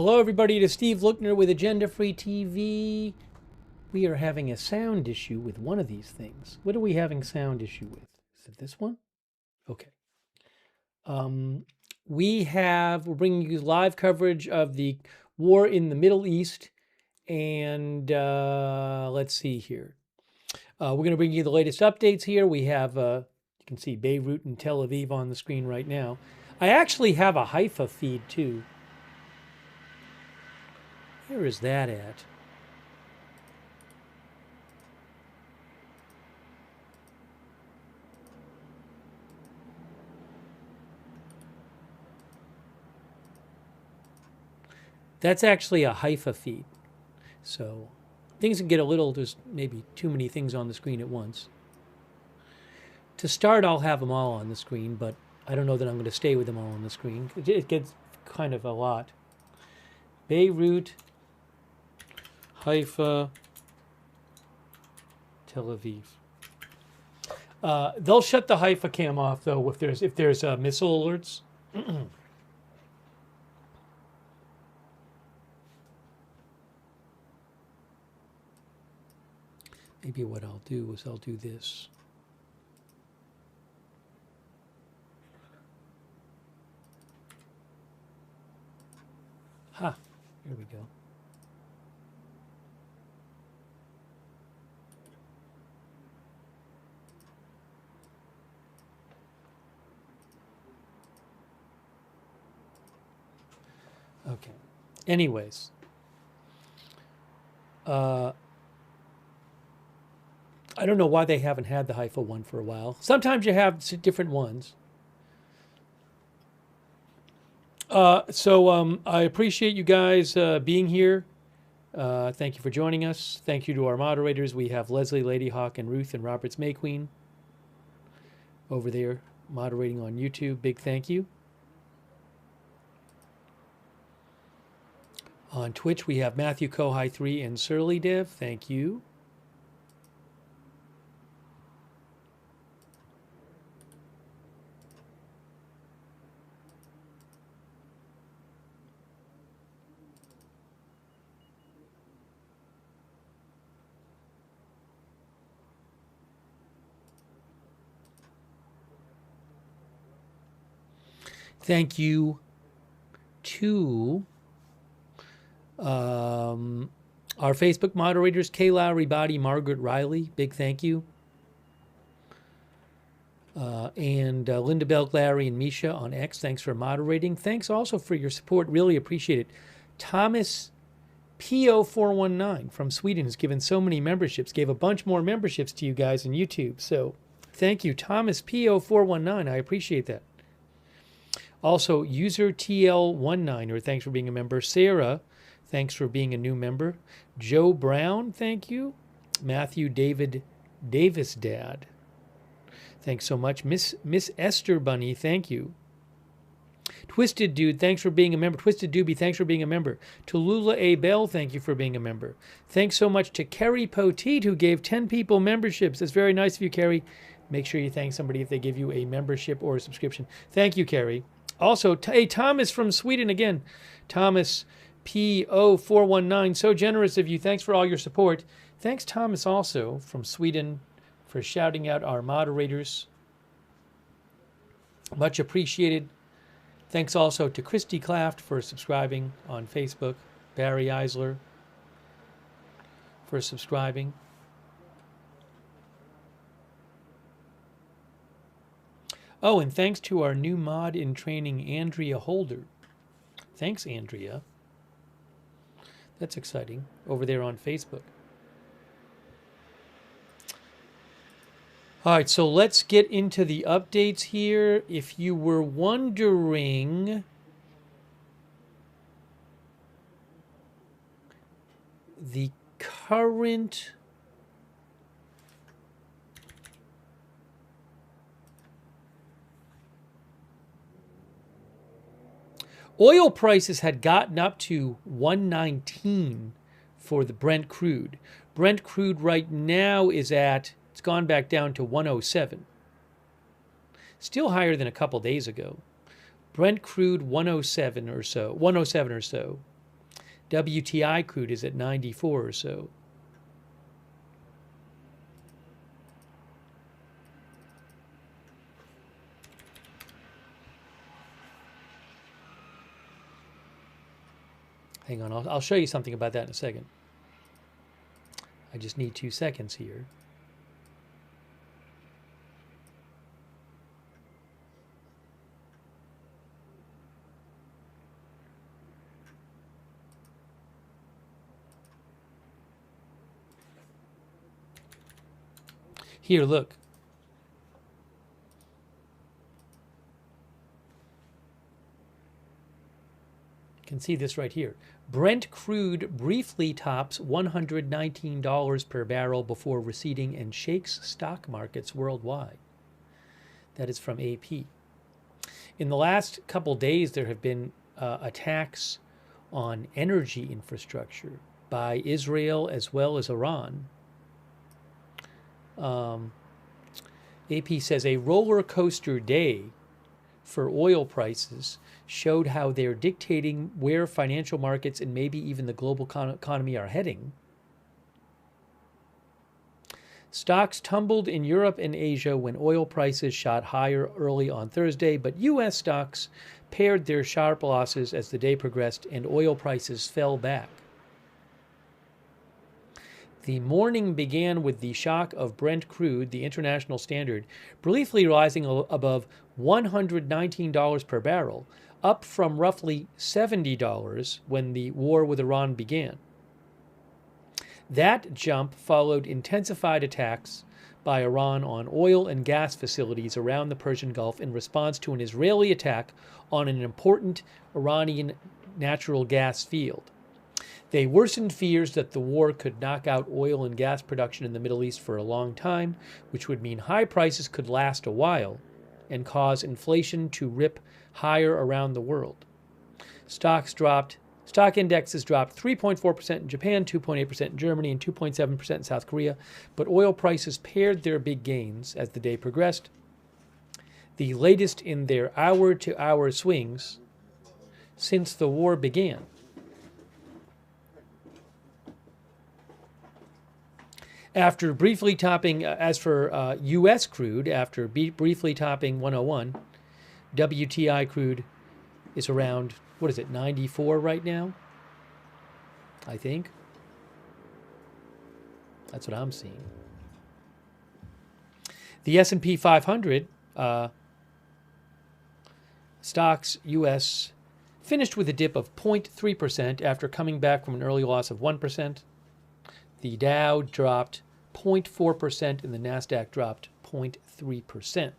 Hello, everybody. It is Steve Lookner with Agenda Free TV. We are having a sound issue with one of these things. What are we having sound issue with? Is it this one? Okay. We're bringing you live coverage of the war in the Middle East. And let's see here. We're going to bring you the latest updates here. We have, you can see Beirut and Tel Aviv on the screen right now. I actually have a Haifa feed too. Where is that at? That's actually a Haifa feed. So things can get a little, there's maybe too many things on the screen at once. To start, I'll have them all on the screen, but I don't know that I'm going to stay with them all on the screen. It gets kind of a lot. Beirut, Haifa, Tel Aviv. They'll shut the Haifa cam off though if there's missile alerts. Maybe what I'll do is I'll do this. Ha, here we go. Okay. Anyways. I don't know why they haven't had the Haifa one for a while. Sometimes you have different ones. So I appreciate you guys being here. Thank you for joining us. Thank you to our moderators. We have Leslie, Ladyhawk, and Ruth and Roberts May Queen over there moderating on YouTube. Big thank you. On Twitch, we have Matthew Kohai 3 and Surly Dev. Thank you. Thank you to our Facebook moderators, Kay Lowry Body, Margaret Riley. Big thank you. And Linda Belk, Larry, and Misha on X. Thanks for moderating. Thanks also for your support. Really appreciate it. Thomas PO419 from Sweden has given so many memberships, gave a bunch more memberships to you guys on YouTube. So thank you, Thomas PO419. I appreciate that. Also, user TL19er, thanks for being a member. Sarah, thanks for being a new member. Joe Brown, thank you. Matthew David Davis Dad, thanks so much. Miss Esther Bunny, thank you. Twisted Dude, thanks for being a member. Twisted Doobie, thanks for being a member. Tallulah A. Bell, thank you for being a member. Thanks so much to Kerry Poteet, who gave 10 people memberships. That's very nice of you, Kerry. Make sure you thank somebody if they give you a membership or a subscription. Thank you, Kerry. Also, hey, Thomas from Sweden again. Thomas PO419, so generous of you. Thanks for all your support. Thanks, Thomas, also from Sweden, for shouting out our moderators. Much appreciated. Thanks also to Christy Claft for subscribing on Facebook. Barry Eisler for subscribing. Oh, and thanks to our new mod in training, Andrea Holder. Thanks, Andrea. That's exciting. Over there on Facebook. All right, so let's get into the updates here. If you were wondering, the current oil prices had gotten up to 119 for the Brent crude. Brent crude right now is at, it's gone back down to 107. Still higher than a couple days ago. Brent crude 107 or so, 107 or so. WTI crude is at 94 or so. Hang on, I'll show you something about that in a second. I just need 2 seconds here. Here, look. You can see this right here. Brent crude briefly tops $119 per barrel before receding and shakes stock markets worldwide. That is from AP. In the last couple days, there have been attacks on energy infrastructure by Israel as well as Iran. AP says a roller coaster day for oil prices showed how they're dictating where financial markets and maybe even the global economy are heading. Stocks tumbled in Europe and Asia when oil prices shot higher early on Thursday, but U.S. stocks pared their sharp losses as the day progressed and oil prices fell back. The morning began with the shock of Brent crude, the international standard, briefly rising above $119 per barrel, up from roughly $70 when the war with Iran began. That jump followed intensified attacks by Iran on oil and gas facilities around the Persian Gulf in response to an Israeli attack on an important Iranian natural gas field. They worsened fears that the war could knock out oil and gas production in the Middle East for a long time, which would mean high prices could last a while and cause inflation to rip higher around the world. Stock indexes dropped 3.4% in Japan, 2.8% in Germany, and 2.7% in South Korea, but oil prices pared their big gains as the day progressed, the latest in their hour-to-hour swings since the war began. After briefly topping, as for U.S. crude, after briefly topping 101, WTI crude is around, 94 right now? I think. That's what I'm seeing. The S&P 500 stocks U.S. finished with a dip of 0.3% after coming back from an early loss of 1%. The Dow dropped 0.4% and the NASDAQ dropped 0.3%.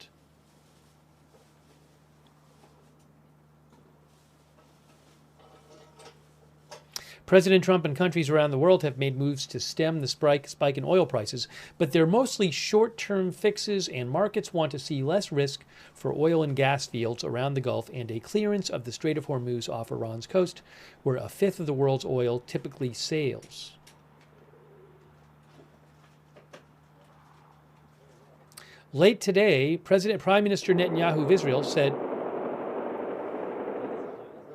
President Trump and countries around the world have made moves to stem the spike in oil prices, but they're mostly short-term fixes, and markets want to see less risk for oil and gas fields around the Gulf and a clearance of the Strait of Hormuz off Iran's coast, where a fifth of the world's oil typically sails. Late today, Prime Minister Netanyahu of Israel said,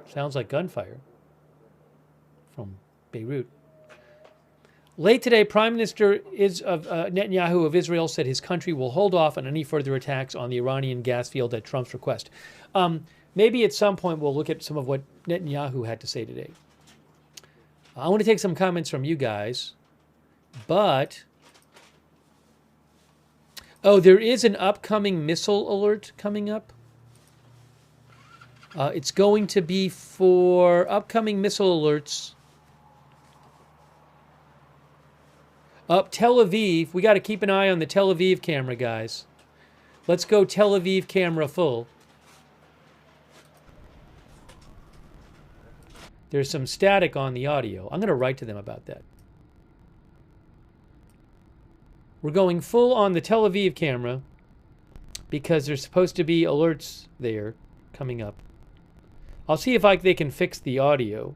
sounds like gunfire from Beirut. Late today, Prime Minister Netanyahu of Israel said his country will hold off on any further attacks on the Iranian gas field at Trump's request. Maybe at some point we'll look at some of what Netanyahu had to say today. I want to take some comments from you guys, but... Oh, there is an upcoming missile alert coming up. It's going to be for upcoming missile alerts. Up Tel Aviv. We got to keep an eye on the Tel Aviv camera, guys. Let's go Tel Aviv camera full. There's some static on the audio. I'm going to write to them about that. We're going full on the Tel Aviv camera because there's supposed to be alerts there coming up. I'll see if they can fix the audio.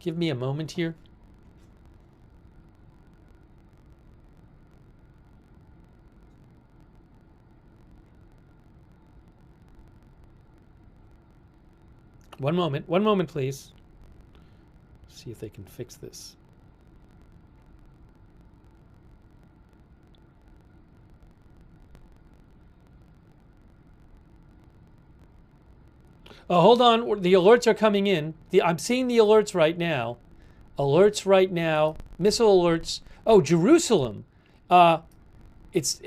Give me a moment here. One moment, please. See if they can fix this. Oh, hold on. The alerts are coming in. I'm seeing the alerts right now. Alerts right now. Missile alerts. Oh, Jerusalem. It's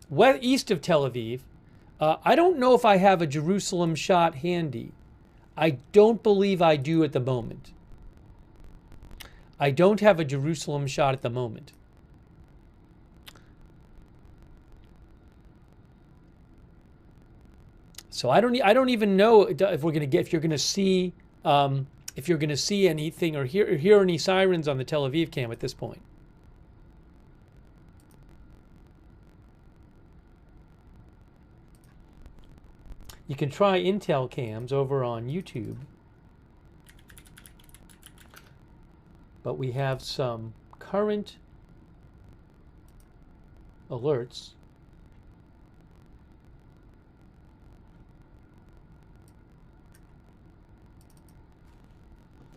west east of Tel Aviv. I don't know if I have a Jerusalem shot handy. I don't believe I do at the moment. I don't have a Jerusalem shot at the moment. So I don't even know if we're gonna get if you're gonna see anything or hear any sirens on the Tel Aviv cam at this point. You can try Intel cams over on YouTube, but we have some current alerts.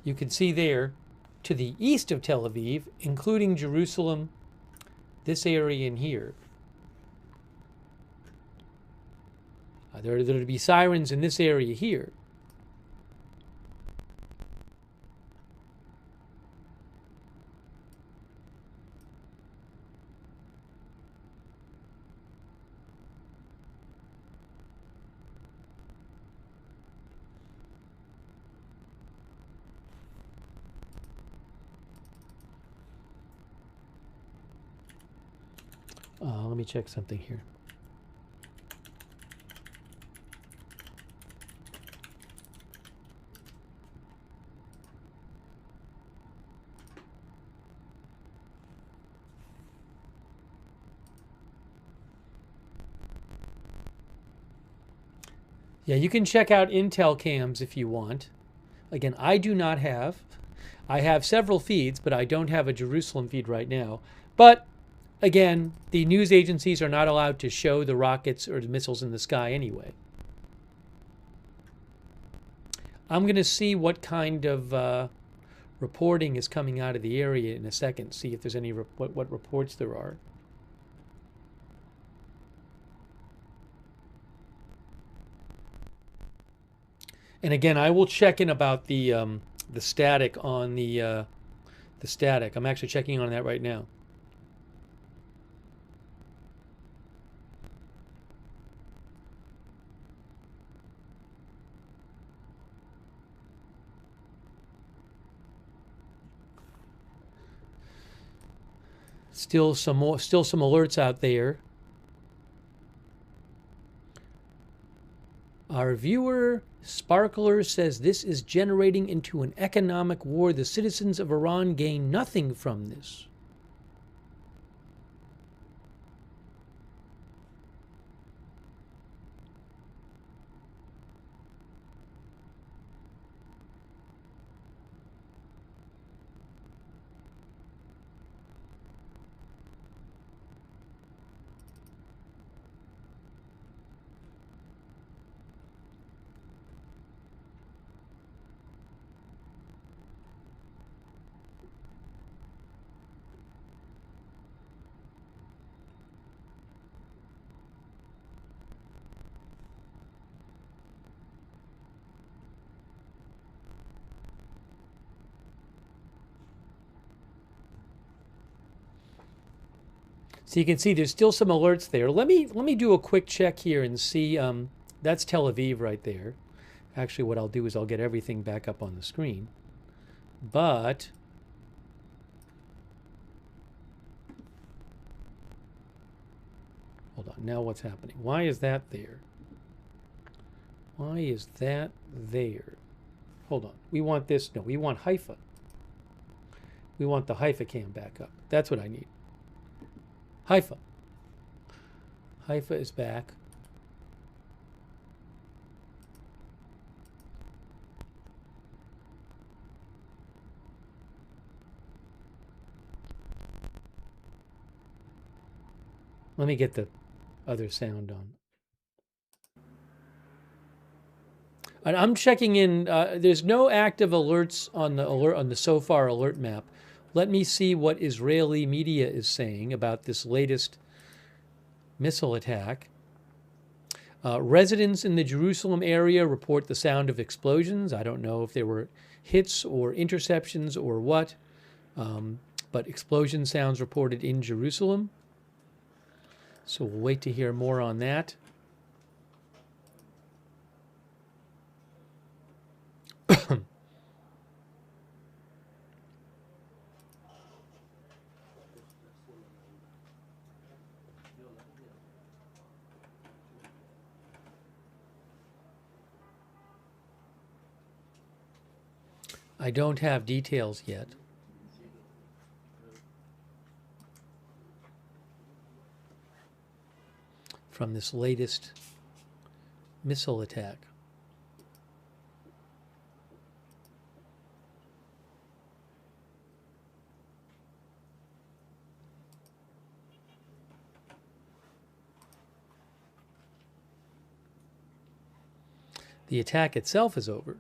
You can see there to the east of Tel Aviv, including Jerusalem, this area in here. There are to be sirens in this area here. Let me check something here. Yeah, you can check out Intel cams if you want. Again, I do not have. I have several feeds, but I don't have a Jerusalem feed right now. But again, the news agencies are not allowed to show the rockets or the missiles in the sky anyway. I'm going to see what kind of reporting is coming out of the area in a second, see if there's any what reports there are. And again, I will check in about the static on the static. I'm actually checking on that right now. Still some alerts out there. Our viewer Sparkler says this is generating into an economic war. The citizens of Iran gain nothing from this. So you can see there's still some alerts there. Let me do a quick check here and see. That's Tel Aviv right there. Actually, what I'll do is I'll get everything back up on the screen. But hold on. Now what's happening? Why is that there? Why is that there? Hold on. We want this. No, we want Haifa. We want the Haifa cam back up. That's what I need. Haifa. Haifa is back. Let me get the other sound on. And I'm checking in. There's no active alerts on the so far alert map. Let me see what Israeli media is saying about this latest missile attack. Residents in the Jerusalem area report the sound of explosions. I don't know if there were hits or interceptions or what, but explosion sounds reported in Jerusalem. So we'll wait to hear more on that. I don't have details yet. From this latest missile attack. The attack itself is over.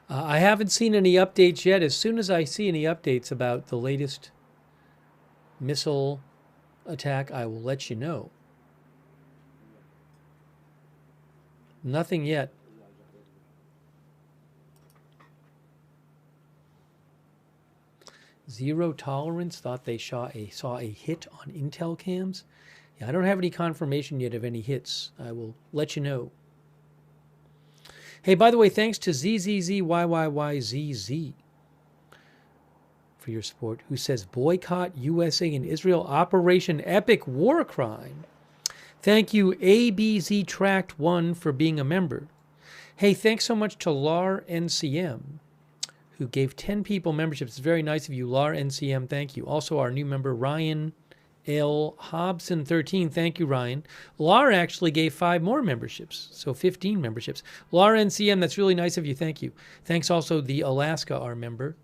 I haven't seen any updates yet. As soon as I see any updates about the latest missile attack, I will let you know. Nothing yet. Zero Tolerance thought they saw a hit on Intel cams. Yeah, I don't have any confirmation yet of any hits. I will let you know. Hey, by the way, thanks to ZZZYYYZZ for your support, who says boycott USA and Israel Operation Epic War Crime. Thank you, ABZ Tract 1, for being a member. Hey, thanks so much to LAR NCM, who gave 10 people memberships. It's very nice of you, LAR NCM. Thank you. Also, our new member, Ryan L. Hobson 13. Thank you, Ryan. LAR actually gave 5 more memberships, so 15 memberships. LAR NCM, that's really nice of you. Thank you. Thanks also the Alaska, our member.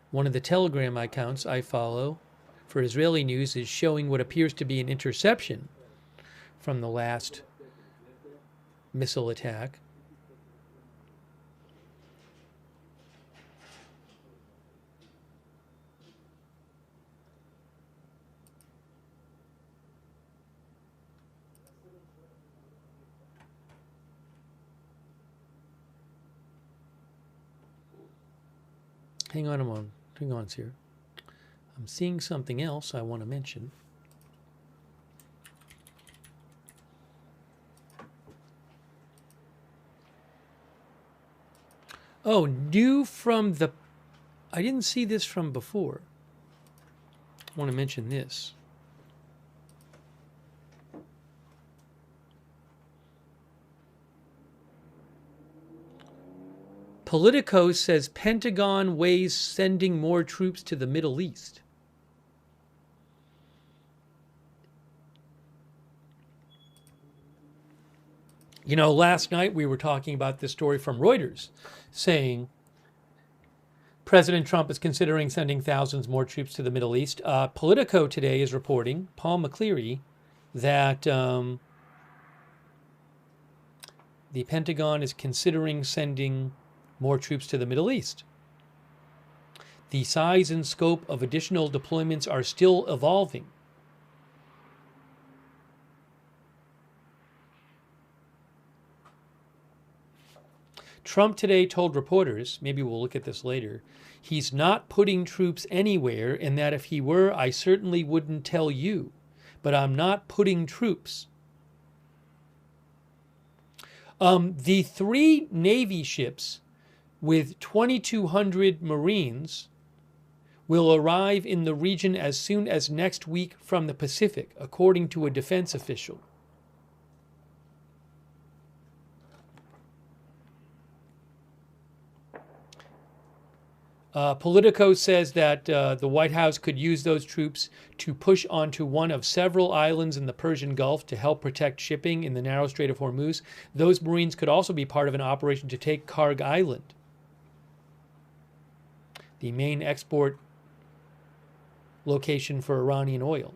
One of the Telegram accounts I follow for Israeli news is showing what appears to be an interception from the last missile attack. Hang on a moment. Hang on, sir. I'm seeing something else I want to mention. Oh, new from the... I didn't see this from before. I want to mention this. Politico says Pentagon weighs sending more troops to the Middle East. You know, last night we were talking about this story from Reuters saying President Trump is considering sending thousands more troops to the Middle East. Politico today is reporting, Paul McCleary, that the Pentagon is considering sending more troops to the Middle East. The size and scope of additional deployments are still evolving. Trump today told reporters, maybe we'll look at this later, he's not putting troops anywhere, and that if he were, I certainly wouldn't tell you. But I'm not putting troops. The 3 Navy ships with 2,200 Marines will arrive in the region as soon as next week from the Pacific, according to a defense official. Politico says that the White House could use those troops to push onto one of several islands in the Persian Gulf to help protect shipping in the narrow Strait of Hormuz. Those Marines could also be part of an operation to take Karg Island, the main export location for Iranian oil.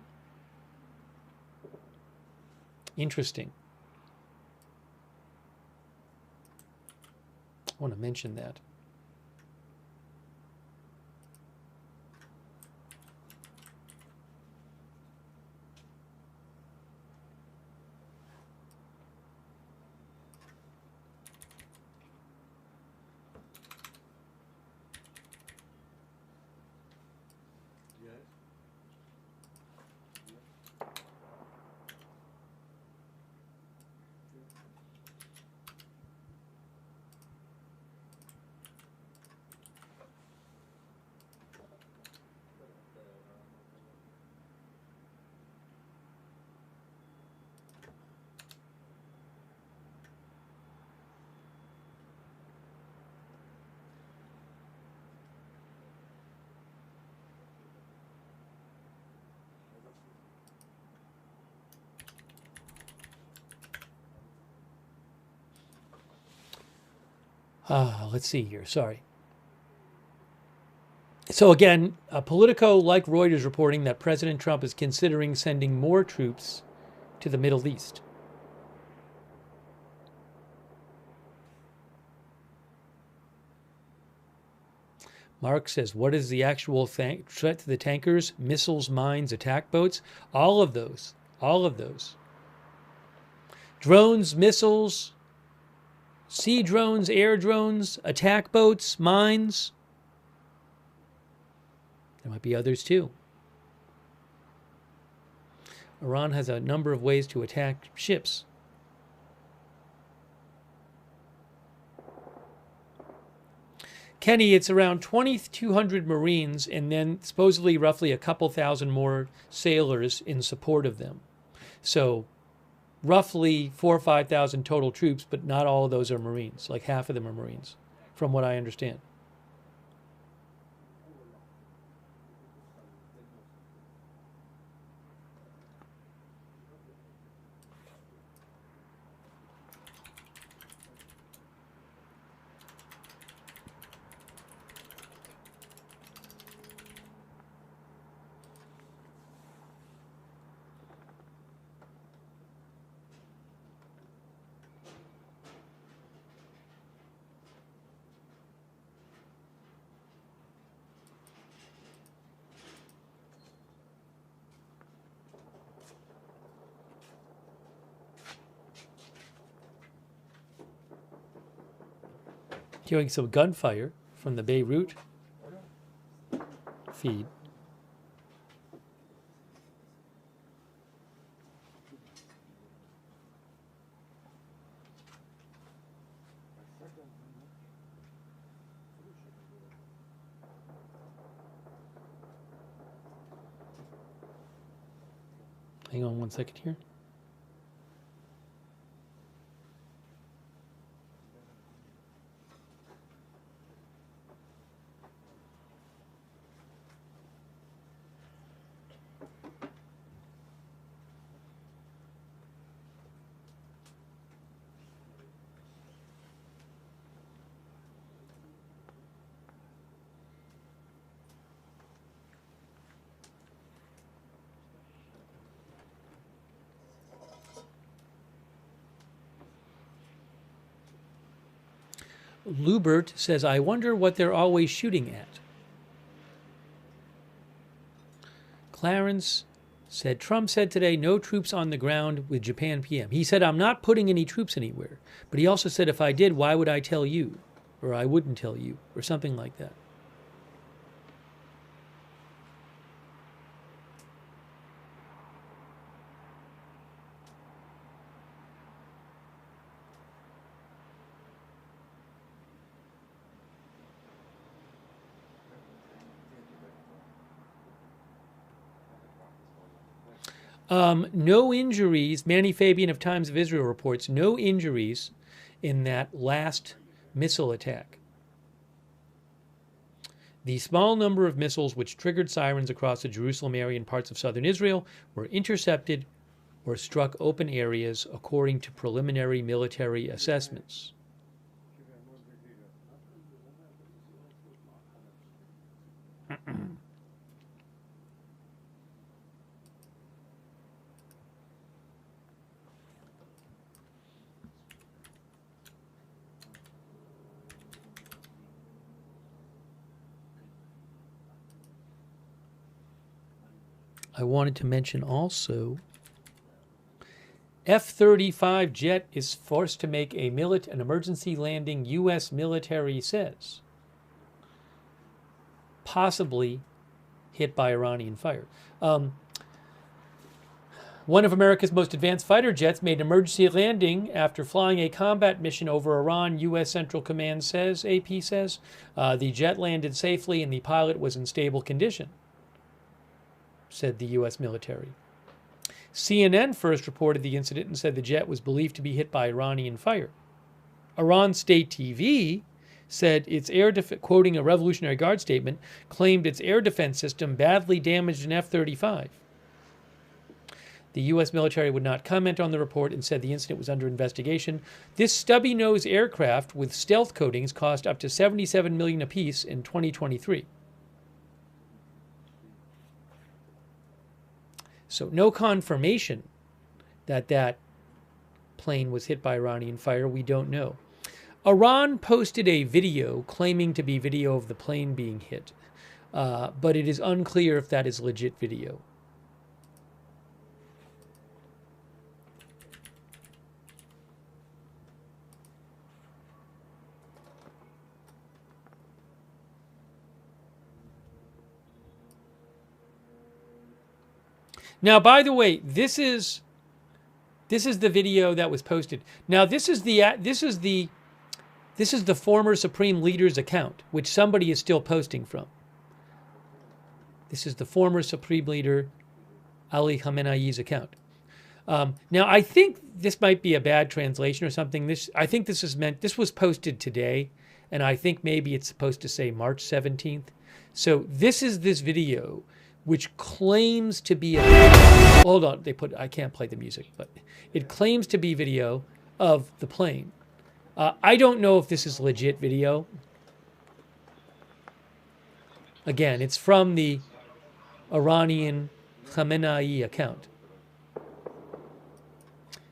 Interesting. I want to mention that. Let's see here. Sorry. So again, Politico, like Reuters, reporting that President Trump is considering sending more troops to the Middle East. Mark says, what is the actual threat to the tankers? Missiles, mines, attack boats? All of those. All of those. Drones, missiles, sea drones, air drones, attack boats, mines. There might be others too. Iran has a number of ways to attack ships. Kenny, it's around 2,200 Marines and then supposedly roughly a couple thousand more sailors in support of them. So roughly 4,000 or 5,000 total troops, but not all of those are Marines. Like half of them are Marines, from what I understand. Hearing some gunfire from the Beirut feed. Hang on one second here. Lubert says, I wonder what they're always shooting at. Clarence said, Trump said today, no troops on the ground with Japan PM. He said, I'm not putting any troops anywhere. But he also said, if I did, why would I tell you? Or I wouldn't tell you, or something like that. No injuries. Manny Fabian of Times of Israel reports no injuries in that last missile attack. The small number of missiles which triggered sirens across the Jerusalem area and parts of southern Israel were intercepted or struck open areas according to preliminary military assessments. I wanted to mention also, F-35 jet is forced to make an emergency landing, U.S. military says. Possibly hit by Iranian fire. One of America's most advanced fighter jets made an emergency landing after flying a combat mission over Iran, U.S. Central Command says, AP says. The jet landed safely and the pilot was in stable condition, said the U.S. military. CNN first reported the incident and said the jet was believed to be hit by Iranian fire. Iran State TV said its quoting a Revolutionary Guard statement, claimed its air defense system badly damaged an F-35. The U.S. military would not comment on the report and said the incident was under investigation. This stubby-nosed aircraft with stealth coatings cost up to $77 million apiece in 2023. So no confirmation that that plane was hit by Iranian fire. We don't know. Iran posted a video claiming to be video of the plane being hit, but it is unclear if that is legit video. Now, by the way, this is the video that was posted. Now, this is the former Supreme Leader's account, which somebody is still posting from. This is the former Supreme Leader Ali Khamenei's account. Now, I think this might be a bad translation or something. I think this was posted today, and I think maybe it's supposed to say March 17th. So this is this video, which claims to be hold on, I can't play the music, but it claims to be video of the plane. I don't know if this is legit video. Again, it's from the Iranian Khamenei account.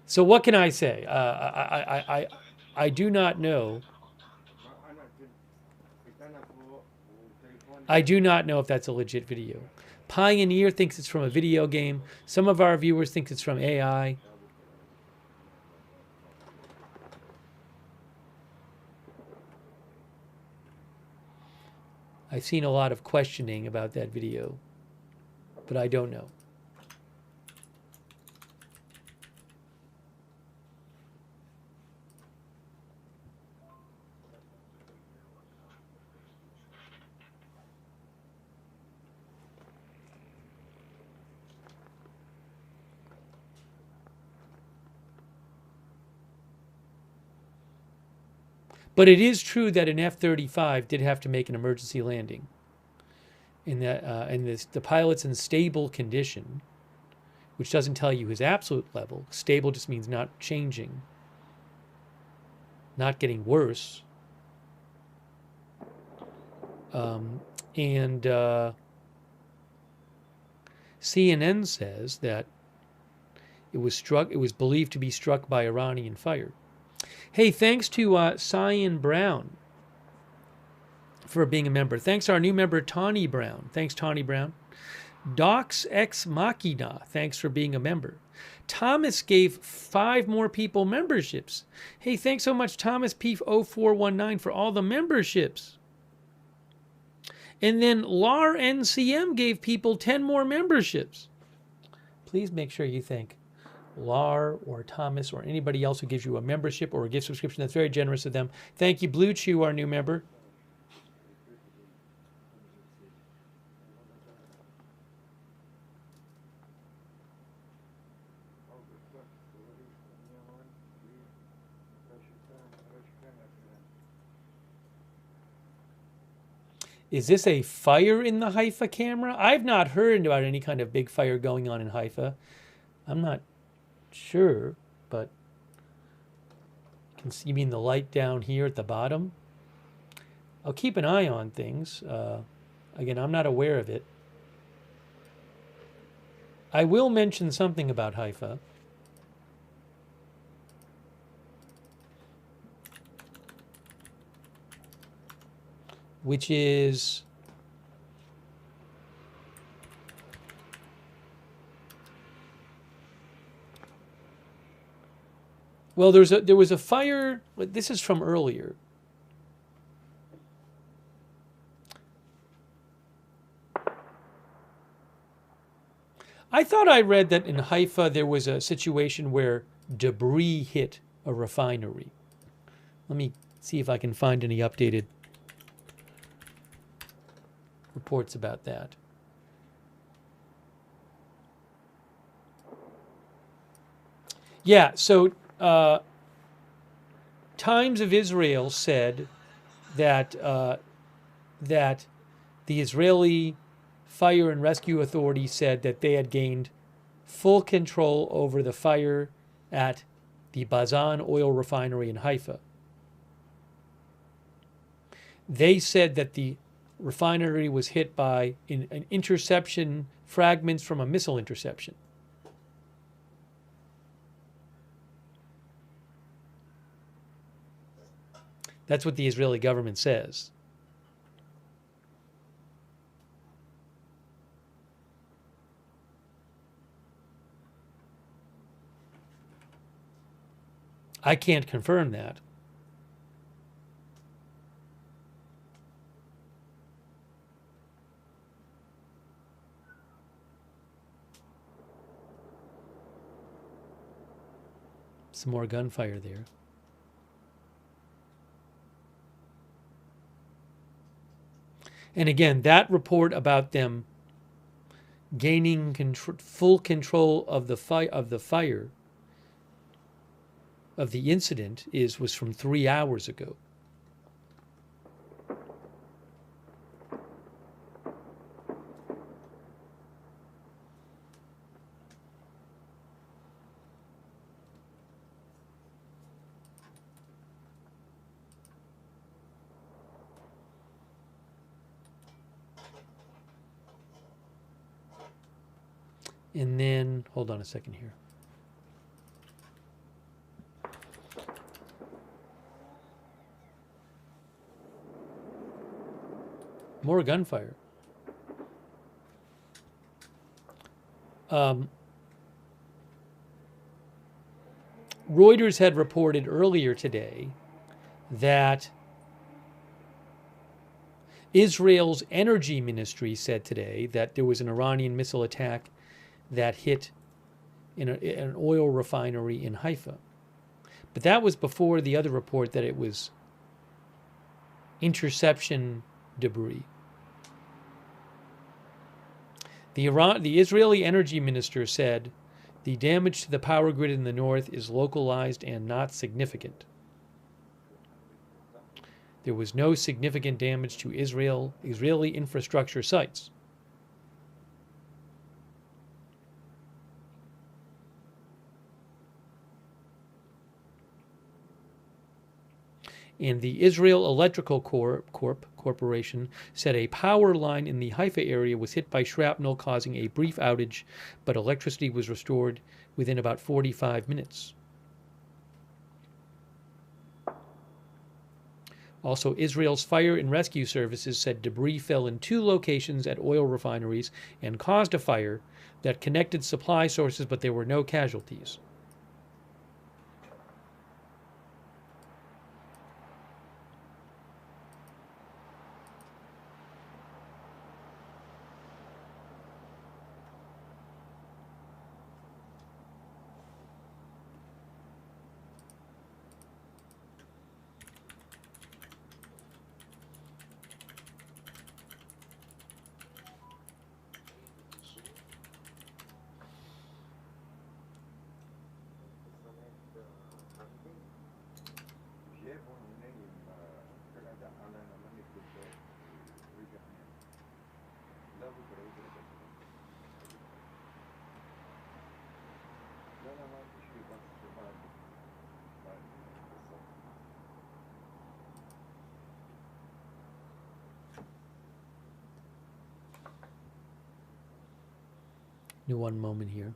So what can I say? I do not know. I do not know if that's a legit video. Pioneer thinks it's from a video game. Some of our viewers think it's from AI. I've seen a lot of questioning about that video, but I don't know. But it is true that an F-35 did have to make an emergency landing. The pilot's in stable condition, which doesn't tell you his absolute level. Stable just means not changing, not getting worse. CNN says that it was believed to be struck by Iranian fire. Hey, thanks to Cyan Brown for being a member. Thanks to our new member, Tawny Brown. Thanks, Tawny Brown. Docs Ex Machina, thanks for being a member. Thomas gave 5 more people memberships. Hey, thanks so much, Thomas P0419, for all the memberships. And then LAR NCM gave people 10 more memberships. Please make sure you thank LAR or Thomas or anybody else who gives you a membership or a gift subscription. That's very generous of them. Thank you, Blue Chew, our new member. Is this a fire in the Haifa camera? I've not heard about any kind of big fire going on in Haifa. I'm not sure, but you mean the light down here at the bottom? I'll keep an eye on things. Again, I'm not aware of it. I will mention something about Haifa. Which is well, there was a fire. This is from earlier. I thought I read that in Haifa there was a situation where debris hit a refinery. Let me see if I can find any updated reports about that. Yeah, so Times of Israel said that that the Israeli Fire and Rescue Authority said that they had gained full control over the fire at the Bazan oil refinery in Haifa. They said that the refinery was hit by an interception, fragments from a missile interception. That's what the Israeli government says. I can't confirm that. Some more gunfire there. And again, that report about them gaining full control of the fire of the incident was from 3 hours ago. And then, hold on a second here. More gunfire. Reuters had reported earlier today that Israel's energy ministry said today that there was an Iranian missile attack that hit in an oil refinery in Haifa. But that was before the other report that it was interception debris. The Israeli energy minister said the damage to the power grid in the north is localized and not significant. There was no significant damage to Israeli infrastructure sites. And the Israel Electrical Corporation said a power line in the Haifa area was hit by shrapnel, causing a brief outage, but electricity was restored within about 45 minutes. Also, Israel's fire and rescue services said debris fell in 2 locations at oil refineries and caused a fire that connected supply sources, but there were no casualties. New one moment here.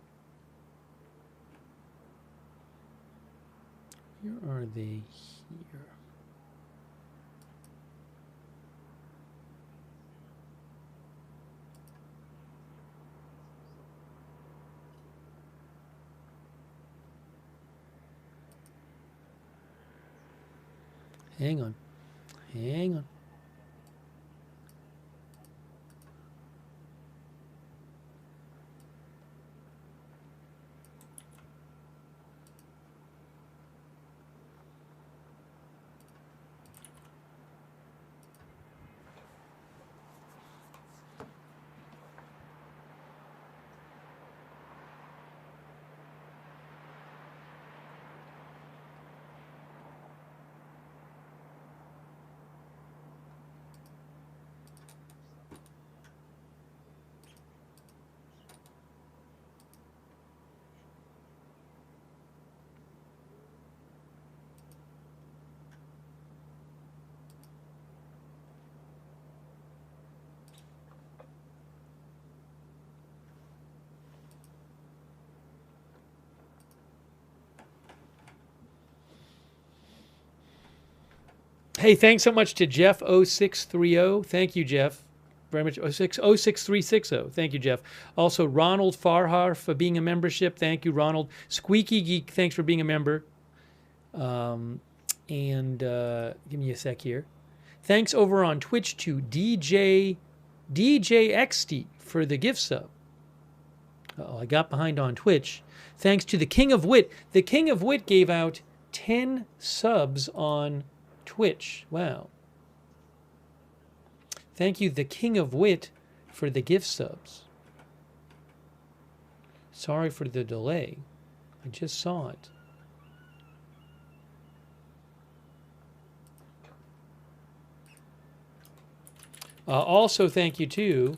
Where are they here? Hang on. Hang on. Hey, thanks so much to Jeff0630. Thank you, Jeff. Very much. 06360. Thank you, Jeff. Also, Ronald Farhar for being a membership. Thank you, Ronald. Squeaky Geek, thanks for being a member. Give me a sec here. Thanks over on Twitch to DJXT for the gift sub. I got behind on Twitch. Thanks to the King of Wit. The King of Wit gave out 10 subs on Twitch. Wow. Thank you, the King of Wit, for the gift subs. Sorry for the delay. I just saw it. Also, thank you to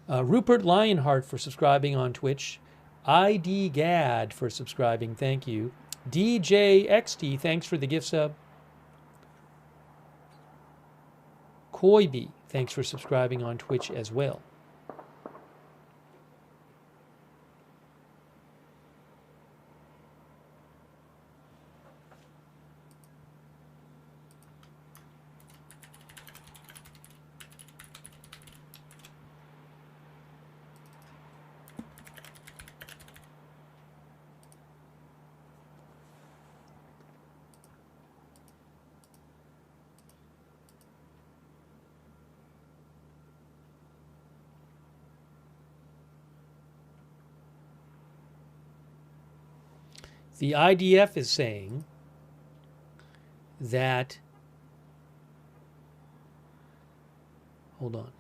Rupert Lionheart for subscribing on Twitch. ID Gad for subscribing. Thank you. DJXT, thanks for the gift sub. Koibi, thanks for subscribing on Twitch as well. The IDF is saying that, hold on.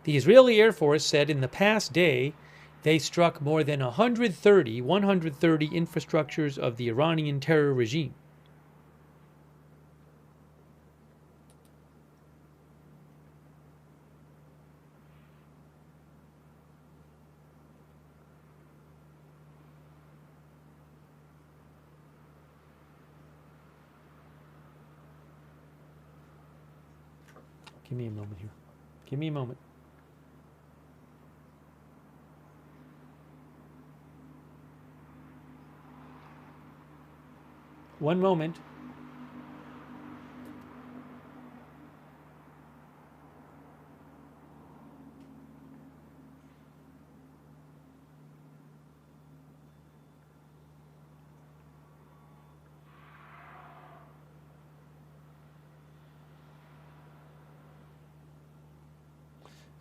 The Israeli Air Force said in the past day they struck more than 130 infrastructures of the Iranian terror regime. Give me a moment here. Give me a moment. One moment.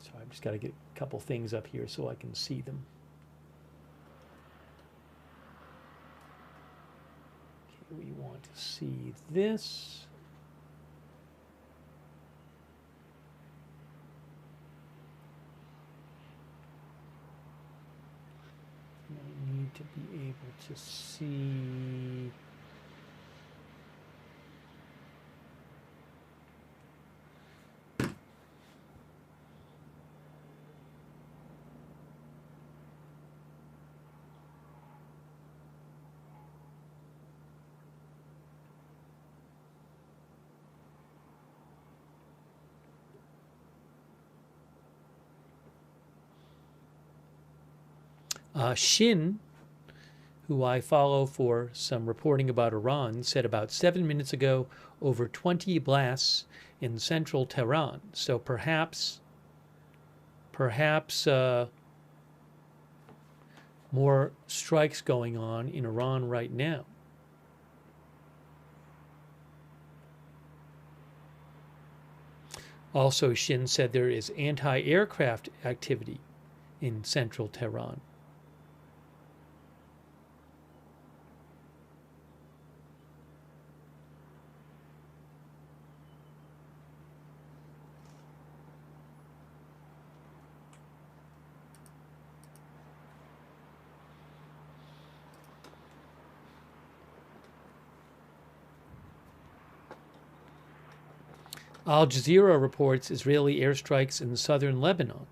So I've just got to get a couple things up here so I can see them. Okay, we want to see this. I need to be able to see. Shin, who I follow for some reporting about Iran, said about 7 minutes ago over 20 blasts in central Tehran. So perhaps more strikes going on in Iran right now. Also, Shin said there is anti-aircraft activity in central Tehran. Al Jazeera reports Israeli airstrikes in southern Lebanon.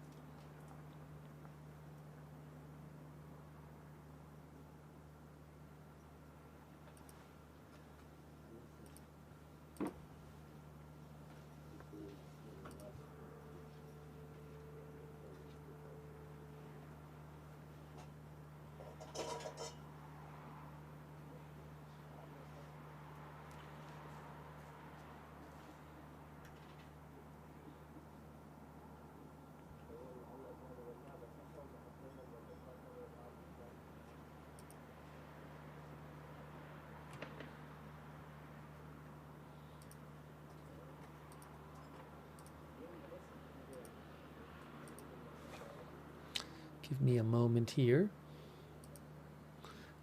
Give me a moment here.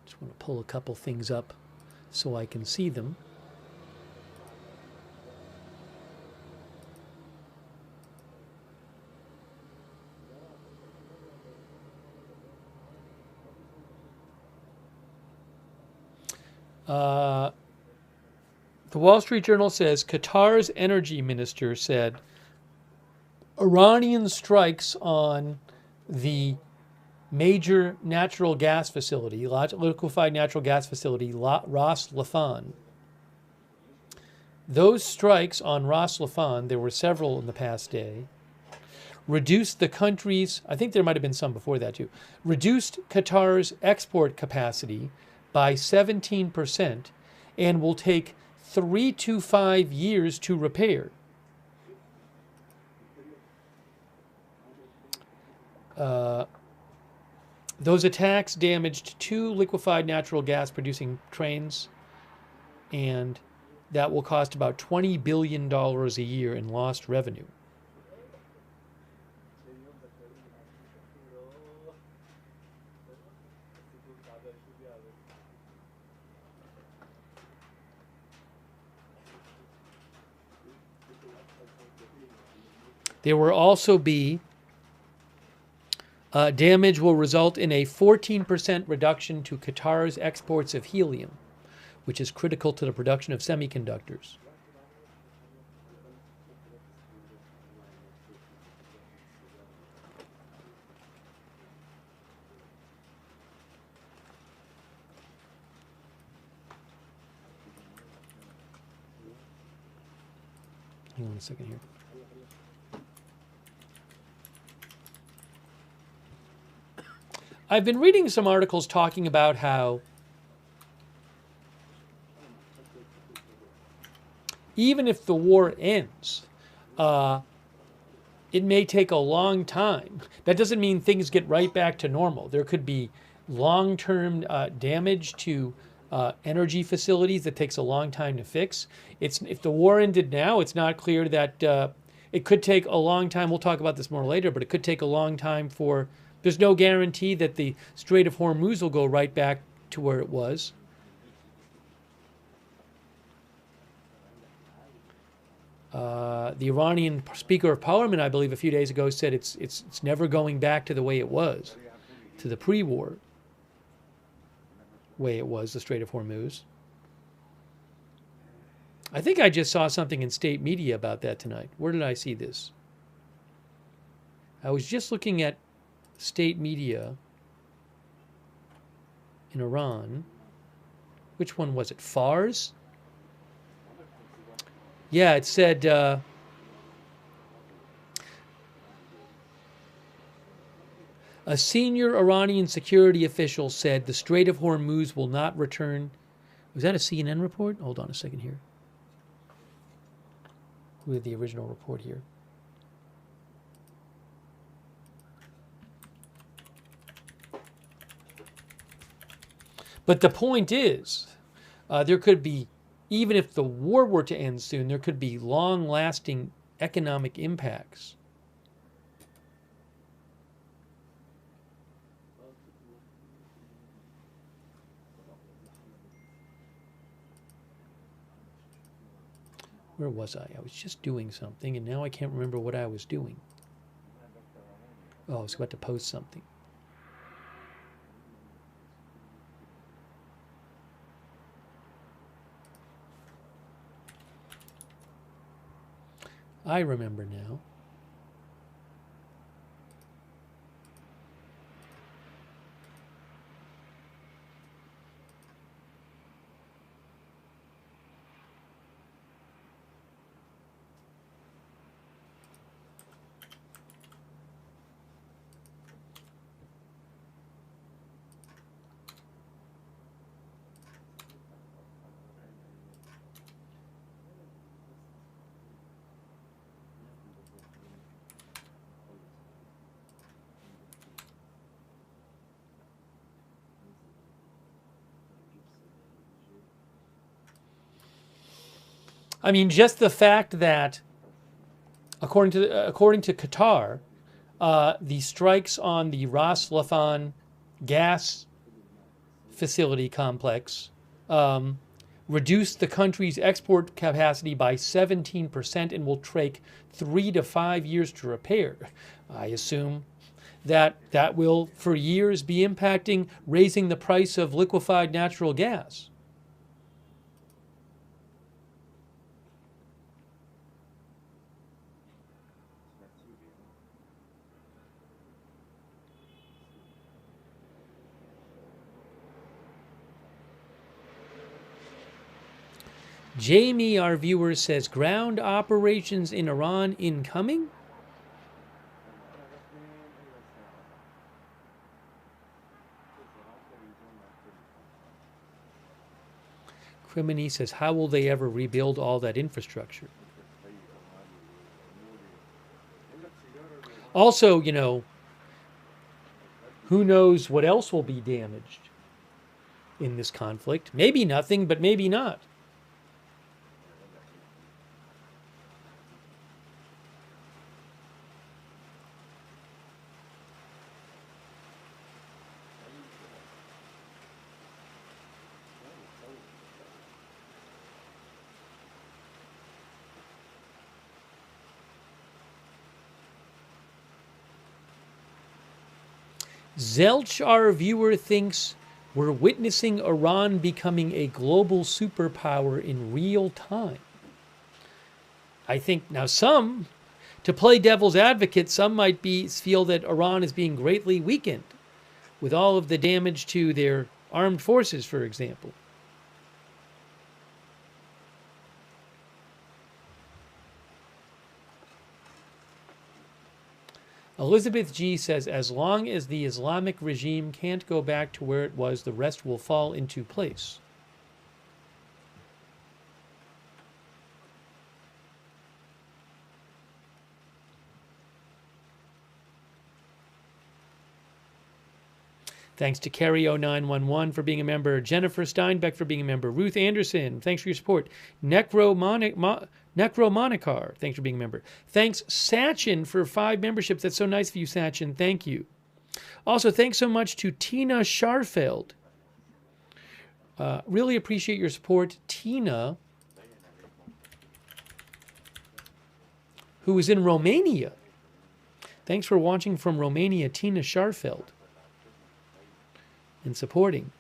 Just want to pull a couple things up so I can see them. The Wall Street Journal says Qatar's energy minister said Iranian strikes on the major natural gas facility, liquefied natural gas facility, Ras Laffan. Those strikes on Ras Laffan, there were several in the past day, reduced the country's, I think there might have been some before that too, reduced Qatar's export capacity by 17% and will take 3 to 5 years to repair. Those attacks damaged 2 liquefied natural gas producing trains, and that will cost about $20 billion a year in lost revenue. There will also be damage will result in a 14% reduction to Qatar's exports of helium, which is critical to the production of semiconductors. Hang on a second here. I've been reading some articles talking about how even if the war ends, it may take a long time. That doesn't mean things get right back to normal. There could be long-term damage to energy facilities that takes a long time to fix. If the war ended now, it's not clear that it could take a long time. We'll talk about this more later, but it could take a long time for... There's no guarantee that the Strait of Hormuz will go right back to where it was. The Iranian Speaker of Parliament, I believe, a few days ago said it's never going back to the way it was, to the pre-war way it was, the Strait of Hormuz. I think I just saw something in state media about that tonight. Where did I see this? I was just looking at state media in Iran. Which one was it? Fars? Yeah, it said A senior Iranian security official said the Strait of Hormuz will not return. Was that a CNN report? Hold on a second here. Who had the original report here? But the point is, there could be, even if the war were to end soon, there could be long-lasting economic impacts. Where was I? I was just doing something, and now I can't remember what I was doing. Oh, I was about to post something. I remember now. I mean, just the fact that, according to Qatar, the strikes on the Ras Laffan gas facility complex reduced the country's export capacity by 17% and will take 3 to 5 years to repair. I assume that will, for years, be impacting raising the price of liquefied natural gas. Jamie, our viewer, says ground operations in Iran incoming? Khamenei says, how will they ever rebuild all that infrastructure? Also, you know, who knows what else will be damaged in this conflict? Maybe nothing, but maybe not. Zelch, our viewer, thinks we're witnessing Iran becoming a global superpower in real time. I think now some, to play devil's advocate, some might feel that Iran is being greatly weakened with all of the damage to their armed forces, for example. Elizabeth G. says, as long as the Islamic regime can't go back to where it was, the rest will fall into place. Thanks to Carrie0911 for being a member, Jennifer Steinbeck for being a member, Ruth Anderson, thanks for your support, Necromonikar, thanks for being a member. Thanks, Sachin, for 5 memberships. That's so nice of you, Sachin. Thank you. Also, thanks so much to Tina Scharfeld. Really appreciate your support. Tina, who is in Romania. Thanks for watching from Romania, Tina Scharfeld, and supporting.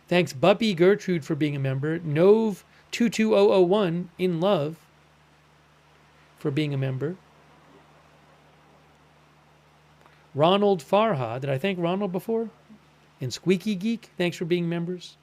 Thanks, Buppy Gertrude, for being a member. Nove22001 in love for being a member. Ronald Farha, did I thank Ronald before? And Squeaky Geek, thanks for being members.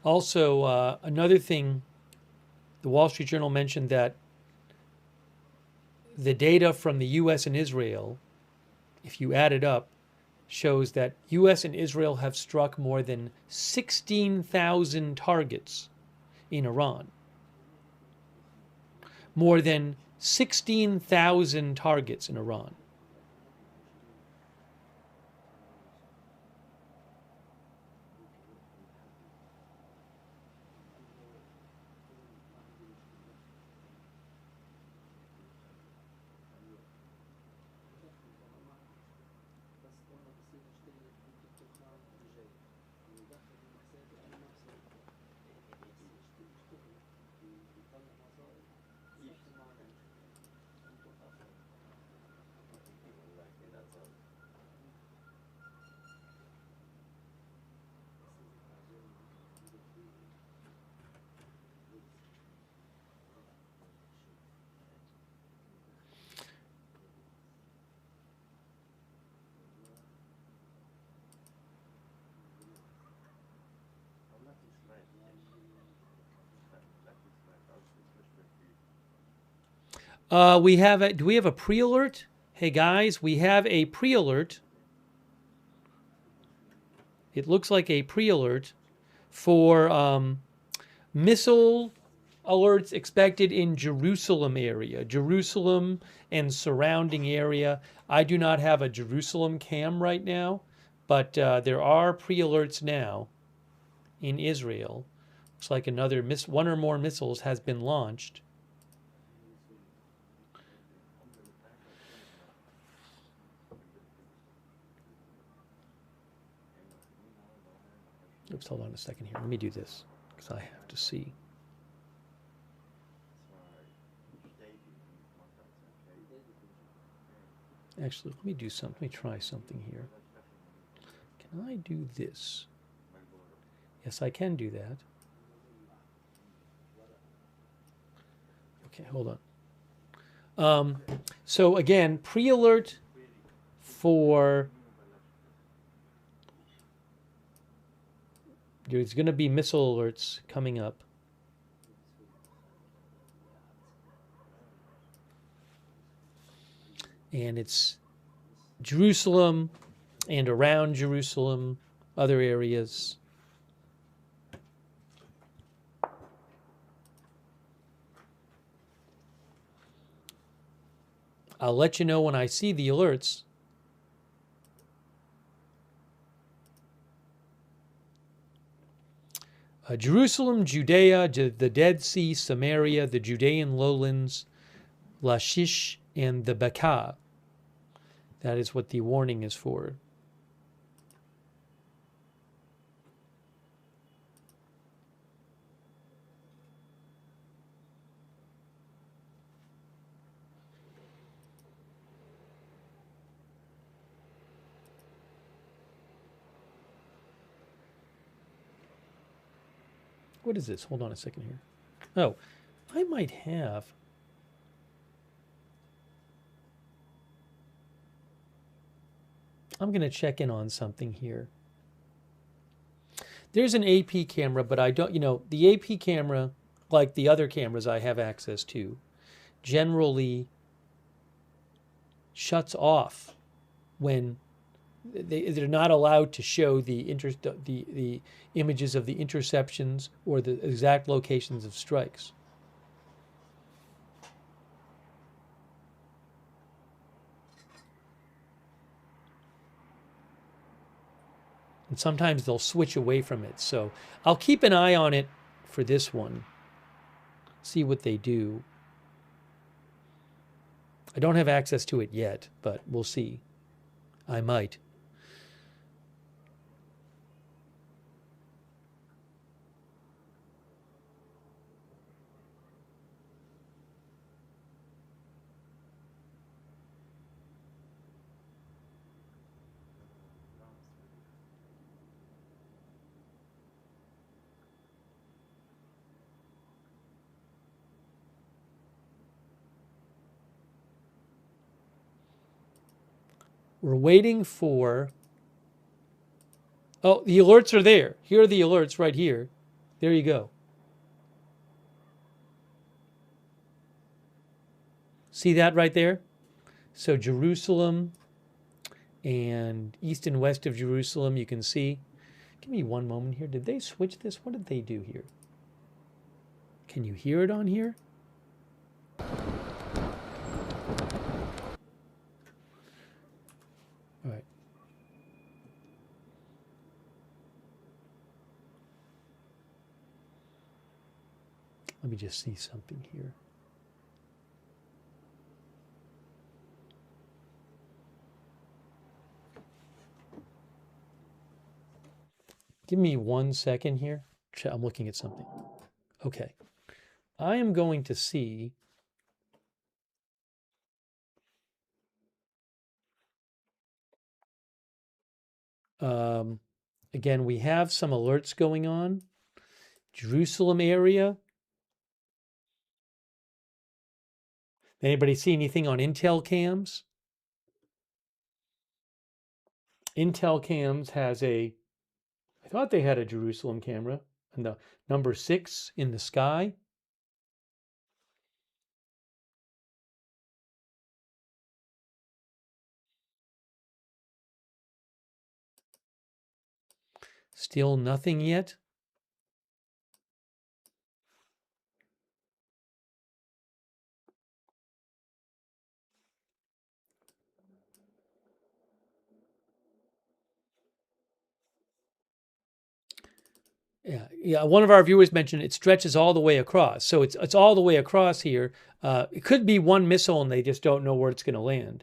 Also, another thing, the Wall Street Journal mentioned that the data from the U.S. and Israel, if you add it up, shows that U.S. and Israel have struck more than 16,000 targets in Iran. More than 16,000 targets in Iran. Do we have a pre-alert? Hey guys, we have a pre-alert. It looks like a pre-alert for missile alerts expected in Jerusalem area, Jerusalem and surrounding area. I do not have a Jerusalem cam right now, but there are pre-alerts now in Israel. Looks like another one or more missiles has been launched. Oops, hold on a second here. Let me do this because I have to see. Actually, let me do something. Let me try something here. Can I do this? Yes, I can do that. Okay, hold on. So again, pre-alert for... There's going to be missile alerts coming up. And it's Jerusalem and around Jerusalem, other areas. I'll let you know when I see the alerts. Jerusalem, Judea, the Dead Sea, Samaria, the Judean lowlands, Lachish, and the Bekaa. That is what the warning is for. What is this? Hold on a second here. Oh, I might have... I'm going to check in on something here. There's an AP camera, but I don't, the AP camera, like the other cameras I have access to, generally shuts off when they're not allowed to show the images of the interceptions or the exact locations of strikes. And sometimes they'll switch away from it. So I'll keep an eye on it for this one. See what they do. I don't have access to it yet, but we'll see. I might. We're waiting for... Oh, the alerts are there. Here are the alerts right here. There you go. See that right there? So Jerusalem and east and west of Jerusalem, you can see. Give me one moment here. Did they switch this? What did they do here? Can you hear it on here? All right. Let me just see something here. Give me 1 second here. I'm looking at something. Okay. I am going to see. Again, we have some alerts going on. Jerusalem area. Anybody see anything on Intel cams? Intel cams has I thought they had a Jerusalem camera, and the number 6 in the sky. Still nothing yet. Yeah. One of our viewers mentioned it stretches all the way across. So it's all the way across here. It could be one missile and they just don't know where it's going to land.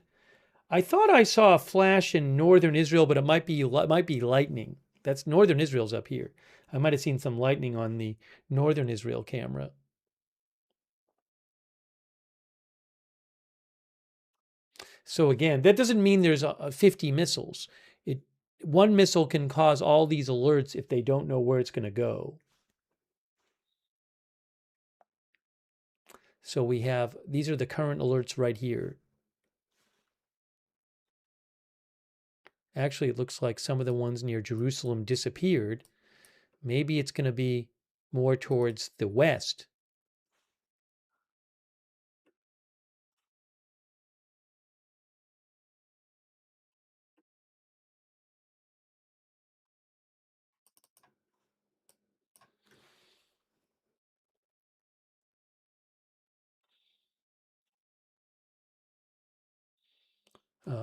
I thought I saw a flash in northern Israel, but it might be lightning. That's northern Israel's up here. I might have seen some lightning on the northern Israel camera. So again, that doesn't mean there's 50 missiles. One missile can cause all these alerts if they don't know where it's going to go. So we have, these are the current alerts right here. Actually, it looks like some of the ones near Jerusalem disappeared. Maybe it's going to be more towards the west.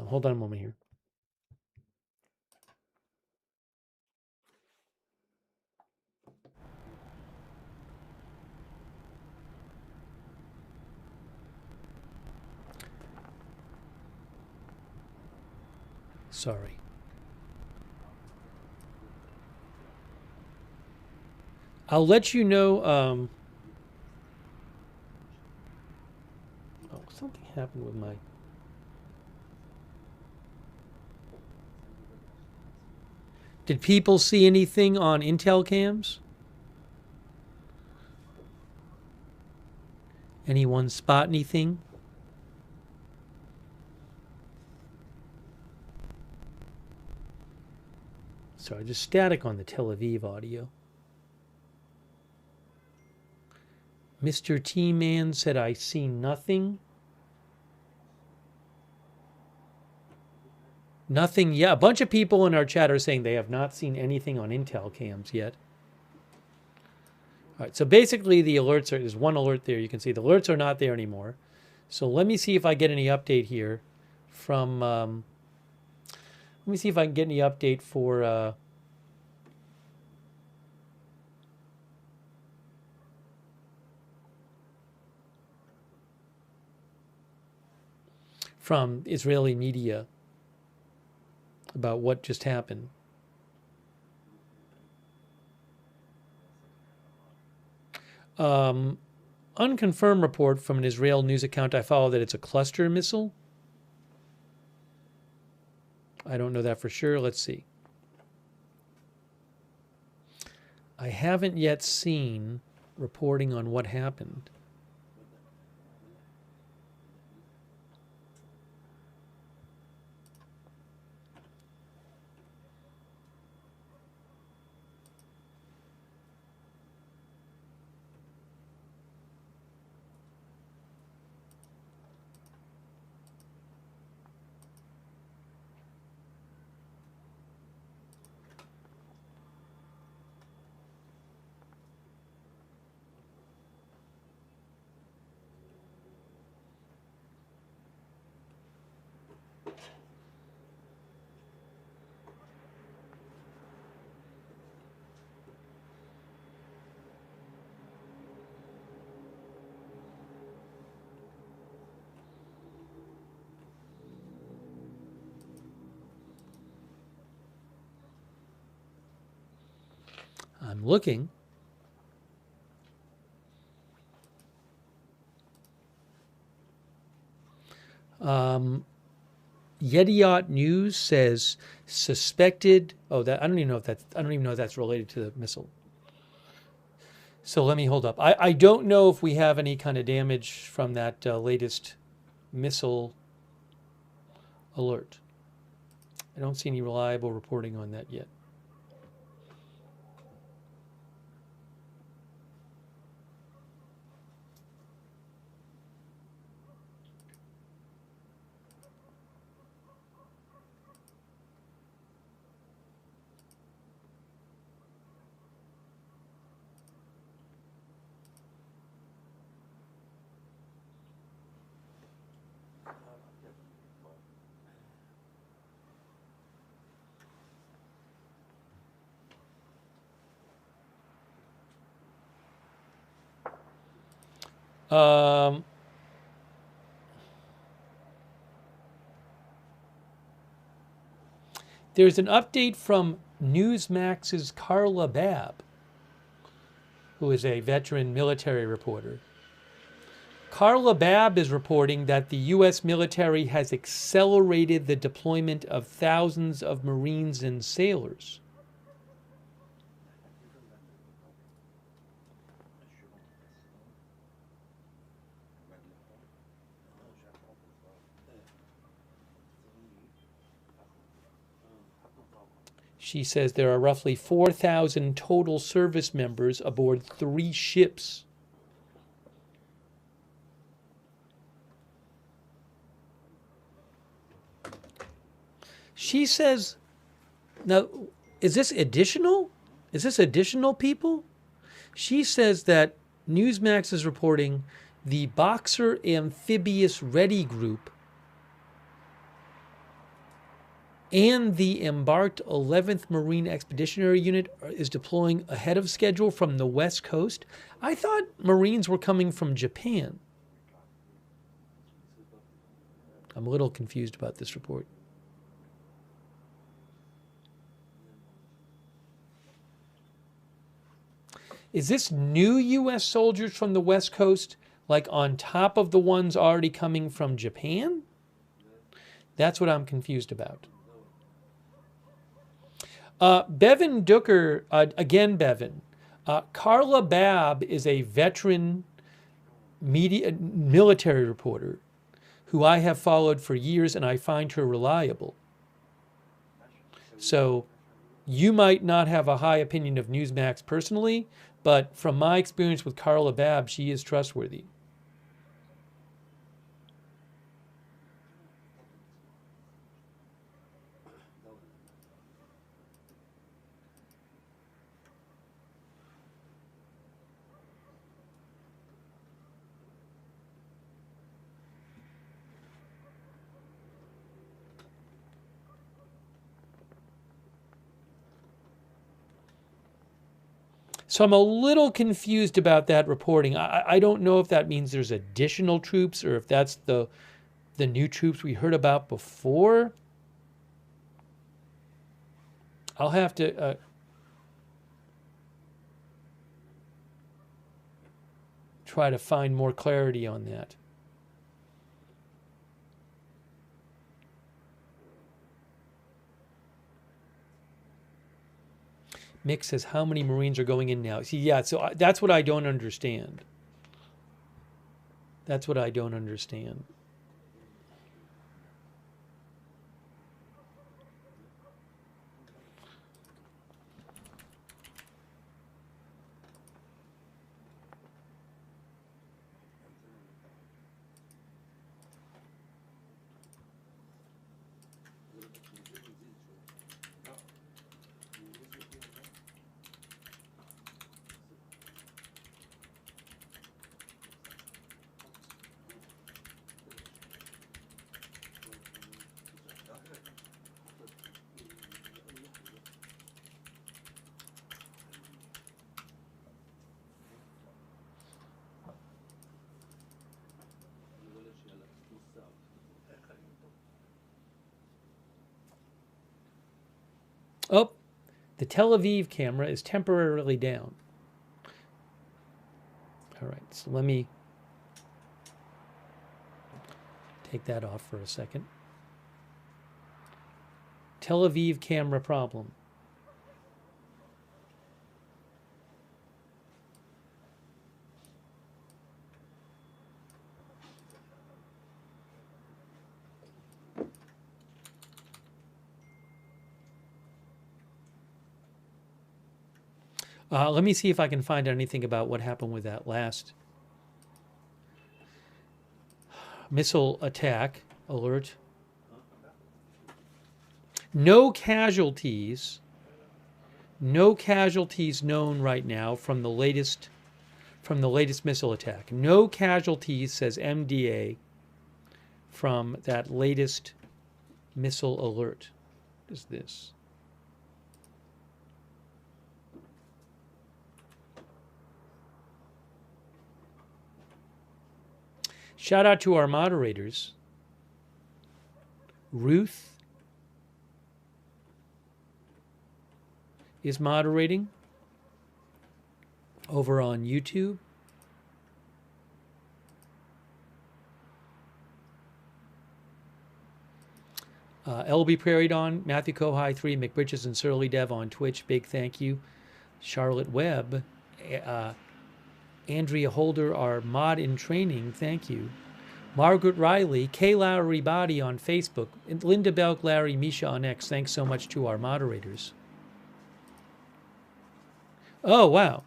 Hold on a moment here. Sorry. I'll let you know. Oh, something happened with my. Did people see anything on Intel cams? Anyone spot anything? Sorry, just static on the Tel Aviv audio. Mr. T-Man said, I see nothing. Nothing. Yeah, a bunch of people in our chat are saying they have not seen anything on Intel cams yet. All right, so basically the alerts are, there's one alert there. You can see the alerts are not there anymore. So let me see if I get any update here from, let me see if I can get any update for, from Israeli media about what just happened. Unconfirmed report from an Israel news account I follow that it's a cluster missile. I don't know that for sure. Let's see. I haven't yet seen reporting on what happened. I'm looking. Yediot News says suspected. Oh, that I don't even know if that's related to the missile. So let me hold up. I don't know if we have any kind of damage from that latest missile alert. I don't see any reliable reporting on that yet. There's an update from Newsmax's Carla Babb, who is a veteran military reporter. Carla Babb is reporting that the U.S. military has accelerated the deployment of thousands of Marines and sailors. She says there are roughly 4,000 total service members aboard 3 ships. She says, now, is this additional? Is this additional people? She says that Newsmax is reporting the Boxer Amphibious Ready Group and the embarked 11th Marine Expeditionary Unit is deploying ahead of schedule from the West Coast. I thought Marines were coming from Japan. I'm a little confused about this report. Is this new U.S. soldiers from the West Coast, like on top of the ones already coming from Japan? That's what I'm confused about. Bevan Dooker, again Bevan. Carla Babb is a veteran military reporter who I have followed for years, and I find her reliable. So you might not have a high opinion of Newsmax personally, but from my experience with Carla Babb, she is trustworthy. So I'm a little confused about that reporting. I don't know if that means there's additional troops or if that's the new troops we heard about before. I'll have to try to find more clarity on that. Mick says, how many Marines are going in now? See, yeah, so that's what I don't understand. That's what I don't understand. Oh, The Tel Aviv camera is temporarily down. All right, so let me take that off for a second. Tel Aviv camera problem. Let me see if I can find anything about what happened with that last missile attack alert. No casualties known right now from the latest missile attack. No casualties, says MDA, from that latest missile alert. What is this? Shout out to our moderators. Ruth is moderating over on YouTube. LB Prairie Dawn, Matthew Kohai 3, McBridges and Surly Dev on Twitch. Big thank you. Charlotte Webb, Andrea Holder, our mod in training. Thank you. Margaret Riley, K. Lowry Body on Facebook, and Linda Belk, Larry, Misha on X. Thanks so much to our moderators. Oh, wow.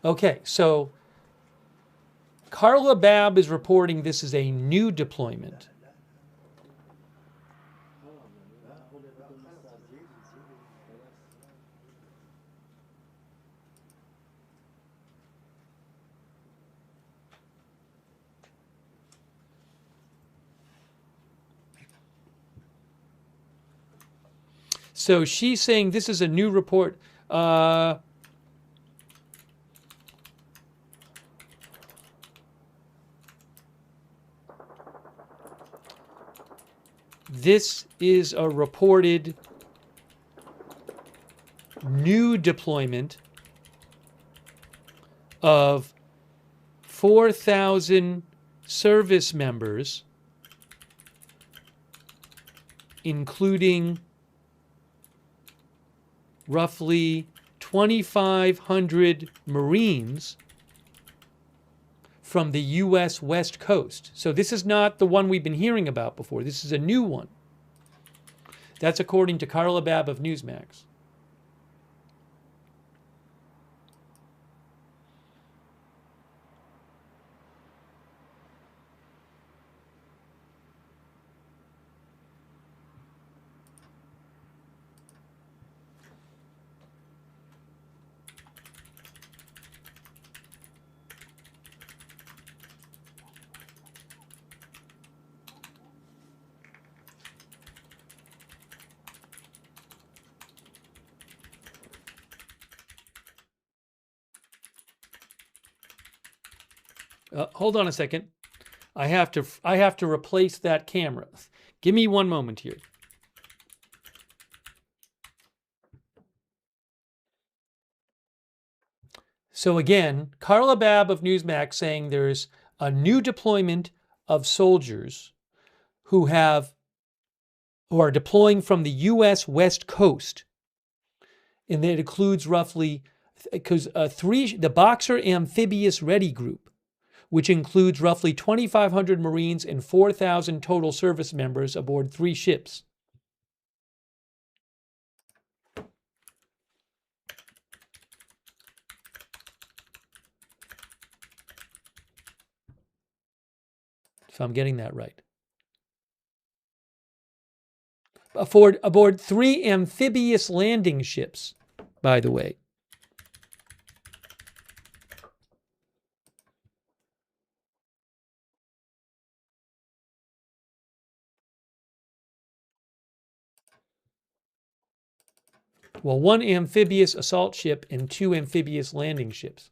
Okay, so Carla Babb is reporting this is a new deployment. So she's saying this is a new report. This is a reported new deployment of 4,000 service members, including roughly 2,500 Marines from the U.S. West Coast. So this is not the one we've been hearing about before. This is a new one. That's according to Carla Babb of Newsmax. Hold on a second. I have to replace that camera. Give me one moment here. So again, Carla Babb of Newsmax saying there's a new deployment of soldiers who are deploying from the U.S. West Coast, and that includes roughly the Boxer Amphibious Ready Group, which includes roughly 2,500 Marines and 4,000 total service members aboard 3 ships. If I'm getting that right. Aboard 3 amphibious landing ships, by the way. Well, 1 amphibious assault ship and 2 amphibious landing ships.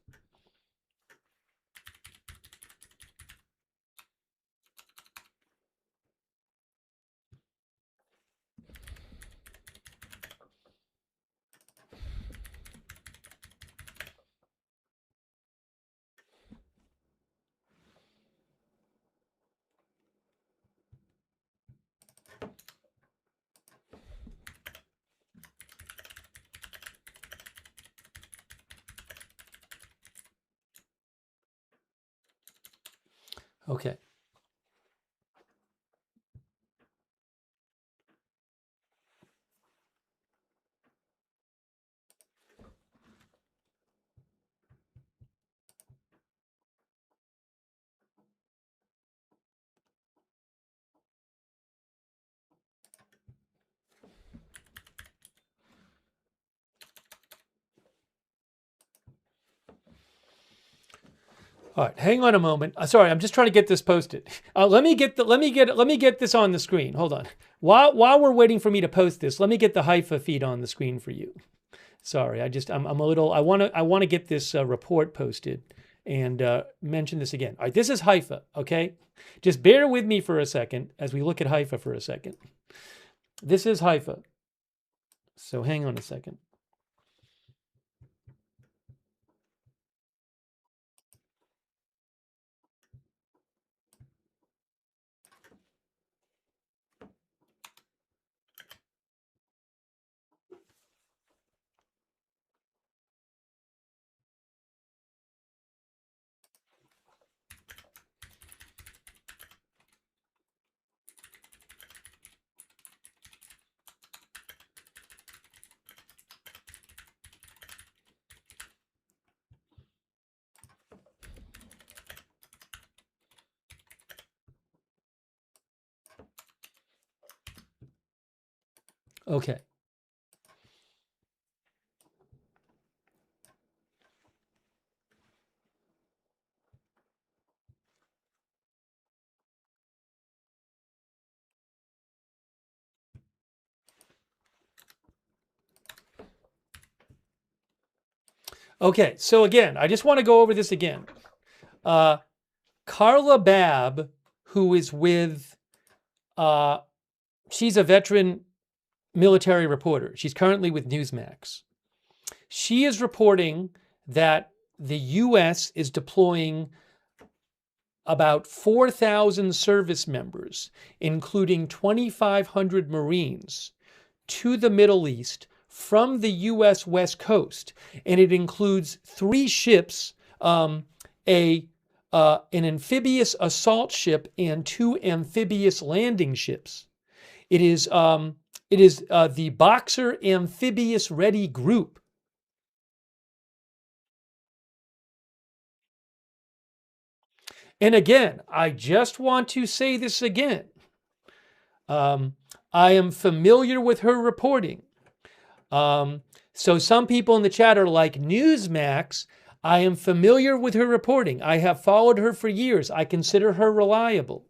Okay. All right, hang on a moment. Sorry, I'm just trying to get this posted. Let me get this on the screen. Hold on. While we're waiting for me to post this, let me get the Haifa feed on the screen for you. Sorry, I'm a little. I want to get this report posted and mention this again. All right, this is Haifa. Okay, just bear with me for a second as we look at Haifa for a second. This is Haifa. So hang on a second. Okay. Okay, so again, I just want to go over this again. Carla Babb, who is with, she's a veteran military reporter. She's currently with Newsmax. She is reporting that the U.S. is deploying about 4,000 service members, including 2,500 Marines, to the Middle East from the U.S. West Coast, and it includes 3 ships, an amphibious assault ship, and 2 amphibious landing ships. It is the Boxer Amphibious Ready Group. And again, I just want to say this again. I am familiar with her reporting. So some people in the chat are like, Newsmax, I am familiar with her reporting. I have followed her for years. I consider her reliable.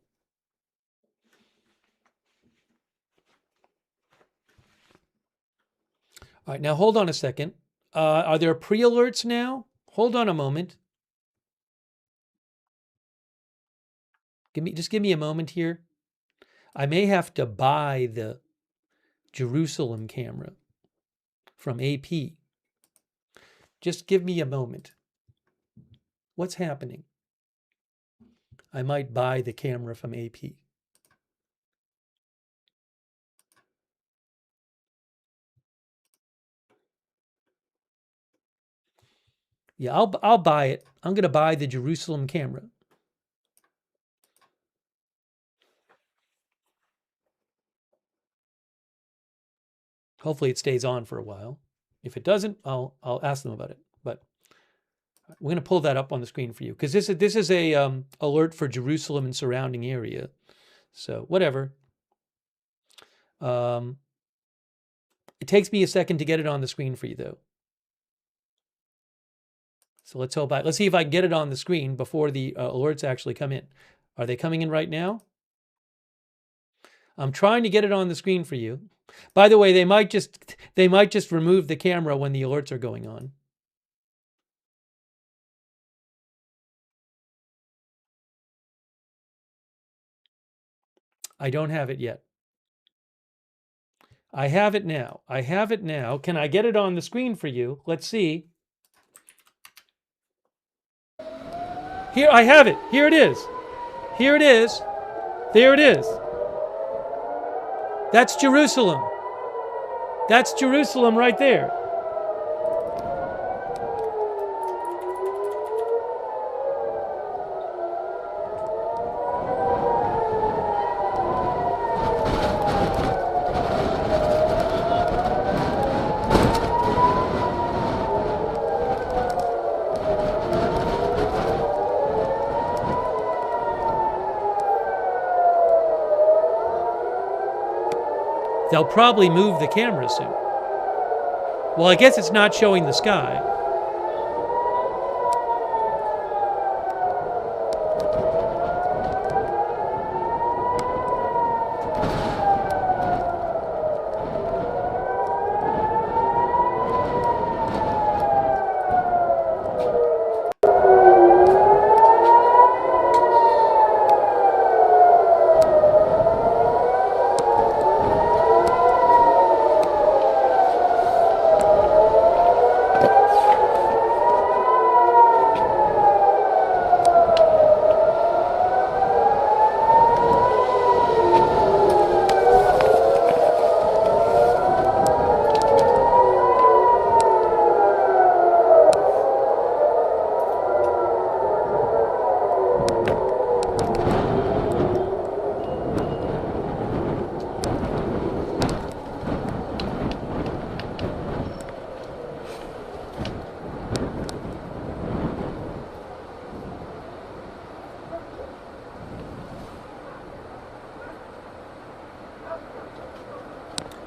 All right, now hold on a second. Are there pre-alerts now? Hold on a moment. Just give me a moment here. I may have to buy the Jerusalem camera from AP. Just give me a moment. What's happening? I might buy the camera from AP. Yeah, I'll buy it. I'm going to buy the Jerusalem camera. Hopefully it stays on for a while. If it doesn't, I'll ask them about it. But we're going to pull that up on the screen for you because this is a alert for Jerusalem and surrounding area. So whatever. It takes me a second to get it on the screen for you though. So let's see if I can get it on the screen before the alerts actually come in. Are they coming in right now? I'm trying to get it on the screen for you. By the way, they might just remove the camera when the alerts are going on. I don't have it yet. I have it now. Can I get it on the screen for you? Let's see. Here, I have it. Here it is. Here it is. There it is. That's Jerusalem. That's Jerusalem right there. They'll probably move the camera soon. Well, I guess it's not showing the sky.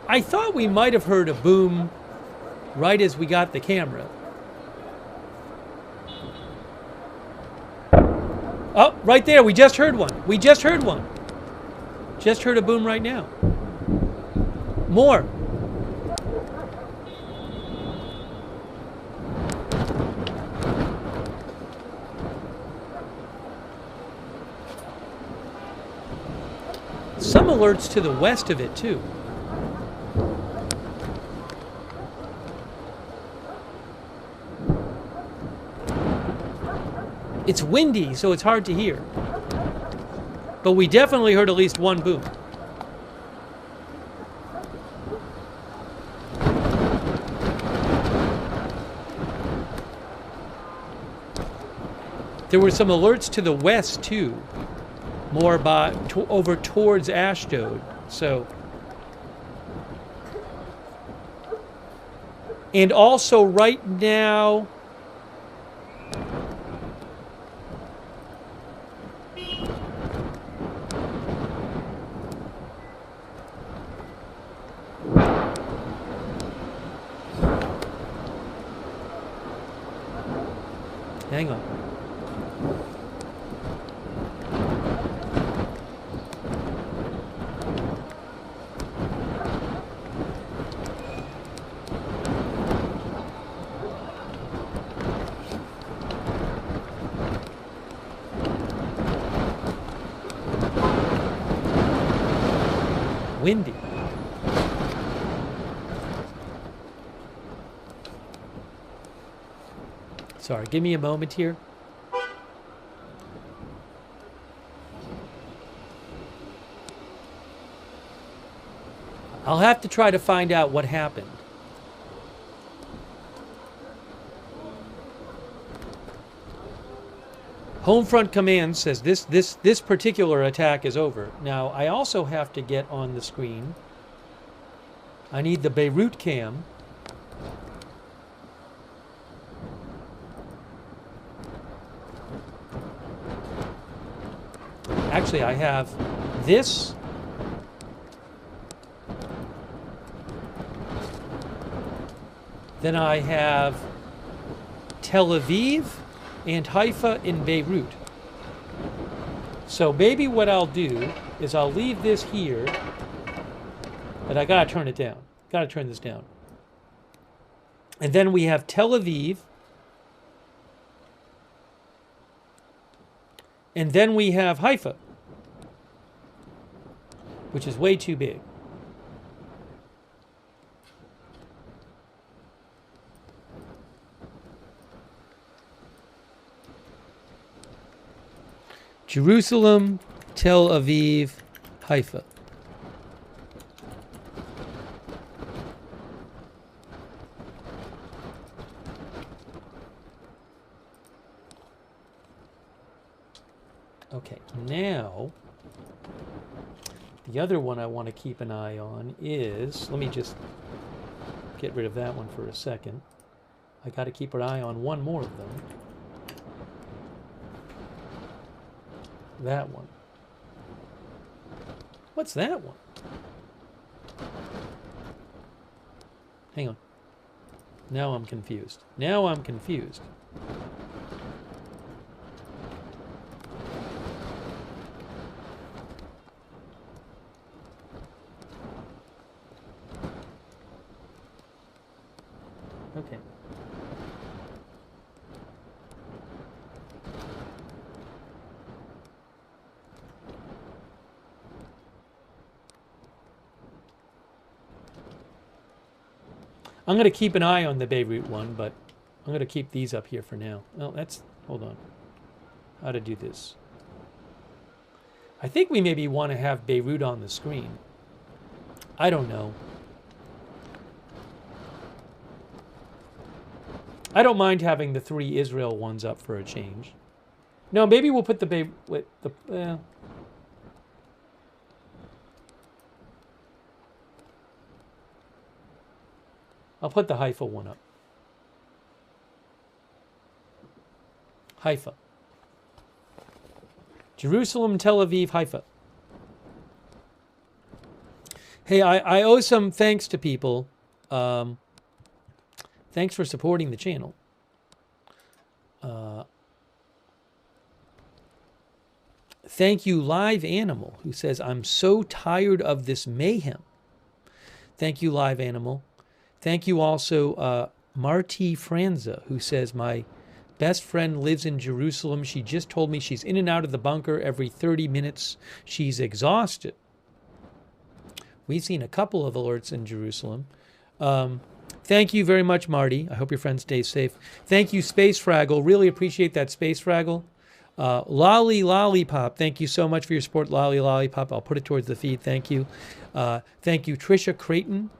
I thought we might have heard a boom right as we got the camera. Oh, right there. We just heard one. We just heard one. Just heard a boom right now. More. Some alerts to the west of it, too. It's windy, so it's hard to hear. But we definitely heard at least one boom. There were some alerts to the west, too. More over towards Ashdod. So. And also right now. Hang on. Windy. Sorry, give me a moment here. I'll have to try to find out what happened. Homefront Command says this particular attack is over. Now, I also have to get on the screen. I need the Beirut cam. Actually, I have this. Then I have Tel Aviv and Haifa in Beirut. So maybe what I'll do is I'll leave this here, but I gotta turn it down. Gotta turn this down. And then we have Tel Aviv. And then we have Haifa, which is way too big. Jerusalem, Tel Aviv, Haifa. Okay, now the other one I want to keep an eye on is, let me just get rid of that one for a second. I got to keep an eye on one more of them. That one. What's that one? Hang on. Now I'm confused. Now I'm confused. Okay. I'm going to keep an eye on the Beirut one, but I'm going to keep these up here for now. Oh, hold on. How to do this. I think we maybe want to have Beirut on the screen. I don't know. I don't mind having the 3 Israel ones up for a change. No, maybe we'll put the Beirut, I'll put the Haifa one up. Haifa. Jerusalem, Tel Aviv, Haifa. Hey, I owe some thanks to people. Thanks for supporting the channel. Thank you, Live Animal, who says, I'm so tired of this mayhem. Thank you, Live Animal. Thank you also, Marty Franza, who says, my best friend lives in Jerusalem. She just told me she's in and out of the bunker every 30 minutes. She's exhausted. We've seen a couple of alerts in Jerusalem. Thank you very much, Marty. I hope your friend stays safe. Thank you, Space Fraggle. Really appreciate that, Space Fraggle. Lolly Lollipop, thank you so much for your support, Lolly Lollipop. I'll put it towards the feed. Thank you. Thank you, Trisha Creighton.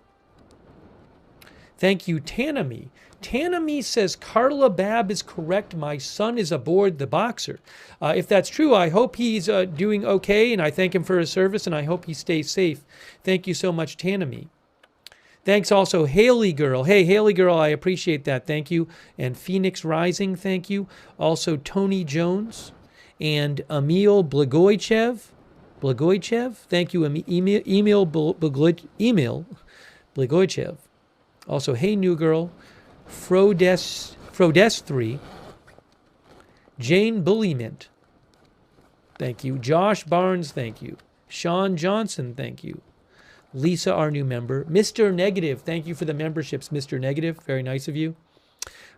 Thank you, Tanami. Tanami says, Carla Babb is correct. My son is aboard the Boxer. If that's true, I hope he's doing okay, and I thank him for his service, and I hope he stays safe. Thank you so much, Tanami. Thanks also, Haley Girl. Hey, Haley Girl, I appreciate that. Thank you. And Phoenix Rising, thank you. Also, Tony Jones and Emil Blagoychev. Thank you, Emil Blagoychev. Also, Hey New Girl, Frodes3, Jane Bullymint, thank you. Josh Barnes, thank you. Sean Johnson, thank you. Lisa, our new member. Mr. Negative, thank you for the memberships, Mr. Negative. Very nice of you.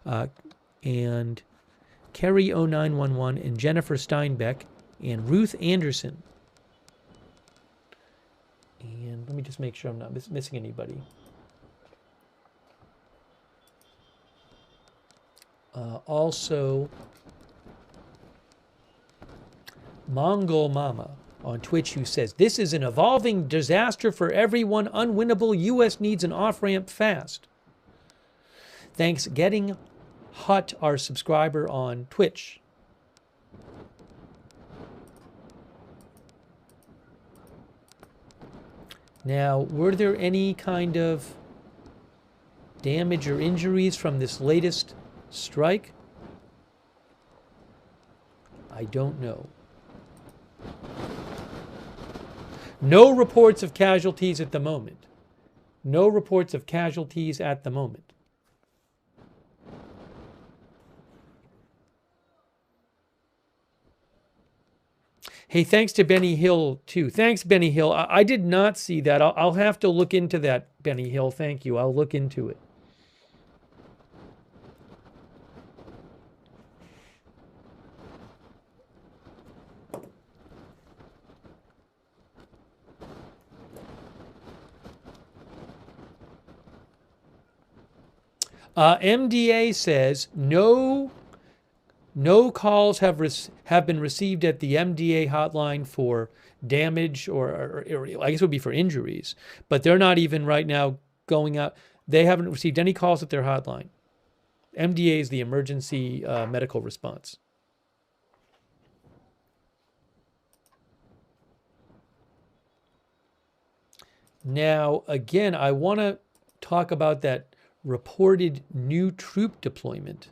And Kerry0911 and Jennifer Steinbeck and Ruth Anderson. And let me just make sure I'm not missing anybody. Also, Mongol Mama on Twitch, who says, this is an evolving disaster for everyone. Unwinnable. U.S. needs an off-ramp fast. Thanks, Getting Hut, our subscriber on Twitch. Now, were there any kind of damage or injuries from this latest strike? I don't know. No reports of casualties at the moment. No reports of casualties at the moment. Hey, thanks to Benny Hill, too. Thanks, Benny Hill. I did not see that. I'll have to look into that, Benny Hill. Thank you. I'll look into it. MDA says no calls have been received at the MDA hotline for damage or I guess it would be for injuries, but they're not even right now going out. They haven't received any calls at their hotline. MDA is the emergency medical response. Now, again, I want to talk about that reported new troop deployment.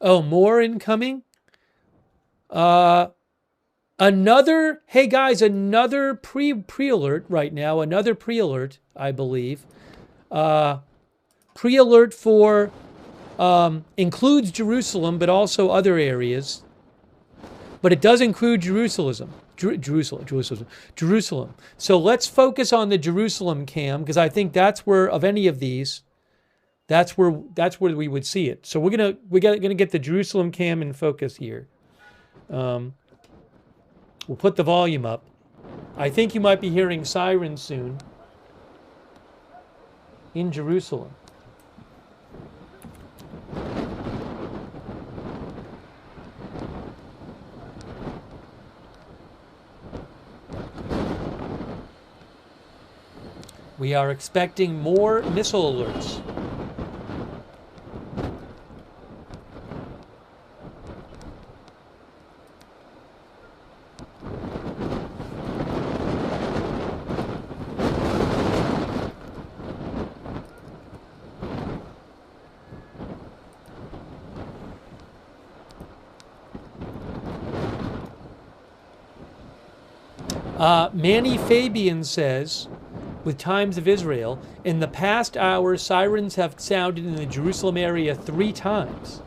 Oh, more incoming? Hey guys, another pre-alert right now. Another pre-alert, I believe. Pre-alert for includes Jerusalem, but also other areas. But it does include Jerusalem. Jerusalem. So let's focus on the Jerusalem cam, because I think that's where, of any of these, that's where we would see it. So we're gonna get the Jerusalem cam in focus here. We'll put the volume up. I think you might be hearing sirens soon in Jerusalem. We are expecting more missile alerts. Manny Fabian says, with Times of Israel, in the past hour, sirens have sounded in the Jerusalem area 3 times.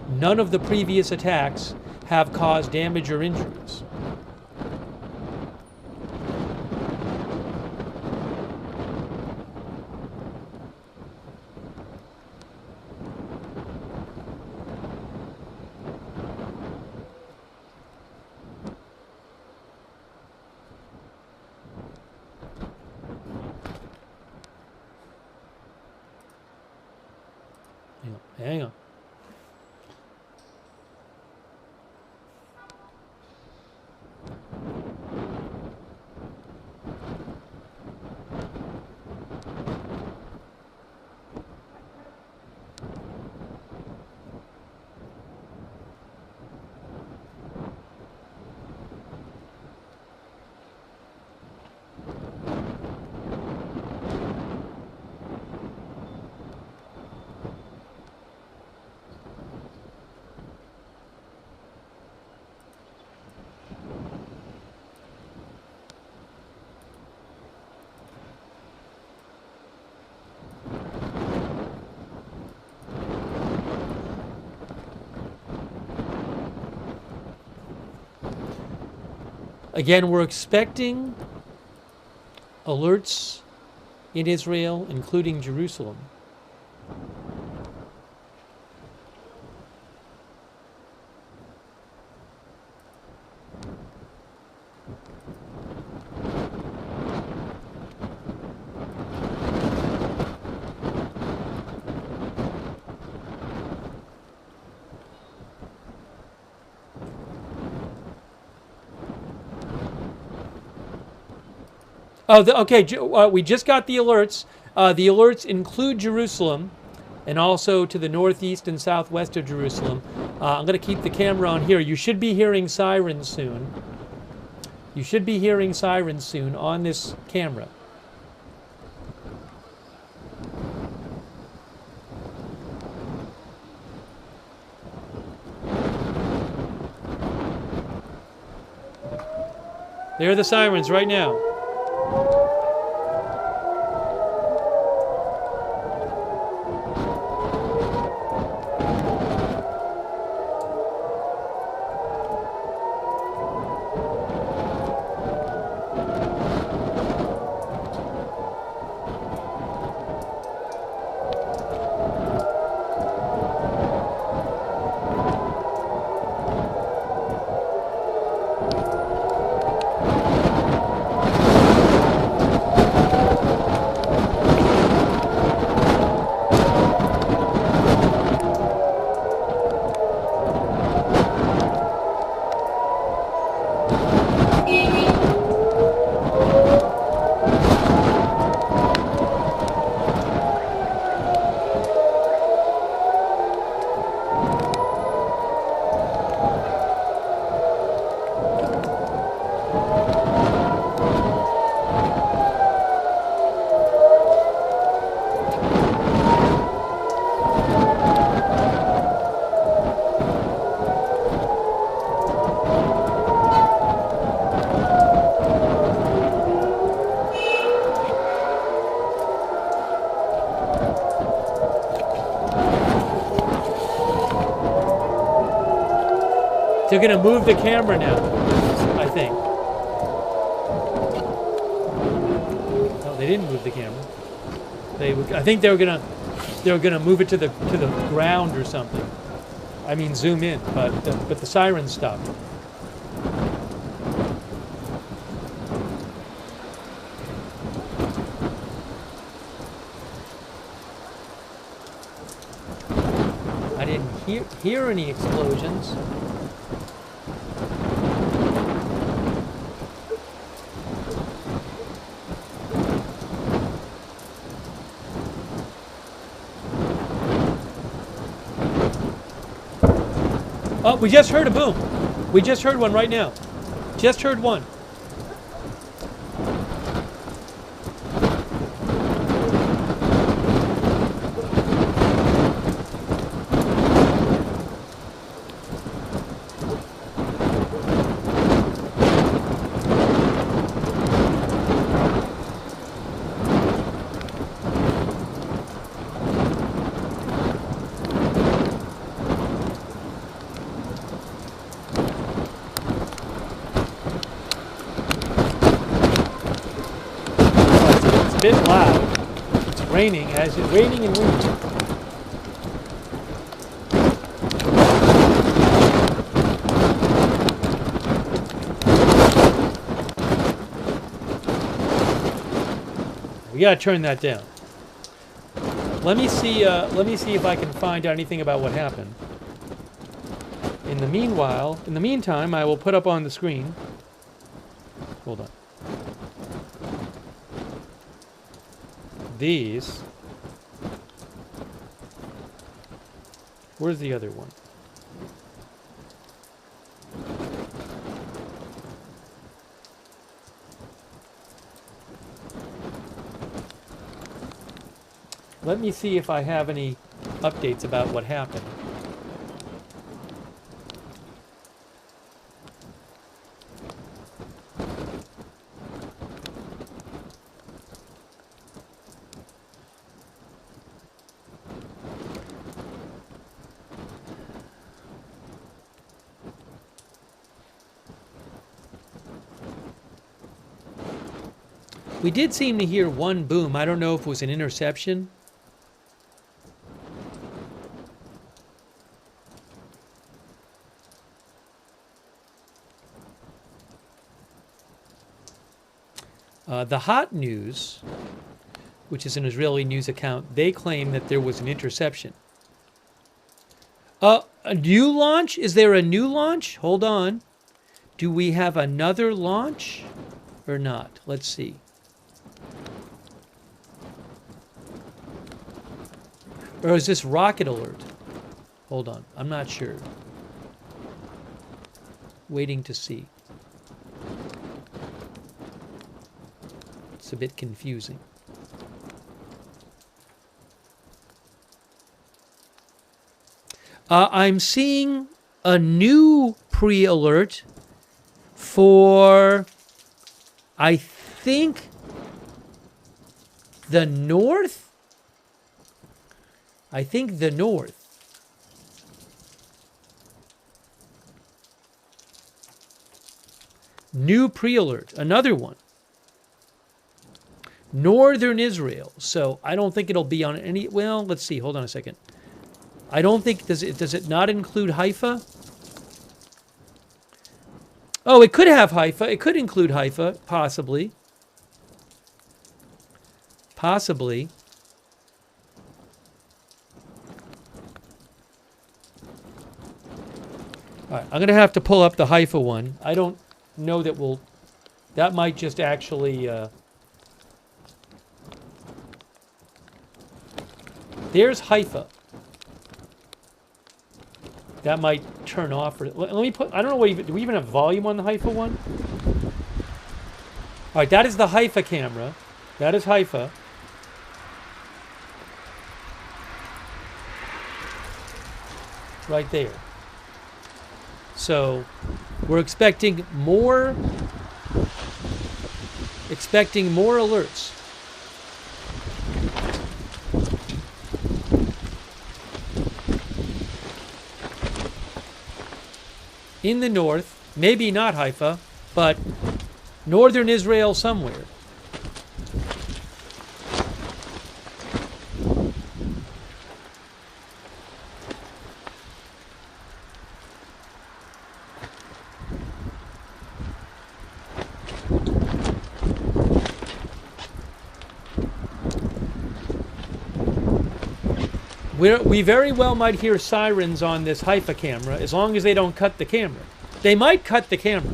None of the previous attacks have caused damage or injuries. Hang on. Again, we're expecting alerts in Israel, including Jerusalem. Oh, okay. We just got the alerts. The alerts include Jerusalem and also to the northeast and southwest of Jerusalem. I'm going to keep the camera on here. You should be hearing sirens soon. You should be hearing sirens soon on this camera. There are the sirens right now. They're going to move the camera now, I think. No, they didn't move the camera. I think they were going to move it to the ground or something. I mean, zoom in, but the sirens stopped. I didn't hear any explosions. Oh, we just heard a boom. We just heard one right now. Just heard one. A bit loud. It's raining, raining and wind. We gotta turn that down. Let me see if I can find out anything about what happened. In the meantime, I will put up on the screen. Hold on. These. Where's the other one? Let me see if I have any updates about what happened. We did seem to hear one boom. I don't know if it was an interception. The Hot News, which is an Israeli news account, they claim that there was an interception. A new launch? Is there a new launch? Hold on. Do we have another launch or not? Let's see. Or is this rocket alert? Hold on. I'm not sure. Waiting to see. It's a bit confusing. I'm seeing a new pre-alert for, I think, the north. I think the north. New pre-alert, another one. Northern Israel. So I don't think it'll be on any, well, let's see, hold on a second. I don't think, does it not include Haifa? Oh, it could have Haifa. It could include Haifa, possibly. Possibly. All right, I'm going to have to pull up the Haifa one. I don't know that that might just actually, there's Haifa. That might turn off. Let me put, I don't know, do we even have volume on the Haifa one? All right, that is the Haifa camera. That is Haifa. Right there. So we're expecting more alerts. in the north, maybe not Haifa, but northern Israel somewhere. We very well might hear sirens on this Haifa camera as long as they don't cut the camera. They might cut the camera.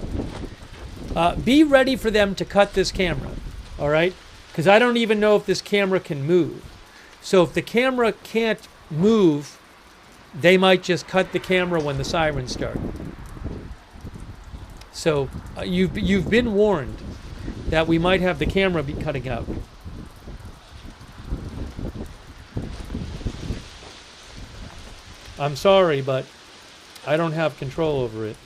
Be ready for them to cut this camera, all right? Because I don't even know if this camera can move. So if the camera can't move, they might just cut the camera when the sirens start. So you've been warned that we might have the camera be cutting out. I'm sorry, but I don't have control over it.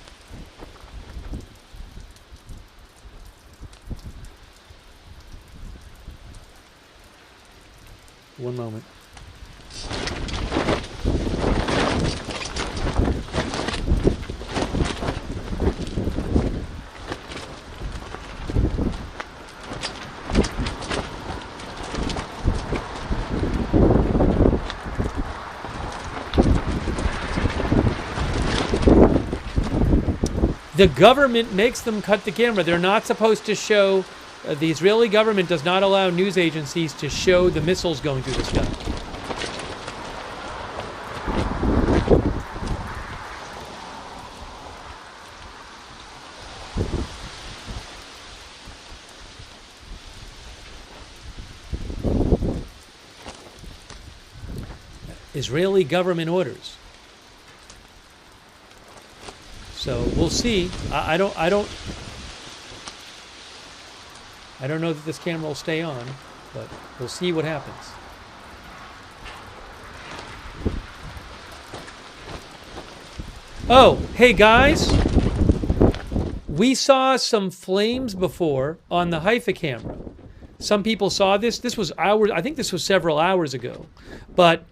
One moment. The government makes them cut the camera. They're not supposed to show, the Israeli government does not allow news agencies to show the missiles going through the sky. Israeli government orders. So we'll see. I don't know that this camera will stay on, but we'll see what happens. Oh, hey guys. We saw some flames before on the Haifa camera. Some people saw this. This was hours, I think this was several hours ago. But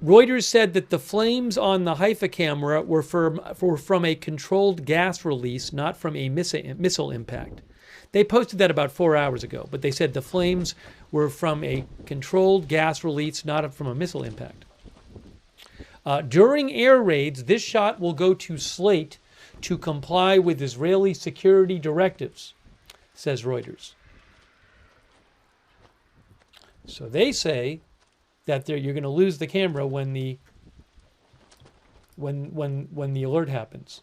Reuters said that the flames on the Haifa camera were from a controlled gas release, not from a missile impact. They posted that about 4 hours ago, but they said the flames were from a controlled gas release, not from a missile impact. During air raids, this shot will go to Slate to comply with Israeli security directives, says Reuters. So they say that you're going to lose the camera when the alert happens.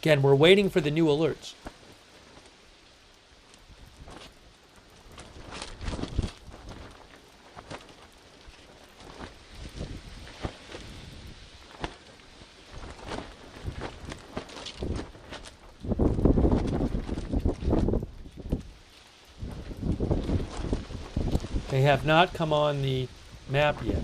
Again, we're waiting for the new alerts. They have not come on the map yet.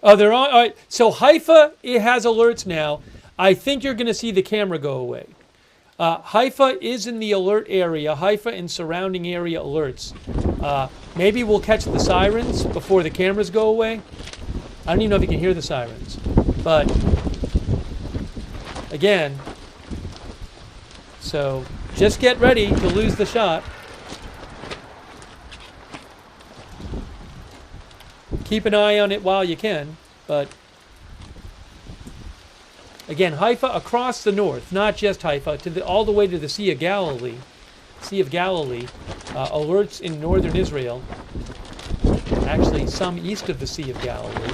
Oh, they're on. All right. So Haifa, it has alerts now. I think you're going to see the camera go away. Haifa is in the alert area. Haifa and surrounding area alerts. Maybe we'll catch the sirens before the cameras go away. I don't even know if you can hear the sirens. But, again, so just get ready to lose the shot. Keep an eye on it while you can, but again, Haifa across the north, not just Haifa, all the way to the Sea of Galilee. alerts in northern Israel, actually some east of the Sea of Galilee.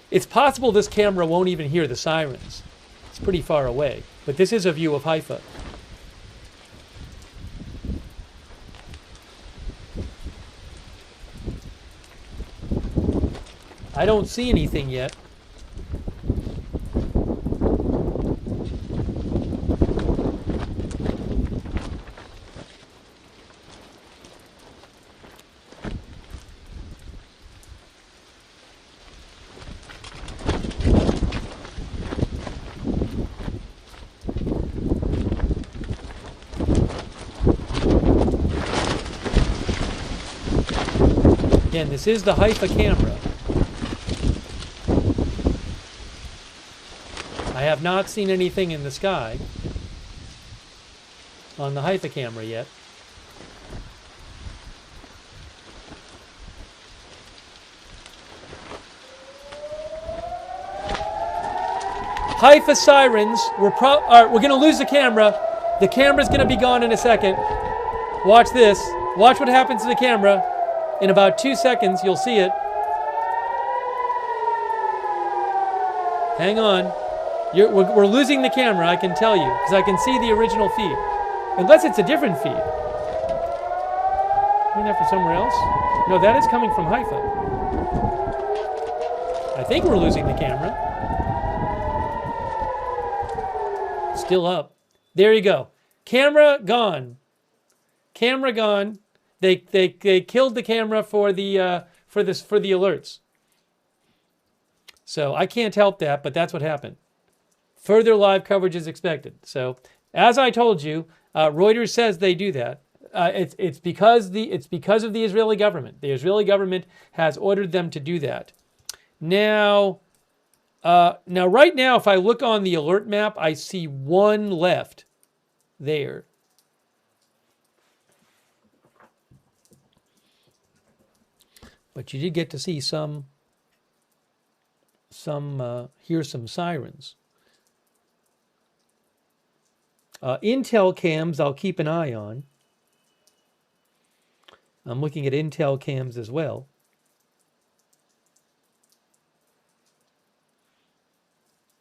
It's possible this camera won't even hear the sirens. It's pretty far away, but this is a view of Haifa. I don't see anything yet. Again, this is the Haifa camera. I have not seen anything in the sky on the Haifa camera yet. Haifa sirens. We're going to lose the camera. The camera's going to be gone in a second. Watch this. Watch what happens to the camera. In about 2 seconds, you'll see it. Hang on. We're losing the camera, I can tell you, because I can see the original feed. Unless it's a different feed. Isn't that from somewhere else? No, that is coming from Haifa. I think we're losing the camera. Still up. There you go. Camera gone. Camera gone. They killed the camera for the alerts. So I can't help that, but that's what happened. Further live coverage is expected. So as I told you, Reuters says they do that. It's because of the Israeli government. The Israeli government has ordered them to do that. Now, right now, if I look on the alert map, I see one left there. But you did get to see hear some sirens. Intel cams, I'll keep an eye on. I'm looking at Intel cams as well.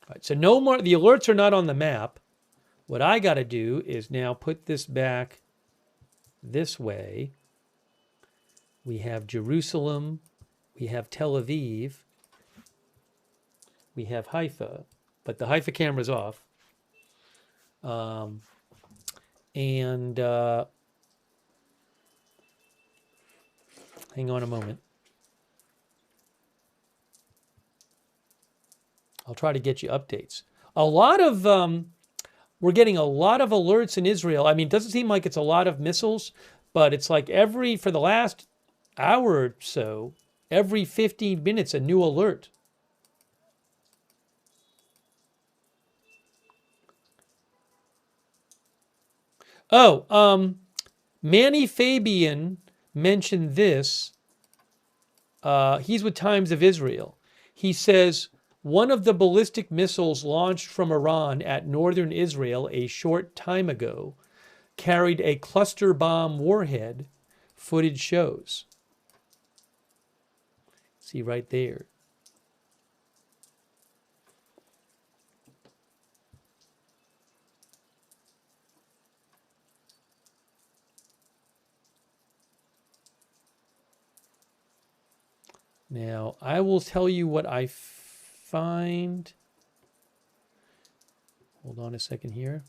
All right, so no more, the alerts are not on the map. What I got to do is now put this back this way. We have Jerusalem, we have Tel Aviv, we have Haifa, but the Haifa camera's off. Hang on a moment. I'll try to get you updates. We're getting a lot of alerts in Israel. I mean, it doesn't seem like it's a lot of missiles, but it's like for the last hour or so, every 15 minutes, a new alert. Oh, Manny Fabian mentioned this. He's with Times of Israel. He says, one of the ballistic missiles launched from Iran at northern Israel a short time ago carried a cluster bomb warhead, footage shows. See right there. Now, I will tell you what I find. Hold on a second here.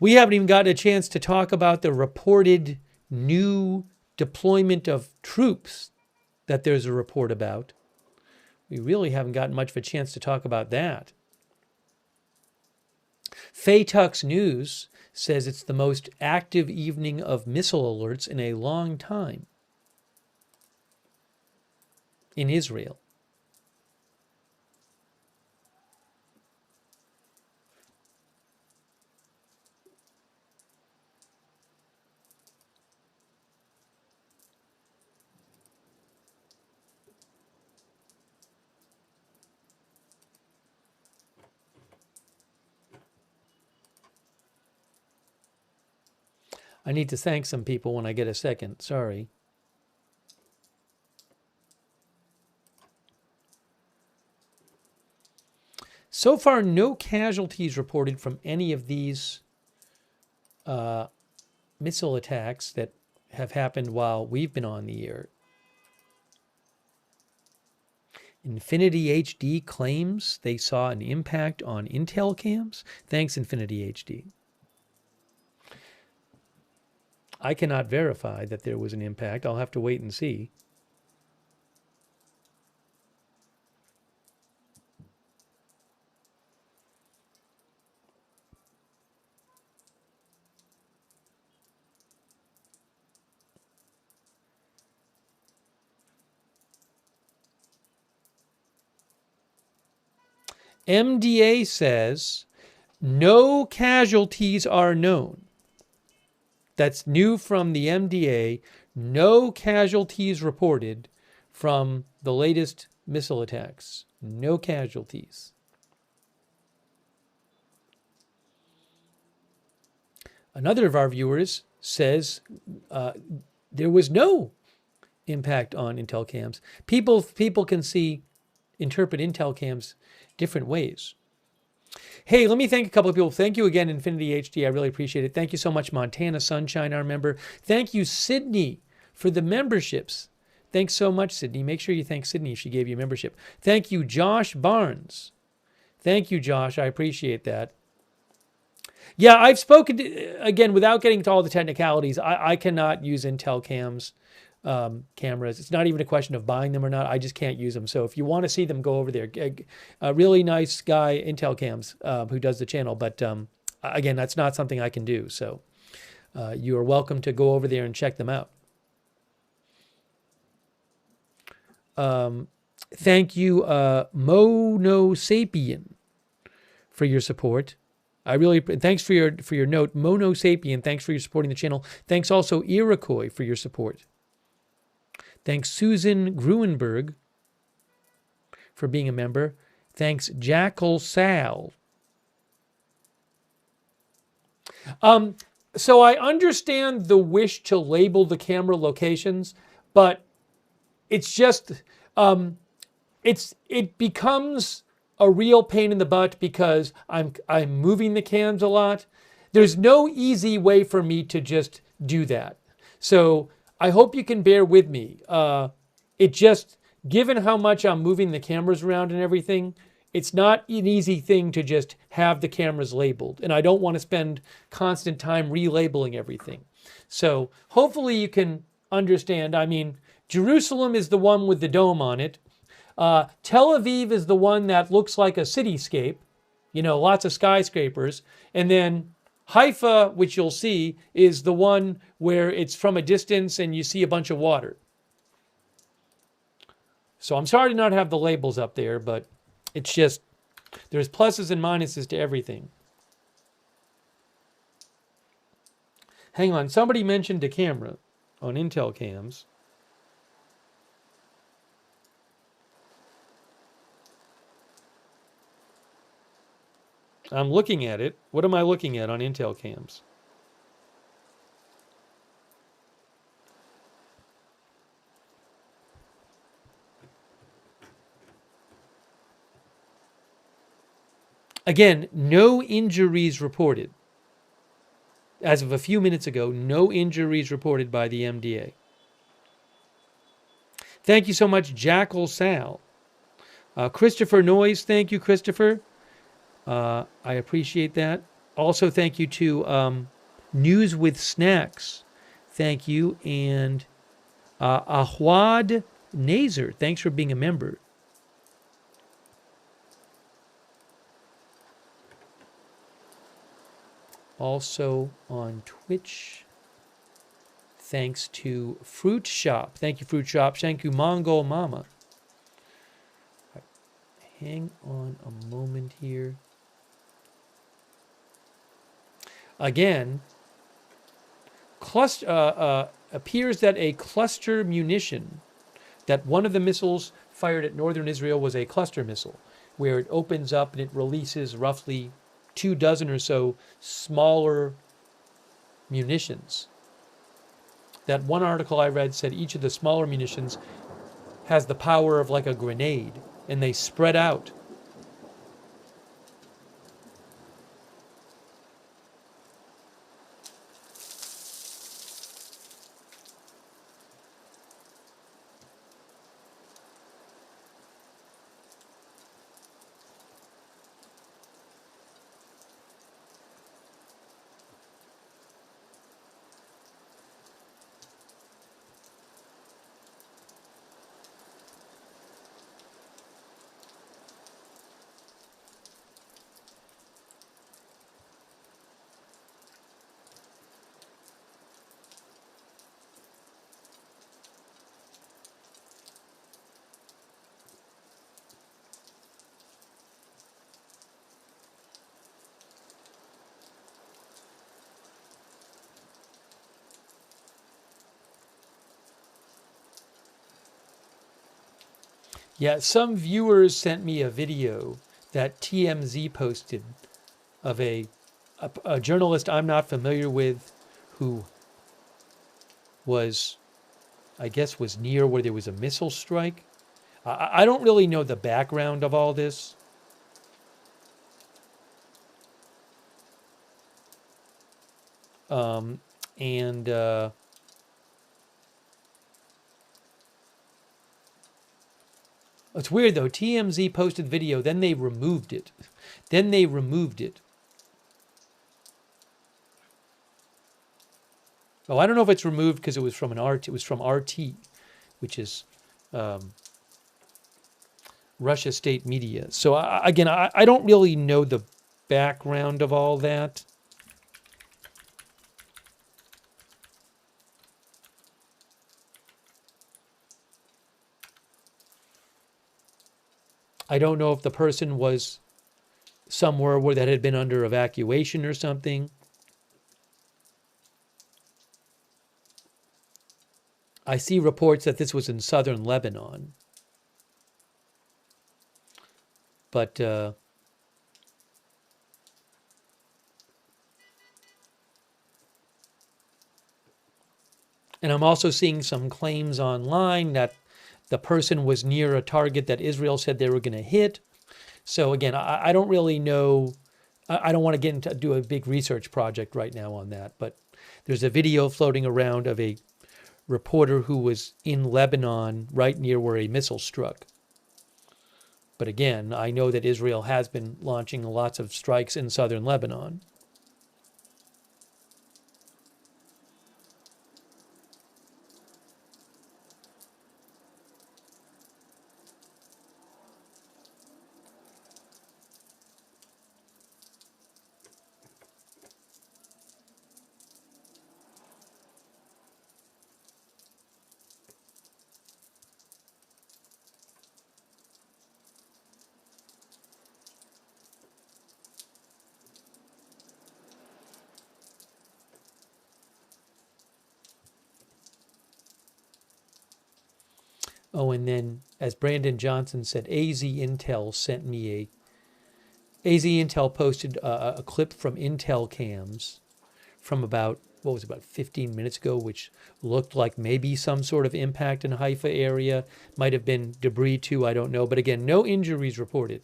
We haven't even gotten a chance to talk about the reported new deployment of troops that there's a report about. We really haven't gotten much of a chance to talk about that. Faye Tuck's News says it's the most active evening of missile alerts in a long time in Israel. I need to thank some people when I get a second. Sorry. So far, no casualties reported from any of these missile attacks that have happened while we've been on the air. Infinity HD claims they saw an impact on Intel cams. Thanks, Infinity HD. I cannot verify that there was an impact. I'll have to wait and see. MDA says no casualties are known. That's new from the MDA. No casualties reported from the latest missile attacks. No casualties. Another of our viewers says there was no impact on Intel cams. People can interpret Intel cams different ways. Hey, let me thank a couple of people. Thank you again, Infinity HD. I really appreciate it. Thank you so much, Montana Sunshine, our member. Thank you, Sydney, for the memberships. Thanks so much, Sydney. Make sure you thank Sydney if she gave you a membership. Thank you, Josh Barnes. Thank you, Josh. I appreciate that. Yeah, I've spoken to, again, without getting to all the technicalities, I cannot use Intel cams. Cameras. It's not even a question of buying them or not. I just can't use them. So if you want to see them, go over there. A really nice guy, Intel Cams, who does the channel. But again, that's not something I can do. So you are welcome to go over there and check them out. Thank you, Mono Sapien, for your support. Thanks for your note, Mono Sapien. Thanks for your supporting the channel. Thanks also Iroquois for your support. Thanks Susan Gruenberg for being a member. Thanks Jackal Sal. So I understand the wish to label the camera locations, but it's just it becomes a real pain in the butt because I'm moving the cams a lot. There's no easy way for me to just do that. So I hope you can bear with me. It just, given how much I'm moving the cameras around and everything, it's not an easy thing to just have the cameras labeled. And I don't want to spend constant time relabeling everything. So hopefully you can understand. I mean, Jerusalem is the one with the dome on it. Tel Aviv is the one that looks like a cityscape, lots of skyscrapers. And then Haifa, which you'll see, is the one where it's from a distance and you see a bunch of water. So I'm sorry to not have the labels up there, but it's just, there's pluses and minuses to everything. Hang on, somebody mentioned a camera on Intel cams. I'm looking at it. What am I looking at on Intel cams? Again, no injuries reported. As of a few minutes ago, no injuries reported by the MDA. Thank you so much, Jackal Sal. Christopher Noyes, thank you, Christopher. I appreciate that. Also, thank you to News with Snacks. Thank you. And Ahwad Nazer, thanks for being a member. Also on Twitch. Thanks to Fruit Shop. Thank you, Fruit Shop. Thank you, Mongol Mama. Right. Hang on a moment here. Again, appears that a cluster munition, that one of the missiles fired at northern Israel was a cluster missile, where it opens up and it releases roughly 24 or so smaller munitions. That one article I read said each of the smaller munitions has the power of like a grenade, and they spread out. Yeah, some viewers sent me a video that TMZ posted of a journalist I'm not familiar with who was, I guess, was near where there was a missile strike. I don't really know the background of all this. And it's weird though. TMZ posted video, then they removed it. Oh, I don't know if it's removed because it was from it was from RT, which is Russia state media. So again, I don't really know the background of all that. I don't know if the person was somewhere where that had been under evacuation or something. I see reports that this was in southern Lebanon. But and I'm also seeing some claims online that the person was near a target that Israel said they were going to hit. So again, I don't really know. I don't want to get into do a big research project right now on that. But there's a video floating around of a reporter who was in Lebanon right near where a missile struck. But again, I know that Israel has been launching lots of strikes in southern Lebanon. Oh, and then, as Brandon Johnson said, AZ Intel sent me AZ Intel posted a clip from Intel cams from about, 15 minutes ago, which looked like maybe some sort of impact in Haifa area. Might have been debris too, I don't know. But again, no injuries reported.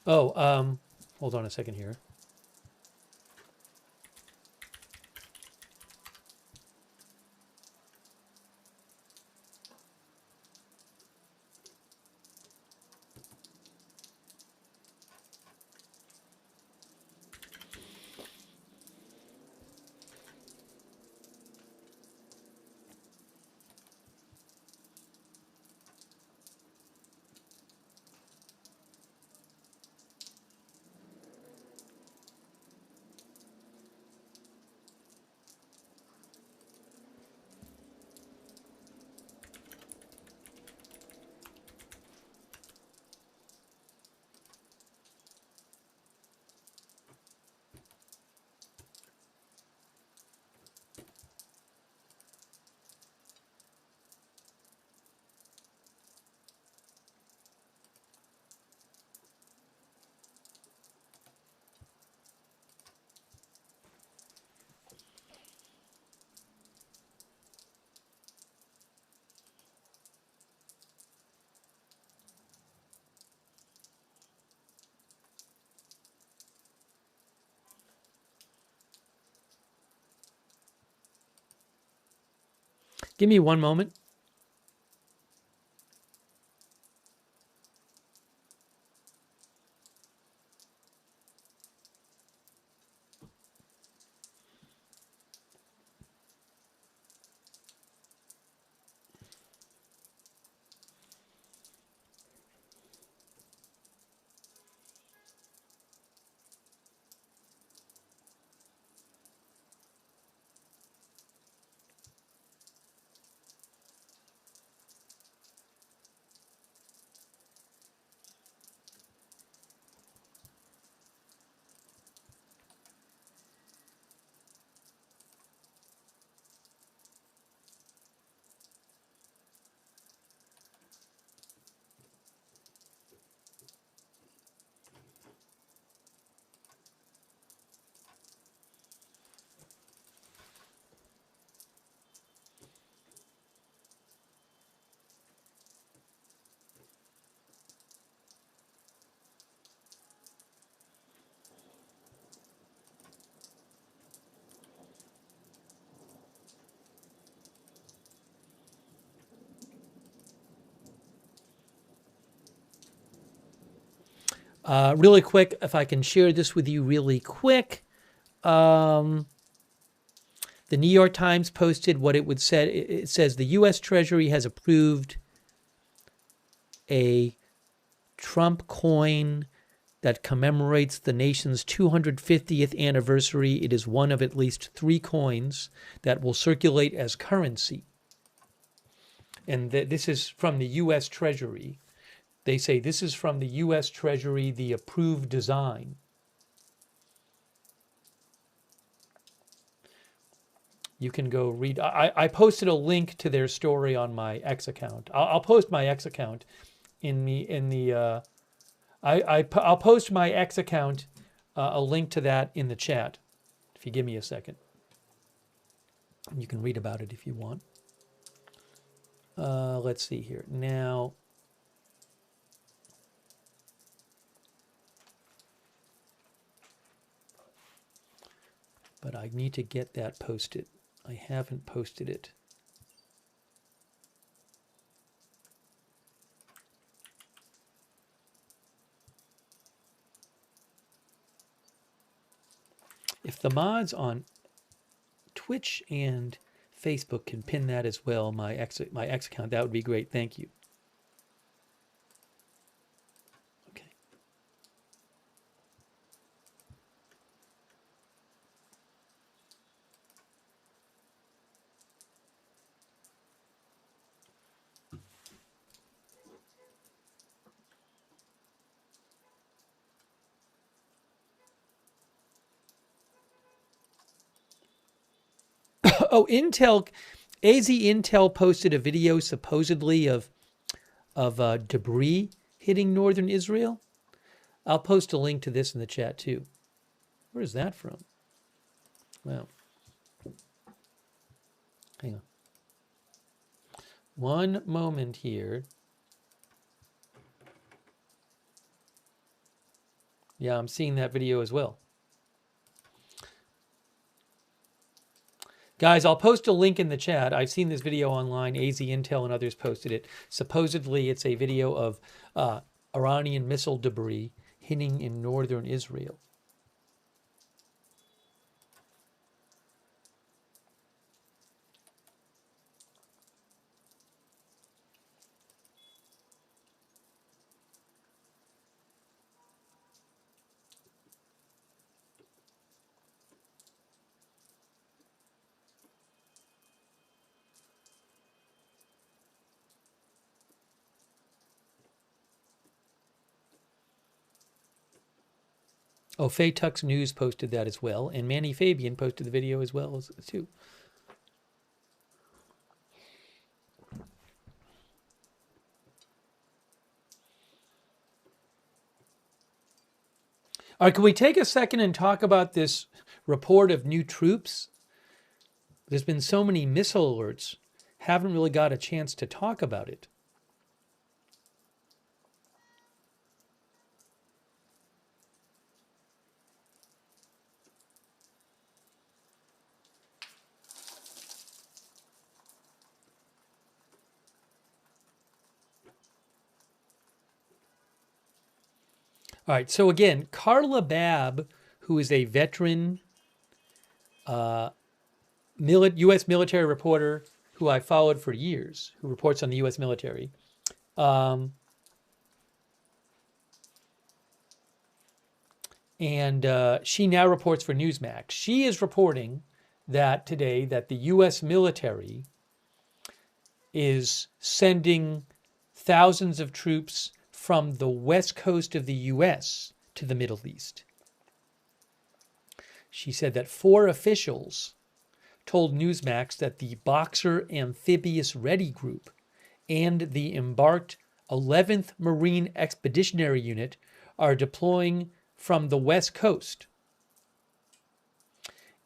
Oh, hold on a second here. Give me one moment. Really quick, if I can share this with you really quick. The New York Times posted what it would say. It says the U.S. Treasury has approved a Trump coin that commemorates the nation's 250th anniversary. It is one of at least 3 coins that will circulate as currency. And this is from the U.S. Treasury. They say this is from the U.S. Treasury, the approved design. You can go read. I posted a link to their story on my X account. I'll post my X account I'll post my X account, a link to that in the chat. If you give me a second, you can read about it if you want. Let's see here now. But I need to get that posted. I haven't posted it. If the mods on Twitch and Facebook can pin that as well, my X account, that would be great. Thank you. Okay. Oh, Intel, Intel posted a video supposedly of debris hitting northern Israel. I'll post a link to this in the chat too. Where is that from? Well, hang on. One moment here. Yeah, I'm seeing that video as well. Guys, I'll post a link in the chat. I've seen this video online. AZ Intel and others posted it. Supposedly, it's a video of Iranian missile debris hitting in northern Israel. Oh, Faye Tux News posted that as well, and Manny Fabian posted the video as well too. All right, can we take a second and talk about this report of new troops? There's been so many missile alerts, haven't really got a chance to talk about it. All right. So again, Carla Babb, who is a veteran U.S. military reporter who I followed for years, who reports on the U.S. military. And she now reports for Newsmax. She is reporting that today that the U.S. military is sending thousands of troops from the west coast of the U.S. to the Middle East. She said that 4 officials told Newsmax that the Boxer Amphibious Ready Group and the embarked 11th Marine Expeditionary Unit are deploying from the west coast.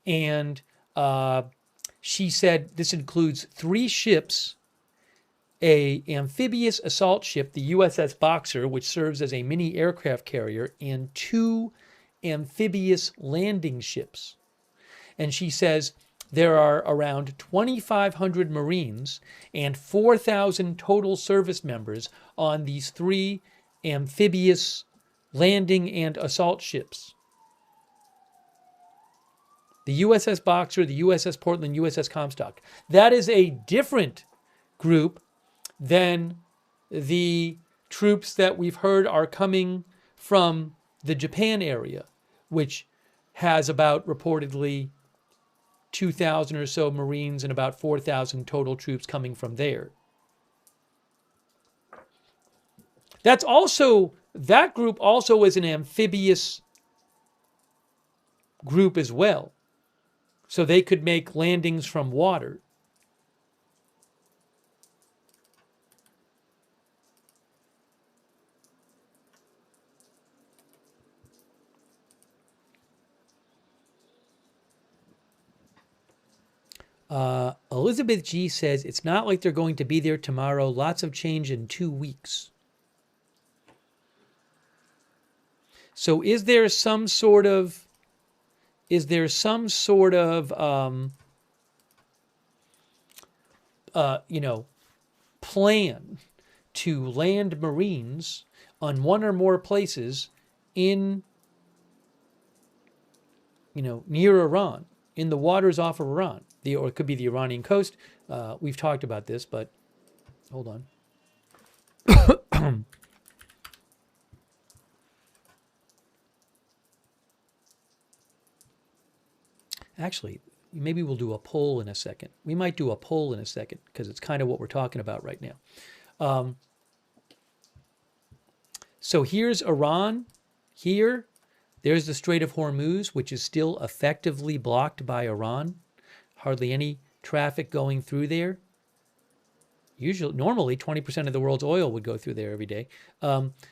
And she said this includes 3 ships, a amphibious assault ship, the USS Boxer, which serves as a mini aircraft carrier, and 2 amphibious landing ships. And she says there are around 2,500 Marines and 4,000 total service members on these 3 amphibious landing and assault ships. The USS Boxer, the USS Portland, USS Comstock. That is a different group than the troops that we've heard are coming from the Japan area, which has about reportedly 2,000 or so Marines and about 4,000 total troops coming from there. That group also is an amphibious group as well. So they could make landings from water. Elizabeth G says, it's not like they're going to be there tomorrow. Lots of change in 2 weeks. So is there some sort of plan to land Marines on one or more places in, near Iran, in the waters off of Iran, or it could be the Iranian coast. We've talked about this, but hold on. Actually, maybe we'll do a poll in a second. We might do a poll in a second because it's kind of what we're talking about right now. So here's Iran. Here, there's the Strait of Hormuz, which is still effectively blocked by Iran. Hardly any traffic going through there. Normally, 20% of the world's oil would go through there every day.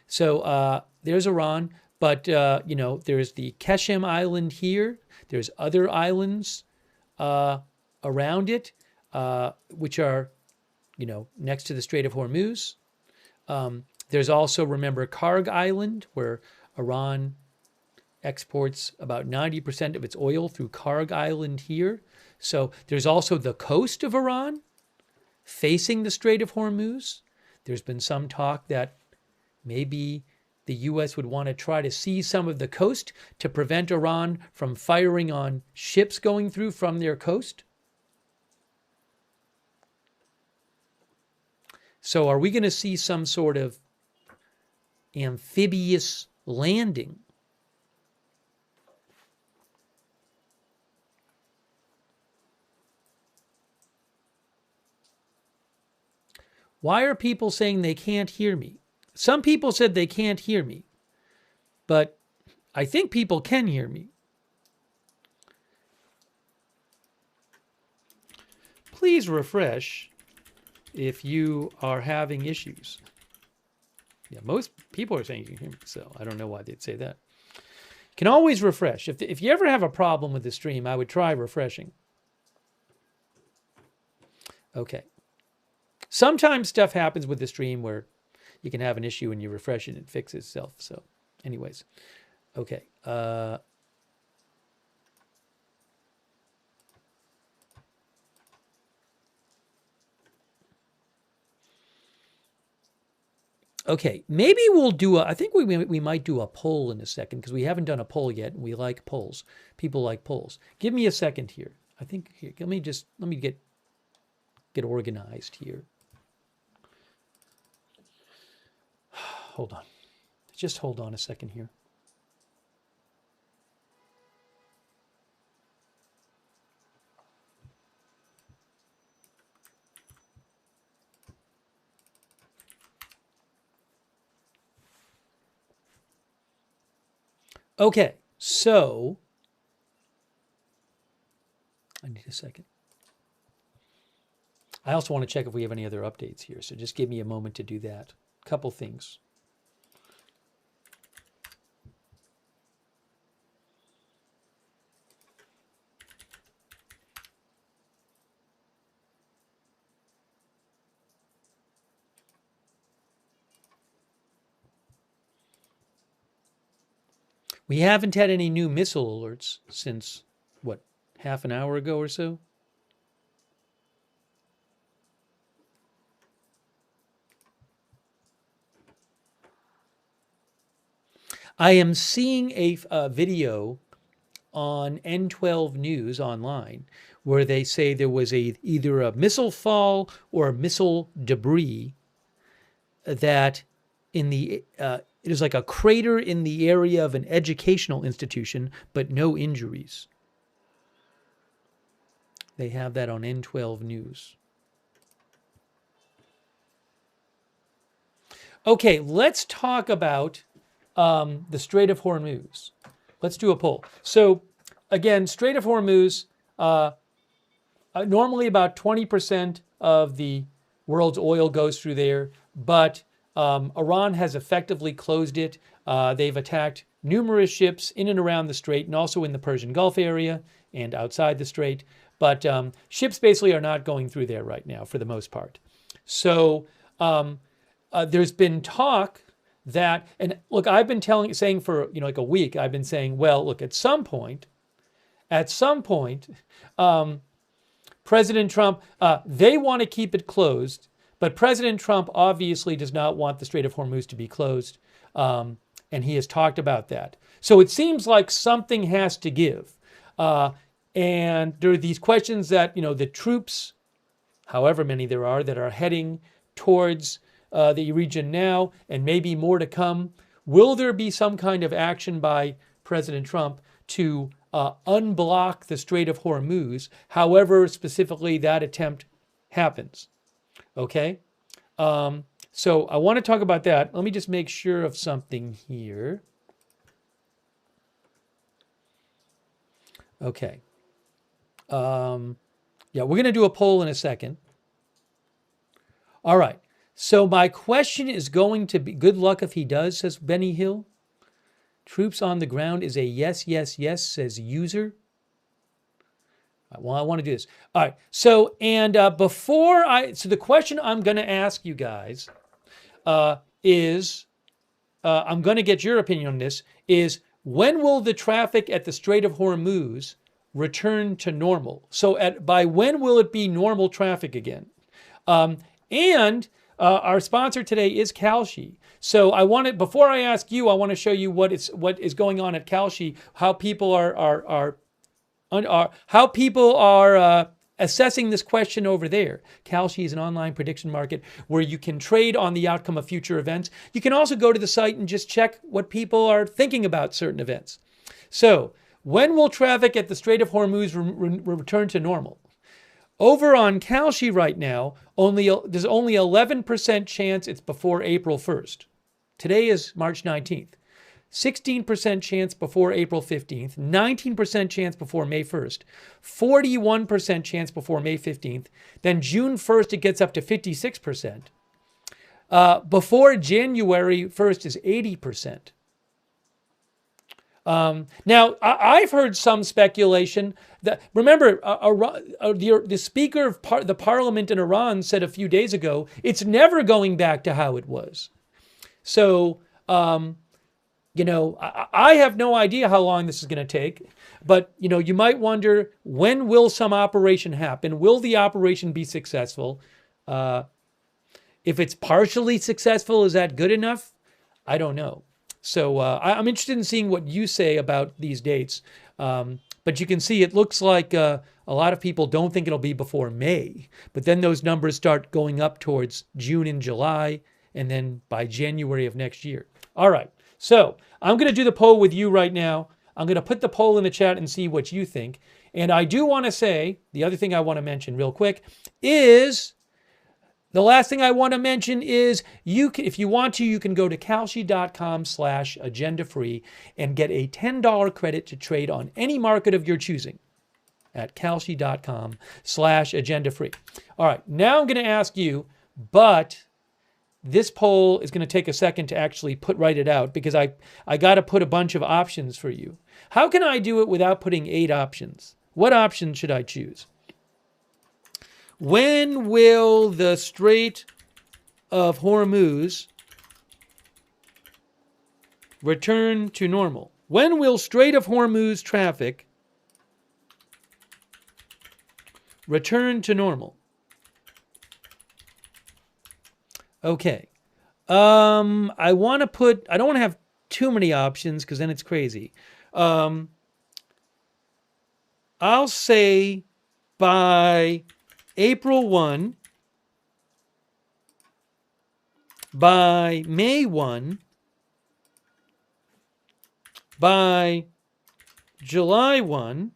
So there's Iran. But, there's the Keshem Island here. There's other islands around it, which are, next to the Strait of Hormuz. There's also, remember, Karg Island, where Iran exports about 90% of its oil through Karg Island here. So there's also the coast of Iran facing the Strait of Hormuz. There's been some talk that maybe the U.S. would want to try to seize some of the coast to prevent Iran from firing on ships going through from their coast. So are we going to see some sort of amphibious landing? Why are people saying they can't hear me? Some people said they can't hear me, but I think people can hear me. Please refresh if you are having issues. Yeah, most people are saying you can hear me, so I don't know why they'd say that. You can always refresh. If you ever have a problem with the stream, I would try refreshing. Okay. Sometimes stuff happens with the stream where you can have an issue and you refresh it and it fixes itself. So anyways, okay. Okay, maybe we'll do I think we might do a poll in a second because we haven't done a poll yet, and we like polls. People like polls. Give me a second here. I think here, let me get organized here. Hold on. Just hold on a second here. Okay, so I need a second. I also want to check if we have any other updates here, so just give me a moment to do that. Couple things. We haven't had any new missile alerts since, what, half an hour ago or so? I am seeing a video on N12 News online where they say there was either a missile fall or a missile debris that in the it is like a crater in the area of an educational institution, but no injuries. They have that on N12 News. Okay, let's talk about the Strait of Hormuz. Let's do a poll. So again, Strait of Hormuz, normally about 20% of the world's oil goes through there, but Iran has effectively closed it. They've attacked numerous ships in and around the strait and also in the Persian Gulf area and outside the strait. But ships basically are not going through there right now for the most part. So there's been talk that, and look, I've been saying for like a week, I've been saying, well, look, at some point, President Trump, they want to keep it closed. But President Trump obviously does not want the Strait of Hormuz to be closed, and he has talked about that. So it seems like something has to give. And there are these questions that, the troops, however many there are, that are heading towards the region now, and maybe more to come. Will there be some kind of action by President Trump to unblock the Strait of Hormuz, however specifically that attempt happens? Okay, so I want to talk about that. Let me just make sure of something here. Okay. Yeah, we're going to do a poll in a second. All right. So my question is going to be, good luck if he does, says Benny Hill. Troops on the ground is a yes, yes, yes, says user. Well, I want to do this. All right. So, and so the question I'm going to ask you guys is, I'm going to get your opinion on this, is when will the traffic at the Strait of Hormuz return to normal? So by when will it be normal traffic again? And our sponsor today is Kalshi. So before I ask you, I want to show you what is going on at Kalshi, how people are assessing this question over there. Kalshi is an online prediction market where you can trade on the outcome of future events. You can also go to the site and just check what people are thinking about certain events. So, when will traffic at the Strait of Hormuz return to normal? Over on Kalshi right now, there's only 11% chance it's before April 1st. Today is March 19th. 16% chance before April 15th, 19% chance before May 1st, 41% chance before May 15th, then June 1st it gets up to 56%. Before January 1st is 80%. Now, I've heard some speculation that, remember, the Speaker of the Parliament in Iran said a few days ago, it's never going back to how it was. So, I have no idea how long this is going to take, but, you might wonder, when will some operation happen? Will the operation be successful? If it's partially successful, is that good enough? I don't know. So I'm interested in seeing what you say about these dates. But you can see it looks like a lot of people don't think it'll be before May. But then those numbers start going up towards June and July, and then by January of next year. All right. So I'm going to do the poll with you right now. I'm going to put the poll in the chat and see what you think. And I do want to say, the other thing I want to mention real quick is, the last thing I want to mention is, if you want to, you can go to kalshi.com/agenda-free and get a $10 credit to trade on any market of your choosing at kalshi.com/agenda-free. All right, now I'm going to ask you, but this poll is going to take a second to actually write it out because I got to put a bunch of options for you. How can I do it without putting 8 options? What option should I choose? When will the Strait of Hormuz return to normal? When will Strait of Hormuz traffic return to normal? Okay. I don't want to have too many options because then it's crazy. I'll say by April 1, by May 1, by July 1.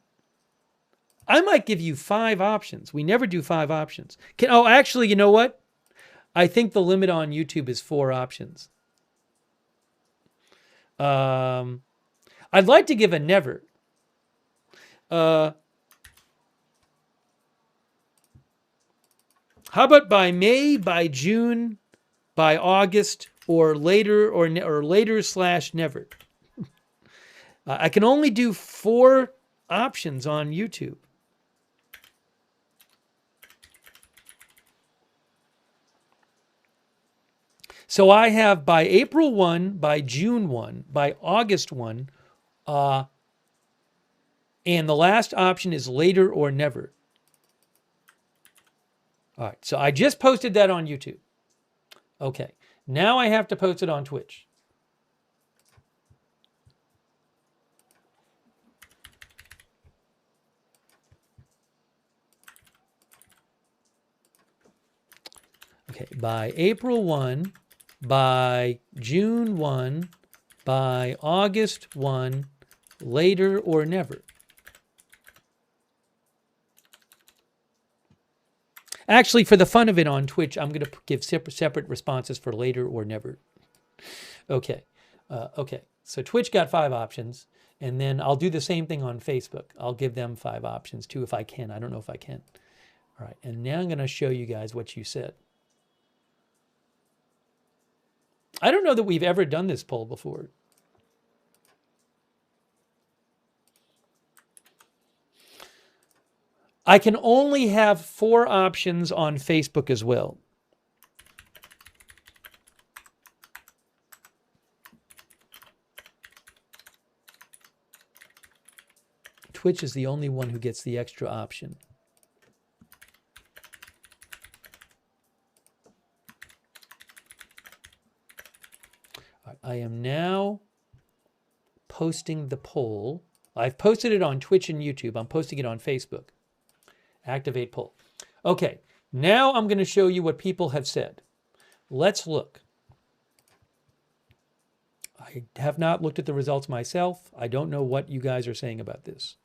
I might give you 5 options. We never do 5 options. Actually, you know what? I think the limit on YouTube is 4 options. I'd like to give a never. How about by May, by June, by August, or later, or later/never? I can only do 4 options on YouTube. So I have by April 1, by June 1, by August 1, and the last option is later or never. All right, so I just posted that on YouTube. Okay, now I have to post it on Twitch. Okay, by April 1, by June 1, by August 1, later or never. Actually, for the fun of it on Twitch, I'm going to give separate responses for later or never. Okay. Okay. So Twitch got 5 options, and then I'll do the same thing on Facebook. I'll give them 5 options too if I can. I don't know if I can. All right. And now I'm going to show you guys what you said. I don't know that we've ever done this poll before. I can only have 4 options on Facebook as well. Twitch is the only one who gets the extra option. All right, I am now posting the poll. I've posted it on Twitch and YouTube. I'm posting it on Facebook. Activate poll. Okay, now I'm going to show you what people have said. Let's look. I have not looked at the results myself. I don't know what you guys are saying about this.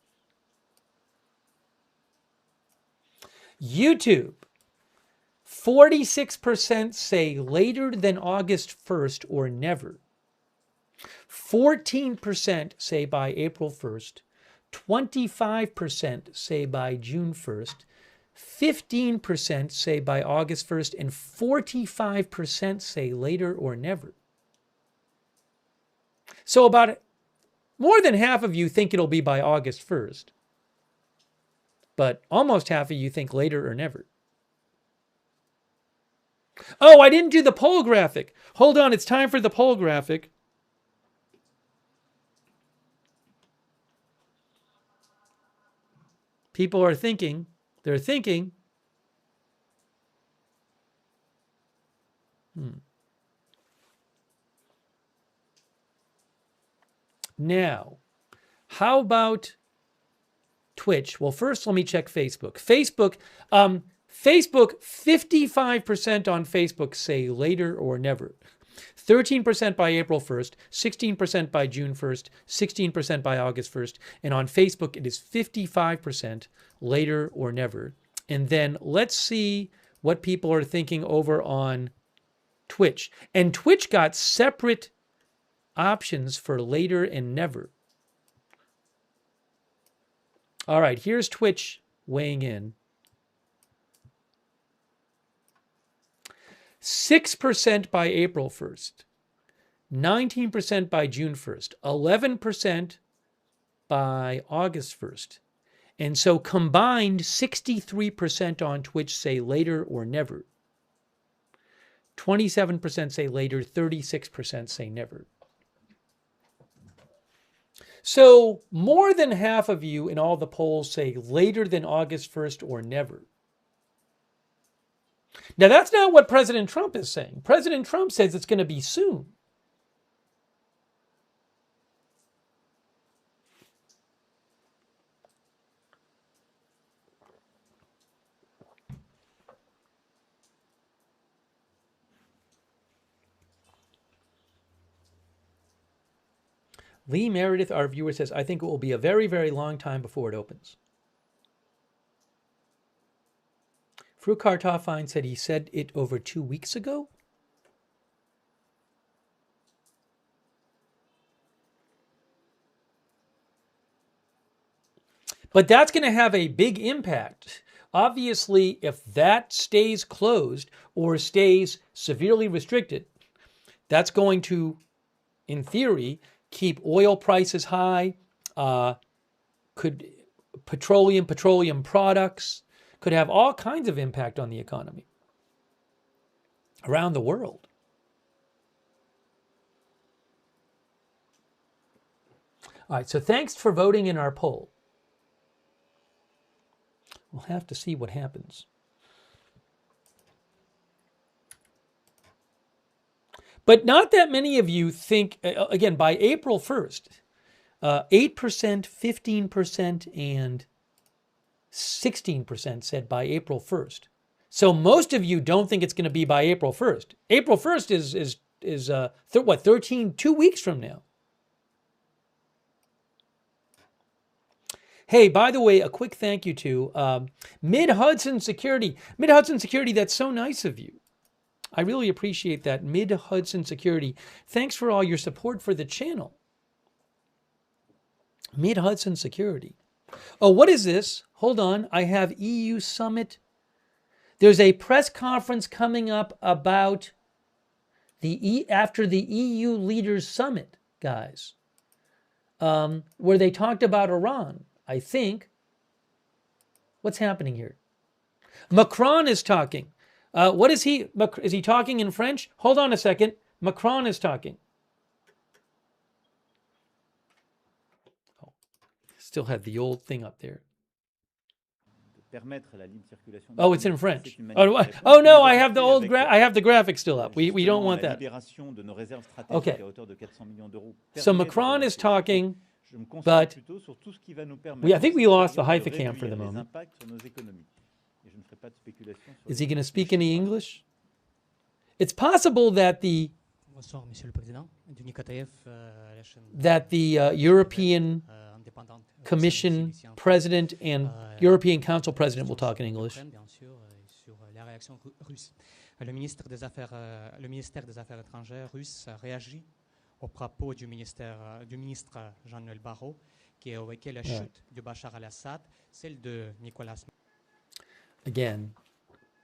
YouTube, 46% say later than August 1st or never. 14% say by April 1st. 25% say by June 1st, 15% say by August 1st, and 45% say later or never. So about more than half of you think it'll be by August 1st, but almost half of you think later or never. Oh, I didn't do the poll graphic. Hold on, it's time for the poll graphic. People are thinking, they're thinking. Now, how about Twitch? Well, first, let me check Facebook. Facebook, 55% on Facebook say later or never. 13% by April 1st, 16% by June 1st, 16% by August 1st. And on Facebook, it is 55% later or never. And then let's see what people are thinking over on Twitch. And Twitch got separate options for later and never. All right, here's Twitch weighing in. 6% by April 1st, 19% by June 1st, 11% by August 1st. And so combined, 63% on Twitch say later or never. 27% say later, 36% say never. So more than half of you in all the polls say later than August 1st or never. Now, that's not what President Trump is saying. President Trump says it's going to be soon. Lee Meredith, our viewer, says, I think it will be a very, very long time before it opens. Frukhar Tafine said he said it over 2 weeks ago. But that's going to have a big impact. Obviously, if that stays closed or stays severely restricted, that's going to, in theory, keep oil prices high, could petroleum products, could have all kinds of impact on the economy around the world. All right, so thanks for voting in our poll. We'll have to see what happens. But not that many of you think, again, by April 1st, 8%, 15%, and 16% said by April 1st. So most of you don't think it's going to be by April 1st. April 1st is 2 weeks from now. Hey, by the way, a quick thank you to Mid-Hudson Security. Mid-Hudson Security, that's so nice of you. I really appreciate that. Mid-Hudson Security. Thanks for all your support for the channel. Mid-Hudson Security. Oh, what is this? Hold on. I have EU Summit. There's a press conference coming up about after the EU Leaders Summit, guys, where they talked about Iran, I think. What's happening here? Macron is talking. What is he? Is he talking in French? Hold on a second. Macron is talking. Oh, still have the old thing up there. Oh, it's in French. Oh no, I have the old I have the graphic still up. We don't want that. Okay. So Macron is talking, but I think we lost the Haifa cam for the moment. Is he going to speak any English? It's possible that the European Commission President and European Council President will talk in English. Le ministère des Affaires étrangères russe a réagi au propos du ministre Jean-Noël Barrot qui a évoqué la chute de Bachar al-Assad, celle de Nicolas. Again,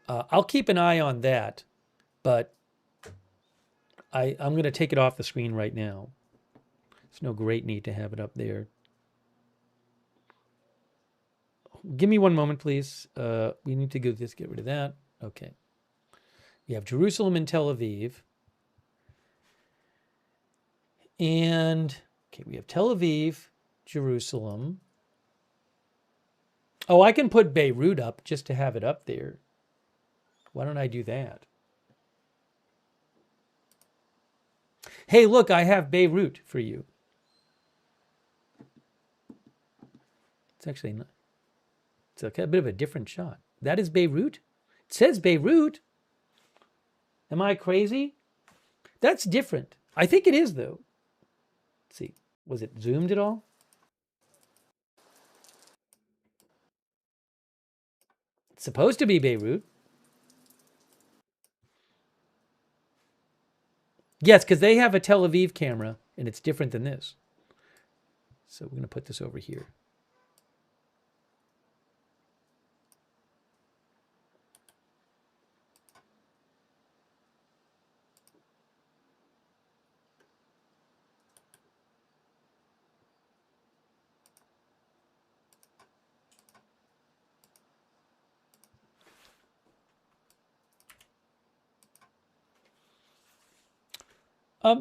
I'll keep an eye on that, but I'm going to take it off the screen right now. There's no great need to have it up there. Give me one moment, please. We need to just get rid of that. Okay. We have Jerusalem and Tel Aviv. And, okay, we have Tel Aviv, Jerusalem. Oh, I can put Beirut up just to have it up there. Why don't I do that? Hey, look, I have Beirut for you. It's actually not. It's a bit of a different shot. That is Beirut? It says Beirut. Am I crazy? That's different. I think it is, though. Let's see. Was it zoomed at all? It's supposed to be Beirut. Yes, because they have a Tel Aviv camera, and it's different than this. So we're going to put this over here.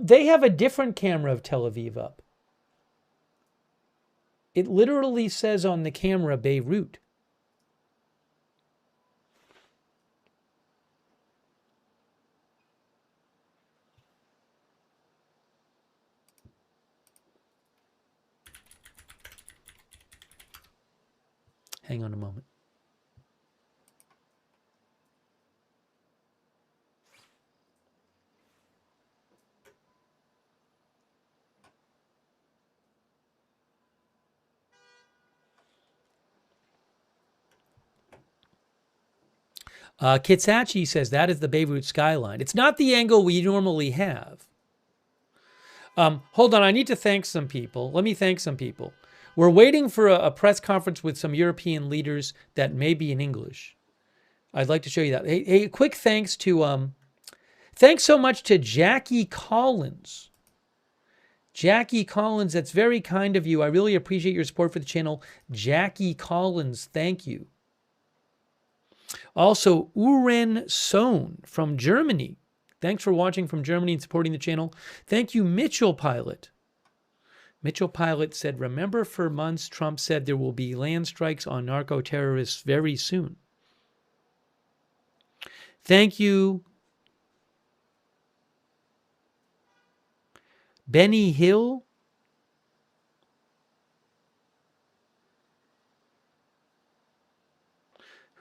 They have a different camera of Tel Aviv up. It literally says on the camera Beirut. Hang on a moment. Kitsachi says that is the Beirut skyline. It's not the angle we normally have. Hold on, I need to thank some people. Let me thank some people. We're waiting for a press conference with some European leaders that may be in English. I'd like to show you that. Hey, quick thanks to thanks so much to Jackie Collins. Jackie Collins, that's very kind of you. I really appreciate your support for the channel. Jackie Collins, thank you. Also, Uren Sohn from Germany. Thanks for watching from Germany and supporting the channel. Thank you, Mitchell Pilot. Mitchell Pilot said, remember for months Trump said there will be land strikes on narco-terrorists very soon. Thank you, Benny Hill.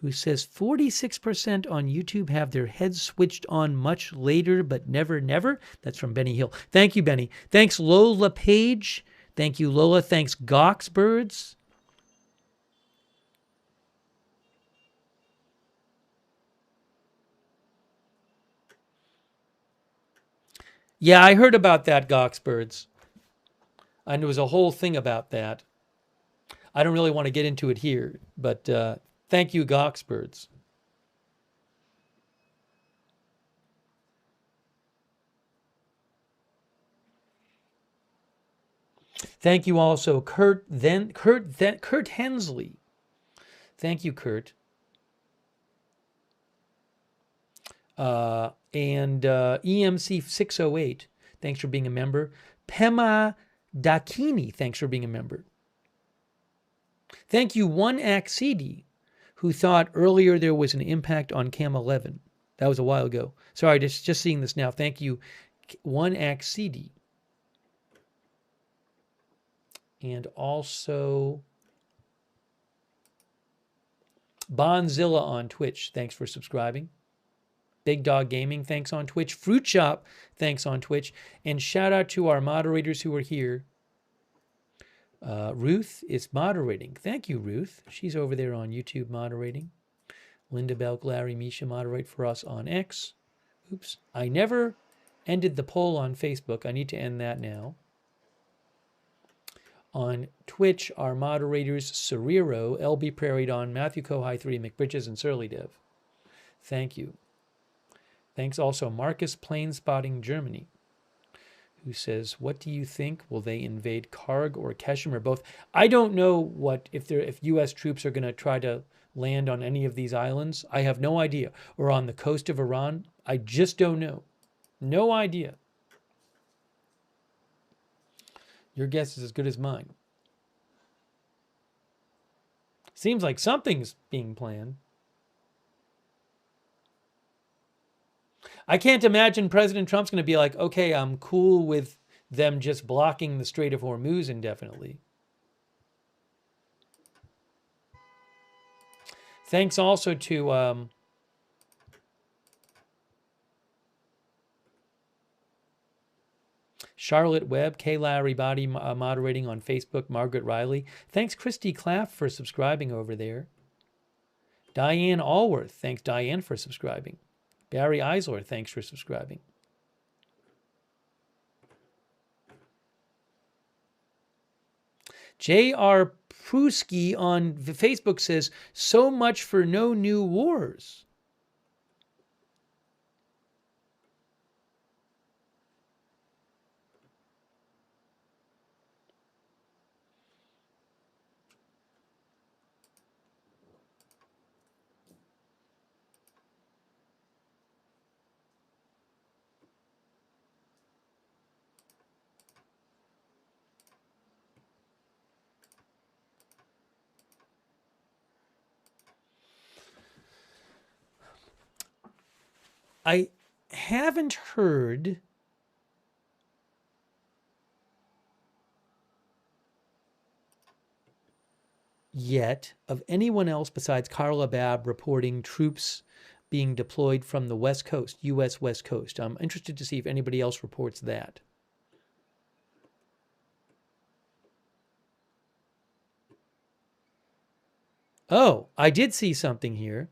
Who says 46% on YouTube have their heads switched on much later, but never, never. That's from Benny Hill. Thank you, Benny. Thanks, Lola Page. Thank you, Lola. Thanks, Goxbirds. Yeah, I heard about that, Goxbirds. And there was a whole thing about that. I don't really want to get into it here, but thank you, Goxbirds. Thank you also, Kurt Hensley. Thank you, Kurt. And EMC 608, thanks for being a member. Pema Dakini, thanks for being a member. Thank you, 1AXCD, who thought earlier there was an impact on Cam 11. That was a while ago. Sorry, just seeing this now. Thank you, 1AXCD. And also Bonzilla on Twitch, thanks for subscribing. Big Dog Gaming, thanks on Twitch. Fruit Shop, thanks on Twitch. And shout out to our moderators who are here. Ruth is moderating. Thank you, Ruth. She's over there on YouTube moderating. Linda Belk, Larry, Misha moderate for us on X. Oops. I never ended the poll on Facebook. I need to end that now. On Twitch, our moderators, Cerrero, LB Prairie Dawn, Matthew Kohai 3, McBridges, and Surly Dev. Thank you. Thanks also Marcus Planespotting Germany, who says, what do you think? Will they invade Karg or Keshem or both? I don't know what if U.S. troops are going to try to land on any of these islands. I have no idea. Or on the coast of Iran. I just don't know. No idea. Your guess is as good as mine. Seems like something's being planned. I can't imagine President Trump's going to be like, okay, I'm cool with them just blocking the Strait of Hormuz indefinitely. Thanks also to Charlotte Webb, K. Larry Body moderating on Facebook, Margaret Riley. Thanks, Christy Claff, for subscribing over there. Diane Allworth, thanks, Diane, for subscribing. Barry Eisler, thanks for subscribing. J.R. Prusky on Facebook says, so much for no new wars. I haven't heard yet of anyone else besides Carla Babb reporting troops being deployed from the West Coast, U.S. West Coast. I'm interested to see if anybody else reports that. Oh, I did see something here.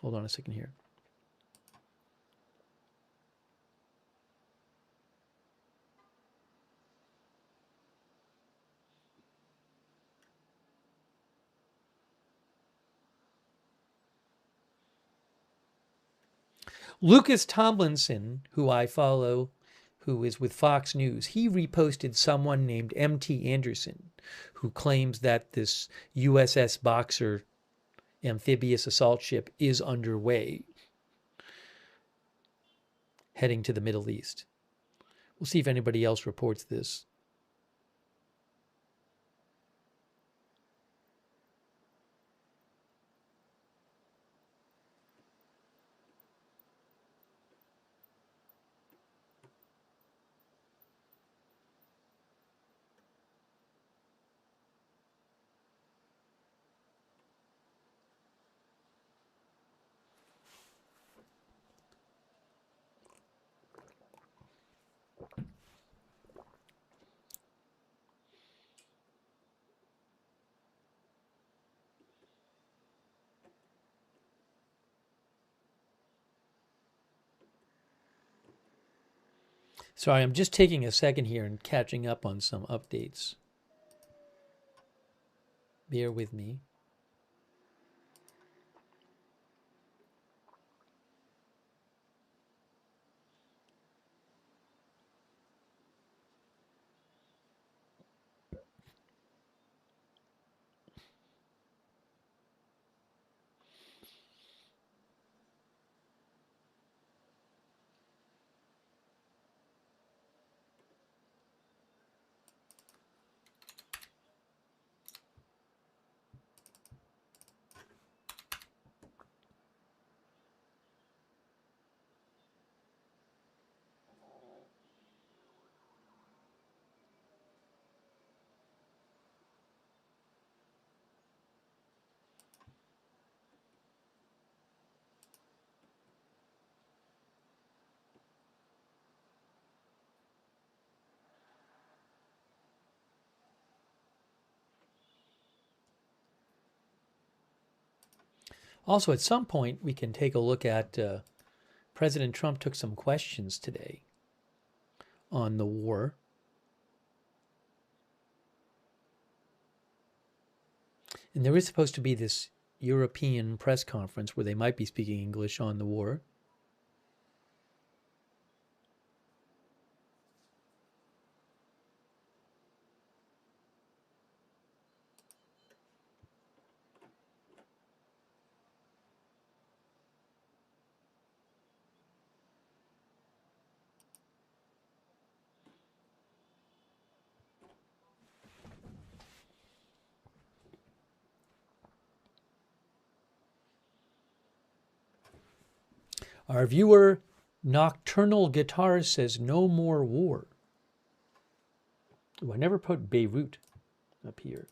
Hold on a second here. Lucas Tomlinson, who I follow, who is with Fox News, he reposted someone named M.T. Anderson, who claims that this USS Boxer amphibious assault ship is underway, heading to the Middle East. We'll see if anybody else reports this. Sorry, I'm just taking a second here and catching up on some updates. Bear with me. Also, at some point, we can take a look at President Trump took some questions today on the war. And there is supposed to be this European press conference where they might be speaking English on the war. Our viewer, Nocturnal Guitar, says no more war. Ooh, I never put Beirut up here.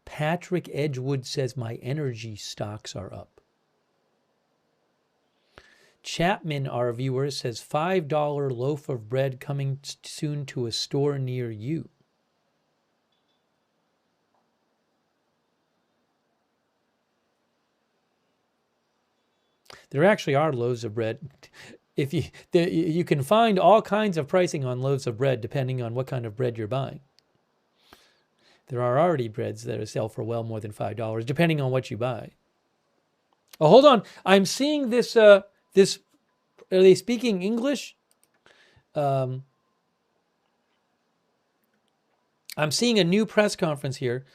Patrick Edgewood says my energy stocks are up. Chapman, our viewer, says $5 loaf of bread coming soon to a store near you. There actually are loaves of bread. If you can find all kinds of pricing on loaves of bread depending on what kind of bread you're buying. There are already breads that sell for well more than $5, depending on what you buy. Oh, hold on. I'm seeing this. This are they speaking English? I'm seeing a new press conference here.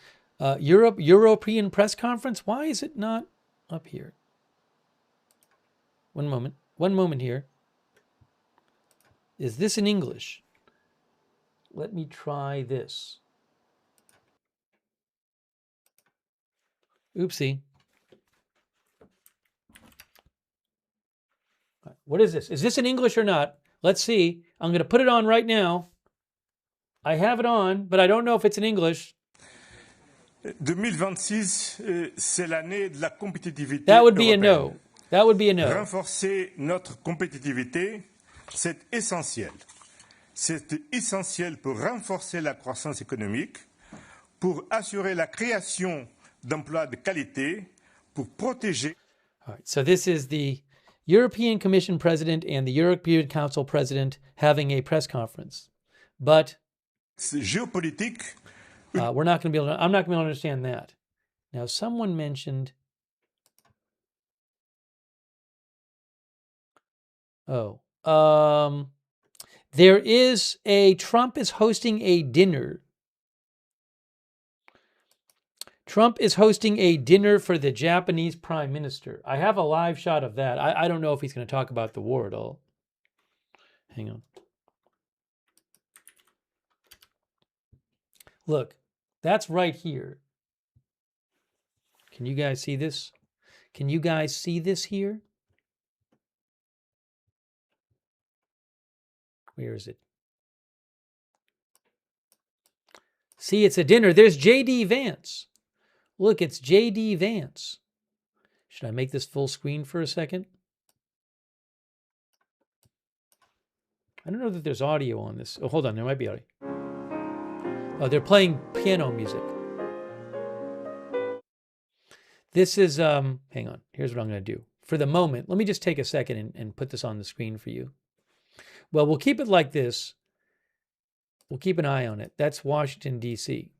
European press conference. Why is it not up here? One moment. One moment here. Is this in English? Let me try this. Oopsie. What is this? Is this in English or not? Let's see. I'm going to put it on right now. I have it on, but I don't know if it's in English. 2026, c'est l'année de la compétitivité. That would be européenne. a no. That would be a no. Renforcer notre compétitivité, c'est essentiel. C'est essentiel pour renforcer la croissance économique, pour assurer la création d'emplois de qualité, pour protéger. All right. So this is the European Commission President and the European Council President having a press conference. But géopolitique. we're not going to be able to, I'm not going to be able to understand that. Now, someone mentioned, there is Trump is hosting a dinner. Trump is hosting a dinner for the Japanese Prime Minister. I have a live shot of that. I don't know if he's going to talk about the war at all. Hang on. Look, that's right here. Can you guys see this? Can you guys see this here? Where is it? See, it's a dinner. There's J.D. Vance. Look, it's J.D. Vance. Should I make this full screen for a second? I don't know that there's audio on this. Oh, hold on. There might be audio. Oh, they're playing piano music. This is, hang on. Here's what I'm going to do. For the moment, let me just take a second and put this on the screen for you. Well, we'll keep it like this. We'll keep an eye on it. That's Washington, D.C.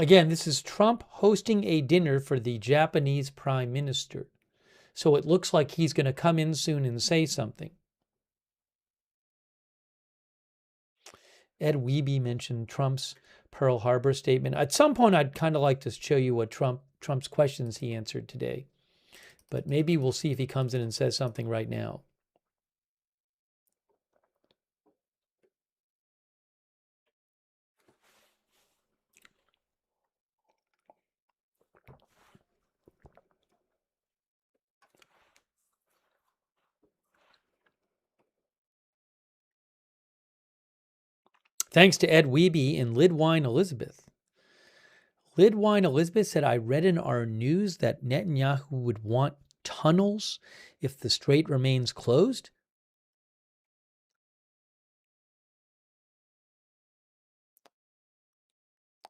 Again, this is Trump hosting a dinner for the Japanese Prime Minister. So it looks like he's going to come in soon and say something. Ed Wiebe mentioned Trump's Pearl Harbor statement. At some point, I'd kind of like to show you what Trump's questions he answered today. But maybe we'll see if he comes in and says something right now. Thanks to Ed Wiebe and Lidwine Elizabeth. Lidwine Elizabeth said, I read in our news that Netanyahu would want tunnels if the strait remains closed.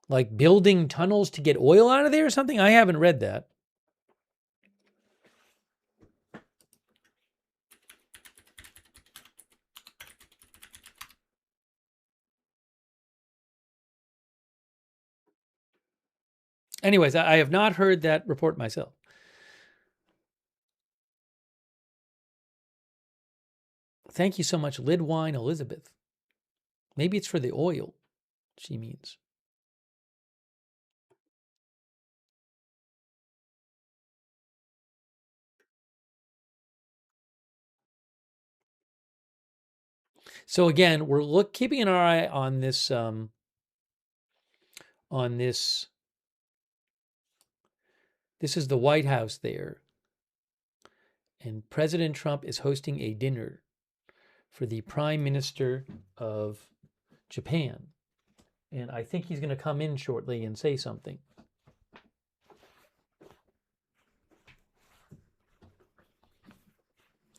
Like building tunnels to get oil out of there or something? I haven't read that. Anyways, I have not heard that report myself. Thank you so much, Lidwine Elizabeth. Maybe it's for the oil, she means. So again, we're keeping an eye on this. This is the White House there, and President Trump is hosting a dinner for the Prime Minister of Japan, and I think he's going to come in shortly and say something.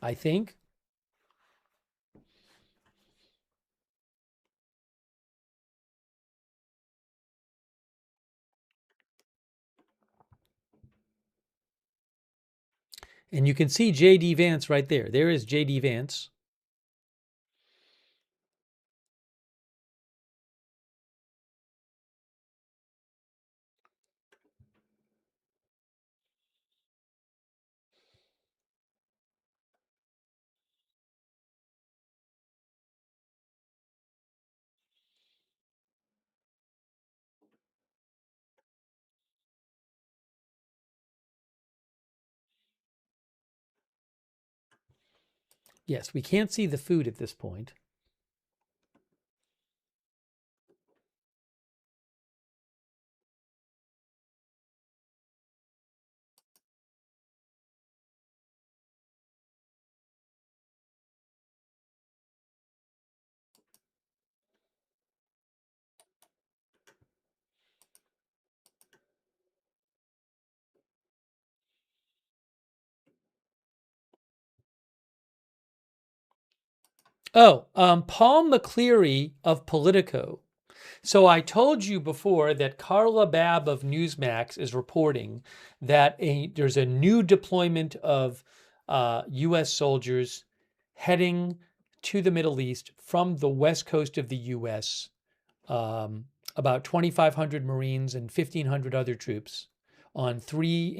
I think. And you can see J.D. Vance right there. There is J.D. Vance. Yes, we can't see the food at this point. Oh, Paul McCleary of Politico. So I told you before that Carla Babb of Newsmax is reporting that there's a new deployment of U.S. soldiers heading to the Middle East from the west coast of the U.S. About 2,500 Marines and 1,500 other troops on three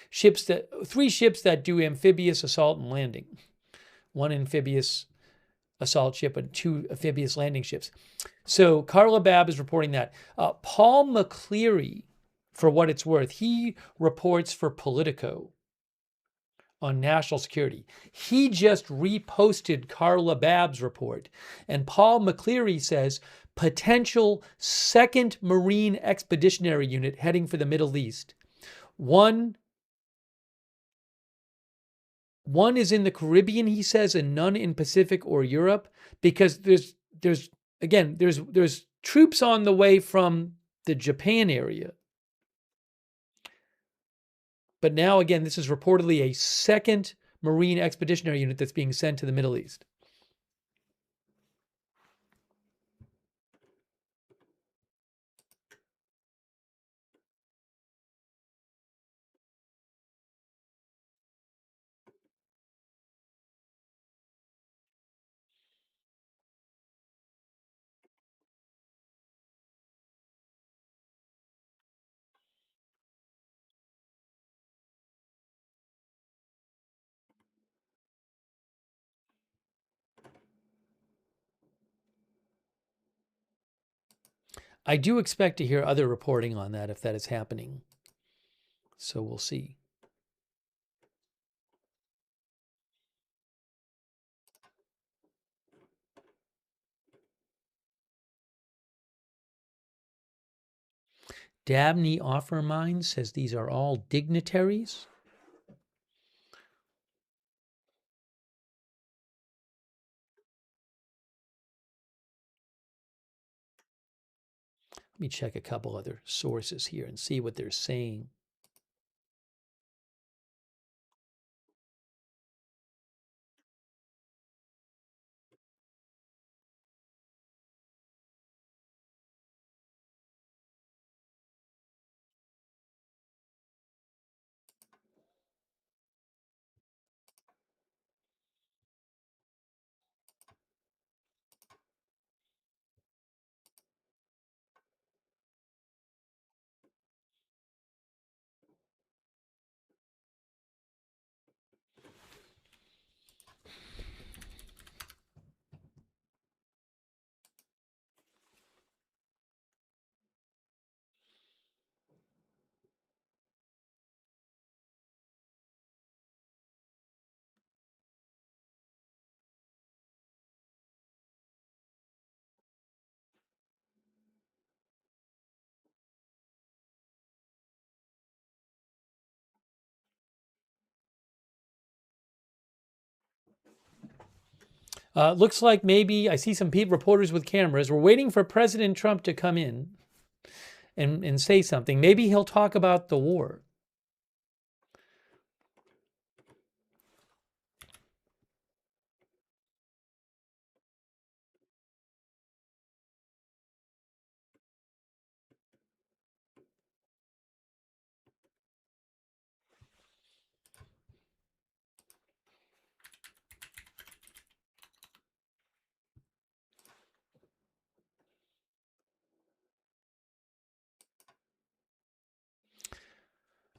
ships that do amphibious assault and landing. One amphibious assault ship and two amphibious landing ships. So Carla Babb is reporting that. Paul McCleary, for what it's worth, he reports for Politico on national security. He just reposted Carla Babb's report. And Paul McCleary says potential second Marine Expeditionary Unit heading for the Middle East. One is in the Caribbean, he says, and none in Pacific or Europe, because there's troops on the way from the Japan area. But now, again, this is reportedly a second Marine Expeditionary Unit that's being sent to the Middle East. I do expect to hear other reporting on that if that is happening. So we'll see. Dabney Offermind says these are all dignitaries. Let me check a couple other sources here and see what they're saying. Looks like maybe I see some reporters with cameras. We're waiting for President Trump to come in and say something. Maybe he'll talk about the war.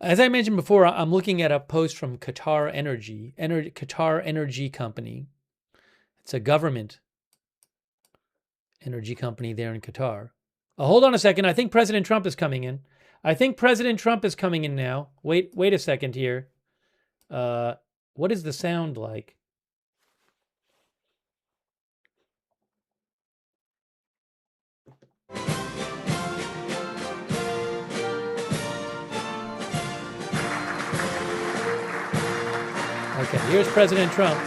As I mentioned before, I'm looking at a post from Qatar Qatar Energy Company. It's a government energy company there in Qatar. Hold on a second. I think President Trump is coming in. I think President Trump is coming in now. Wait a second here. What is the sound like? Okay, here's President Trump.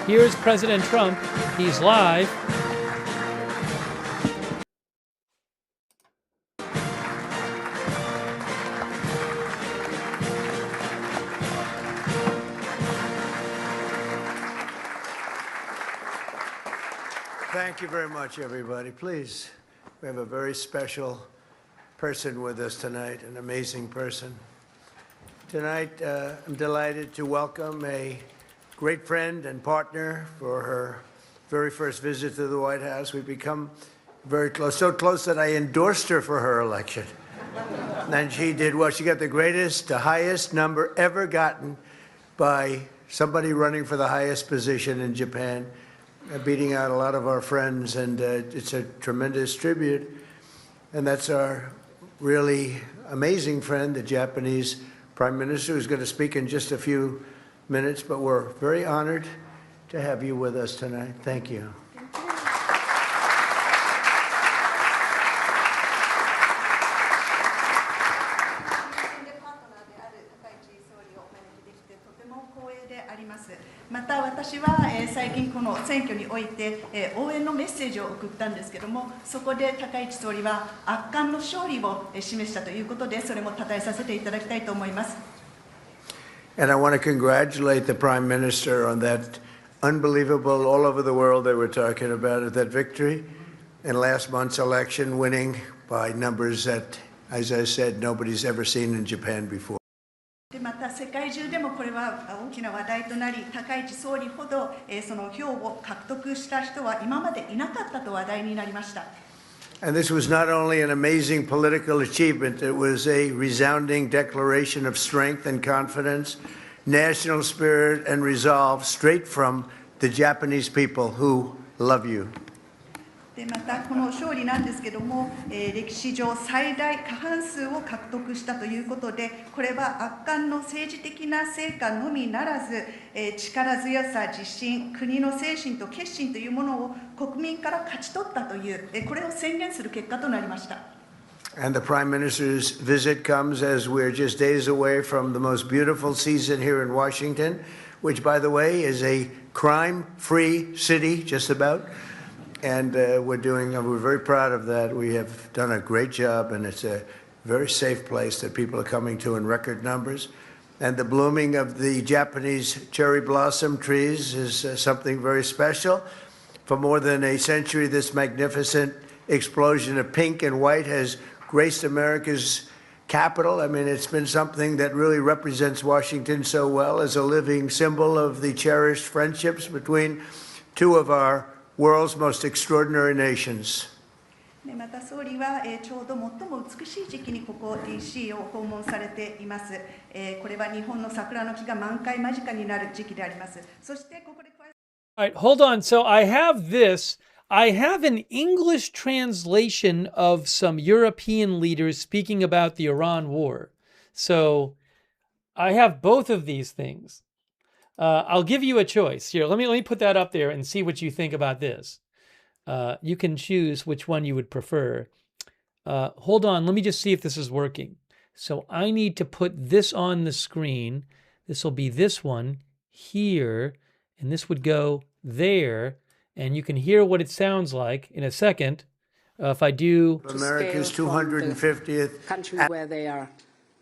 Here's President Trump. He's live. Thank you very much, everybody. Please, we have a very special person with us tonight, an amazing person. Tonight, I'm delighted to welcome a great friend and partner for her very first visit to the White House. We've become very close, so close that I endorsed her for her election. And she did well. She got the highest number ever gotten by somebody running for the highest position in Japan, beating out a lot of our friends, and it's a tremendous tribute. And that's our really amazing friend, the Japanese Prime Minister, who's going to speak in just a few minutes, but we're very honored to have you with us tonight. Thank you. And I want to congratulate the Prime Minister on that unbelievable, all over the world they were talking about it, that victory in last month's election, winning by numbers that, as I said, nobody's ever seen in Japan before. でまた世界中でもこれは大きな話題となり、高市総理ほどその票を獲得した人は今までいなかったと話題になりました。And this was not only an amazing political achievement, it was a resounding declaration of strength and confidence, national spirit and resolve straight from the Japanese people who love you. でまたこの勝利なんですけども、歴史上最大過半数を獲得したということで、これは圧巻の政治的な成果のみならず、力強さ、自信、国の精神と決心というものを国民から勝ち取ったという、これを宣言する結果となりました。And the Prime Minister's visit comes as we're just days away from the most beautiful season here in Washington, which, by the way, is a crime-free city, just about. And we're very proud of that. We have done a great job, and it's a very safe place that people are coming to in record numbers. And the blooming of the Japanese cherry blossom trees is something very special. For more than a century, this magnificent explosion of pink and white has graced America's capital. I mean, it's been something that really represents Washington so well as a living symbol of the cherished friendships between two of our world's most extraordinary nations. また総理はちょうど最も美しい時期にここ DC を訪問されています。これは日本の桜の木が満開間近になる時期であります。そしてここで All right, hold on. So I have this. I have an English translation of some European leaders speaking about the Iran war. So I have both of these things. I'll give you a choice. Here, let me put that up there and see what you think about this. You can choose which one you would prefer. Hold on. Let me just see if this is working. So I need to put this on the screen. This will be this one here, and this would go there, and you can hear what it sounds like in a second. If I do... America's 250th country where they are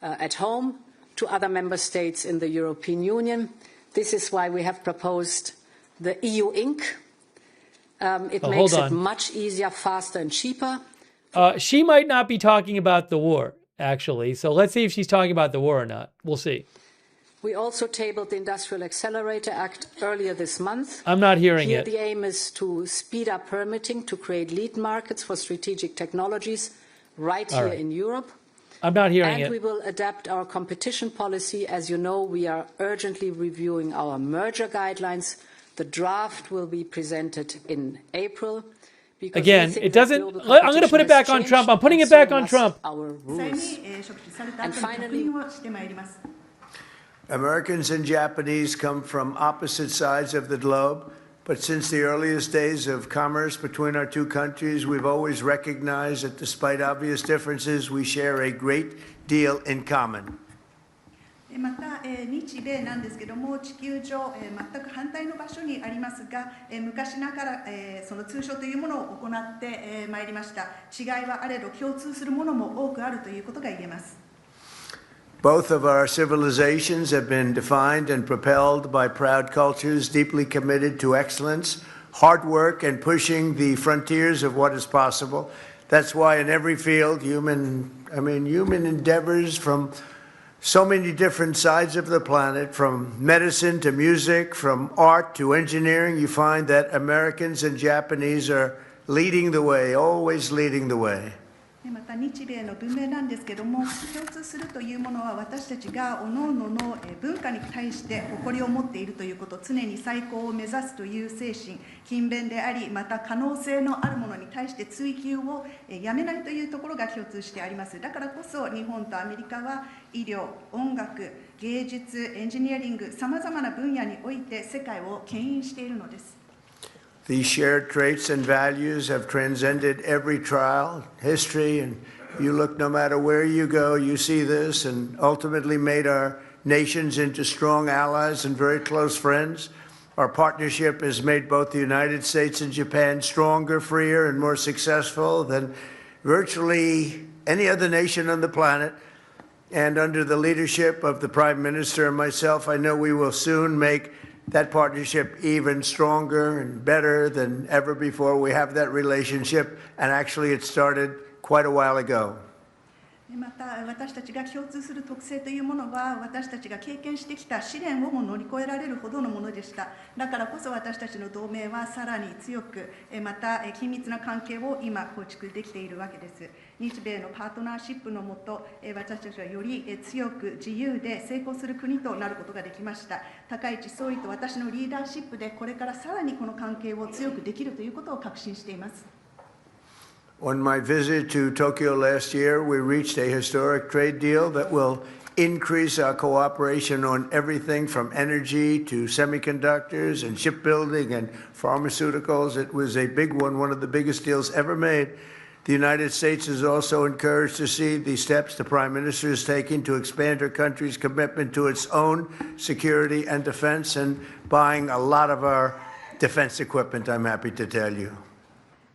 at home to other member states in the European Union. This is why we have proposed the EU Inc. It makes it much easier, faster, and cheaper. She might not be talking about the war, actually. So let's see if she's talking about the war or not. We'll see. We also tabled the Industrial Accelerator Act earlier this month. I'm not hearing Here it. The aim is to speed up permitting to create lead markets for strategic technologies right here in Europe. I'm not hearing it. And we will adapt our competition policy. As you know, we are urgently reviewing our merger guidelines. The draft will be presented in April. Again, it doesn't... I'm going to put it back on Trump. I'm putting it back on Trump. Our rules. And finally... Americans and Japanese come from opposite sides of the globe, but since the earliest days of commerce between our two countries, we've always recognized that despite obvious differences, we share a great deal in common. また、日米なんですけども、地球上、全く反対の場所にありますが、昔ながら、その通商というものを行ってまいりました。違いはあれど共通するものも多くあるということが言えます。Both of our civilizations have been defined and propelled by proud cultures deeply committed to excellence, hard work, and pushing the frontiers of what is possible. That's why in every field, human endeavors from so many different sides of the planet, from medicine to music, from art to engineering, you find that Americans and Japanese are leading the way, always leading the way. また日米の文明なんですけども、共通するというものは私たちが各々の文化に対して誇りを持っているということ、常に最高を目指すという精神、勤勉であり、また可能性のあるものに対して追求をやめないというところが共通してあります。だからこそ日本とアメリカは医療、音楽、芸術、エンジニアリング、さまざまな分野において世界を牽引しているのです。These shared traits and values have transcended every trial, history, and you look no matter where you go, you see this, and ultimately made our nations into strong allies and very close friends. Our partnership has made both the United States and Japan stronger, freer, and more successful than virtually any other nation on the planet. And under the leadership of the Prime Minister and myself, I know we will soon make that partnership even stronger and better than ever before. We have that relationship, and actually it started quite a while ago. また私たちが共通する特性というものは私たちが経験してきた試練をも乗り越えられるほどのものでした。だからこそ私たちの同盟はさらに強く、また緊密な関係を今構築できているわけです。日米のパートナーシップのもと、私たちはより強く自由で成功する国となることができました。高市総理と私のリーダーシップでこれからさらにこの関係を強くできるということを確信しています。On my visit to Tokyo last year, we reached a historic trade deal that will increase our cooperation on everything from energy to semiconductors and shipbuilding and pharmaceuticals. It was a big one of the biggest deals ever made. The United States is also encouraged to see the steps the Prime Minister is taking to expand her country's commitment to its own security and defense and buying a lot of our defense equipment, I'm happy to tell you.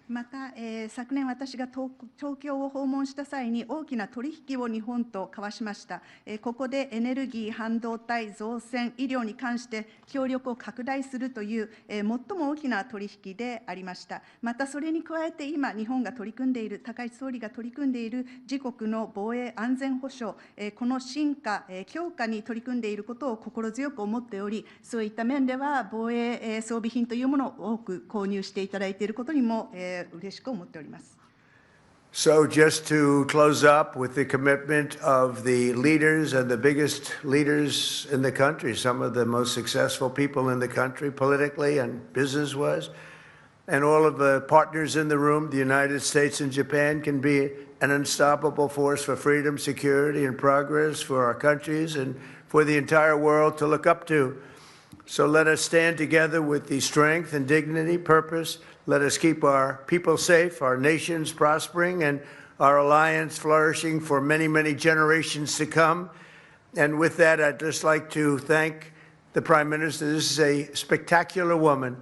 また、昨年私が東京を訪問した際に大きな取引を日本と交わしました。ここでエネルギー、半導体、造船、医療に関して協力を拡大するという、最も大きな取引でありました。またそれに加えて今日本が取り組んでいる、高市総理が取り組んでいる自国の防衛安全保障、この進化、強化に取り組んでいることを心強く思っており、そういった面では防衛装備品というものを多く購入していただいていることにも、嬉しく思っております。So just to close up with the commitment of the leaders and the biggest leaders in the country, some of the most successful people in the country politically and business-wise, and all of the partners in the room, the United States and Japan can be an unstoppable force for freedom, security, and progress for our countries and for the entire world to look up to. So let us stand together with the strength and dignity, purpose. Let us keep our people safe, our nations prospering, and our alliance flourishing for many, many generations to come. And with that, I'd just like to thank the Prime Minister. This is a spectacular woman,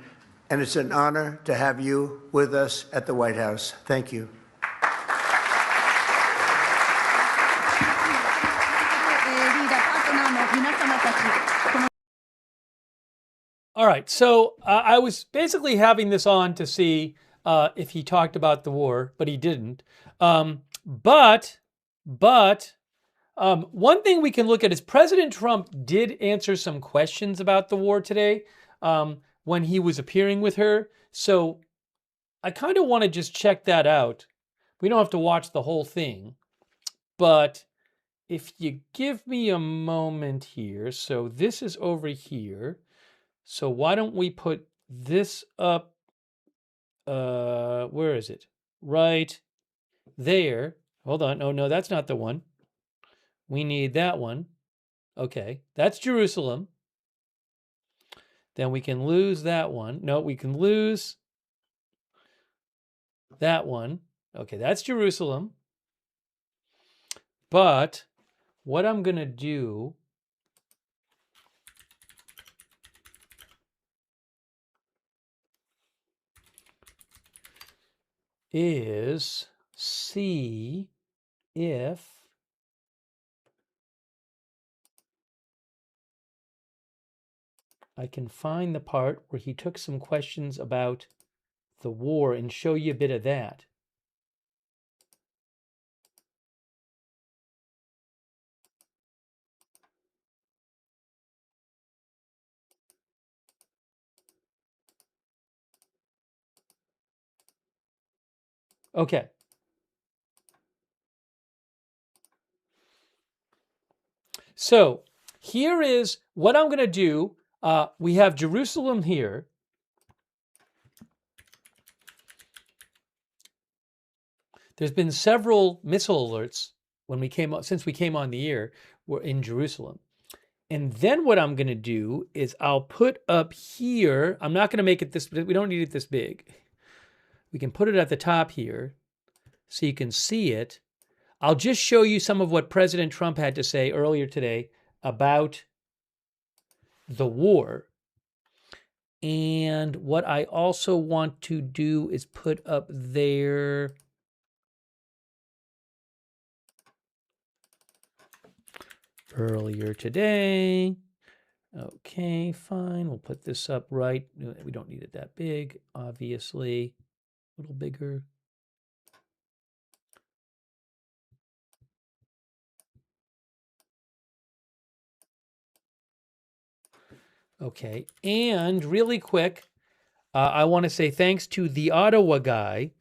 and it's an honor to have you with us at the White House. Thank you. All right, so I was basically having this on to see if he talked about the war, but he didn't. But one thing we can look at is President Trump did answer some questions about the war today when he was appearing with her. So I kind of want to just check that out. We don't have to watch the whole thing, but if you give me a moment here, so this is over here. So why don't we put this up, where is it? Right there. Hold on. Oh, no, that's not the one. We need that one. Okay, that's Jerusalem. Then we can lose that one. No, we can lose that one. Okay, that's Jerusalem. But what I'm going to do is see if I can find the part where he took some questions about the war and show you a bit of that. Okay. So here is what I'm going to do. We have Jerusalem here. There's been several missile alerts since we came on the air. We're in Jerusalem. And then what I'm going to do is I'll put up here. I'm not going to make it this. We don't need it this big. We can put it at the top here so you can see it. I'll just show you some of what President Trump had to say earlier today about the war. And what I also want to do is put up there earlier today. Okay, fine. We'll put this up right. We don't need it that big, obviously. A little bigger. Okay, and really quick, I want to say thanks to the Ottawa guy.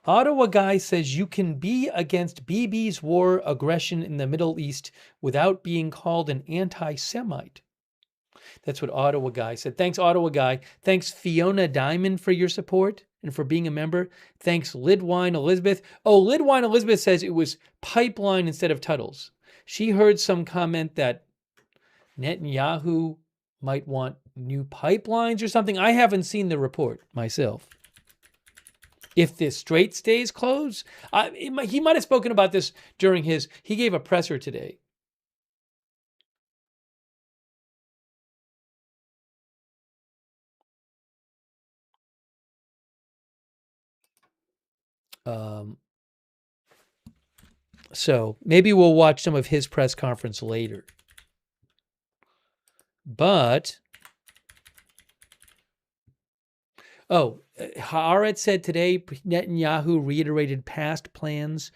Ottawa guy says you can be against Bibi's war aggression in the Middle East without being called an anti-Semite. That's what Ottawa guy said. Thanks, Ottawa guy. Thanks, Fiona Diamond, for your support and for being a member. Thanks, Lidwine Elizabeth. Oh, Lidwine Elizabeth says it was pipeline instead of tunnels. She heard some comment that Netanyahu might want new pipelines or something. I haven't seen the report myself. If this strait stays closed, he might have spoken about this during he gave a presser today. So maybe we'll watch some of his press conference later. But, Haaretz said today Netanyahu reiterated past plans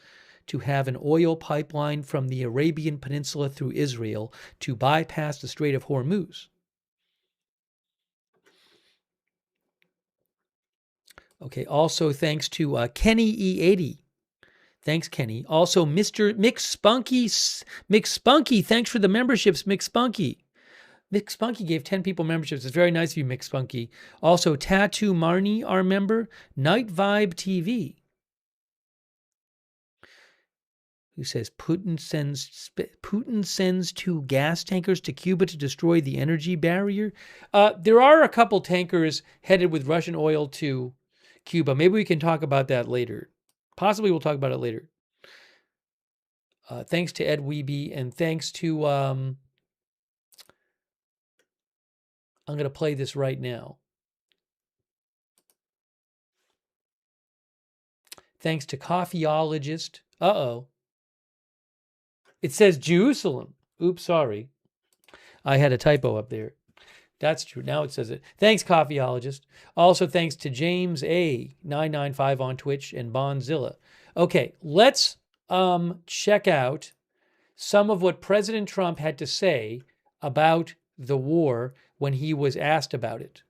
to have an oil pipeline from the Arabian Peninsula through Israel to bypass the Strait of Hormuz. Okay, also thanks to Kenny E80. Thanks, Kenny. Also, Mr. Mick Spunky, thanks for the memberships, Mick Spunky. Mick Spunky gave 10 people memberships. It's very nice of you, Mick Spunky. Also, Tattoo Marnie, our member. Night Vibe TV, who says Putin sends 2 gas tankers to Cuba to destroy the energy barrier. There are a couple tankers headed with Russian oil to Cuba. Maybe we can talk about that later. Possibly we'll talk about it later. Thanks to Ed Weeby, and thanks to, I'm going to play this right now. Thanks to Coffeeologist. Uh-oh. It says Jerusalem. Oops, sorry. I had a typo up there. That's true. Now it says it. Thanks, Coffeeologist. Also, thanks to James A995 on Twitch and Bonzilla. Okay, let's check out some of what President Trump had to say about the war when he was asked about it.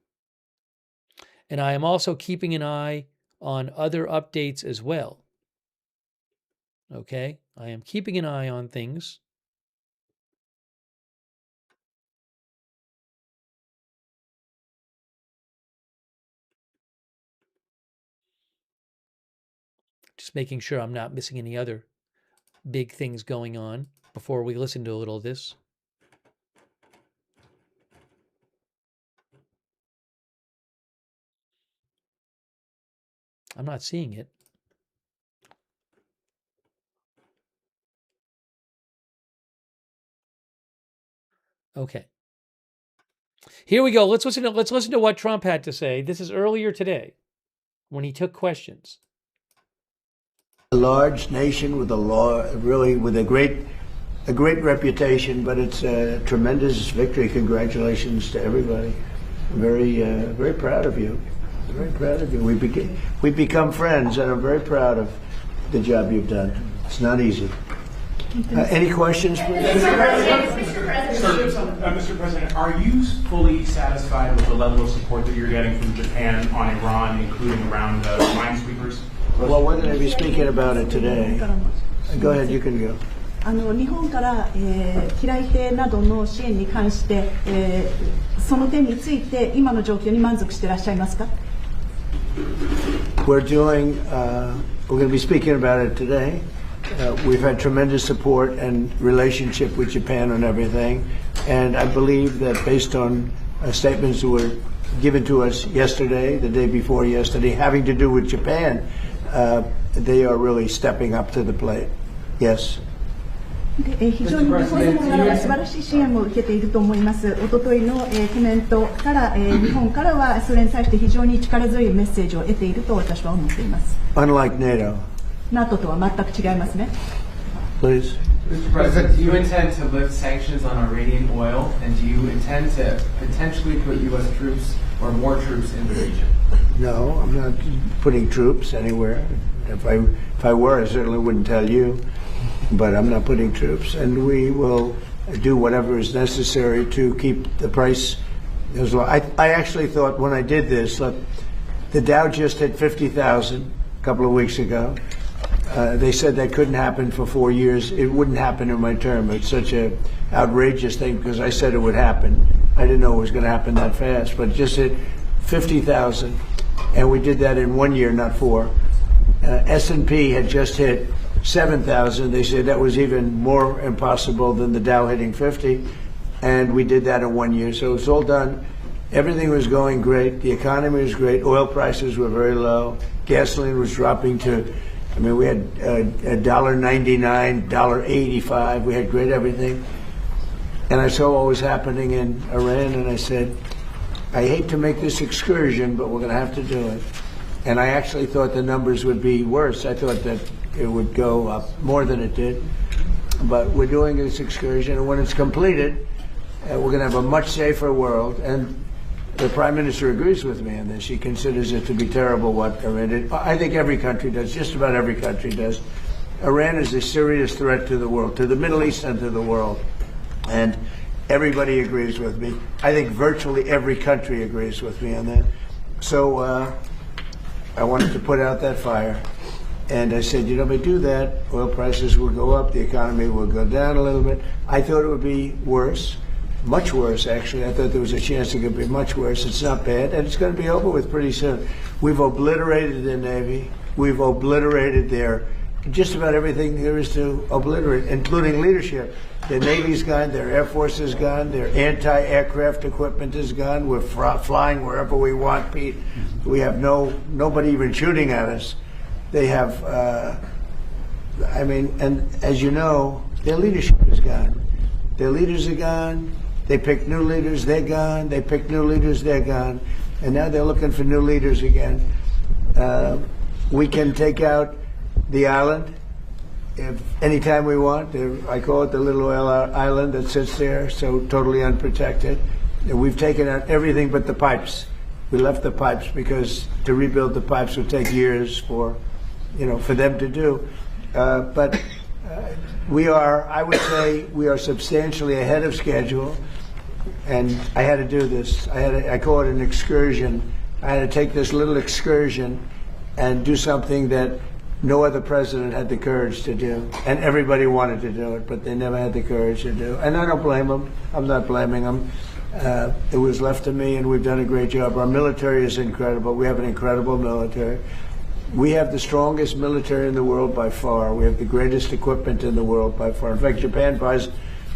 And I am also keeping an eye on other updates as well. Okay, I am keeping an eye on things. Just making sure I'm not missing any other big things going on before we listen to a little of this. I'm not seeing it. Okay. Here we go. Let's listen to what Trump had to say. This is earlier today when he took questions. A large nation with a great reputation, but it's a tremendous victory. Congratulations to everybody. I'm very proud of you. Very proud of you. We've become friends, and I'm very proud of the job you've done. It's not easy. Any questions, please? Mr. President, are you fully satisfied with the level of support that you're getting from Japan on Iran, including around minesweepers? Well, we're going to be speaking about it today. Go ahead, you can go. 日本から、機雷兵などの支援に関して、その点について今の状況に満足していらっしゃいますか? We're going to be speaking about it today. We've had tremendous support and relationship with Japan on everything, and I believe that based on statements that were given to us yesterday, the day before yesterday, having to do with Japan, they are really stepping up to the plate. Yes. 非常に日本から素晴らしい支援も受けていると思います。おとといのコメントから、日本からはそれに対して非常に力強いメッセージを得ていると私は思っています。Unlike NATO. NATO とは全く違いますね。Please. Mr. President, do you intend to lift sanctions on Iranian oil, and do you intend to potentially put U.S. troops or more troops in the region? No, I'm not putting troops anywhere. If I were, I certainly wouldn't tell you. But I'm not putting troops, and we will do whatever is necessary to keep the price as low. I actually thought when I did this, look, the Dow just hit 50,000 a couple of weeks ago. They said that couldn't happen for 4 years. It wouldn't happen in my term. It's such an outrageous thing because I said it would happen. I didn't know it was going to happen that fast, but it just hit 50,000, and we did that in 1 year, not 4. S&P had just hit 7,000. They said that was even more impossible than the Dow hitting 50, and we did that in 1 year. So it's all done. Everything was going great. The economy was great. Oil prices were very low. Gasoline was dropping to, I mean, we had $1.99, $1.85. We had great everything. And I saw what was happening in Iran, and I said, I hate to make this excursion, but we're going to have to do it. And I actually thought the numbers would be worse. I thought that it would go up more than it did. But we're doing this excursion, and when it's completed, we're going to have a much safer world. And the Prime Minister agrees with me on this. He considers it to be terrible what Iran did. I think every country does, just about every country does. Iran is a serious threat to the world, to the Middle East and to the world. And everybody agrees with me. I think virtually every country agrees with me on that. So I wanted to put out that fire. And I said, you know, if I do that, oil prices will go up, the economy will go down a little bit. I thought it would be worse, much worse, actually. I thought there was a chance it could be much worse. It's not bad, and it's going to be over with pretty soon. We've obliterated the Navy. We've obliterated their just about everything there is to obliterate, including leadership. The Navy's gone, their Air Force is gone, their anti-aircraft equipment is gone. We're flying wherever we want, Pete. We have nobody even shooting at us. They have, and as you know, their leadership is gone. Their leaders are gone. They pick new leaders, they're gone. They pick new leaders, they're gone. And now they're looking for new leaders again. We can take out the island anytime we want. I call it the little oil island that sits there, so totally unprotected. And we've taken out everything but the pipes. We left the pipes because to rebuild the pipes would take years for them to do. But I would say we are substantially ahead of schedule. And I had to do this. I call it an excursion. I had to take this little excursion and do something that no other president had the courage to do. And everybody wanted to do it, but they never had the courage to do it. And I don't blame them. I'm not blaming them. It was left to me, and we've done a great job. Our military is incredible. We have an incredible military. We have the strongest military in the world by far. We have the greatest equipment in the world by far. In fact, Japan buys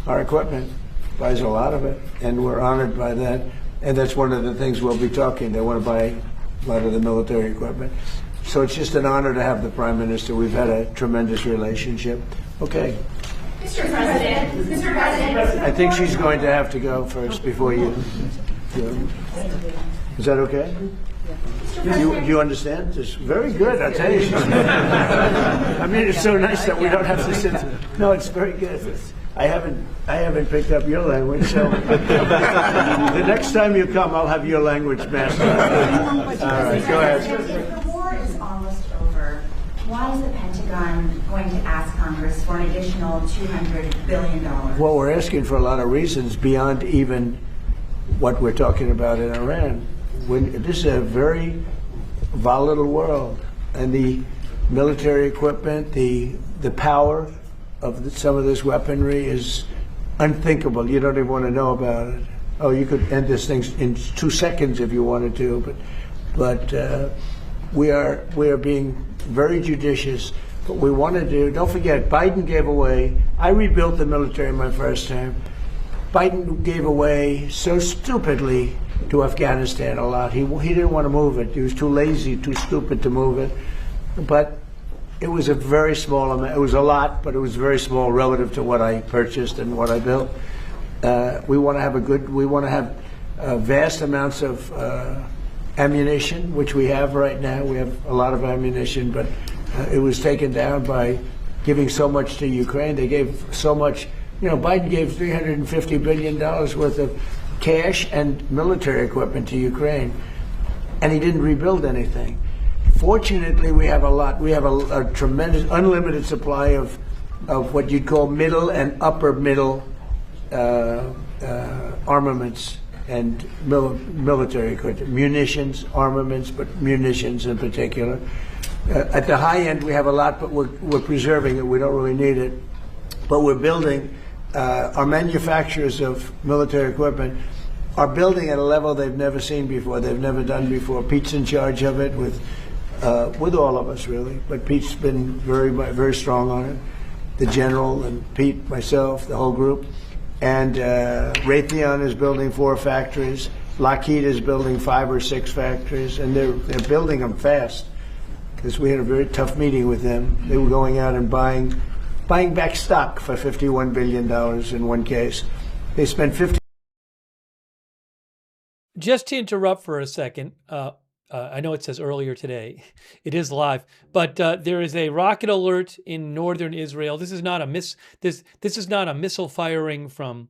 our equipment, buys a lot of it, and we're honored by that. And that's one of the things we'll be talking. They want to buy a lot of the military equipment. So it's just an honor to have the Prime Minister. We've had a tremendous relationship. Okay. Mr. President. I think she's going to have to go first before you. Is that okay? Do you understand? It's very good. I tell you. I mean, it's so nice that we don't have to sit. No, it's very good. I haven't picked up your language, so the next time you come, I'll have your language mastered. All right, go ahead. If the war is almost over, why is the Pentagon going to ask Congress for an additional $200 billion? Well, we're asking for a lot of reasons beyond even what we're talking about in Iran. This is a very volatile world, and the military equipment, the power of some of this weaponry is unthinkable. You don't even want to know about it. Oh, you could end this thing in 2 seconds if you wanted to, but we are being very judicious. What we want to do, don't forget, Biden gave away, I rebuilt the military in my first term. Biden gave away so stupidly to Afghanistan a lot. He didn't want to move it. He was too lazy, too stupid to move it. But it was a very small amount. It was a lot, but it was very small relative to what I purchased and what I built. We want to have vast amounts of ammunition, which we have right now. We have a lot of ammunition, but it was taken down by giving so much to Ukraine. They gave so much. Biden gave $350 billion worth of cash and military equipment to Ukraine, and he didn't rebuild anything. Fortunately, we have a lot. We have a tremendous, unlimited supply of what you'd call middle and upper middle armaments and military equipment, munitions, armaments, but munitions in particular. At the high end, we have a lot, but we're preserving it. We don't really need it, but we're building. Our manufacturers of military equipment are building at a level they've never seen before. They've never done before. Pete's in charge of it with all of us, really. But Pete's been very, very strong on it. The general and Pete, myself, the whole group. And Raytheon is building 4 factories. Lockheed is building 5 or 6 factories, and they're building them fast. Because we had a very tough meeting with them. They were going out and buying back stock for $51 billion in one case. They spent Just to interrupt for a second, I know it says earlier today, it is live, but there is a rocket alert in northern Israel. This is not a this is not a missile firing from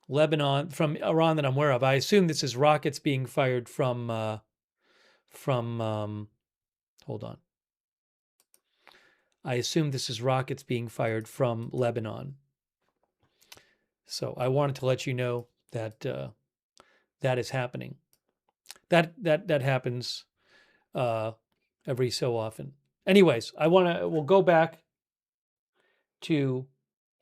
Lebanon, from Iran that I'm aware of. I assume this is rockets being fired from hold on. I assume this is rockets being fired from Lebanon. So I wanted to let you know that that is happening. That happens every so often. Anyways, we'll go back to,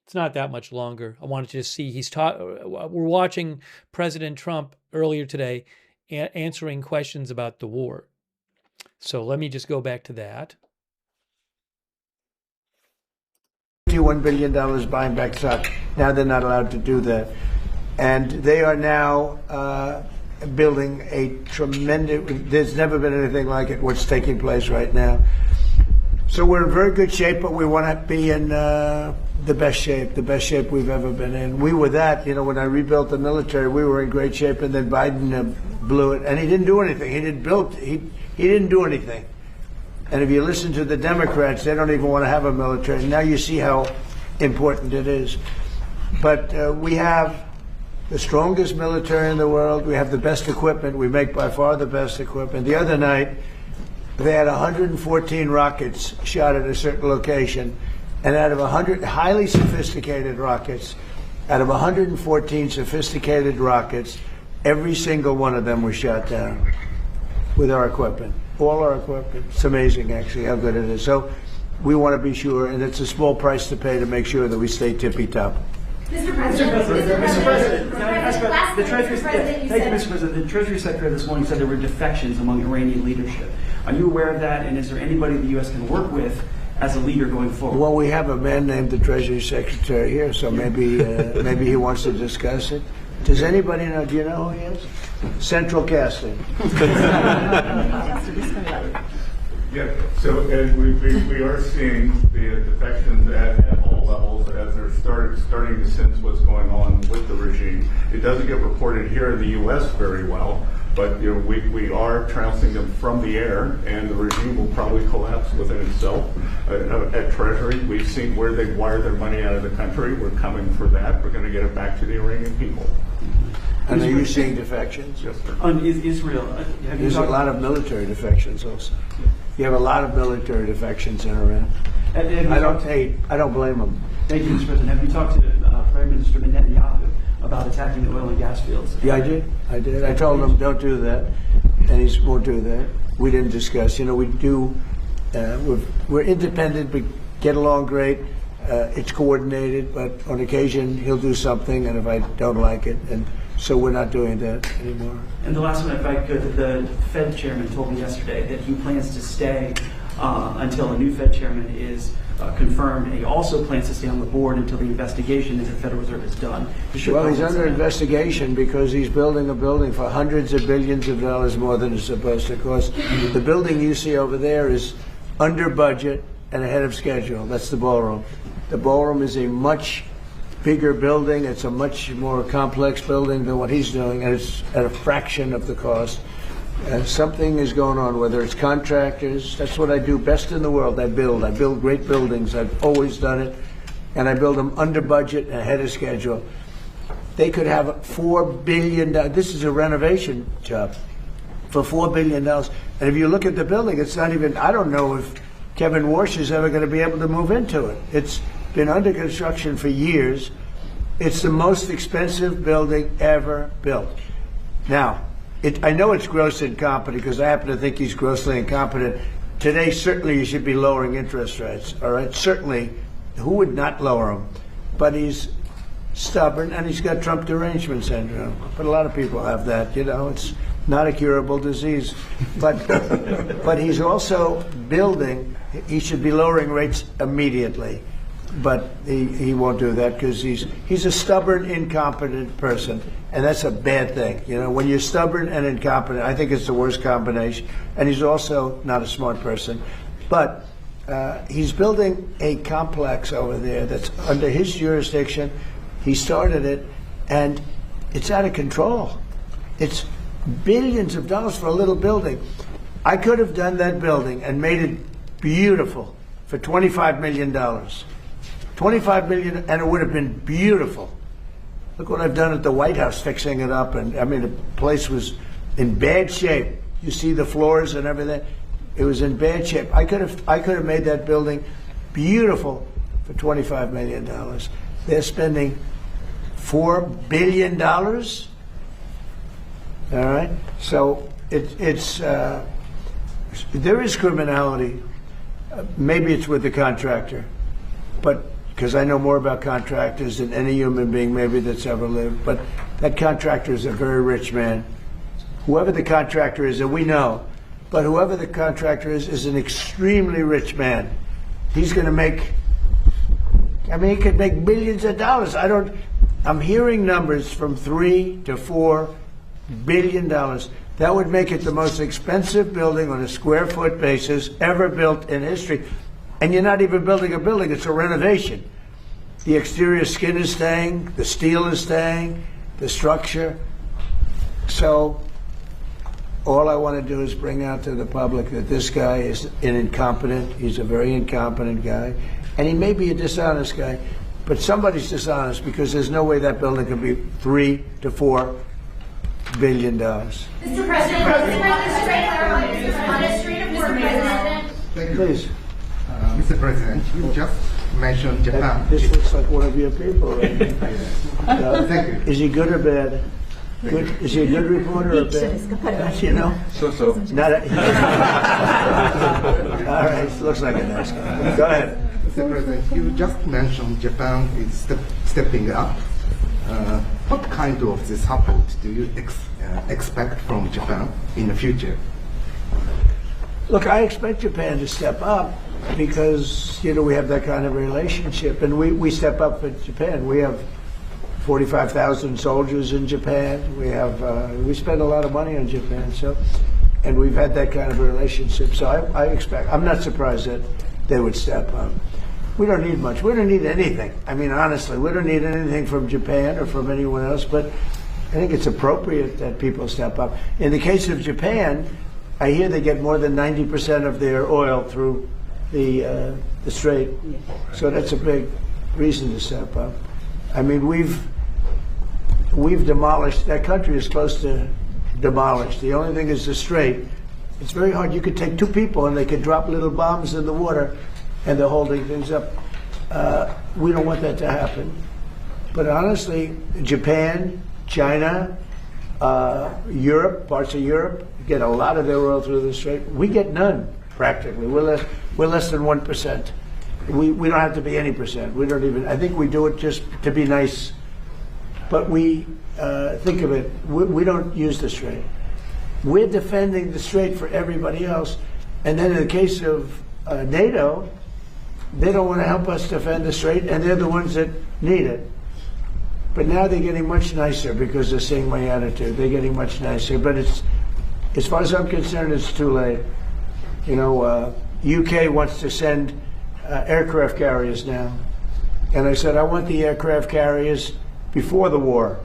it's not that much longer. I wanted to just see, we're watching President Trump earlier today answering questions about the war. So let me just go back to that. $51 billion buying back stock. Now they're not allowed to do that. And they are now building a tremendous, there's never been anything like it, what's taking place right now. So we're in very good shape, but we want to be in the best shape we've ever been in. We were that, you know, when I rebuilt the military, we were in great shape, and then Biden blew it, and he didn't do anything. He didn't do anything. And if you listen to the Democrats, they don't even want to have a military. Now you see how important it is. But we have the strongest military in the world. We have the best equipment. We make by far the best equipment. The other night, they had 114 rockets shot at a certain location. And out of 100 highly sophisticated rockets, out of 114 sophisticated rockets, every single one of them was shot down with our equipment. All our equipment. It's amazing, actually, how good it is. So we want to be sure, and it's a small price to pay to make sure that we stay tippy-top. Mr. President, can I ask about the Treasury? Thank you, Mr. President. The Treasury Secretary this morning said there were defections among Iranian leadership. Are you aware of that? And is there anybody the U.S. can work with as a leader going forward? Well, we have a man named the Treasury Secretary here, so maybe maybe he wants to discuss it. Does anybody know? Do you know who he is? Central Casting. Yeah, so we are seeing the defections at all levels as they're starting to sense what's going on with the regime. It doesn't get reported here in the U.S. very well, but you know, we are trouncing them from the air, and the regime will probably collapse within itself. At Treasury, we've seen where they wire their money out of the country. We're coming for that. We're going to get it back to the Iranian people. And are you seeing defections? Yes, sir. On Israel, there's a lot of military defections also. You have a lot of military defections in Iran. I don't blame them. Thank you, Mr. President. Have you talked to Prime Minister Netanyahu about attacking the oil and gas fields? Yeah, I did. I told him don't do that, and he won't do that. We didn't discuss. You know, we do. We're independent. We get along great. It's coordinated, but on occasion he'll do something, and if I don't like it, and so we're not doing that anymore. And the last one, if I could, the Fed chairman told me yesterday that he plans to stay until a new Fed chairman is confirmed, and he also plans to stay on the board until the investigation into the Federal Reserve is done. Well, he's under investigation because he's building a building for hundreds of billions of dollars more than it's supposed to cost. The building you see over there is under budget and ahead of schedule. That's the ballroom. The ballroom is a much bigger building. It's a much more complex building than what he's doing, and it's at a fraction of the cost. Something is going on, whether it's contractors. That's what I do best in the world. I build great buildings. I've always done it, and I build them under budget and ahead of schedule. They could have $4 billion. This is a renovation job for $4 billion. And if you look at the building, it's not even, I don't know if Kevin Warsh is ever going to be able to move into it. It's been under construction for years. It's the most expensive building ever built. Now, I know it's grossly incompetent because I happen to think he's grossly incompetent. Today, certainly you should be lowering interest rates, all right? Certainly, who would not lower them? But he's stubborn, and he's got Trump derangement syndrome. But a lot of people have that, you know. It's not a curable disease. But he's also building. He should be lowering rates immediately. But he won't do that because he's a stubborn, incompetent person, and that's a bad thing. You know, when you're stubborn and incompetent, I think it's the worst combination. And he's also not a smart person. But he's building a complex over there that's under his jurisdiction. He started it, and it's out of control. It's billions of dollars for a little building. I could have done that building and made it beautiful for $25 million. $25 million, and it would have been beautiful. Look what I've done at the White House, fixing it up, and I mean the place was in bad shape. You see the floors and everything; it was in bad shape. I could have made that building beautiful for $25 million. They're spending $4 billion. All right, so there is criminality. Maybe it's with the contractor, but. Because I know more about contractors than any human being maybe that's ever lived. But that contractor is a very rich man. Whoever the contractor is, and we know, but whoever the contractor is an extremely rich man. He's going to make I mean, he could make millions of dollars. I'm hearing numbers from $3 to $4 billion. That would make it the most expensive building on a square foot basis ever built in history. And you're not even building a building, it's a renovation. The exterior skin is staying, the steel is staying, the structure. So all I want to do is bring out to the public that this guy is an incompetent. He's a very incompetent guy. And he may be a dishonest guy, but somebody's dishonest because there's no way that building could be $3 to $4 billion. Mr. President, on the Strait of Hormuz. Please. Mr. President, you just mentioned Japan. This looks like one of your people, right? Thank you. Is he good or bad? Good. Is he a good reporter or bad? You know? So. Not a, all right, looks like a nice guy. Go ahead. Mr. President, you just mentioned Japan is stepping up. What kind of the support do you expect from Japan in the future? Look, I expect Japan to step up because, you know, we have that kind of relationship, and we step up for Japan. We have 45,000 soldiers in Japan. We spend a lot of money on Japan, and we've had that kind of a relationship. So I expect. I'm not surprised that they would step up. We don't need much. We don't need anything. I mean, honestly, we don't need anything from Japan or from anyone else. But I think it's appropriate that people step up. In the case of Japan, I hear they get more than 90% of their oil through the Strait. So that's a big reason to step up. I mean, we've demolished, that country is close to demolished. The only thing is the Strait. It's very hard. You could take two people and they could drop little bombs in the water and they're holding things up. We don't want that to happen. But honestly, Japan, China, Europe, parts of Europe, get a lot of their oil through the Strait. We get none, practically. We're less than 1%. We don't have to be any percent. We don't even, I think we do it just to be nice. But we think of it, we don't use the Strait. We're defending the Strait for everybody else. And then in the case of NATO, they don't want to help us defend the Strait, and they're the ones that need it. But now they're getting much nicer because they're seeing my attitude. They're getting much nicer. But it's, as far as I'm concerned, it's too late. You know, UK wants to send aircraft carriers now. And I said, I want the aircraft carriers before the war.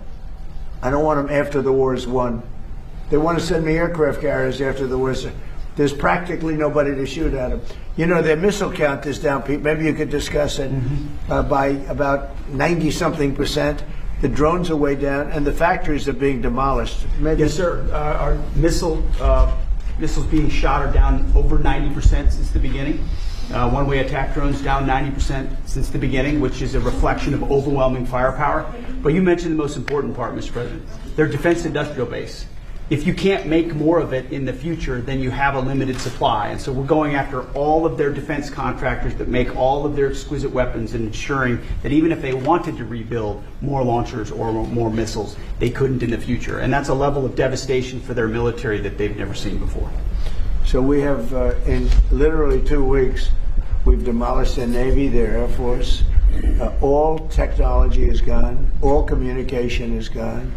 I don't want them after the war is won. They want to send me aircraft carriers after the war is. There's practically nobody to shoot at them. You know, their missile count is down. Maybe you could discuss it by about 90-something%. The drones are way down, and the factories are being demolished. Maybe. Yes, sir. Our missiles being shot are down over 90% since the beginning. One-way attack drones down 90% since the beginning, which is a reflection of overwhelming firepower. But you mentioned the most important part, Mr. President. Their defense industrial base. If you can't make more of it in the future, then you have a limited supply. And so we're going after all of their defense contractors that make all of their exquisite weapons and ensuring that even if they wanted to rebuild more launchers or more missiles, they couldn't in the future. And that's a level of devastation for their military that they've never seen before. So we have, in literally 2 weeks, we've demolished their Navy, their Air Force. All technology is gone. All communication is gone.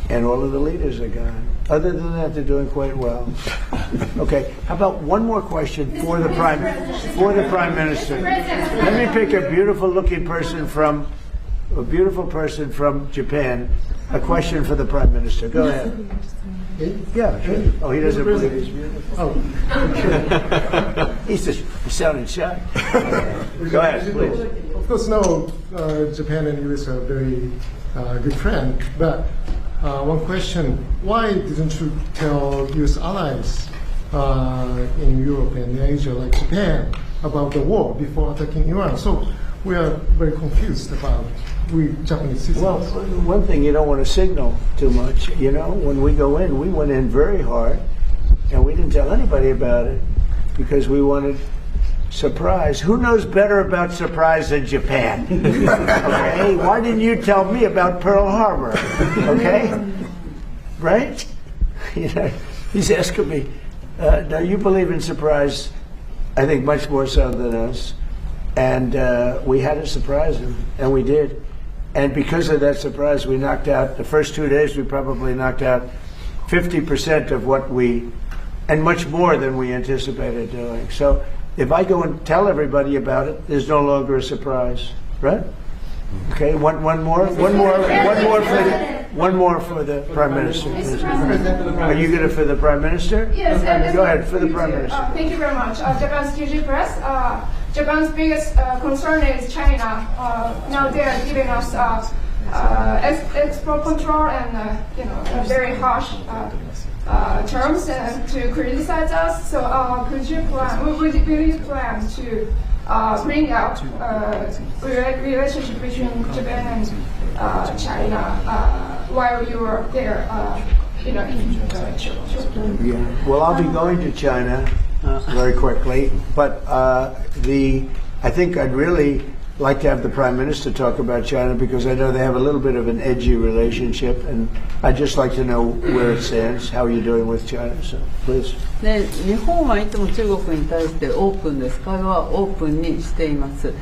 And all of the leaders are gone. Other than that, they're doing quite well. Okay, how about one more question for the Prime Minister? Let me pick a beautiful-looking person from Japan. A question for the Prime Minister. Go ahead. Yeah, sure. Oh, he doesn't believe he's beautiful. Oh, he's sounding shy. Go ahead, please. Of course, no. Japan and US are very good friends, but. One question, why didn't you tell U.S. allies in Europe and Asia, like Japan, about the war before attacking Iran? So we are very confused about we Japanese citizens. Well, one thing, you don't want to signal too much. You know, when we go in, we went in very hard, and we didn't tell anybody about it because we wanted surprise. Who knows better about surprise than Japan? Okay, why didn't you tell me about Pearl Harbor? Okay, right? You know, he's asking me. Now you believe in surprise, I think much more so than us. And we had to surprise him, and we did. And because of that surprise, we knocked out, the first 2 days, we probably knocked out 50% of what we, and much more than we anticipated doing. So if I go and tell everybody about it, there's no longer a surprise, right? Okay, one more for the Prime Minister. Are you going to for the Prime Minister? Yes. Go ahead for the Prime Minister. Thank you very much. Japan's TG Press. Japan's biggest concern is China. Now they are giving us export control and very harsh terms to criticize us. So will you plan to bring out relationship between Japan and China while you are there? Well, I'll be going to China very quickly, but I think I'd really like to have the Prime Minister talk about China because I know they have a little bit of an edgy relationship, and I'd just like to know where it stands, how you're doing with China. So, please. で、日本はいつも中国に対してオープンです。会話はオープンにしています。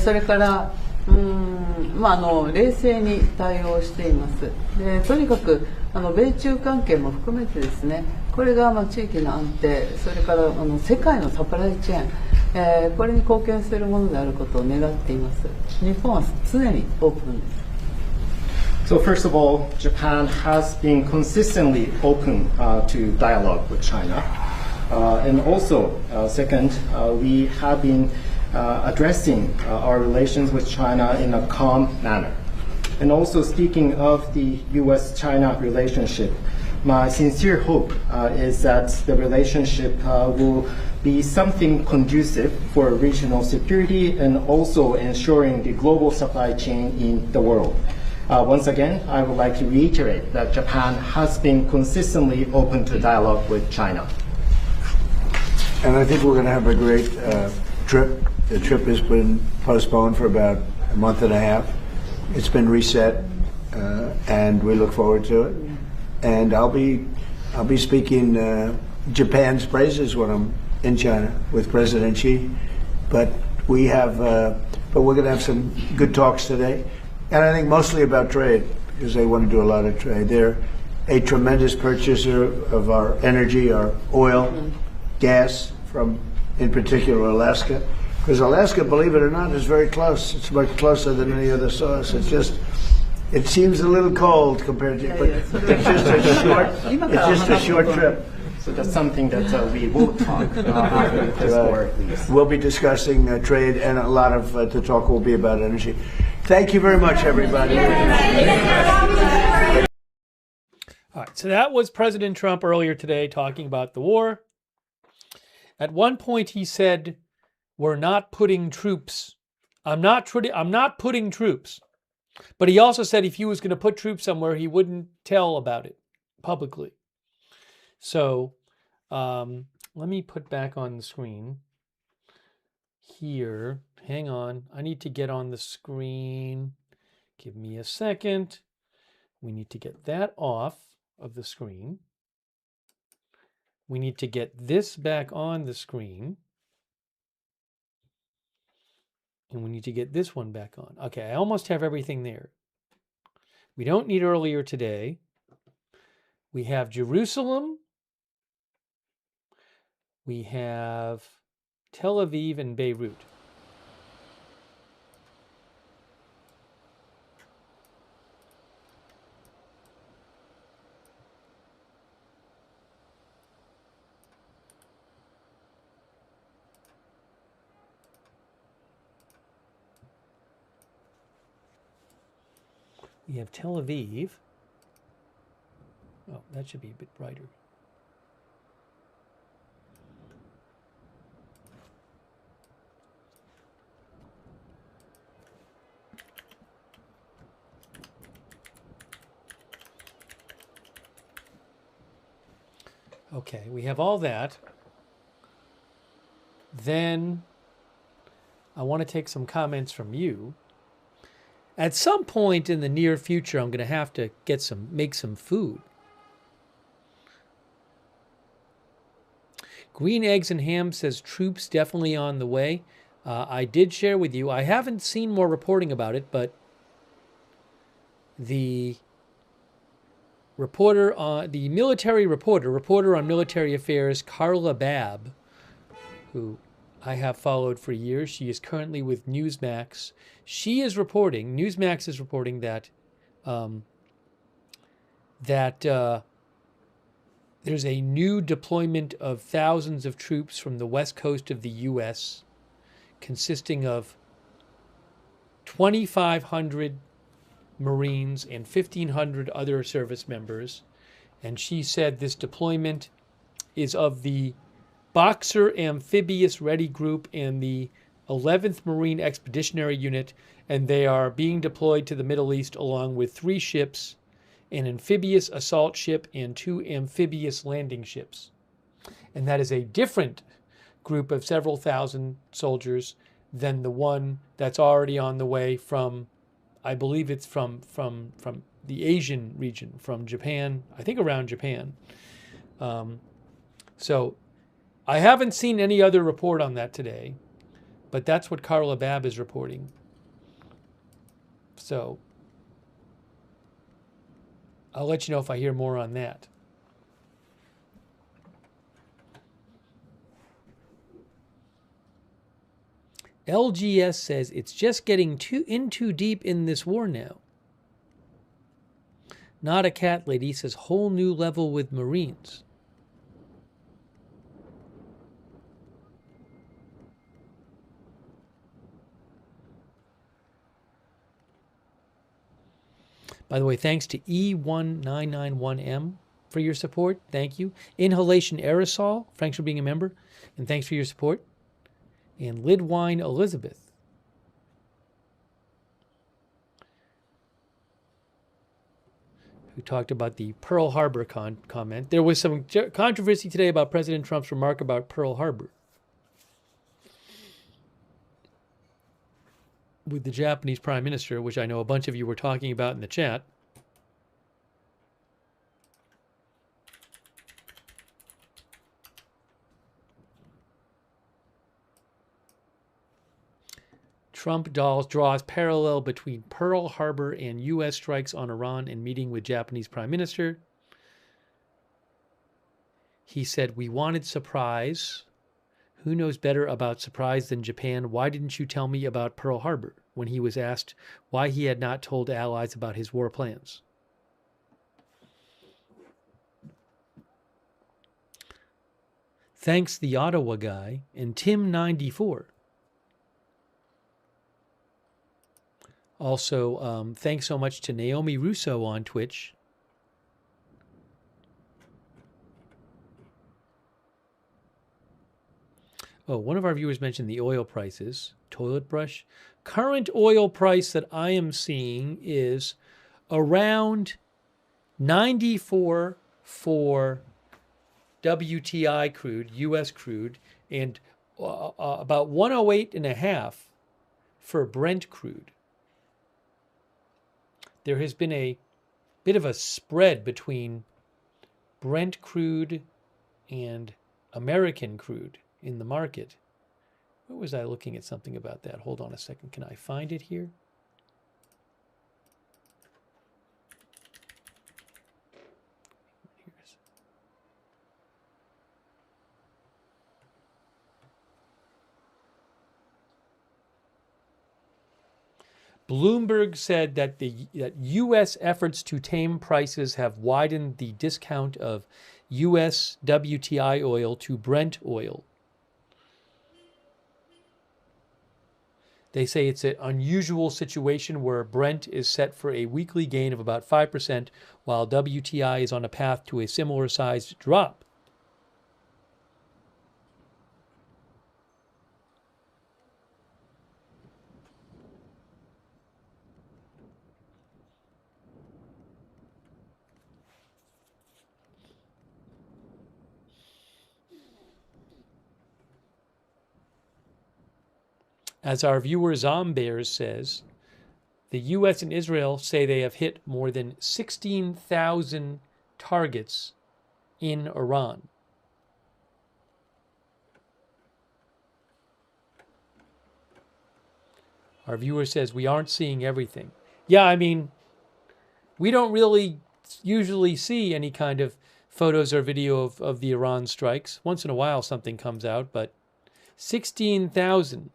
それから冷静に対応しています。で、とにかく米中関係も含めてですね、これが地域の安定、それから世界のサプライチェーン、これに貢献するものであることを願っています。日本は常にオープンです。So first of all, Japan has been consistently open to dialogue with China. And also, second, we have been addressing our relations with China in a calm manner. And also speaking of the U.S.-China relationship, my sincere hope is that the relationship will be something conducive for regional security and also ensuring the global supply chain in the world. Once again, I would like to reiterate that Japan has been consistently open to dialogue with China. And I think we're going to have a great trip. The trip has been postponed for about a month and a half. It's been reset, and we look forward to it. And I'll be speaking Japan's praises when I'm in China with President Xi. But we're going to have some good talks today. And I think mostly about trade, because they want to do a lot of trade. They're a tremendous purchaser of our energy, our oil, gas from, in particular, Alaska. Because Alaska, believe it or not, is very close. It's much closer than any other source. It's just, it seems a little cold compared to, but it's just a short trip. So that's something that we will talk after this war, at least. We'll be discussing trade, and a lot of the talk will be about energy. Thank you very much, everybody. All right, so that was President Trump earlier today talking about the war. At one point he said, we're not putting troops. I'm not putting troops. But he also said if he was going to put troops somewhere, he wouldn't tell about it publicly. So let me put back on the screen here. Hang on. I need to get on the screen. Give me a second. We need to get that off of the screen. We need to get this back on the screen. And we need to get this one back on. Okay, I almost have everything there. We don't need earlier today. We have Jerusalem. We have Tel Aviv and Beirut. We have Tel Aviv. Oh, that should be a bit brighter. Okay, we have all that. Then I want to take some comments from you. At some point in the near future, I'm going to have to make some food. Green Eggs and Ham says troops definitely on the way. I did share with you, I haven't seen more reporting about it, but the military reporter on military affairs, Carla Babb, who I have followed for years. She is currently with Newsmax. Newsmax is reporting that there's a new deployment of thousands of troops from the west coast of the U.S., consisting of 2,500 Marines and 1,500 other service members. And she said this deployment is of the Boxer Amphibious Ready Group and the 11th Marine Expeditionary Unit, and they are being deployed to the Middle East along with 3 ships, an amphibious assault ship, and 2 amphibious landing ships. And that is a different group of several thousand soldiers than the one that's already on the way from, I believe it's from the Asian region, from Japan, I think around Japan. So I haven't seen any other report on that today, but that's what Carla Babb is reporting. So I'll let you know if I hear more on that. LGS says it's just getting too deep in this war now. Not a cat lady says whole new level with Marines. By the way, thanks to E1991M for your support. Thank you. Inhalation Aerosol, thanks for being a member, and thanks for your support. And Lidwine Elizabeth. Who talked about the Pearl Harbor comment. There was some controversy today about President Trump's remark about Pearl Harbor with the Japanese Prime Minister, which I know a bunch of you were talking about in the chat. Trump draws parallel between Pearl Harbor and U.S. strikes on Iran and meeting with Japanese Prime Minister. He said, "We wanted surprise. Who knows better about surprise than Japan? Why didn't you tell me about Pearl Harbor?" when he was asked why he had not told allies about his war plans. Thanks, the Ottawa guy, and Tim94. Also, thanks so much to Naomi Russo on Twitch. Oh, one of our viewers mentioned the oil prices. Toilet brush. Current oil price that I am seeing is around 94 for WTI crude, U.S. crude, and about 108.5 for Brent crude. There has been a bit of a spread between Brent crude and American crude in the market. Where was I looking at something about that? Hold on a second. Can I find it here? Bloomberg said that that U.S. efforts to tame prices have widened the discount of U.S. WTI oil to Brent oil. They say it's an unusual situation where Brent is set for a weekly gain of about 5%, while WTI is on a path to a similar sized drop. As our viewer Zombears says, the U.S. and Israel say they have hit more than 16,000 targets in Iran. Our viewer says we aren't seeing everything. Yeah, I mean, we don't really usually see any kind of photos or video of the Iran strikes. Once in a while something comes out, but 16,000.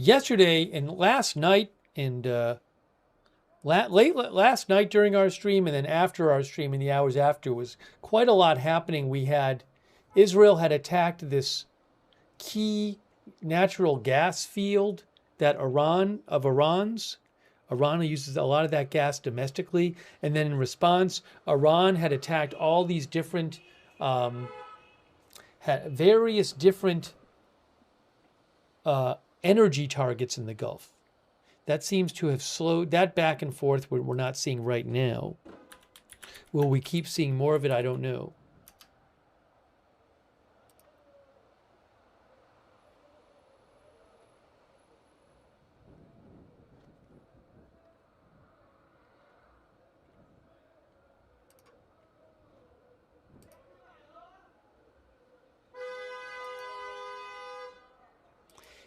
Yesterday and last night and last night during our stream and then after our stream in the hours after was quite a lot happening. Israel had attacked this key natural gas field that Iran uses a lot of that gas domestically, and then in response, Iran had attacked all these different various different energy targets in the Gulf. That seems to have slowed that back and forth. We're not seeing right now. Will we keep seeing more of it? I don't know.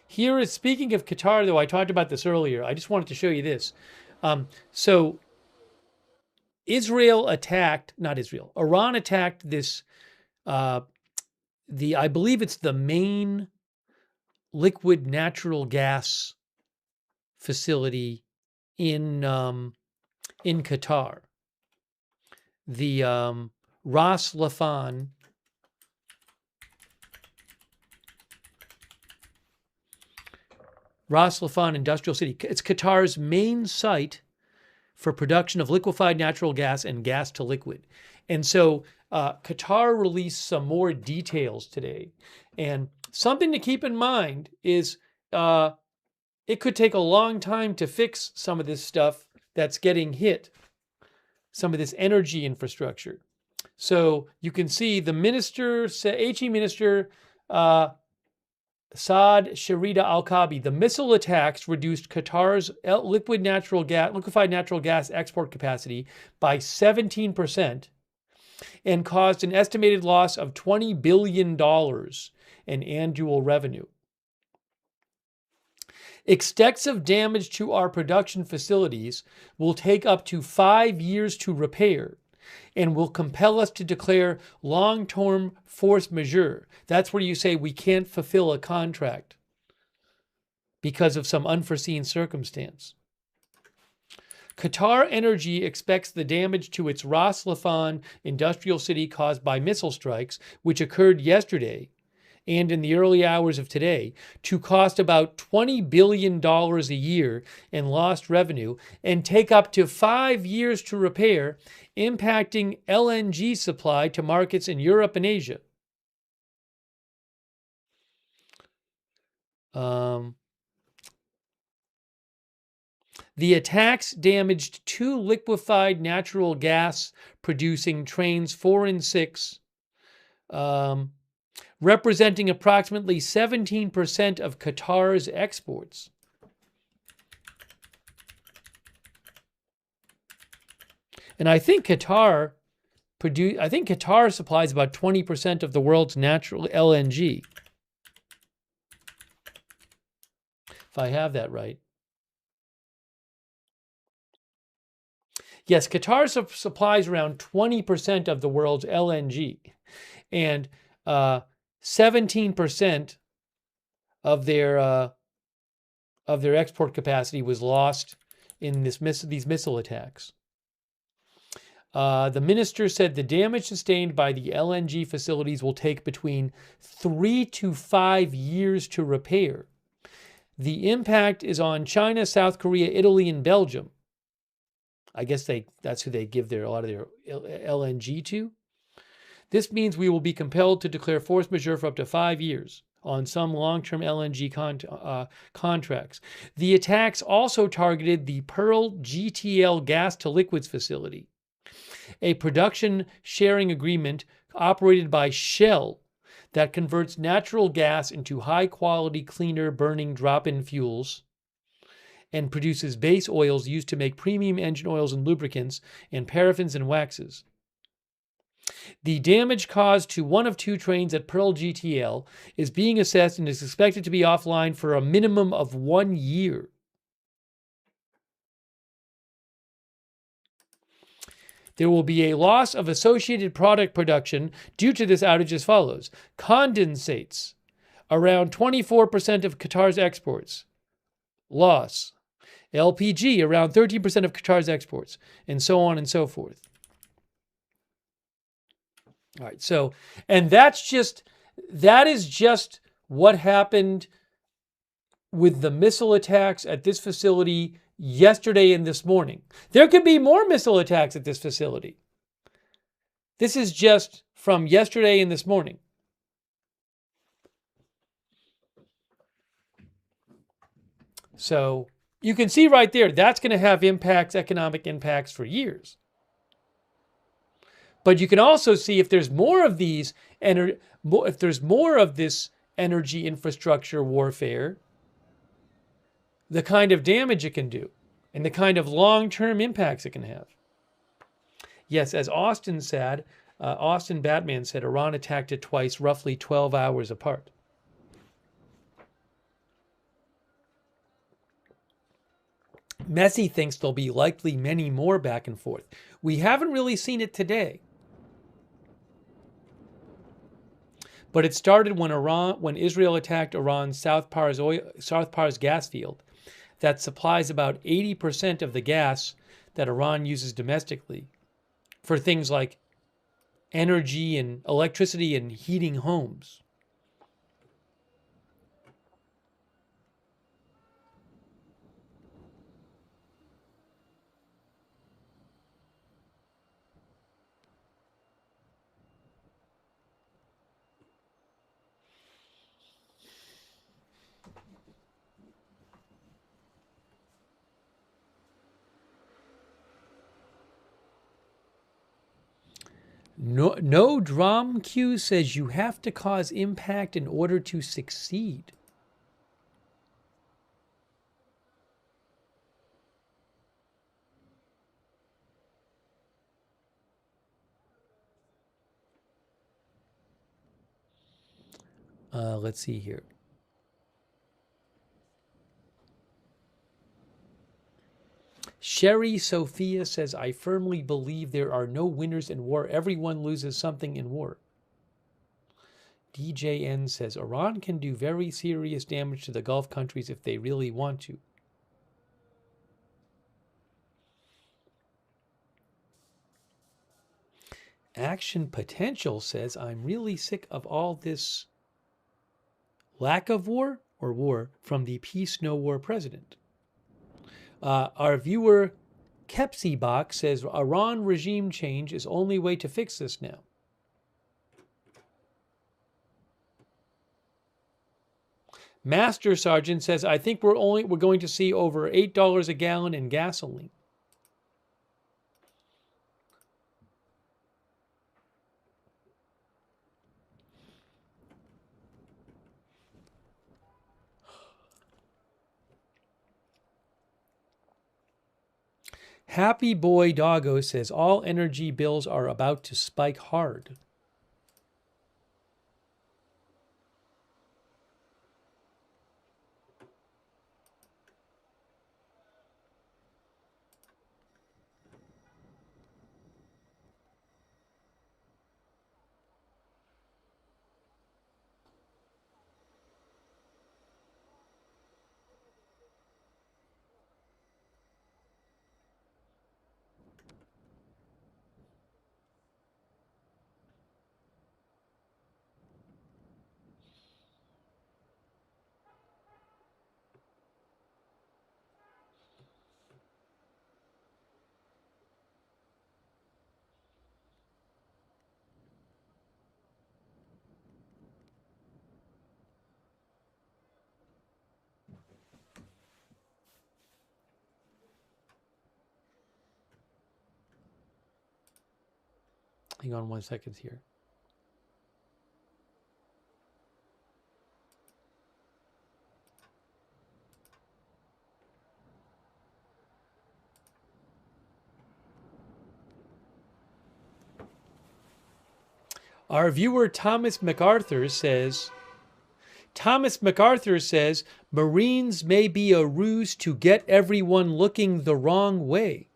Here is, speaking of Qatar, though, I talked about this earlier. I just wanted to show you this. So Iran attacked this, I believe it's the main liquid natural gas facility in Qatar. The Ras Laffan Industrial City. It's Qatar's main site for production of liquefied natural gas and gas to liquid. And so Qatar released some more details today. And something to keep in mind is it could take a long time to fix some of this stuff that's getting hit, some of this energy infrastructure. So you can see the minister, HE minister, Saad Sharida Al-Kabi, the missile attacks reduced Qatar's liquefied natural gas export capacity by 17% and caused an estimated loss of $20 billion in annual revenue. Extensive damage to our production facilities will take up to 5 years to repair and will compel us to declare long-term force majeure. That's where you say we can't fulfill a contract because of some unforeseen circumstance. Qatar Energy expects the damage to its Ras Laffan industrial city caused by missile strikes, which occurred yesterday and in the early hours of today, to cost about $20 billion a year in lost revenue and take up to 5 years to repair, impacting LNG supply to markets in Europe and Asia. The attacks damaged 2 liquefied natural gas producing trains 4 and 6, representing approximately 17% of Qatar's exports. And I think Qatar supplies about 20% of the world's natural LNG. If I have that right. Yes, Qatar supplies around 20% of the world's LNG. And 17% of their export capacity was lost in these missile attacks. The minister said the damage sustained by the LNG facilities will take between 3 to 5 years to repair. The impact is on China, South Korea, Italy, and Belgium. I guess that's who they give a lot of their LNG to. This means we will be compelled to declare force majeure for up to 5 years. on some long-term LNG contracts. The attacks also targeted the Pearl GTL gas-to-liquids facility, a production sharing agreement operated by Shell that converts natural gas into high-quality, cleaner burning drop-in fuels and produces base oils used to make premium engine oils and lubricants and paraffins and waxes. The damage caused to one of 2 trains at Pearl GTL is being assessed and is expected to be offline for a minimum of 1 year. There will be a loss of associated product production due to this outage as follows. Condensates, around 24% of Qatar's exports. Loss. LPG, around 13% of Qatar's exports, and so on and so forth. All right, so, and that is just what happened with the missile attacks at this facility yesterday and this morning. There could be more missile attacks at this facility. This is just from yesterday and this morning. So you can see right there, that's going to have impacts, economic impacts for years. But you can also see if there's more of these, if there's more of this energy infrastructure warfare, the kind of damage it can do and the kind of long-term impacts it can have. Yes, as Austin said, Austin Batman said, Iran attacked it twice, roughly 12 hours apart. Messi thinks there'll be likely many more back and forth. We haven't really seen it today. But it started when Israel attacked Iran's South Pars gas field that supplies about 80% of the gas that Iran uses domestically for things like energy and electricity and heating homes. No Drum Q says you have to cause impact in order to succeed. Let's see here. Sherry Sophia says, I firmly believe there are no winners in war. Everyone loses something in war. DJN says, Iran can do very serious damage to the Gulf countries if they really want to. Action Potential says, I'm really sick of all this lack of war or war from the peace, no war president. Our viewer Kepsibach says Iran regime change is only way to fix this now. Master Sergeant says I think we're going to see over $8 a gallon in gasoline. Happy Boy Doggo says all energy bills are about to spike hard. Hang on 1 second here. Our viewer Thomas MacArthur says, Marines may be a ruse to get everyone looking the wrong way.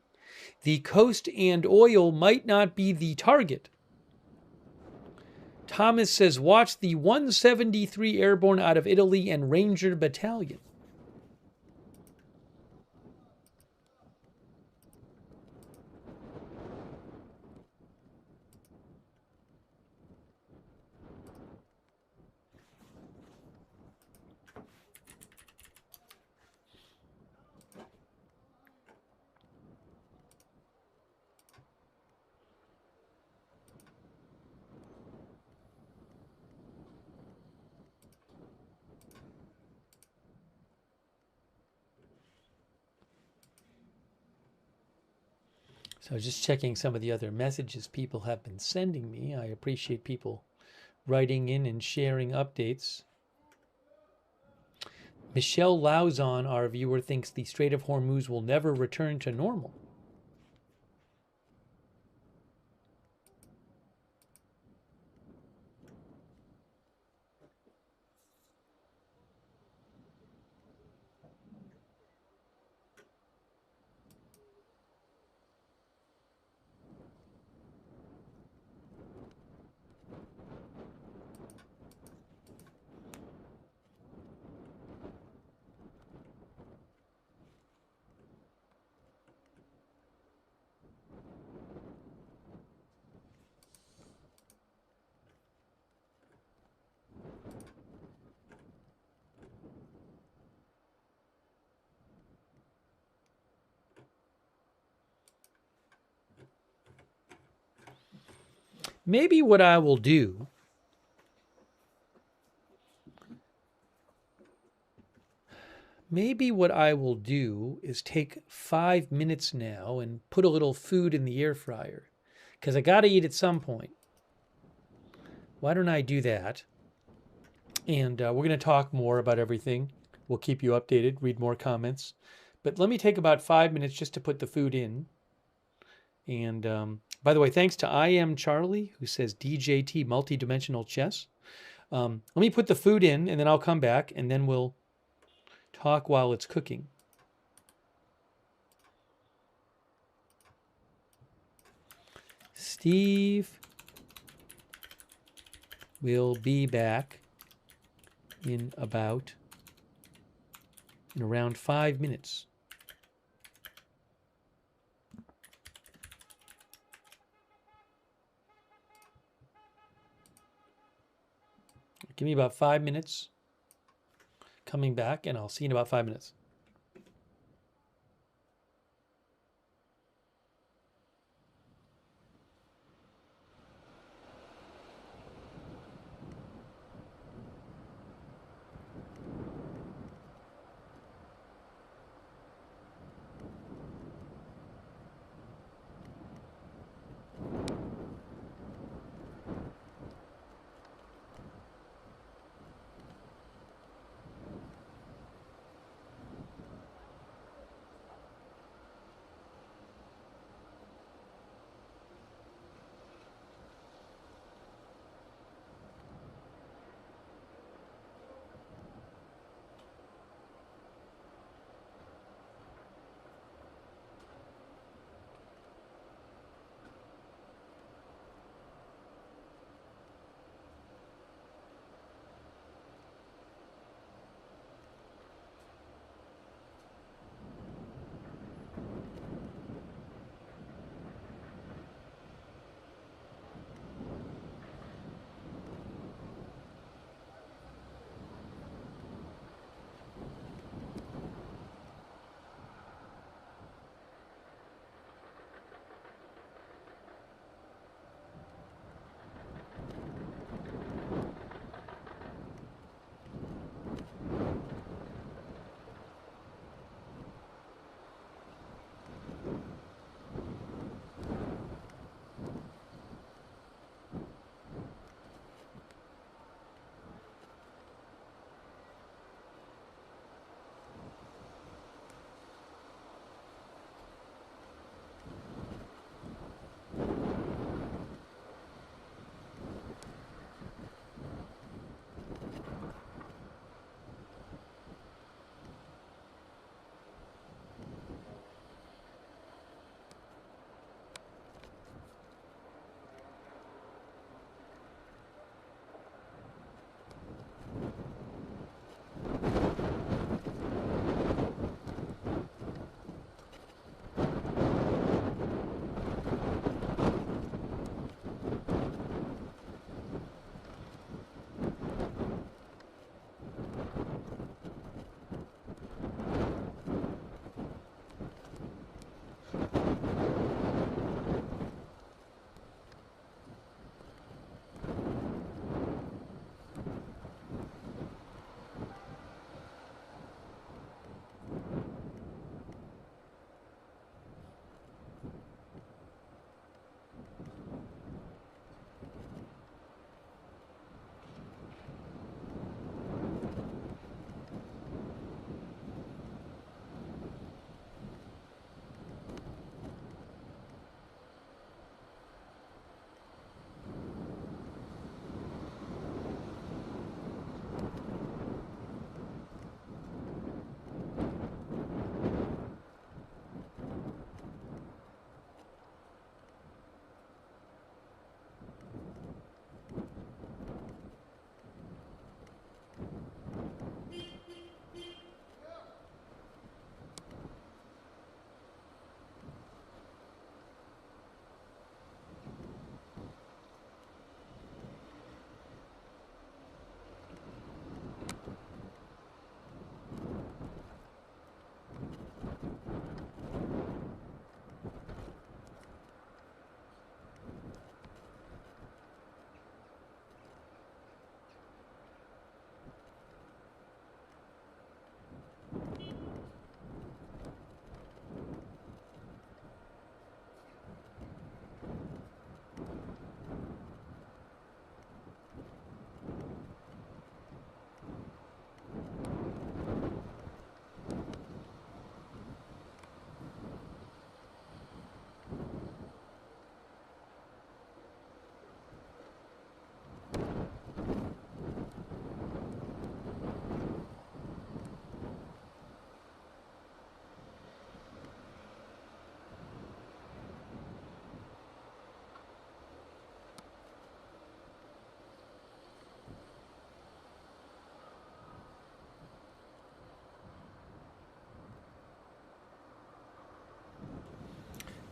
The coast and oil might not be the target. Thomas says, watch the 173 Airborne out of Italy and Ranger Battalion. So just checking some of the other messages people have been sending me. I appreciate people writing in and sharing updates. Michelle Lauzon, our viewer, thinks the Strait of Hormuz will never return to normal. Maybe what I will do is take 5 minutes now and put a little food in the air fryer, because I got to eat at some point. Why don't I do that? And we're going to talk more about everything. We'll keep you updated, read more comments. But let me take about 5 minutes just to put the food in. And by the way, thanks to I Am Charlie, who says DJT, multidimensional chess. Let me put the food in, and then I'll come back, and then we'll talk while it's cooking. Steve will be back in around 5 minutes. Give me about 5 minutes. Coming back, and I'll see you in about 5 minutes.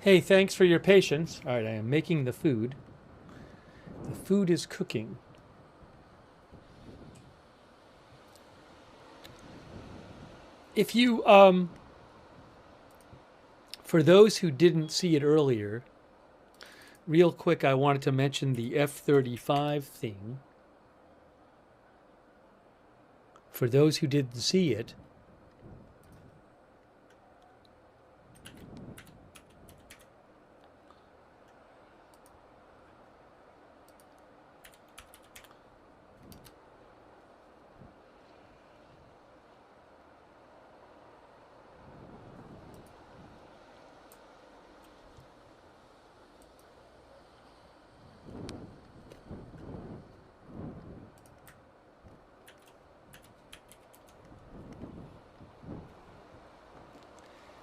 Hey, thanks for your patience. All right, I am making the food. The food is cooking. If you, for those who didn't see it earlier, real quick, I wanted to mention the F-35 thing. For those who didn't see it,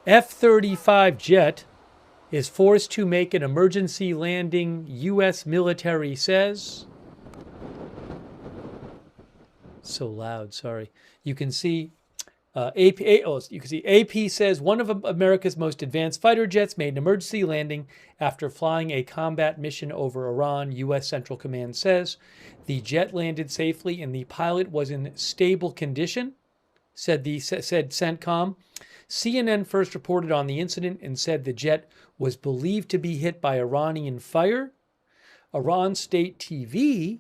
F-35 jet is forced to make an emergency landing, U.S. military says. So loud, sorry. You can see AP says one of America's most advanced fighter jets made an emergency landing after flying a combat mission over Iran, U.S. Central Command says. The jet landed safely and the pilot was in stable condition, said CENTCOM. CNN first reported on the incident and said the jet was believed to be hit by Iranian fire. Iran State TV,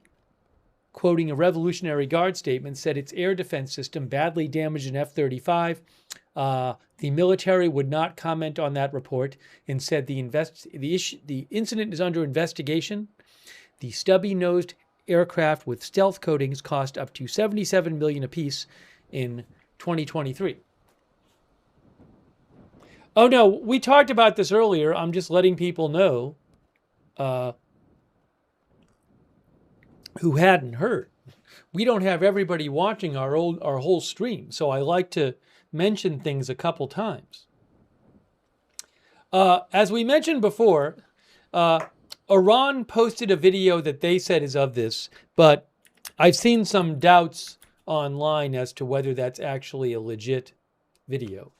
quoting a Revolutionary Guard statement, said its air defense system badly damaged an F-35. The military would not comment on that report and said the incident is under investigation. The stubby-nosed aircraft with stealth coatings cost up to $77 million apiece in 2023. Oh, no, we talked about this earlier. I'm just letting people know who hadn't heard. We don't have everybody watching our whole stream, so I like to mention things a couple times. As we mentioned before, Iran posted a video that they said is of this, but I've seen some doubts online as to whether that's actually a legit video.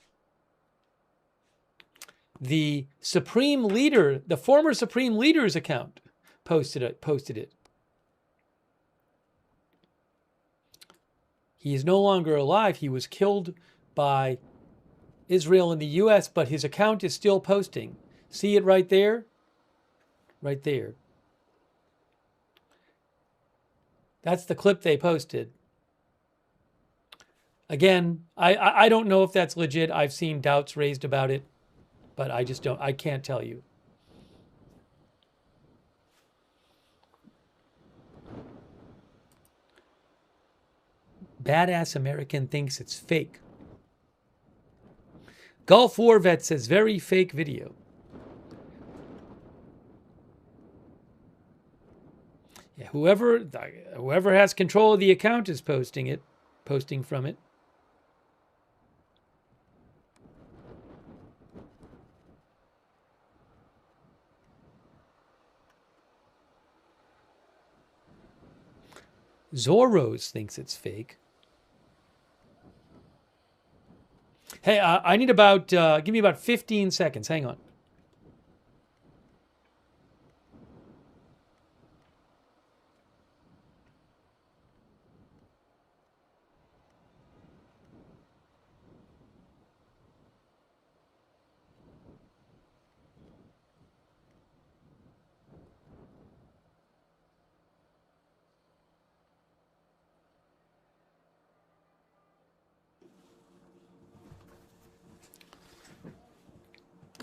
The Supreme Leader, the former Supreme Leader's account posted it. He is no longer alive. He was killed by Israel and the U.S., but his account is still posting. See it right there? Right there. That's the clip they posted. Again, I don't know if that's legit. I've seen doubts raised about it. But I can't tell you. Badass American thinks it's fake. Gulf War Vet says very fake video. Yeah, whoever has control of the account is posting from it. Zoros thinks it's fake. Hey, I need give me about 15 seconds. Hang on.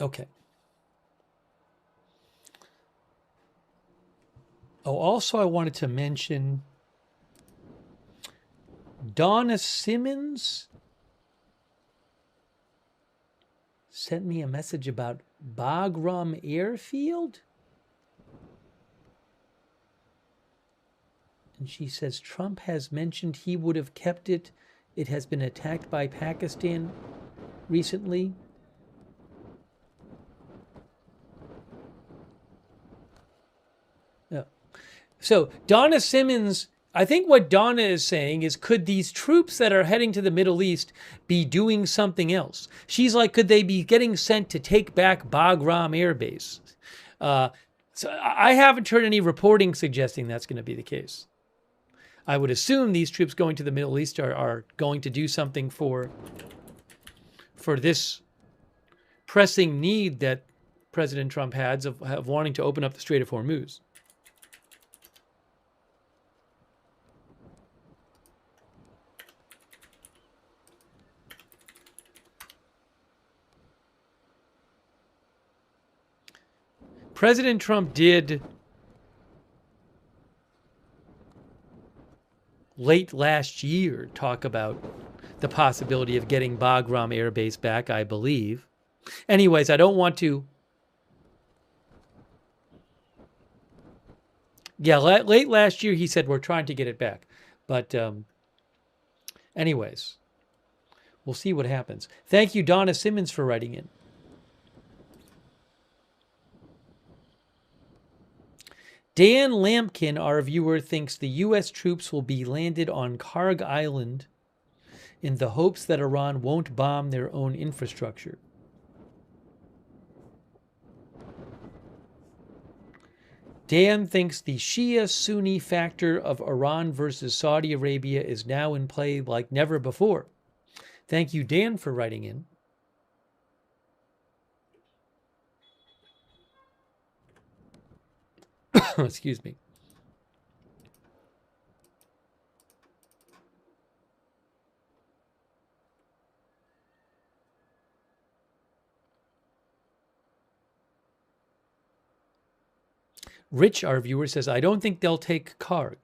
Okay. Oh, also I wanted to mention Donna Simmons sent me a message about Bagram Airfield. And she says Trump has mentioned he would have kept it. It has been attacked by Pakistan recently. So Donna Simmons I think what Donna is saying is, could these troops that are heading to the Middle East be doing something else? She's like, could they be getting sent to take back Bagram Air Base? So I haven't heard any reporting suggesting that's going to be the case. I would assume these troops going to the Middle East are going to do something for this pressing need that President Trump has of wanting to open up the Strait of Hormuz. President Trump did late last year talk about the possibility of getting Bagram Air Base back, I believe. Anyways, I don't want to... Yeah, late last year he said we're trying to get it back. But anyways, we'll see what happens. Thank you, Donna Simmons, for writing in. Dan Lampkin, our viewer, thinks the U.S. troops will be landed on Karg Island in the hopes that Iran won't bomb their own infrastructure. Dan thinks the Shia-Sunni factor of Iran versus Saudi Arabia is now in play like never before. Thank you, Dan, for writing in. Excuse me. Rich, our viewer, says, I don't think they'll take Karg.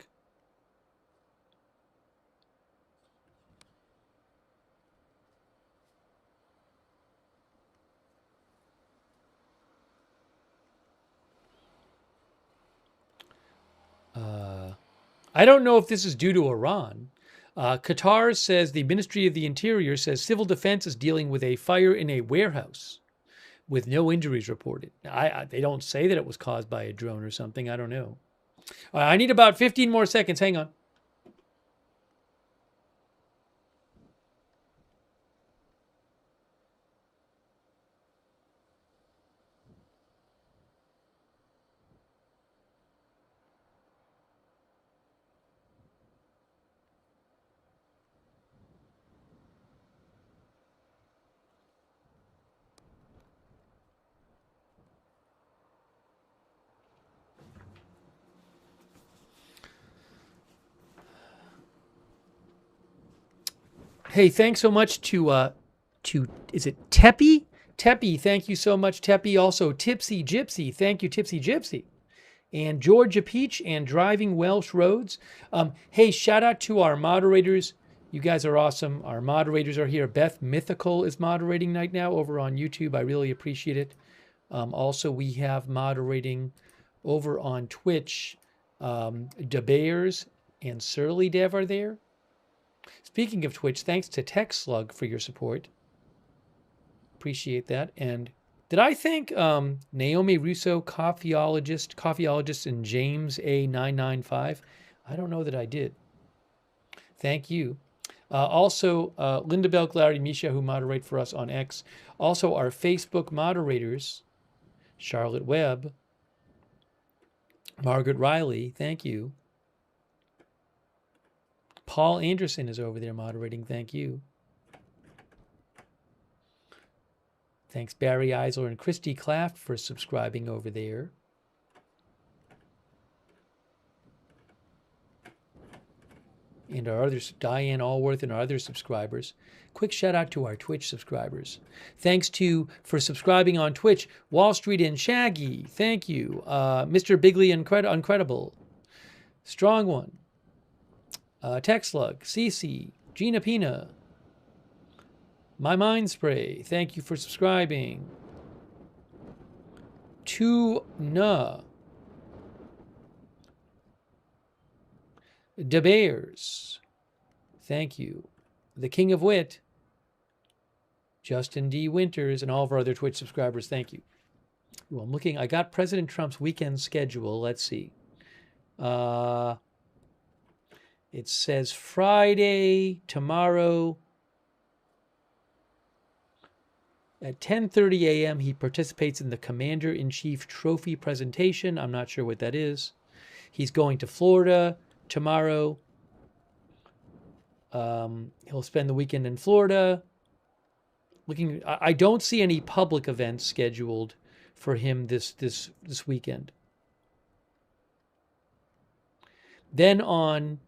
I don't know if this is due to Iran. Qatar says the Ministry of the Interior says civil defense is dealing with a fire in a warehouse with no injuries reported. They don't say that it was caused by a drone or something. I don't know. I need about 15 more seconds. Hang on. Hey, thanks so much to is it Teppy? Teppy, thank you so much, Teppy. Also, Tipsy Gypsy, thank you, Tipsy Gypsy. And Georgia Peach and Driving Welsh Roads. Hey, shout out to our moderators. You guys are awesome. Our moderators are here. Beth Mythical is moderating right now over on YouTube. I really appreciate it. Also, we have moderating over on Twitch. DeBears and Surly Dev are there. Speaking of Twitch, thanks to Tech Slug for your support. Appreciate that. And did I thank Naomi Russo, coffeeologist, and James A995? I don't know that I did. Thank you. Also, Linda Belk, Larry, Misha, who moderate for us on X. Also, our Facebook moderators, Charlotte Webb, Margaret Riley, thank you. Paul Anderson is over there moderating. Thank you. Thanks Barry Eisler and Christy Claft for subscribing over there. And our others, Diane Allworth and our other subscribers. Quick shout out to our Twitch subscribers. Thanks for subscribing on Twitch, Wall Street and Shaggy. Thank you. Mr. Bigley Uncredible. Strong One. Tech Slug, CC, Gina Pina, My Mind Spray, thank you for subscribing. Tuna, DeBears, thank you. The King of Wit, Justin D. Winters, and all of our other Twitch subscribers, thank you. Well, I'm looking, I got President Trump's weekend schedule. Let's see. It says Friday, tomorrow, at 10:30 a.m., he participates in the Commander-in-Chief Trophy presentation. I'm not sure what that is. He's going to Florida tomorrow. He'll spend the weekend in Florida. I don't see any public events scheduled for him this weekend. Then on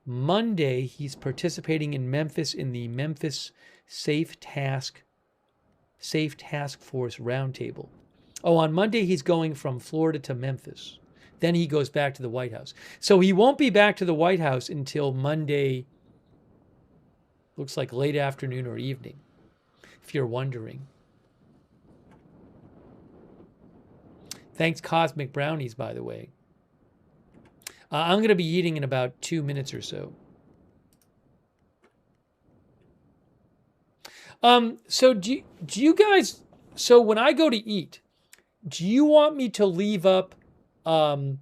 Monday, he's participating in Memphis in the Memphis Safe Task Force Roundtable. Oh, on Monday, he's going from Florida to Memphis. Then he goes back to the White House. So he won't be back to the White House until Monday, looks like late afternoon or evening, if you're wondering. Thanks, Cosmic Brownies, by the way. I'm going to be eating in about 2 minutes or so. So do you guys, so when I go to eat, do you want me to leave up, do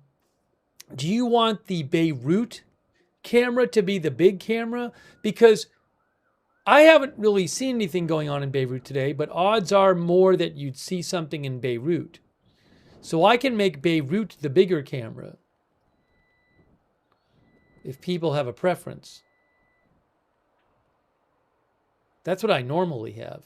you want the Beirut camera to be the big camera? Because I haven't really seen anything going on in Beirut today, but odds are more that you'd see something in Beirut. So I can make Beirut the bigger camera if people have a preference. That's what I normally have.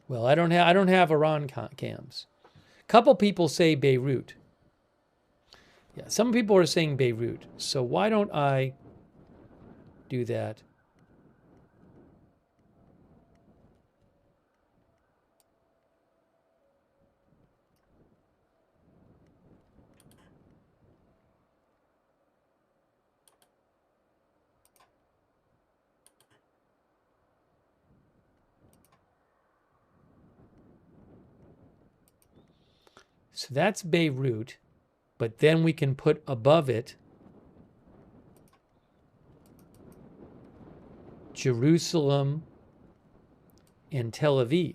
Well, I don't have Iran cams. A couple people say Beirut. Yeah, some people are saying Beirut. So why don't I do that? So that's Beirut, but then we can put above it Jerusalem and Tel Aviv.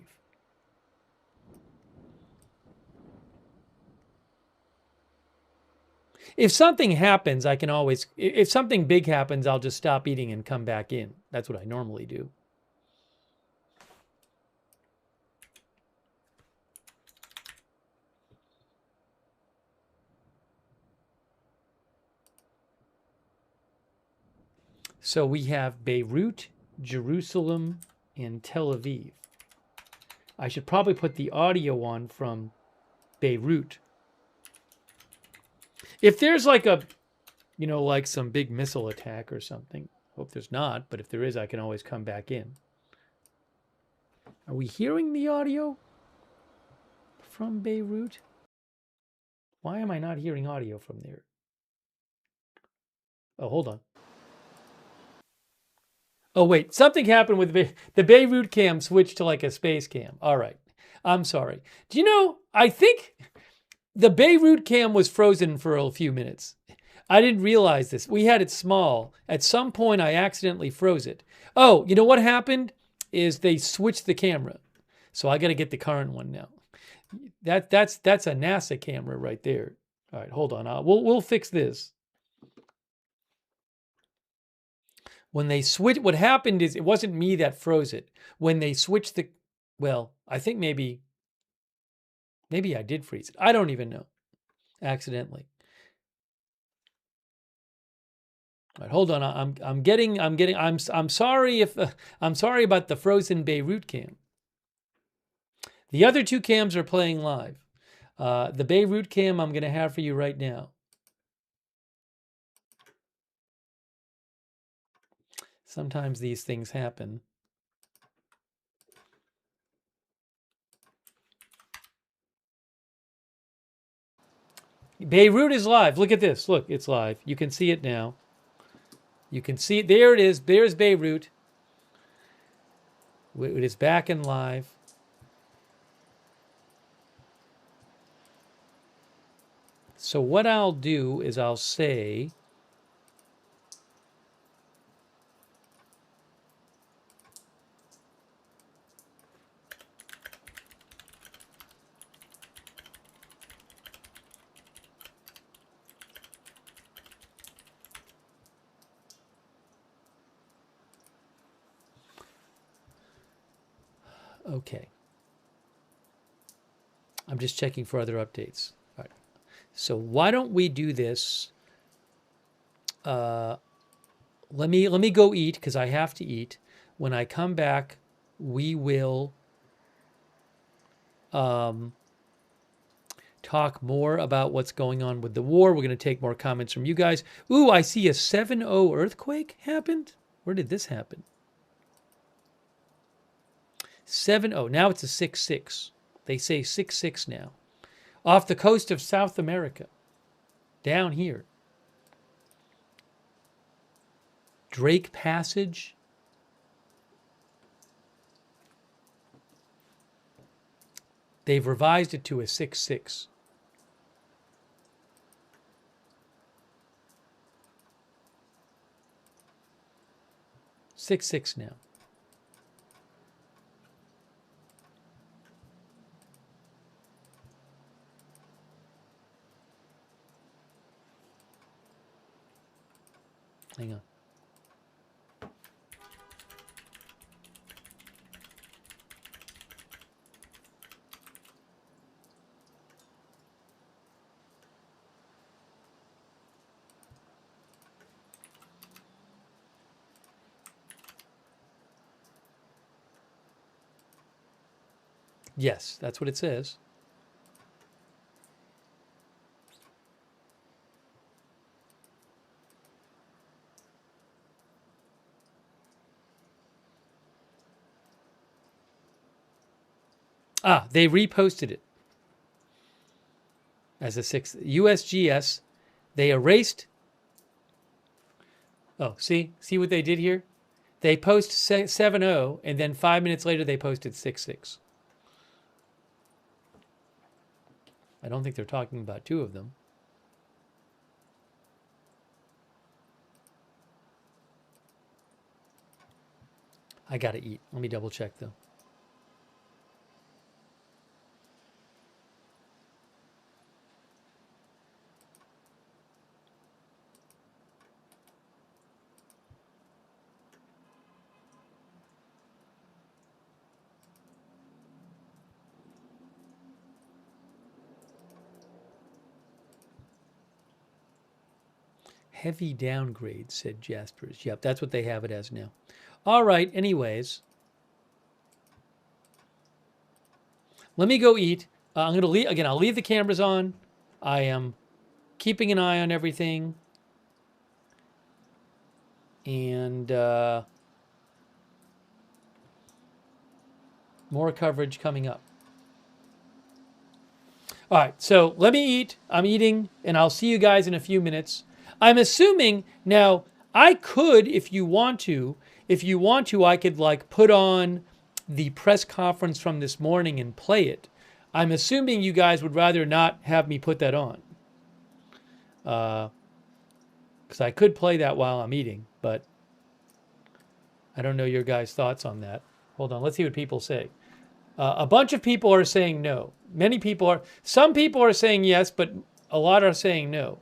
If something happens, I can always, if something big happens, I'll just stop eating and come back in. That's what I normally do. So we have Beirut, Jerusalem, and Tel Aviv. I should probably put the audio on from Beirut. If there's like a, you know, like some big missile attack or something, hope there's not, but if there is, I can always come back in. Are we hearing the audio from Beirut? Why am I not hearing audio from there? Oh, hold on. Oh, wait, something happened with the Beirut cam switched to like a space cam. All right, I'm sorry. Do you know, I think the Beirut cam was frozen for a few minutes. I didn't realize this. We had it small. At some point, I accidentally froze it. Oh, you know what happened is they switched the camera. So I got to get the current one now. That's a NASA camera right there. All right, hold on. We'll fix this. When they switch, what happened is it wasn't me that froze it. When they switched the, well, I think maybe I did freeze it. I don't even know. Accidentally. All right, hold on. I'm sorry if I'm sorry about the frozen Beirut cam. The other two cams are playing live. The Beirut cam I'm going to have for you right now. Sometimes these things happen. Beirut is live. Look at this. Look, it's live. You can see it now. You can see it. There it is. There's Beirut. It is back and live. So what I'll do is I'll say, Okay. I'm just checking for other updates. All right. So why don't we do this? Let me go eat because I have to eat. When I come back, we will talk more about what's going on with the war. We're going to take more comments from you guys. Ooh, I see a 7.0 earthquake happened. Where did this happen? 7.0. Now it's a 6.6. They say 6.6 now. Off the coast of South America. Down here. Drake Passage. They've revised it to a 6.6. Six now. Hang on. Yes, that's what it says. Ah, they reposted it as a 6. USGS, they erased. Oh, see what they did here? They post 7.0, and then 5 minutes later they posted 6.6. I don't think they're talking about two of them. I gotta eat. Let me double check though. Heavy downgrade, said Jaspers. Yep, that's what they have it as now. All right, anyways. Let me go eat. I'm going to leave, again, I'll leave the cameras on. I am keeping an eye on everything. And more coverage coming up. All right, so let me eat. I'm eating, and I'll see you guys in a few minutes. I'm assuming now I could, if you want to, I could like put on the press conference from this morning and play it. I'm assuming you guys would rather not have me put that on. Because I could play that while I'm eating, but I don't know your guys' thoughts on that. Hold on, let's see what people say. A bunch of people are saying no. Some people are saying yes, but a lot are saying no.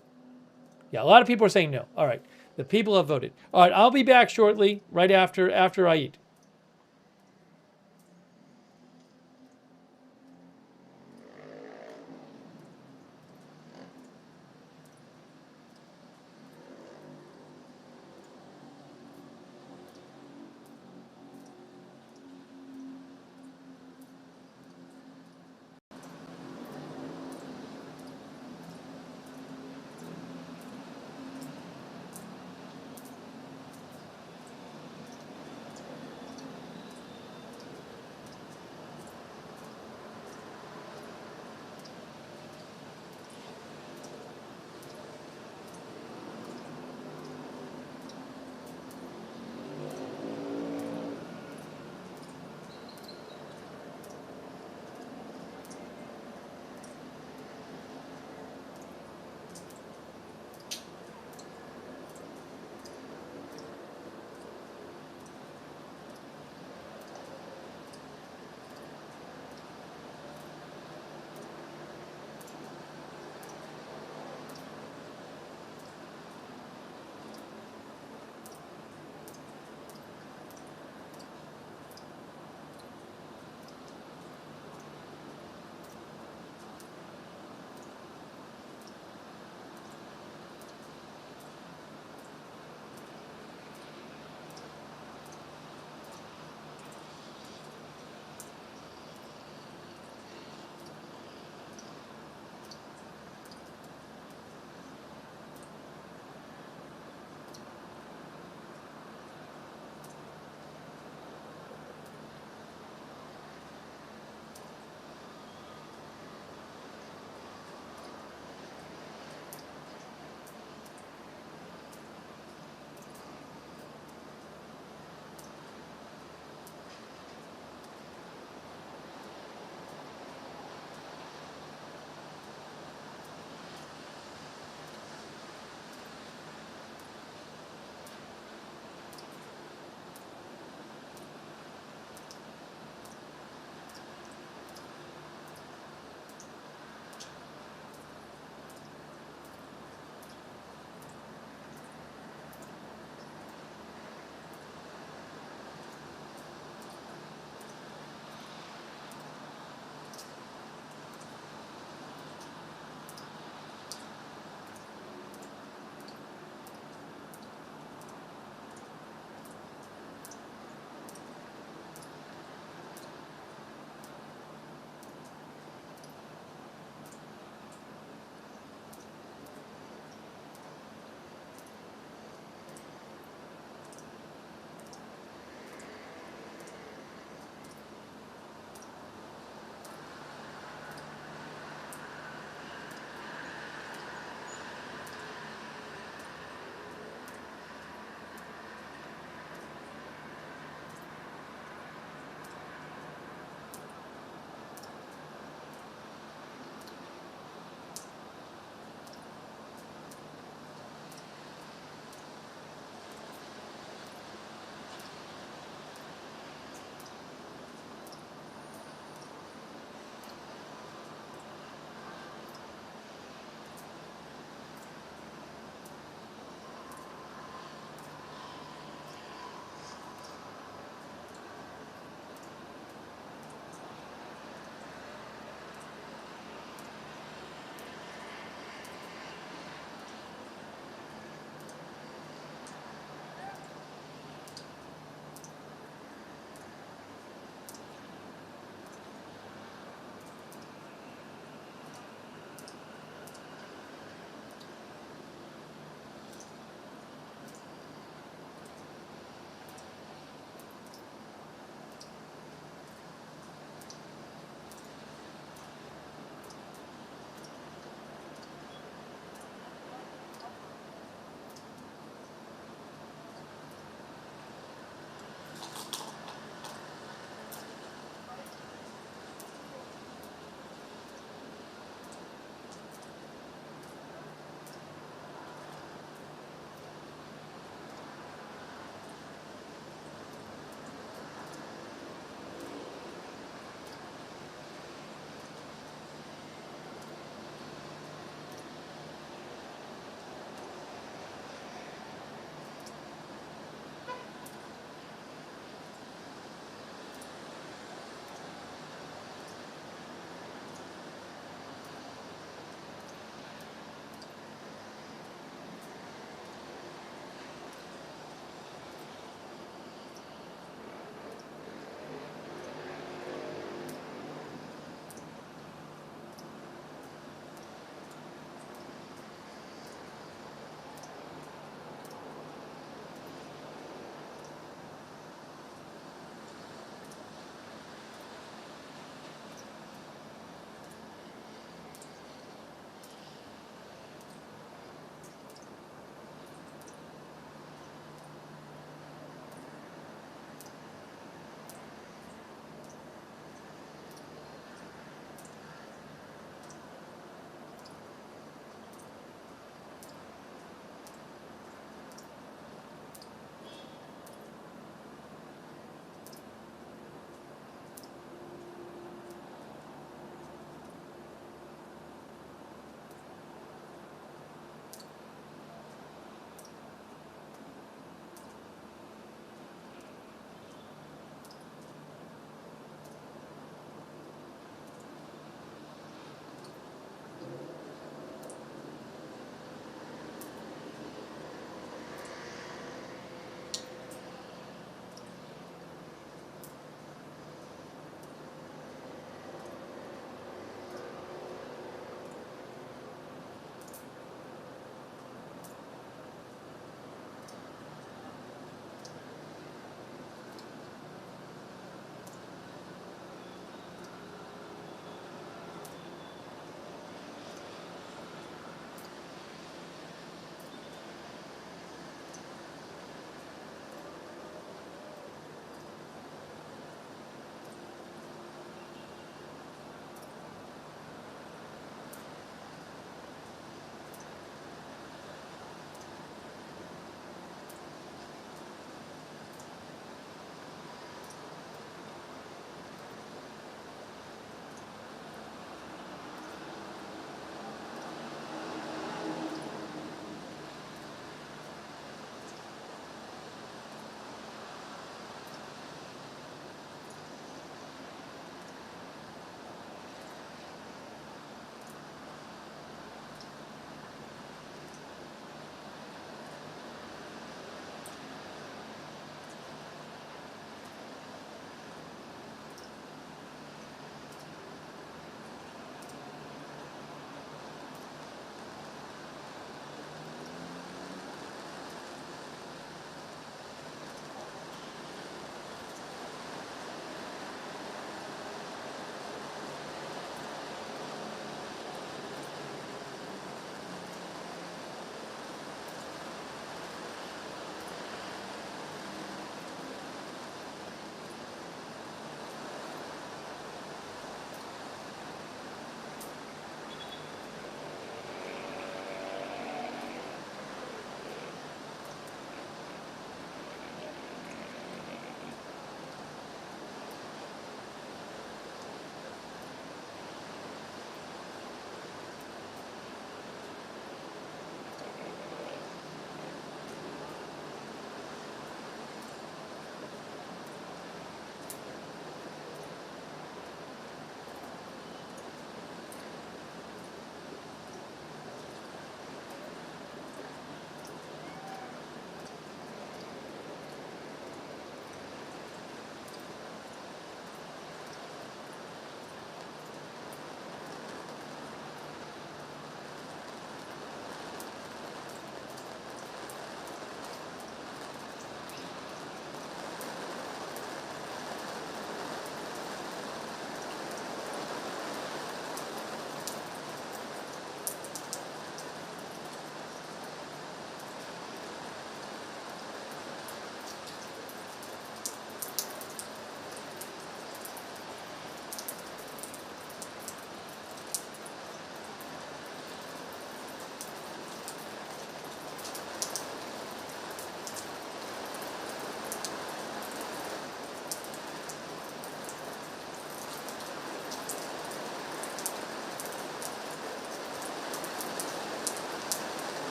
Yeah, a lot of people are saying no. All right, the people have voted. All right, I'll be back shortly, right after I eat.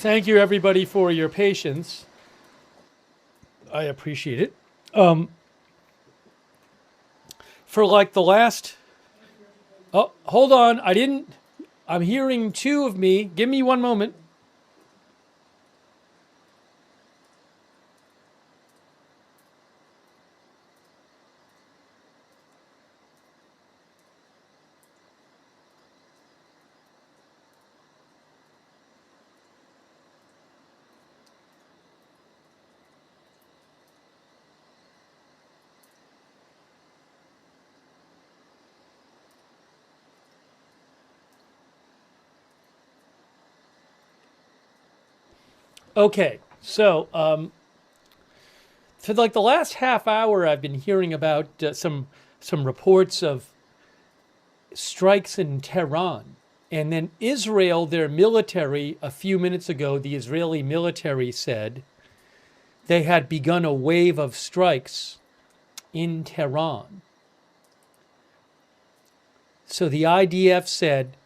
Thank you, everybody, for your patience. I appreciate it. For like the last... Oh, hold on. I'm hearing two of me. Give me one moment. Okay, so for like the last half hour, I've been hearing about some reports of strikes in Tehran, and then Israel, their military, a few minutes ago, the Israeli military said they had begun a wave of strikes in Tehran. So the IDF said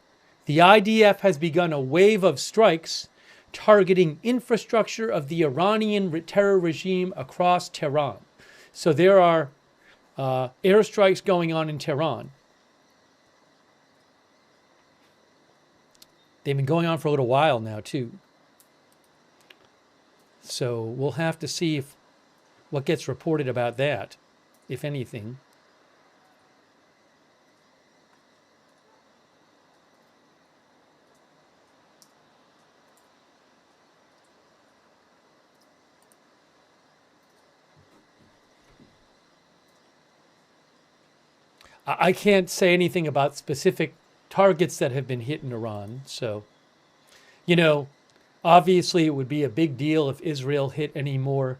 the IDF has begun a wave of strikes targeting infrastructure of the Iranian terror regime across Tehran. So there are airstrikes going on in Tehran. They've been going on for a little while now, too. So we'll have to see what gets reported about that, if anything. I can't say anything about specific targets that have been hit in Iran. So, you know, obviously it would be a big deal if Israel hit any more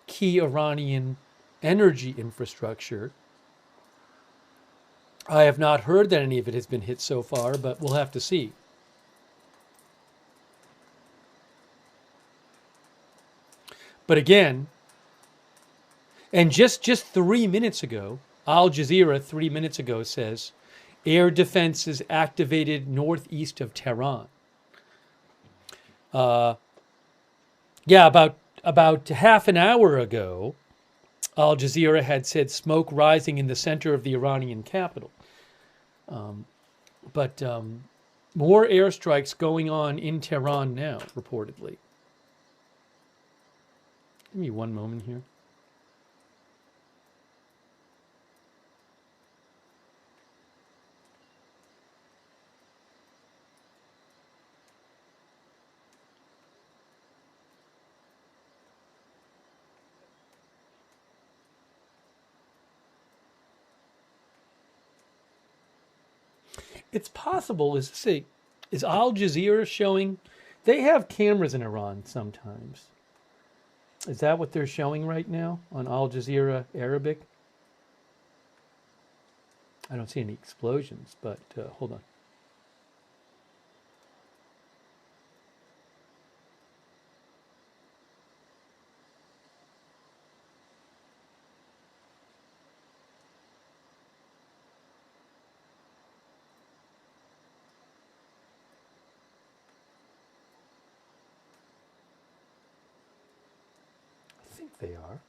key Iranian energy infrastructure. I have not heard that any of it has been hit so far, but we'll have to see. But again, and just 3 minutes ago, Al Jazeera 3 minutes ago says, air defenses activated northeast of Tehran. Yeah, about half an hour ago, Al Jazeera had said smoke rising in the center of the Iranian capital. But more airstrikes going on in Tehran now, reportedly. Give me one moment here. It's possible, is Al Jazeera showing? They have cameras in Iran sometimes. Is that what they're showing right now on Al Jazeera Arabic? I don't see any explosions, but hold on. They are.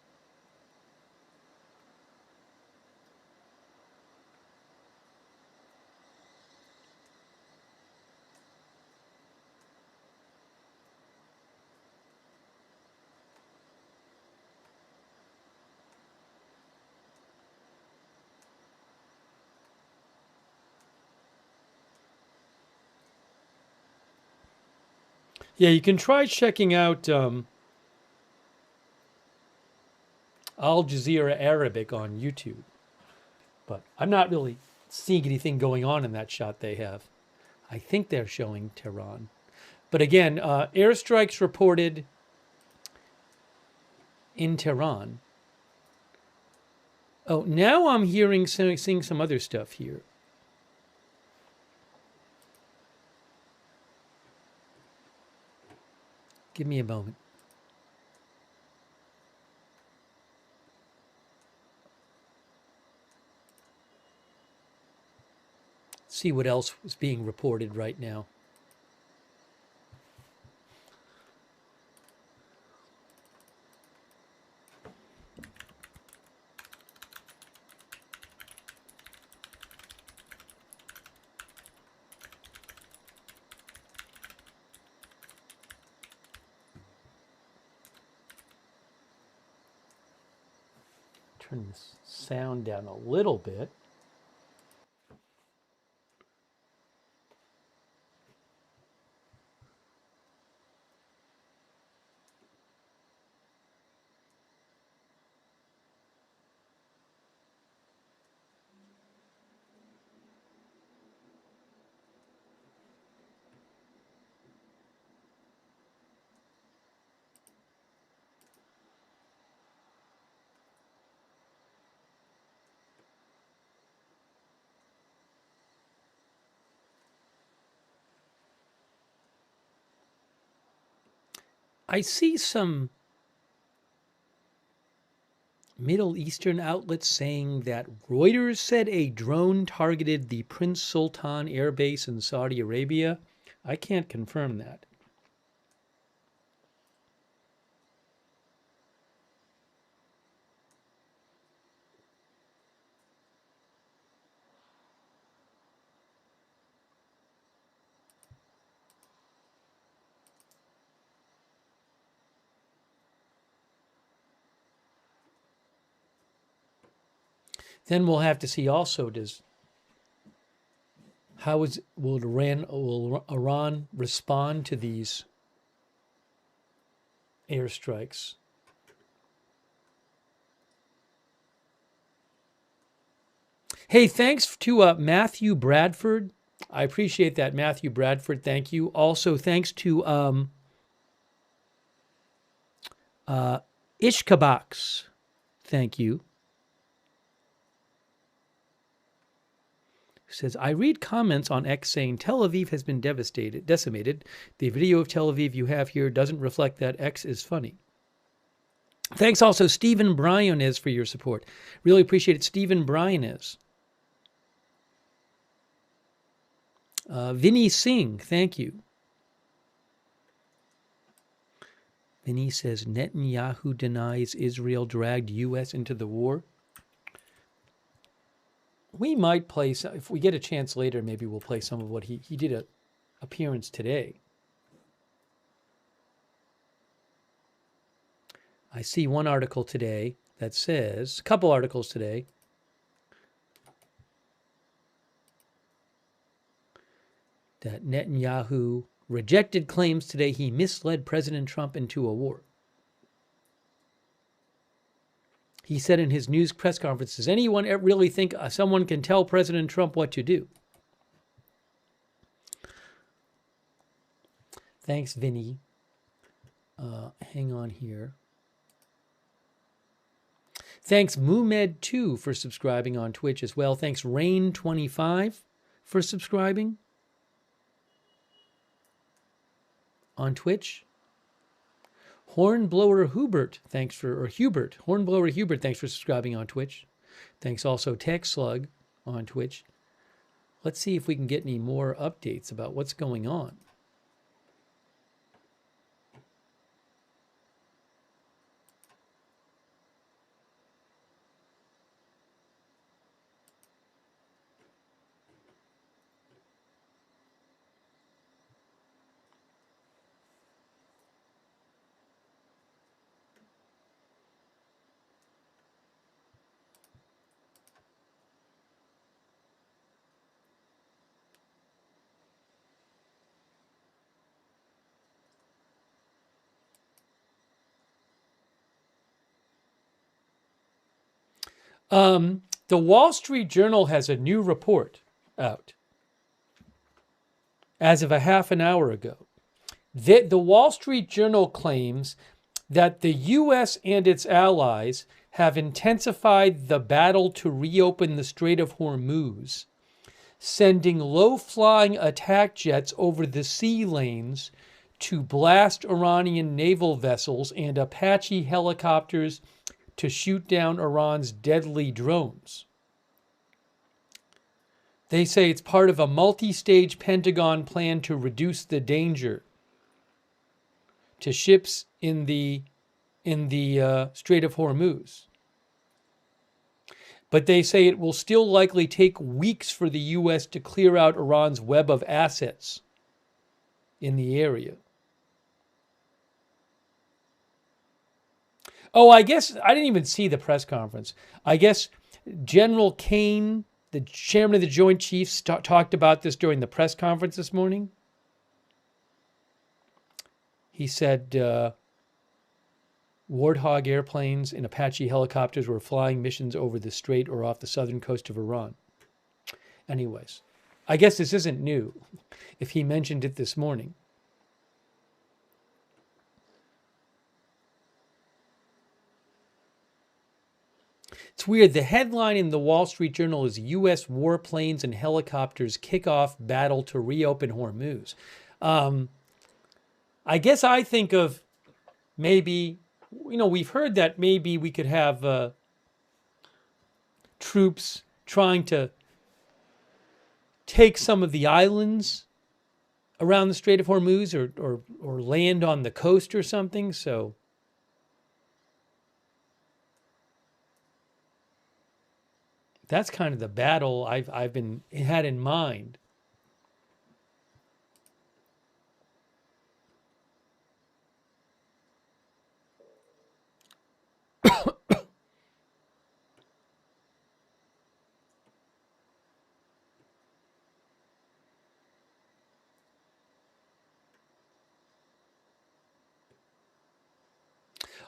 Yeah, you can try checking out Al Jazeera Arabic on YouTube. But I'm not really seeing anything going on in that shot they have. I think they're showing Tehran. But again, airstrikes reported in Tehran. Oh, now I'm seeing some other stuff here. Give me a moment. See what else was being reported right now. turn this sound down a little bit. I see some Middle Eastern outlets saying that Reuters said a drone targeted the Prince Sultan Air Base in Saudi Arabia. I can't confirm that. Then we'll have to see also will Iran respond to these airstrikes? Hey, thanks to Matthew Bradford. I appreciate that, Matthew Bradford. Thank you. Also, thanks to Ishkabox. Thank you. Says, I read comments on X saying Tel Aviv has been decimated. The video of Tel Aviv you have here doesn't reflect that. X is funny. Thanks also, Stephen Bryanez, for your support. Really appreciate it, Stephen Bryanez. Vinny Singh, thank you. Vinny says, Netanyahu denies Israel dragged U.S. into the war. We might play, if we get a chance later, maybe we'll play some of what he did an appearance today. I see one article today that says, a couple articles today, that Netanyahu rejected claims today he misled President Trump into a war. He said in his news press conference, does anyone really think someone can tell President Trump what to do? Thanks, Vinny. Hang on here. Thanks, Mumed2 for subscribing on Twitch as well. Thanks, Rain25 for subscribing on Twitch. Hornblower Hubert, Hornblower Hubert, thanks for subscribing on Twitch. Thanks also Tech Slug on Twitch. Let's see if we can get any more updates about what's going on. The Wall Street Journal has a new report out as of a half an hour ago. The Wall Street Journal claims that the U.S. and its allies have intensified the battle to reopen the Strait of Hormuz, sending low-flying attack jets over the sea lanes to blast Iranian naval vessels and Apache helicopters to shoot down Iran's deadly drones. They say it's part of a multi-stage Pentagon plan to reduce the danger to ships in the Strait of Hormuz. But they say it will still likely take weeks for the U.S. to clear out Iran's web of assets in the area. Oh, I guess I didn't even see the press conference. I guess General Kane, the chairman of the Joint Chiefs, talked about this during the press conference this morning. He said Warthog airplanes and Apache helicopters were flying missions over the strait or off the southern coast of Iran. Anyways, I guess this isn't new if he mentioned it this morning. It's weird. The headline in the Wall Street Journal is U.S. warplanes and helicopters kick off battle to reopen Hormuz. I guess I think of maybe, we've heard that maybe we could have troops trying to take some of the islands around the Strait of Hormuz or land on the coast or something. So that's kind of the battle I've had in mind.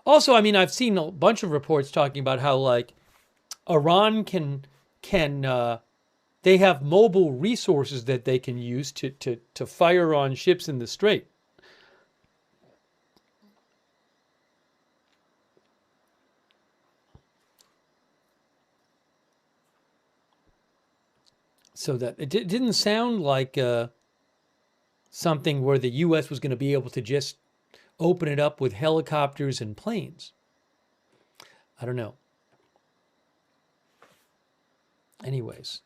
Also, I mean, I've seen a bunch of reports talking about how, like, Iran can they have mobile resources that they can use to fire on ships in the strait. So that it didn't sound like something where the U.S. was going to be able to just open it up with helicopters and planes. I don't know. Anyways.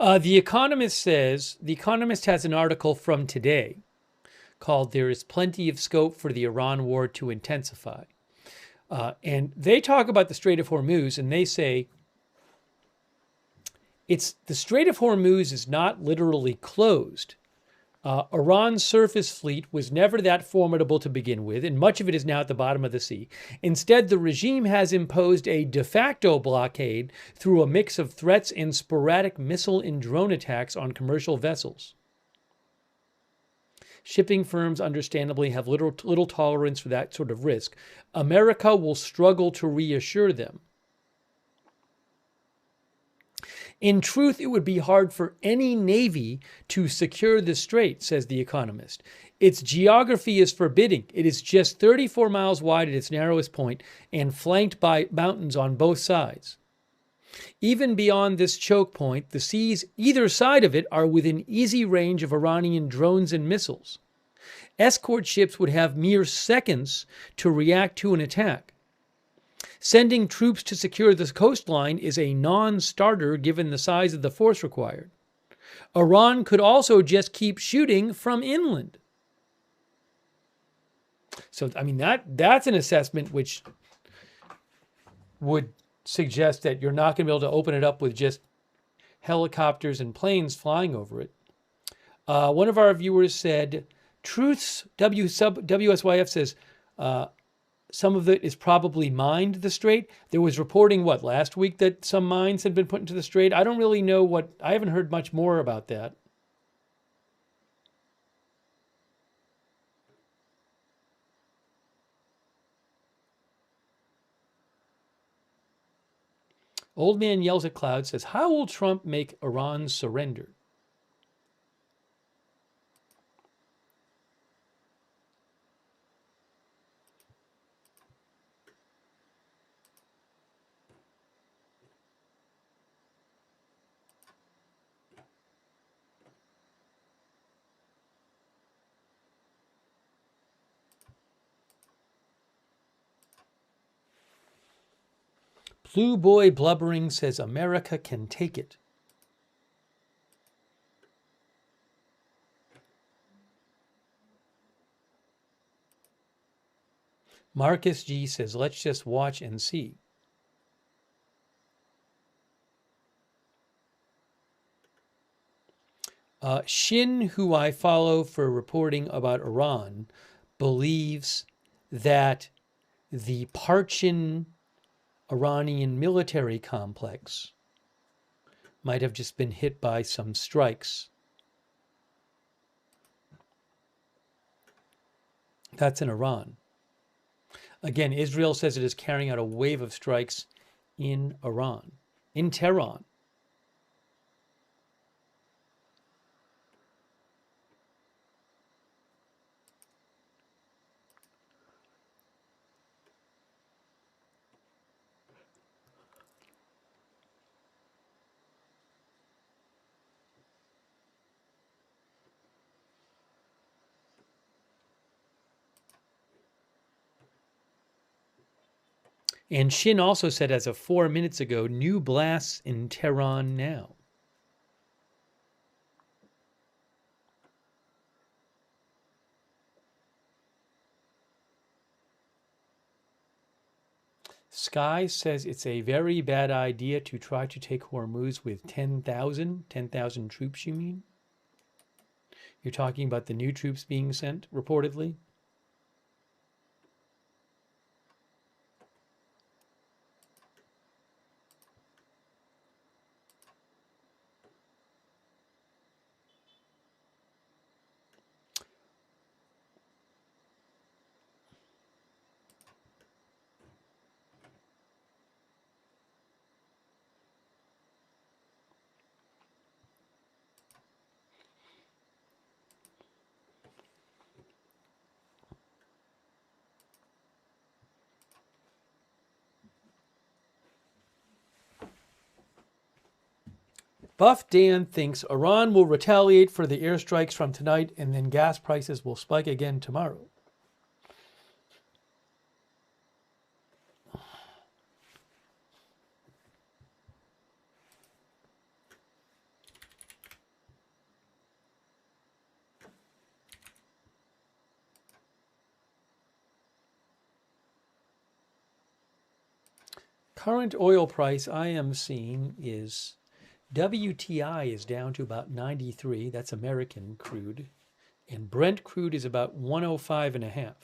The Economist has an article from today called "There is Plenty of Scope for the Iran War to Intensify." And they talk about the Strait of Hormuz, and they say the Strait of Hormuz is not literally closed. Iran's surface fleet was never that formidable to begin with, and much of it is now at the bottom of the sea. Instead, the regime has imposed a de facto blockade through a mix of threats and sporadic missile and drone attacks on commercial vessels. Shipping firms understandably have little tolerance for that sort of risk. America will struggle to reassure them. In truth, it would be hard for any navy to secure the strait, says The Economist. Its geography is forbidding. It is just 34 miles wide at its narrowest point and flanked by mountains on both sides. Even beyond this choke point, the seas either side of it are within easy range of Iranian drones and missiles. Escort ships would have mere seconds to react to an attack. Sending troops to secure the coastline is a non-starter given the size of the force required. Iran could also just keep shooting from inland. So, I mean, that's an assessment which would suggest that you're not going to be able to open it up with just helicopters and planes flying over it. One of our viewers said, Truths, WSYF says, some of it is probably mined the strait. There was reporting, last week that some mines had been put into the strait? I don't really know I haven't heard much more about that. Old Man Yells at Cloud says, how will Trump make Iran surrender? Blue Boy Blubbering says America can take it. Marcus G says, let's just watch and see. Shin, who I follow for reporting about Iran, believes that the Parchin Iranian military complex might have just been hit by some strikes. That's in Iran. Again, Israel says it is carrying out a wave of strikes in Iran, in Tehran. And Shin also said, as of 4 minutes ago, new blasts in Tehran now. Sky says it's a very bad idea to try to take Hormuz with 10,000 troops, you mean? You're talking about the new troops being sent, reportedly? Buff Dan thinks Iran will retaliate for the airstrikes from tonight and then gas prices will spike again tomorrow. Current oil price I am seeing is WTI is down to about 93. That's American crude. And Brent crude is about 105.5.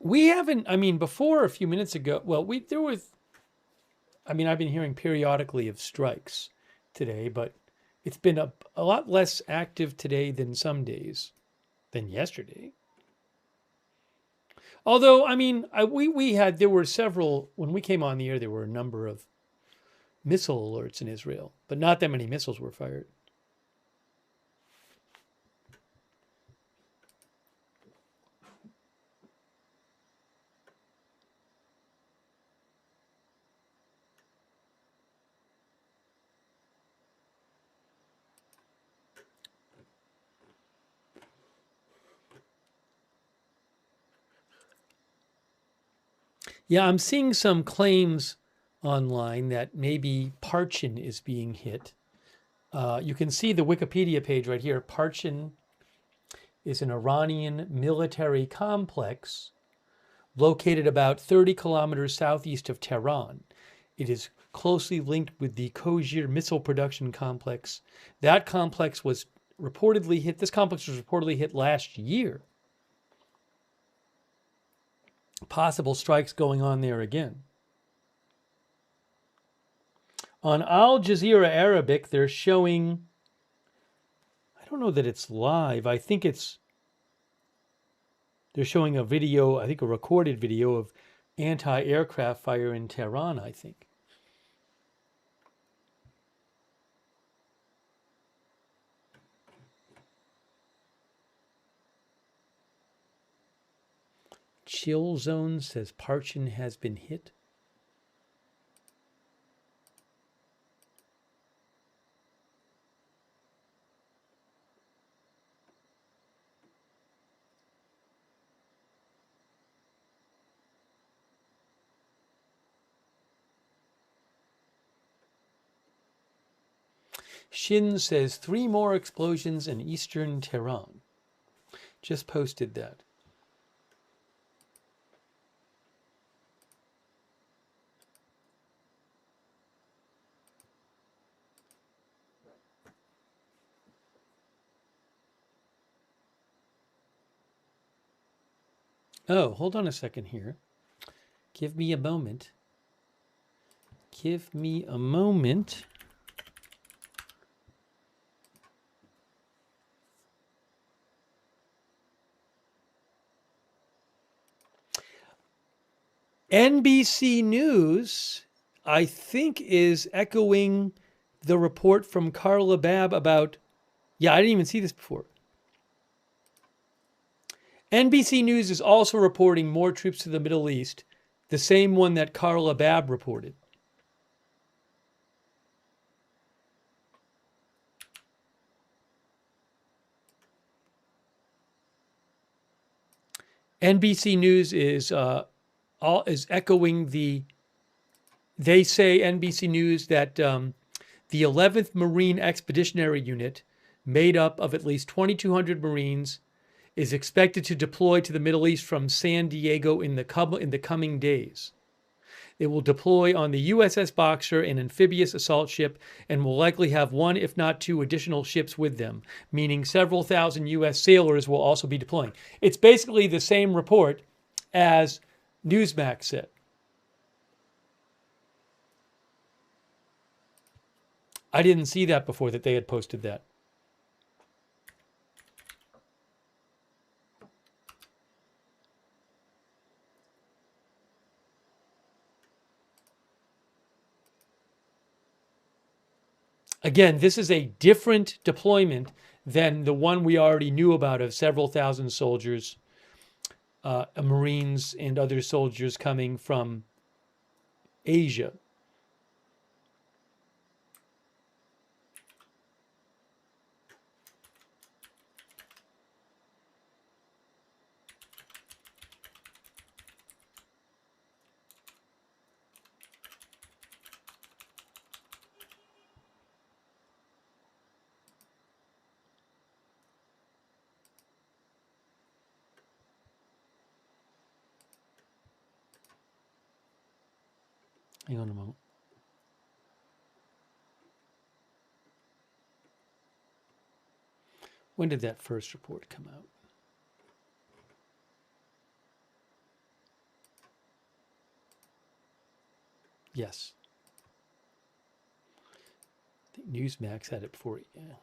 We haven't, before a few minutes ago, I've been hearing periodically of strikes today, but it's been a lot less active today than some days, than yesterday. Although, there were several, when we came on the air, there were a number of missile alerts in Israel, but not that many missiles were fired. Yeah, I'm seeing some claims online that maybe Parchin is being hit. You can see the Wikipedia page right here. Parchin is an Iranian military complex located about 30 kilometers southeast of Tehran. It is closely linked with the Kozhir missile production complex. That complex was reportedly hit. This complex was reportedly hit last year. Possible strikes going on there again. On Al Jazeera Arabic, they're showing don't know that it's live. I think they're showing a video, I think a recorded video of anti-aircraft fire in Tehran, I think. Chill Zone says Parchin has been hit. Shin says 3 more explosions in eastern Tehran. Just posted that. Oh, hold on a second here. Give me a moment. Give me a moment. NBC News, I think, is echoing the report from Carla Babb about, I didn't even see this before. NBC News is also reporting more troops to the Middle East, the same one that Carla Babb reported. NBC News is echoing they say, NBC News, that the 11th Marine Expeditionary Unit, made up of at least 2,200 Marines, is expected to deploy to the Middle East from San Diego in the coming days. It will deploy on the USS Boxer, an amphibious assault ship, and will likely have 1, if not 2, additional ships with them, meaning several thousand U.S. sailors will also be deploying. It's basically the same report as Newsmax said. I didn't see that before, that they had posted that. Again, this is a different deployment than the one we already knew about of several thousand soldiers, Marines and other soldiers coming from Asia. Hang on a moment. When did that first report come out? Yes. I think Newsmax had it before. Yeah.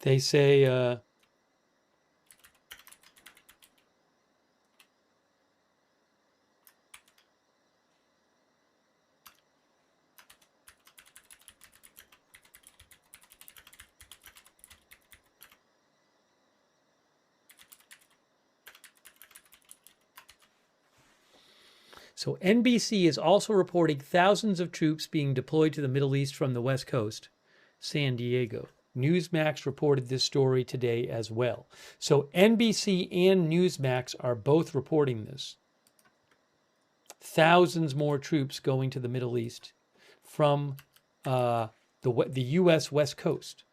They say so NBC is also reporting thousands of troops being deployed to the Middle East from the West Coast, San Diego. Newsmax reported this story today as well. So NBC and Newsmax are both reporting this. Thousands more troops going to the Middle East from the U.S. West Coast.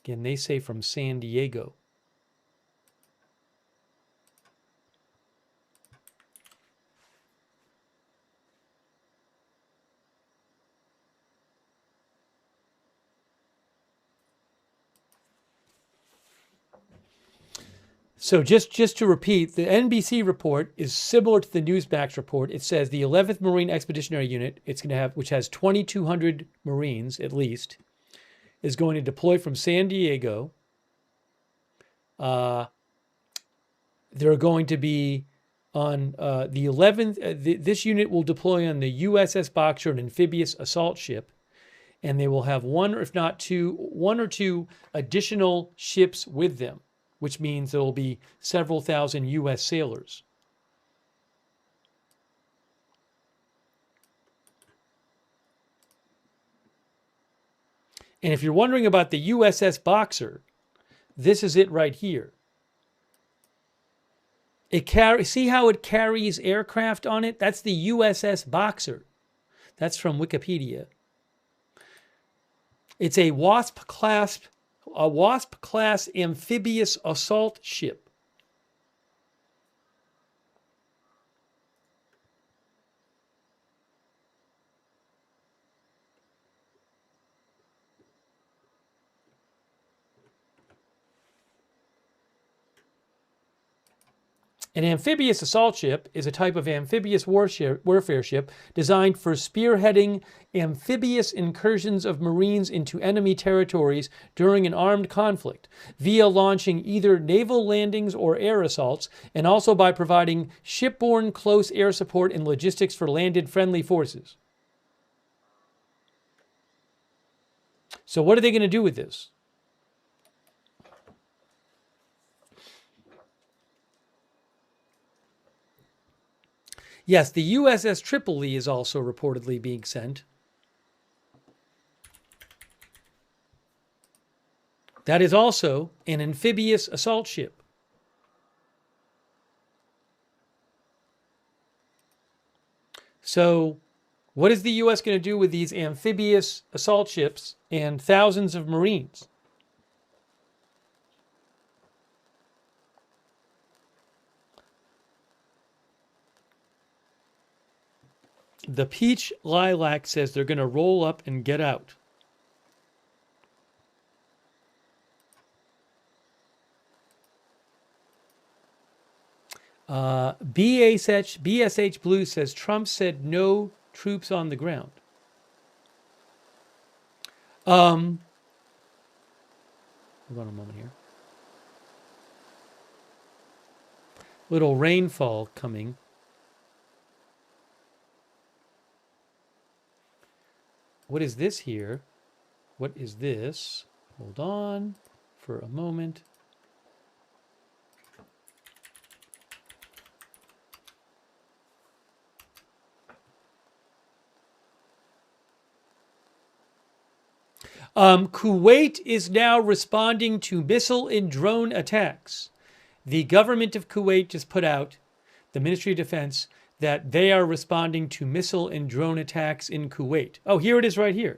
Again, they say from San Diego. So just to repeat, the NBC report is similar to the Newsmax report. It says the 11th Marine Expeditionary Unit, which has 2,200 Marines at least, is going to deploy from San Diego. They're going to be on the 11th. This unit will deploy on the USS Boxer, an amphibious assault ship, and they will have one or two additional ships with them, which means there will be several thousand U.S. sailors. And if you're wondering about the USS Boxer, this is it right here. See how it carries aircraft on it? That's the USS Boxer. That's from Wikipedia. It's a Wasp-class amphibious assault ship. An amphibious assault ship is a type of amphibious warfare ship designed for spearheading amphibious incursions of Marines into enemy territories during an armed conflict, via launching either naval landings or air assaults, and also by providing shipborne close air support and logistics for landed friendly forces. So what are they going to do with this? Yes, the USS Tripoli is also reportedly being sent. That is also an amphibious assault ship. So, what is the U.S. going to do with these amphibious assault ships and thousands of Marines? The Peach Lilac says they're going to roll up and get out. BSH Blue says Trump said no troops on the ground. Hold on a moment here. Little rainfall coming. What is this here? What is this? Hold on for a moment. Kuwait is now responding to missile and drone attacks. The government of Kuwait just put out, the Ministry of Defense, that they are responding to missile and drone attacks in Kuwait. Oh, here it is right here.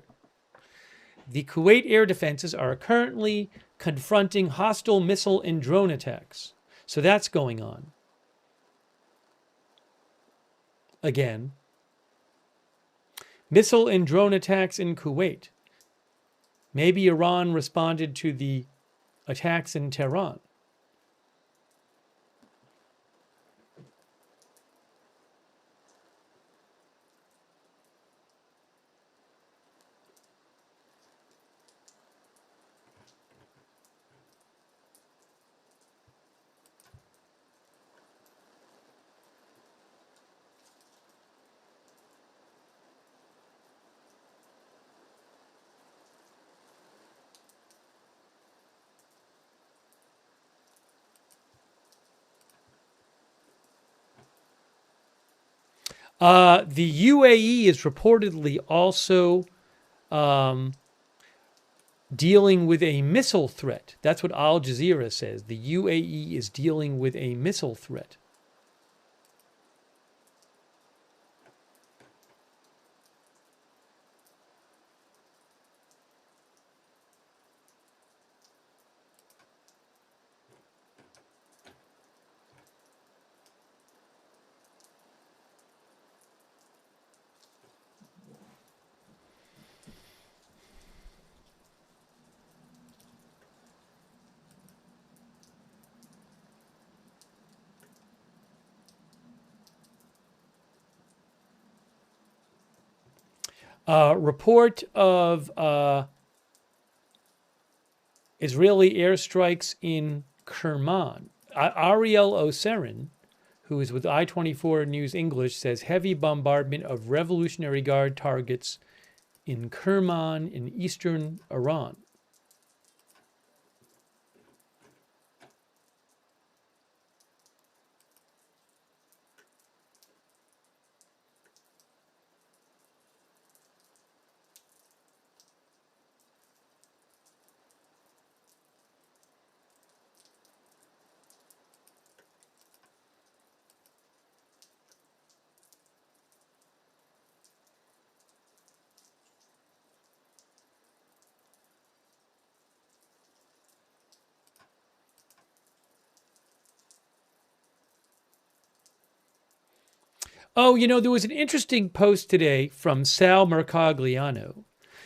The Kuwait air defenses are currently confronting hostile missile and drone attacks. So that's going on. Again. Missile and drone attacks in Kuwait. Maybe Iran responded to the attacks in Tehran. The UAE is reportedly also dealing with a missile threat. That's what Al Jazeera says. The UAE is dealing with a missile threat. Report of Israeli airstrikes in Kerman. Ariel Oserin, who is with I-24 News English, says heavy bombardment of Revolutionary Guard targets in Kerman in eastern Iran. Oh, you know, there was an interesting post today from Sal Mercogliano.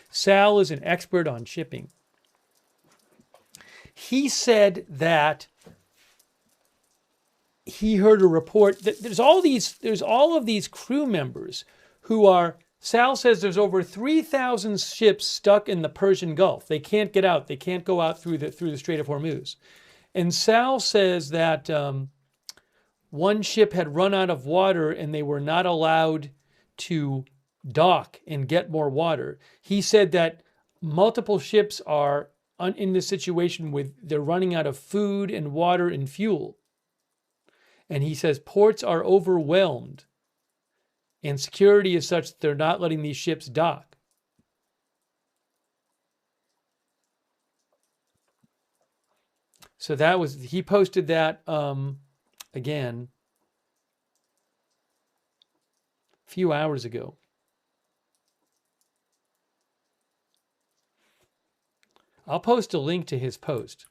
Sal is an expert on shipping. He said that he heard a report that there's all of these crew members who are, Sal says there's over 3,000 ships stuck in the Persian Gulf. They can't get out. They can't go out through the Strait of Hormuz. And Sal says that one ship had run out of water and they were not allowed to dock and get more water. He said that multiple ships are in this situation with they're running out of food and water and fuel. And he says ports are overwhelmed and security is such that they're not letting these ships dock. So he posted that again a few hours ago. I'll post a link to his post.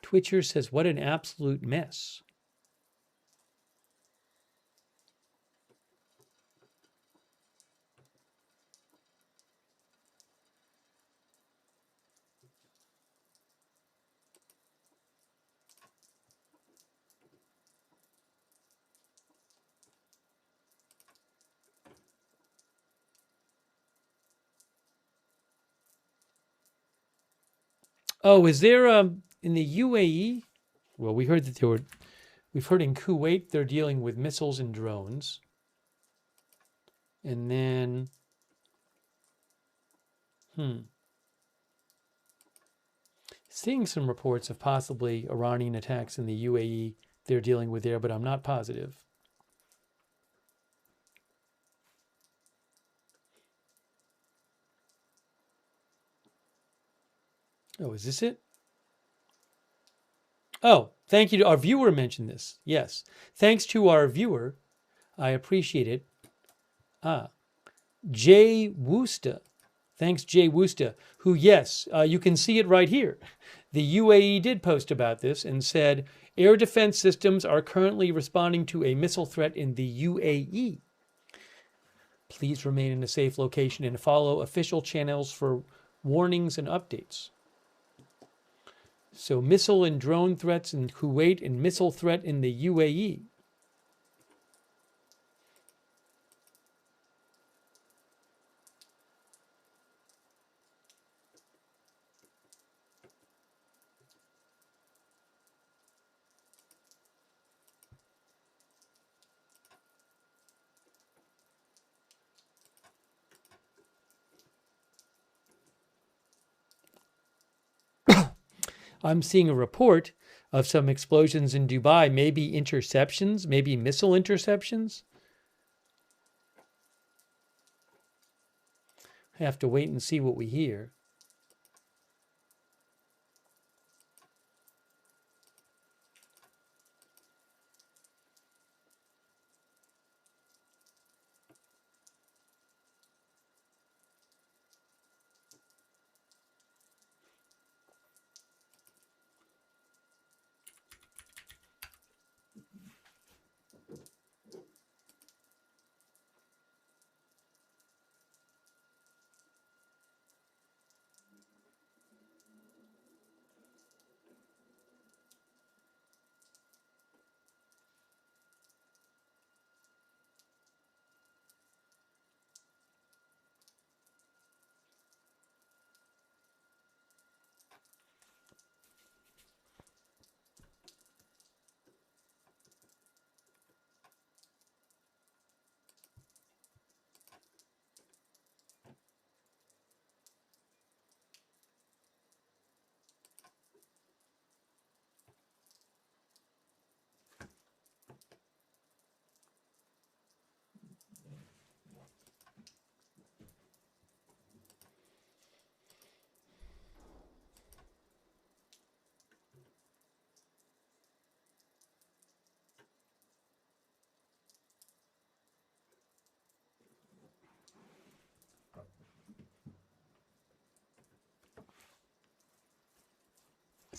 Twitcher says, what an absolute mess. Oh, is there in the UAE? Well, we heard that we've heard in Kuwait they're dealing with missiles and drones. And then, seeing some reports of possibly Iranian attacks in the UAE they're dealing with there, but I'm not positive. Oh, is this it? Oh, thank you to our viewer mentioned this. Yes. Thanks to our viewer. I appreciate it. Jay Woosta. Thanks, Jay Woosta, who, yes, you can see it right here. The UAE did post about this and said, air defense systems are currently responding to a missile threat in the UAE. Please remain in a safe location and follow official channels for warnings and updates. So missile and drone threats in Kuwait and missile threat in the UAE. I'm seeing a report of some explosions in Dubai, maybe interceptions, maybe missile interceptions. I have to wait and see what we hear.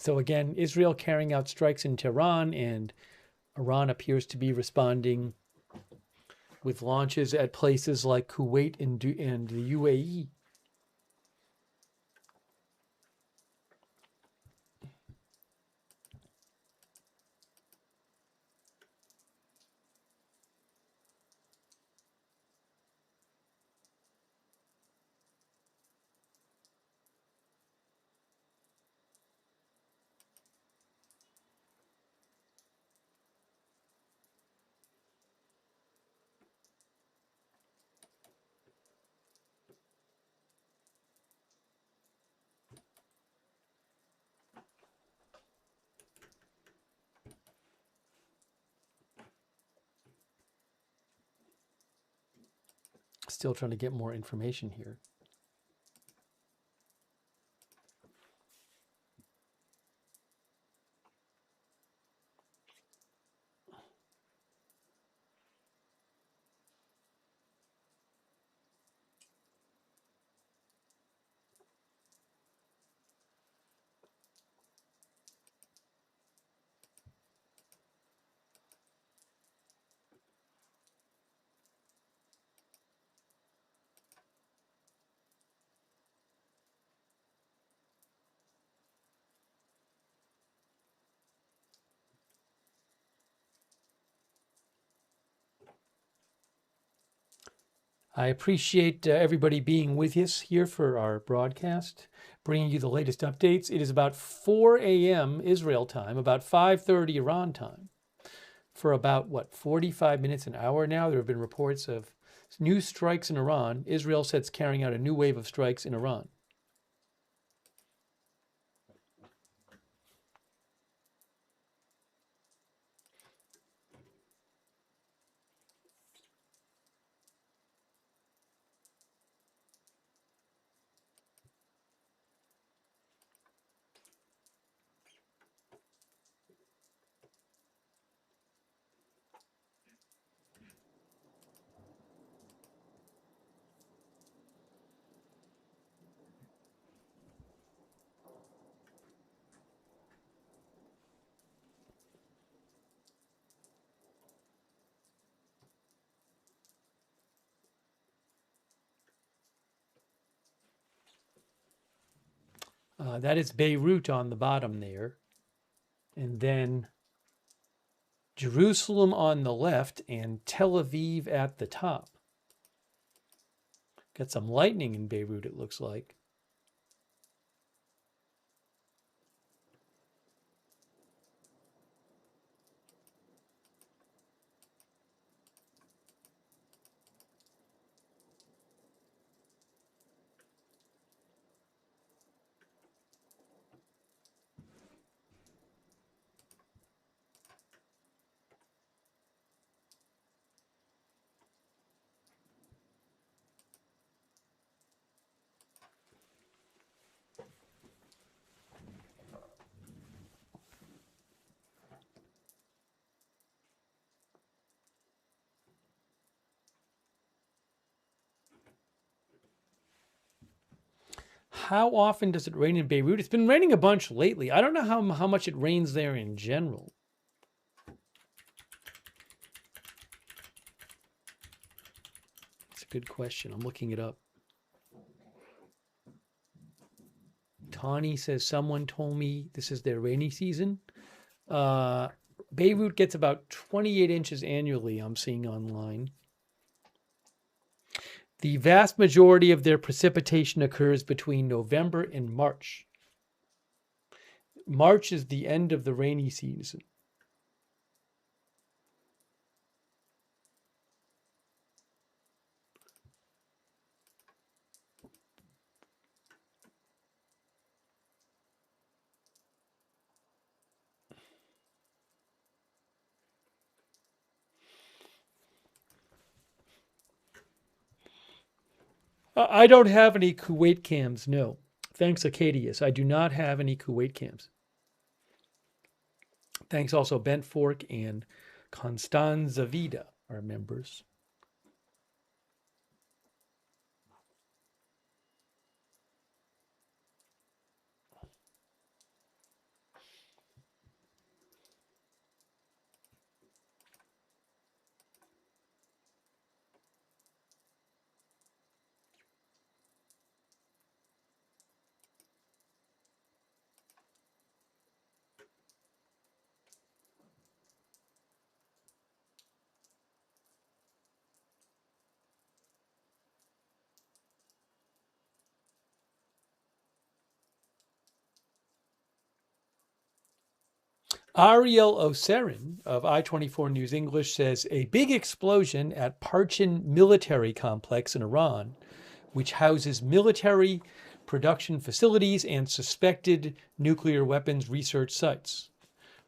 So again, Israel carrying out strikes in Tehran, and Iran appears to be responding with launches at places like Kuwait and the UAE. Still trying to get more information here. I appreciate everybody being with us here for our broadcast, bringing you the latest updates. It is about 4 a.m. Israel time, about 5:30 Iran time. For about, 45 minutes, an hour now, there have been reports of new strikes in Iran. Israel says it's carrying out a new wave of strikes in Iran. That is Beirut on the bottom there. And then Jerusalem on the left and Tel Aviv at the top. Got some lightning in Beirut, it looks like. How often does it rain in Beirut? It's been raining a bunch lately. I don't know how much it rains there in general. It's a good question. I'm looking it up. Tawny says, someone told me this is their rainy season. Beirut gets about 28 inches annually, I'm seeing online. The vast majority of their precipitation occurs between November and March. March is the end of the rainy season. I don't have any Kuwait cams, no. Thanks, Acadius. I do not have any Kuwait cams. Thanks also Bent Fork and Constanza Vida, our members. Ariel Oserin of I-24 News English says a big explosion at Parchin military complex in Iran, which houses military production facilities and suspected nuclear weapons research sites.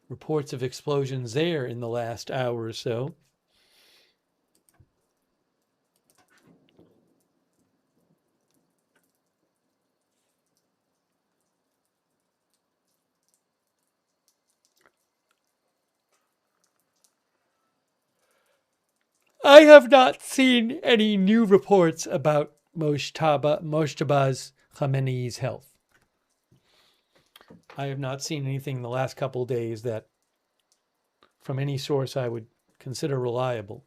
Reports of explosions there in the last hour or so. I have not seen any new reports about Mojtaba's Khamenei's health. I have not seen anything in the last couple of days that, from any source I would consider reliable.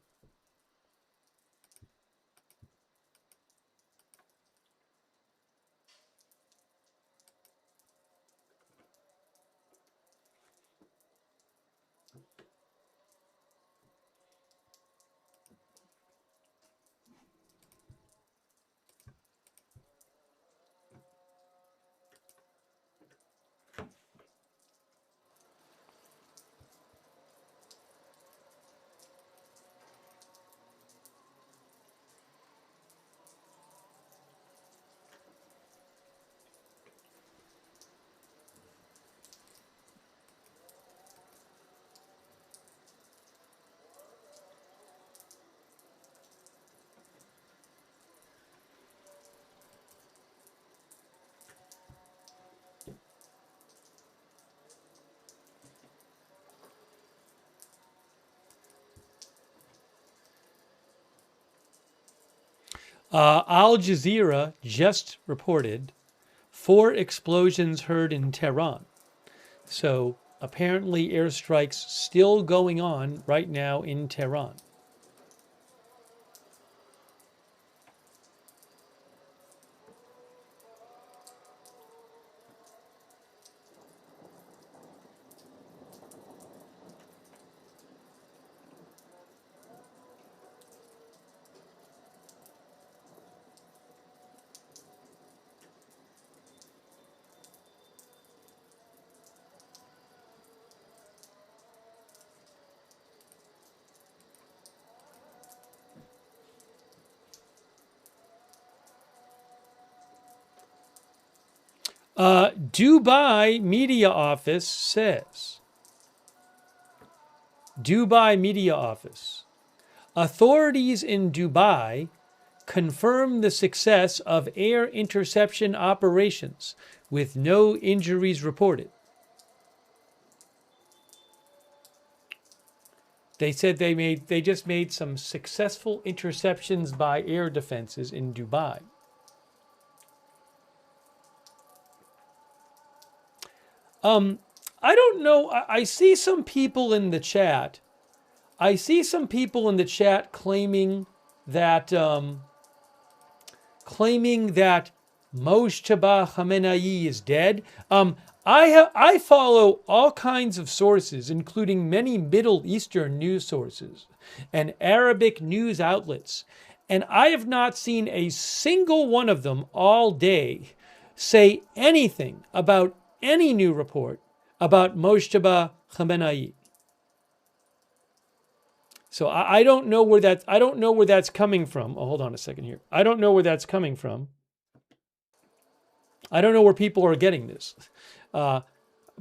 Al Jazeera just reported 4 explosions heard in Tehran. So apparently airstrikes still going on right now in Tehran. Dubai Media Office says, authorities in Dubai confirm the success of air interception operations with no injuries reported. They said they just made some successful interceptions by air defenses in Dubai. I don't know. I see some people in the chat. Claiming that Mojtaba Khamenei is dead. I follow all kinds of sources, including many Middle Eastern news sources and Arabic news outlets, and I have not seen a single one of them all day say anything about any new report about Mojtaba Khamenei. So I don't know where that's coming from. Oh, hold on a second here. I don't know where that's coming from. I don't know where people are getting this. But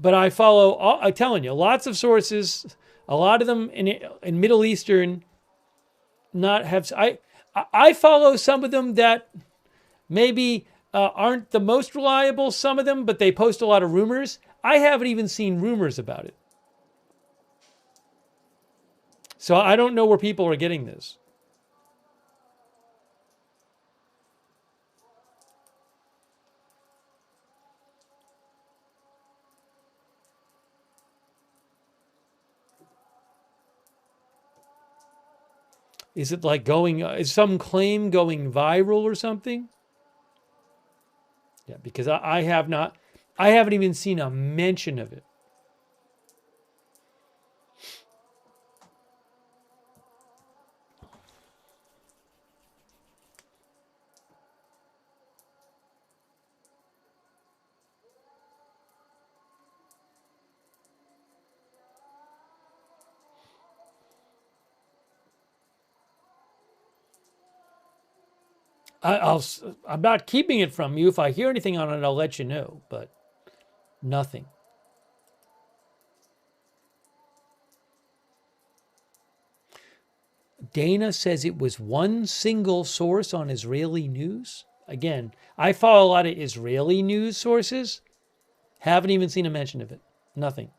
I follow, I'm telling you, lots of sources, a lot of them in Middle Eastern, I follow some of them that maybe aren't the most reliable, some of them, but they post a lot of rumors. I haven't even seen rumors about it. So I don't know where people are getting this. Is it like is some claim going viral or something? Yeah, because I haven't even seen a mention of it. I'm not keeping it from you. If I hear anything on it, I'll let you know, but nothing. Dana says it was one single source on Israeli news. Again, I follow a lot of Israeli news sources. Haven't even seen a mention of it. Nothing.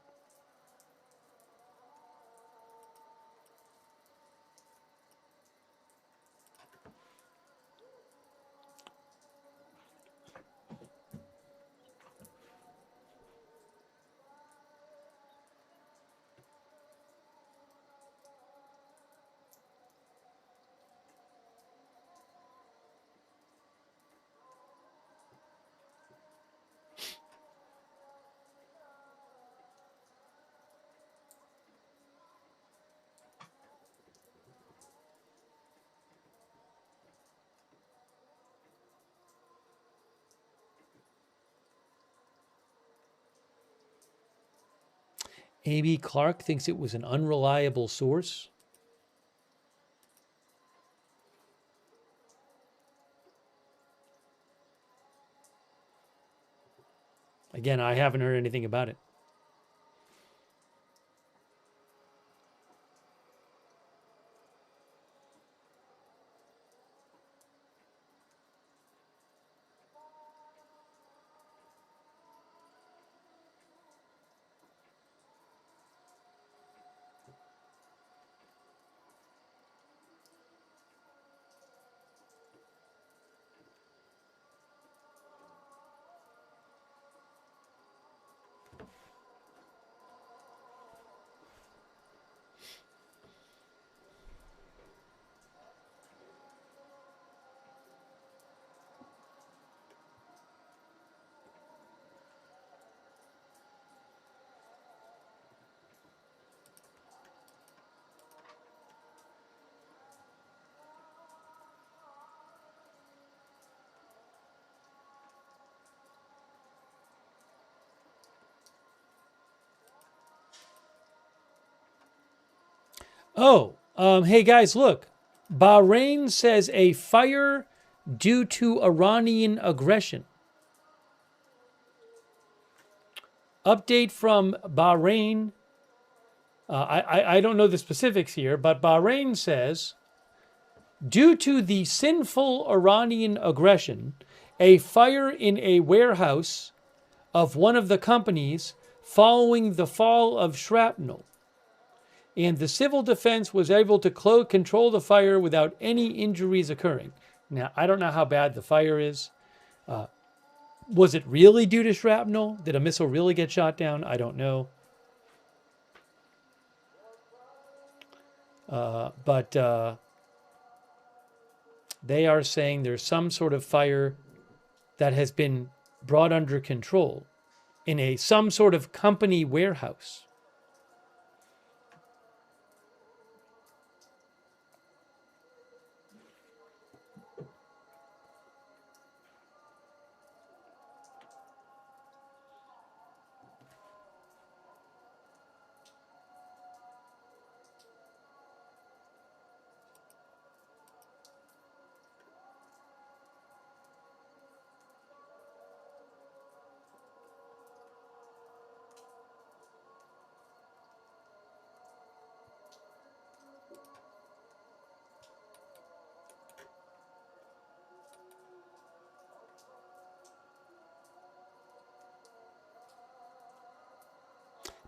A.B. Clark thinks it was an unreliable source. Again, I haven't heard anything about it. Oh, hey guys, look. Bahrain says a fire due to Iranian aggression. Update from Bahrain. I don't know the specifics here, but Bahrain says, due to the sinful Iranian aggression, a fire in a warehouse of one of the companies following the fall of shrapnel. And the civil defense was able to control the fire without any injuries occurring. Now, I don't know how bad the fire is. Was it really due to shrapnel? Did a missile really get shot down? I don't know. But they are saying there's some sort of fire that has been brought under control in some sort of company warehouse.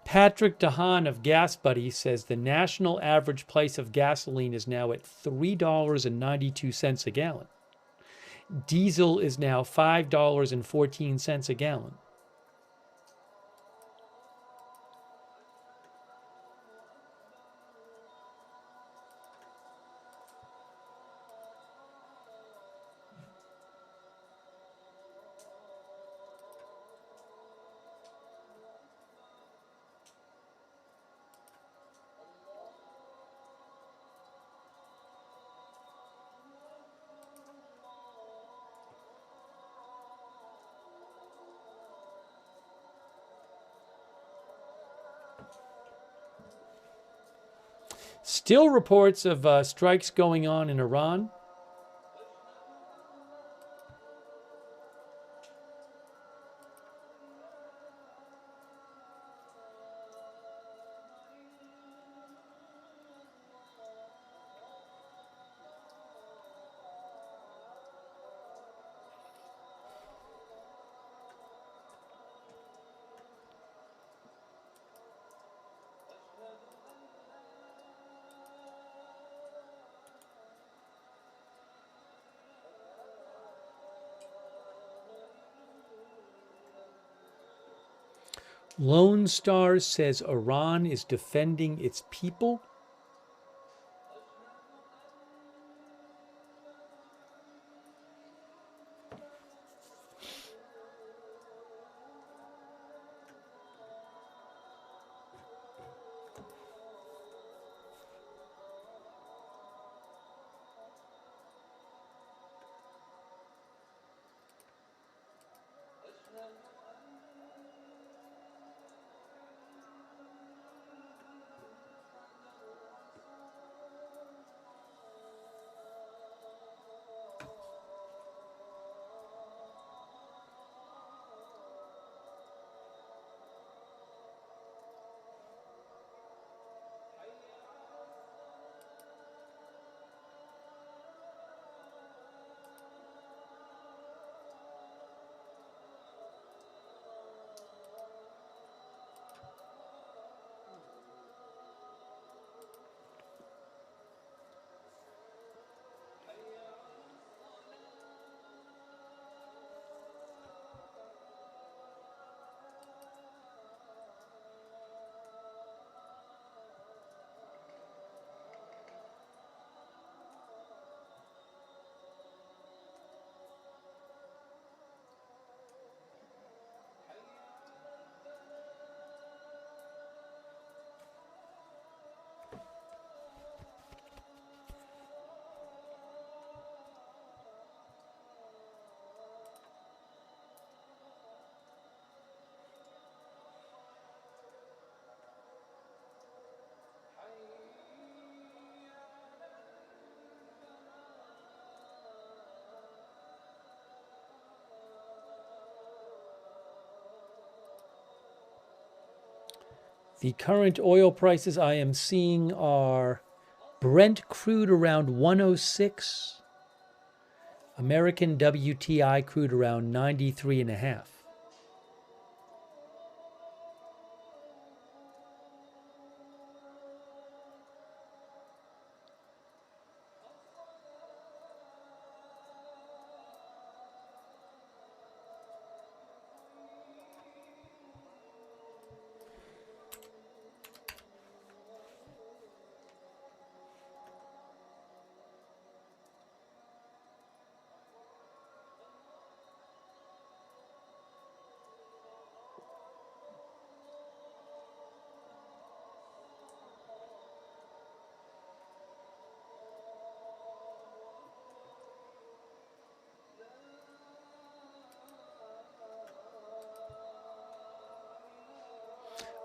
Patrick DeHaan of Gas Buddy says the national average price of gasoline is now at $3.92 a gallon. Diesel is now $5.14 a gallon. Still reports of strikes going on in Iran. Lone Star says Iran is defending its people. The current oil prices I am seeing are Brent crude around 106, American WTI crude around 93.5.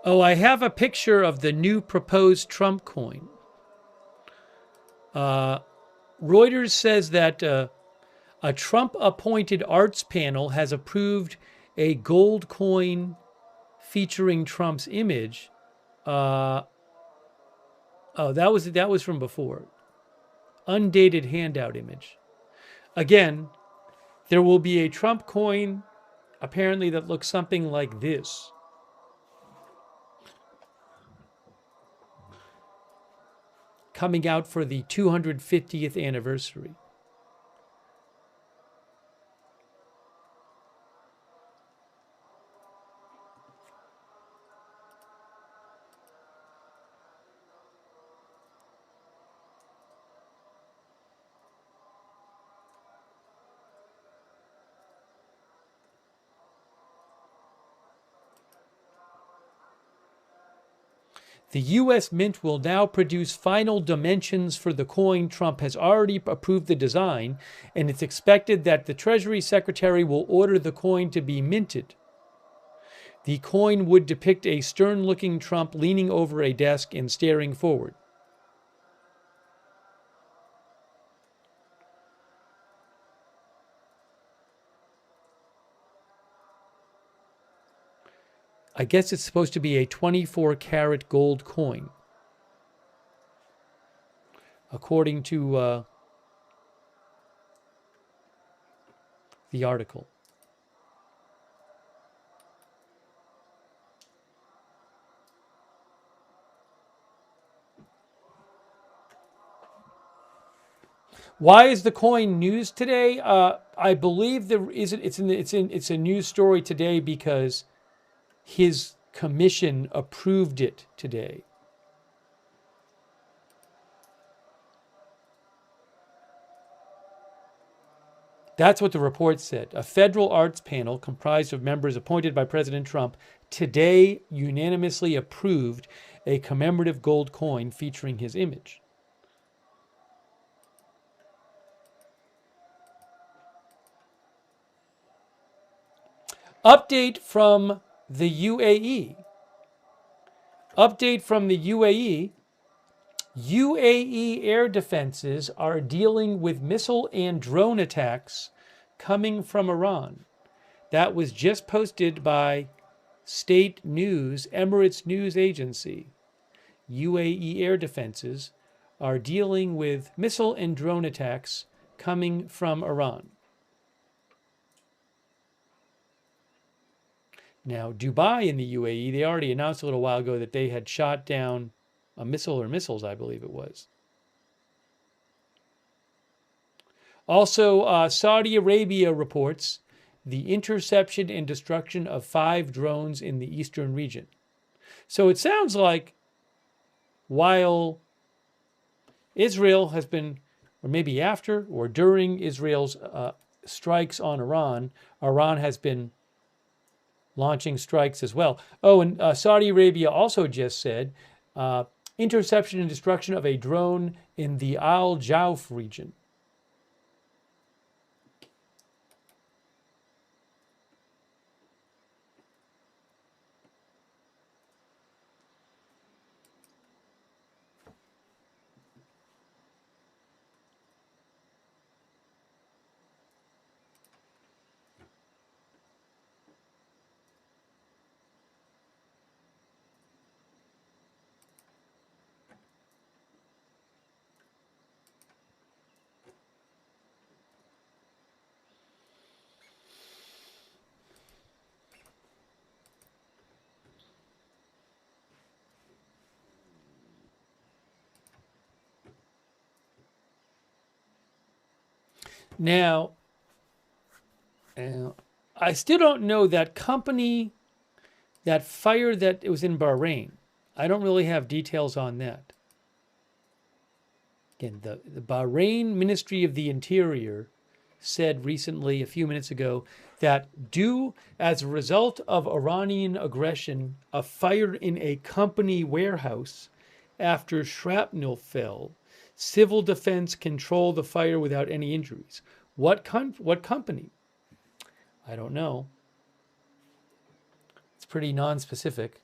Oh, I have a picture of the new proposed Trump coin. Reuters says that a Trump-appointed arts panel has approved a gold coin featuring Trump's image. Oh, that was from before. Undated handout image. Again, there will be a Trump coin, apparently, that looks something like this. Coming out for the 250th anniversary. The U.S. Mint will now produce final dimensions for the coin. Trump has already approved the design, and it's expected that the Treasury Secretary will order the coin to be minted. The coin would depict a stern-looking Trump leaning over a desk and staring forward. I guess it's supposed to be a 24-karat gold coin, according to the article. Why is the coin news today? I believe it's a news story today because his Commission approved it today. That's what the report said. A federal arts panel comprised of members appointed by President Trump today unanimously approved a commemorative gold coin featuring his image. Update from the UAE. Update from the UAE. UAE air defenses are dealing with missile and drone attacks coming from Iran. That was just posted by State News, Emirates News Agency. UAE air defenses are dealing with missile and drone attacks coming from Iran. Now, Dubai in the UAE, they already announced a little while ago that they had shot down a missile or missiles, I believe it was. Also, Saudi Arabia reports the interception and destruction of 5 drones in the eastern region. So it sounds like while Israel has been, or maybe after or during Israel's strikes on Iran, Iran has been launching strikes as well. Oh, and Saudi Arabia also just said interception and destruction of a drone in the Al Jauf region. Now, I still don't know that company, that fire that it was in Bahrain. I don't really have details on that. Again, the Bahrain Ministry of the Interior said recently, a few minutes ago, that due as a result of Iranian aggression, a fire in a company warehouse after shrapnel fell, civil defense controlled the fire without any injuries. What company? I don't know. It's pretty non-specific.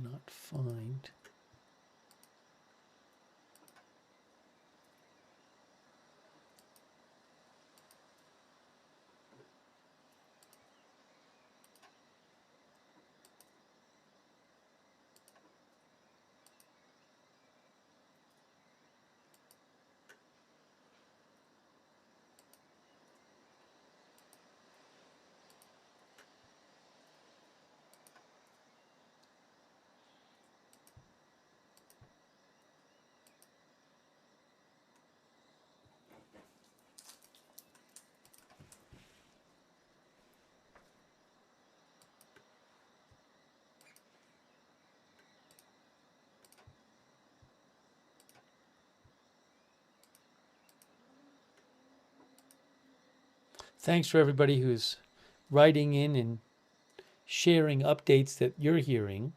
Not find. Thanks for everybody who's writing in and sharing updates that you're hearing.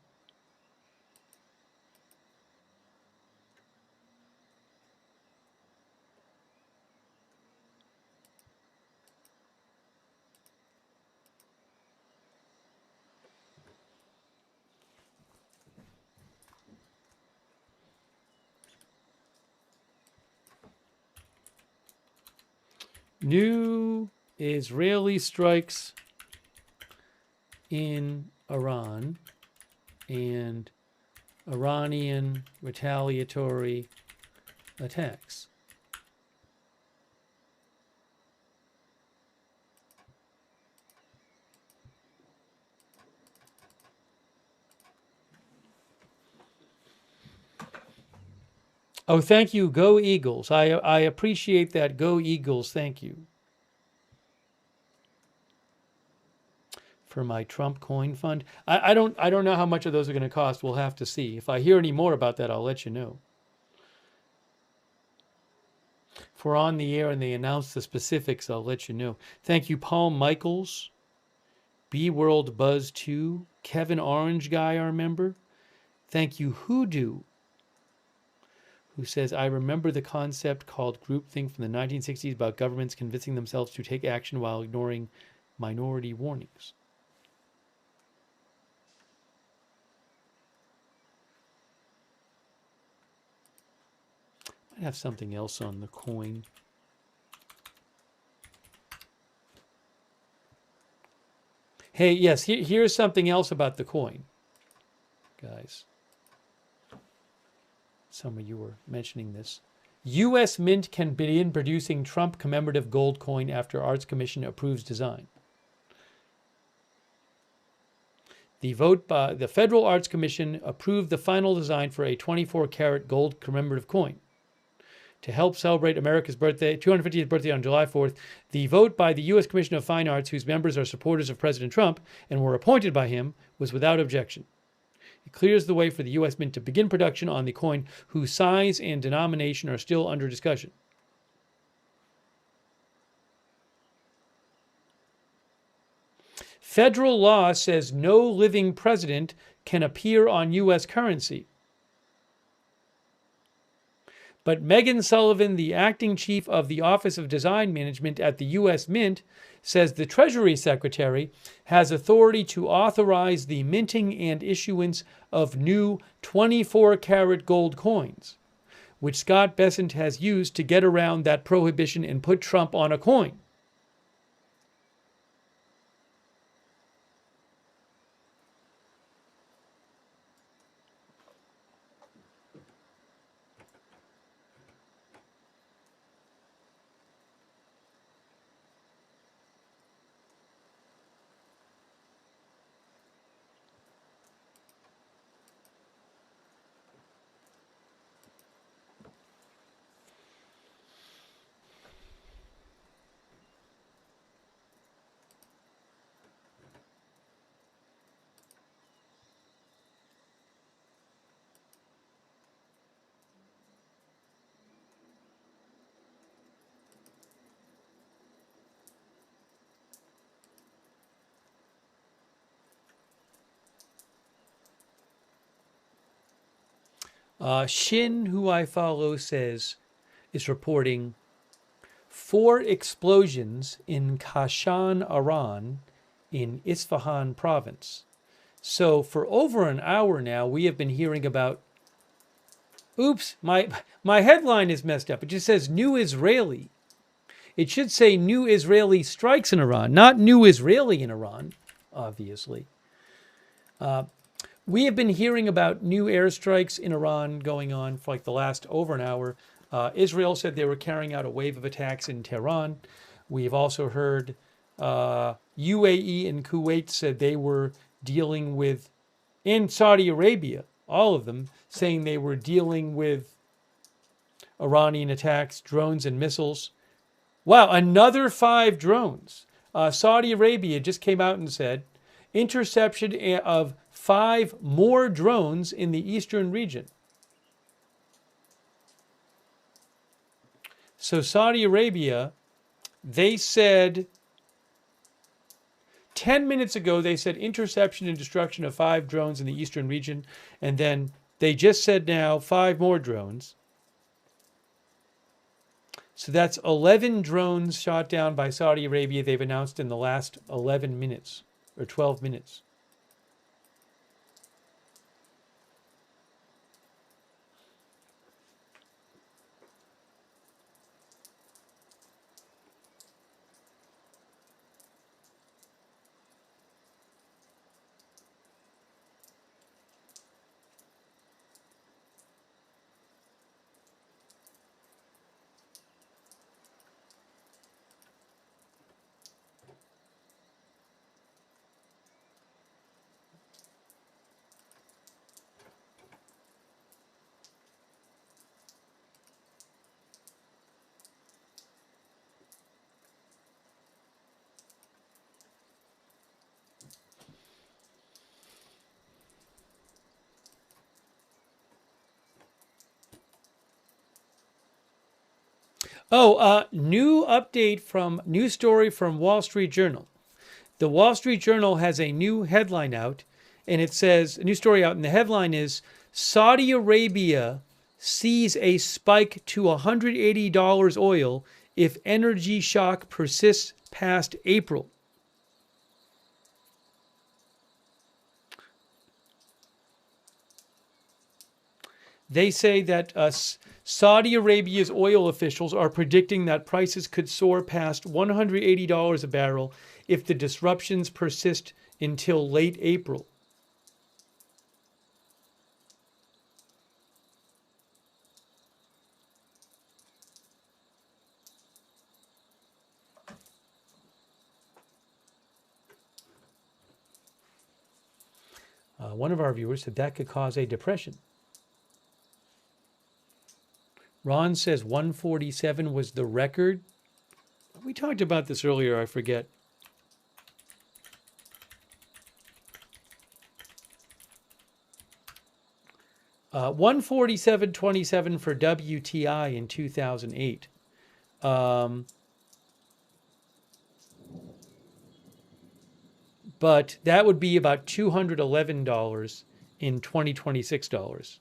New Israeli strikes in Iran and Iranian retaliatory attacks. Oh, thank you. Go Eagles. I appreciate that. Go Eagles. Thank you. For my Trump coin fund. I don't know how much of those are going to cost. We'll have to see. If I hear any more about that, I'll let you know. If we're on the air and they announce the specifics, I'll let you know. Thank you, Paul Michaels, B World Buzz 2, Kevin Orange Guy, our member. Thank you, Hoodoo, who says, I remember the concept called groupthink from the 1960s about governments convincing themselves to take action while ignoring minority warnings. Might have something else on the coin. Hey, yes, here's something else about the coin, guys. Some of you were mentioning this. U.S. Mint can begin producing Trump commemorative gold coin after Arts Commission approves design. The Federal Arts Commission approved the final design for a 24-karat gold commemorative coin. To help celebrate America's 250th birthday on July 4th, the vote by the U.S. Commission of Fine Arts, whose members are supporters of President Trump and were appointed by him, was without objection. It clears the way for the U.S. Mint to begin production on the coin, whose size and denomination are still under discussion. Federal law says no living president can appear on U.S. currency. But Megan Sullivan, the acting chief of the Office of Design Management at the U.S. Mint, says the Treasury Secretary has authority to authorize the minting and issuance of new 24-karat gold coins, which Scott Bessent has used to get around that prohibition and put Trump on a coin. Shin, who I follow, is reporting 4 explosions in Kashan, Iran, in Isfahan province. So for over an hour now, we have been hearing about, oops, my headline is messed up. It just says new Israeli. It should say new Israeli strikes in Iran, not new Israeli in Iran, obviously. We have been hearing about new airstrikes in Iran going on for like the last over an hour. Israel said they were carrying out a wave of attacks in Tehran. We've also heard UAE and Kuwait said they were dealing with, and Saudi Arabia, all of them, saying they were dealing with Iranian attacks, drones and missiles. Wow, another 5 drones. Saudi Arabia just came out and said interception of 5 more drones in the eastern region. So Saudi Arabia, they said 10 minutes ago, they said interception and destruction of 5 drones in the eastern region. And then they just said now 5 more drones. So that's 11 drones shot down by Saudi Arabia, they've announced in the last 11 minutes or 12 minutes. Oh, new story from Wall Street Journal. The Wall Street Journal has a new headline out, and it says, a new story out, and the headline is, Saudi Arabia sees a spike to $180 oil if energy shock persists past April. They say that Saudi Arabia's oil officials are predicting that prices could soar past $180 a barrel if the disruptions persist until late April. One of our viewers said that could cause a depression. Ron says 147 was the record. We talked about this earlier, I forget. Uh, 147.27 for WTI in 2008. But that would be about $211 in 2026 dollars.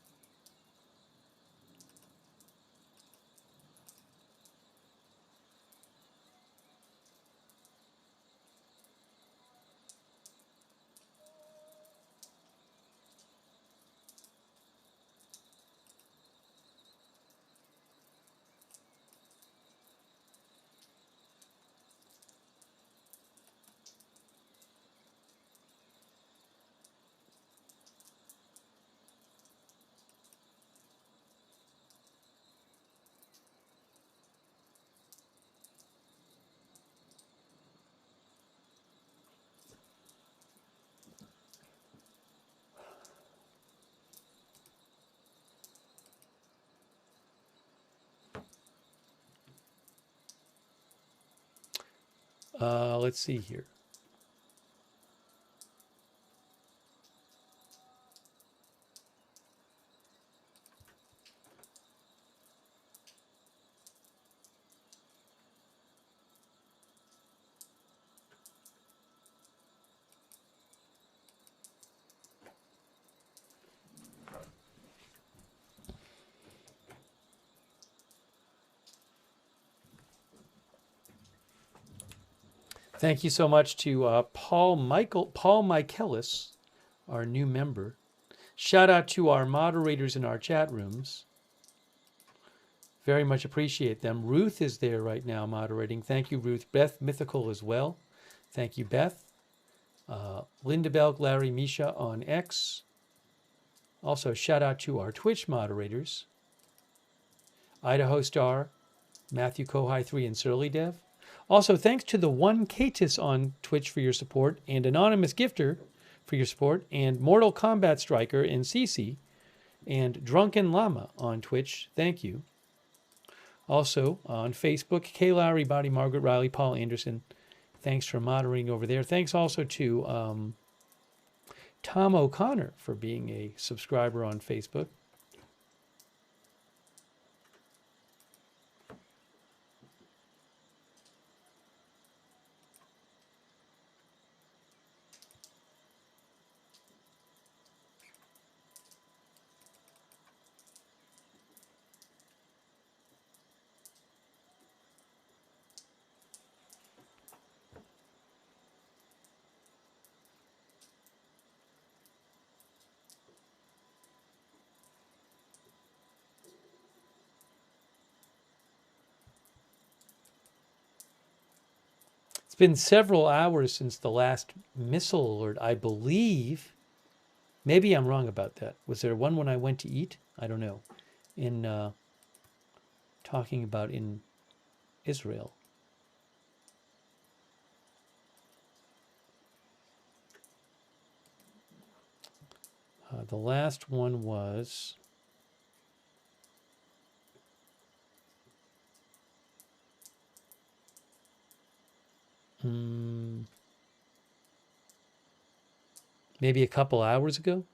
Let's see here. Thank you so much to Paul Michaelis, our new member. Shout out to our moderators in our chat rooms. Very much appreciate them. Ruth is there right now moderating. Thank you, Ruth. Beth Mythical as well. Thank you, Beth. Linda Belk, Larry, Misha on X. Also, shout out to our Twitch moderators. Idaho Star, Matthew Kohai 3, and Surly Dev. Also, thanks to the One Katis on Twitch for your support, and Anonymous Gifter for your support, and Mortal Kombat Striker and CC, and Drunken Llama on Twitch. Thank you. Also, on Facebook, Kay Lowry, Body Margaret Riley, Paul Anderson. Thanks for moderating over there. Thanks also to Tom O'Connor for being a subscriber on Facebook. Been several hours since the last missile alert, I believe. Maybe I'm wrong about that. Was there one when I went to eat? I don't know. In talking about in Israel. The last one was maybe a couple hours ago.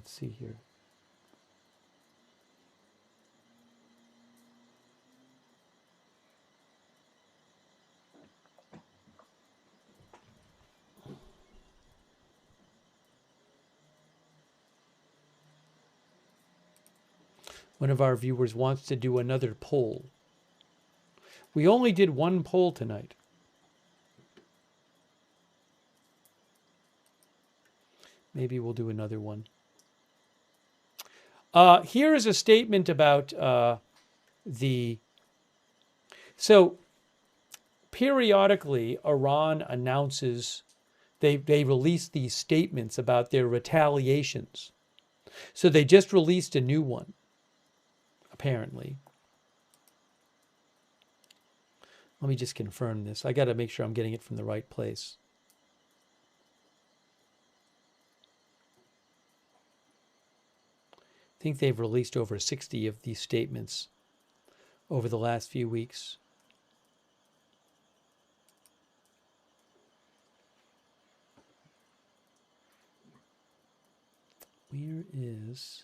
let's see here. One of our viewers wants to do another poll. We only did one poll tonight. Maybe we'll do another one. Here is a statement about So periodically, Iran announces, they release these statements about their retaliations. So they just released a new one, apparently. Let me just confirm this. I got to make sure I'm getting it from the right place. I think they've released over 60 of these statements over the last few weeks. Where is...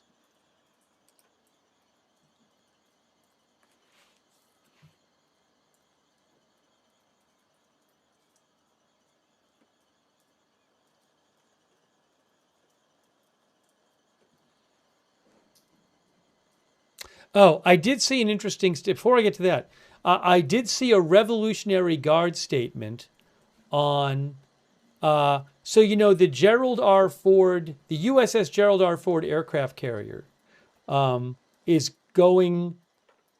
Oh, I did see an interesting, before I get to that, I did see a Revolutionary Guard statement on, so you know, the Gerald R. Ford, the USS Gerald R. Ford aircraft carrier is going,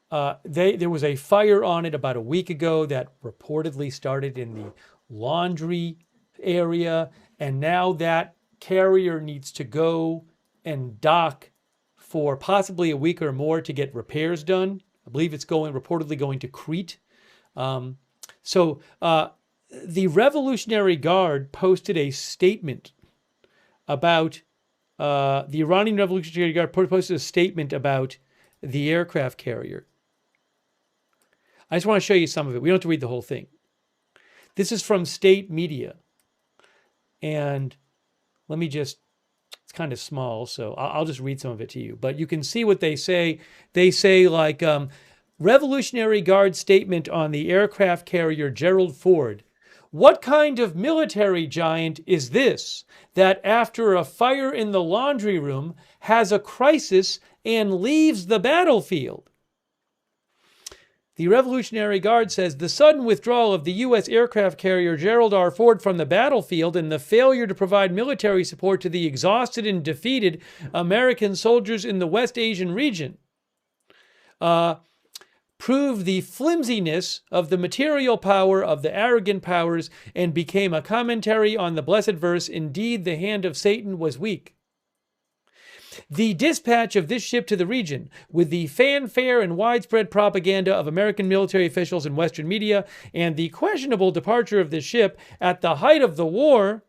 there was a fire on it about a week ago that reportedly started in the laundry area, and now that carrier needs to go and dock for possibly a week or more to get repairs done. I believe it's reportedly going to Crete. So the Revolutionary Guard posted a statement about, the Iranian Revolutionary Guard posted a statement about the aircraft carrier. I just want to show you some of it. We don't have to read the whole thing. This is from state media. And let me just, it's kind of small, so I'll just read some of it to you. But you can see what they say. They say, like, Revolutionary Guard statement on the aircraft carrier Gerald Ford. What kind of military giant is this that after a fire in the laundry room has a crisis and leaves the battlefield? The Revolutionary Guard says the sudden withdrawal of the U.S. aircraft carrier Gerald R. Ford from the battlefield and the failure to provide military support to the exhausted and defeated American soldiers in the West Asian region proved the flimsiness of the material power of the arrogant powers and became a commentary on the blessed verse, indeed the hand of Satan was weak. The dispatch of this ship to the region, with the fanfare and widespread propaganda of American military officials and Western media, and the questionable departure of this ship at the height of the war,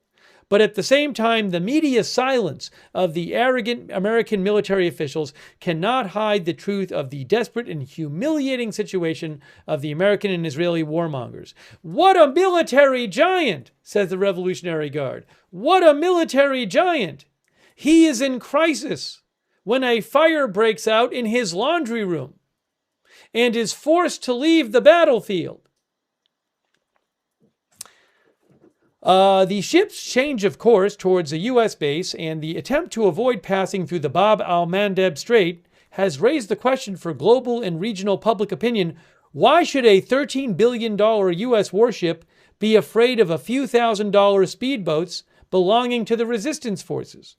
but at the same time the media silence of the arrogant American military officials cannot hide the truth of the desperate and humiliating situation of the American and Israeli warmongers. What a military giant, says the Revolutionary Guard. What a military giant. He is in crisis when a fire breaks out in his laundry room and is forced to leave the battlefield. The ship's change of course towards a U.S. base and the attempt to avoid passing through the Bab al-Mandeb Strait has raised the question for global and regional public opinion: why should a $13 billion U.S. warship be afraid of a few $1,000 speedboats belonging to the resistance forces?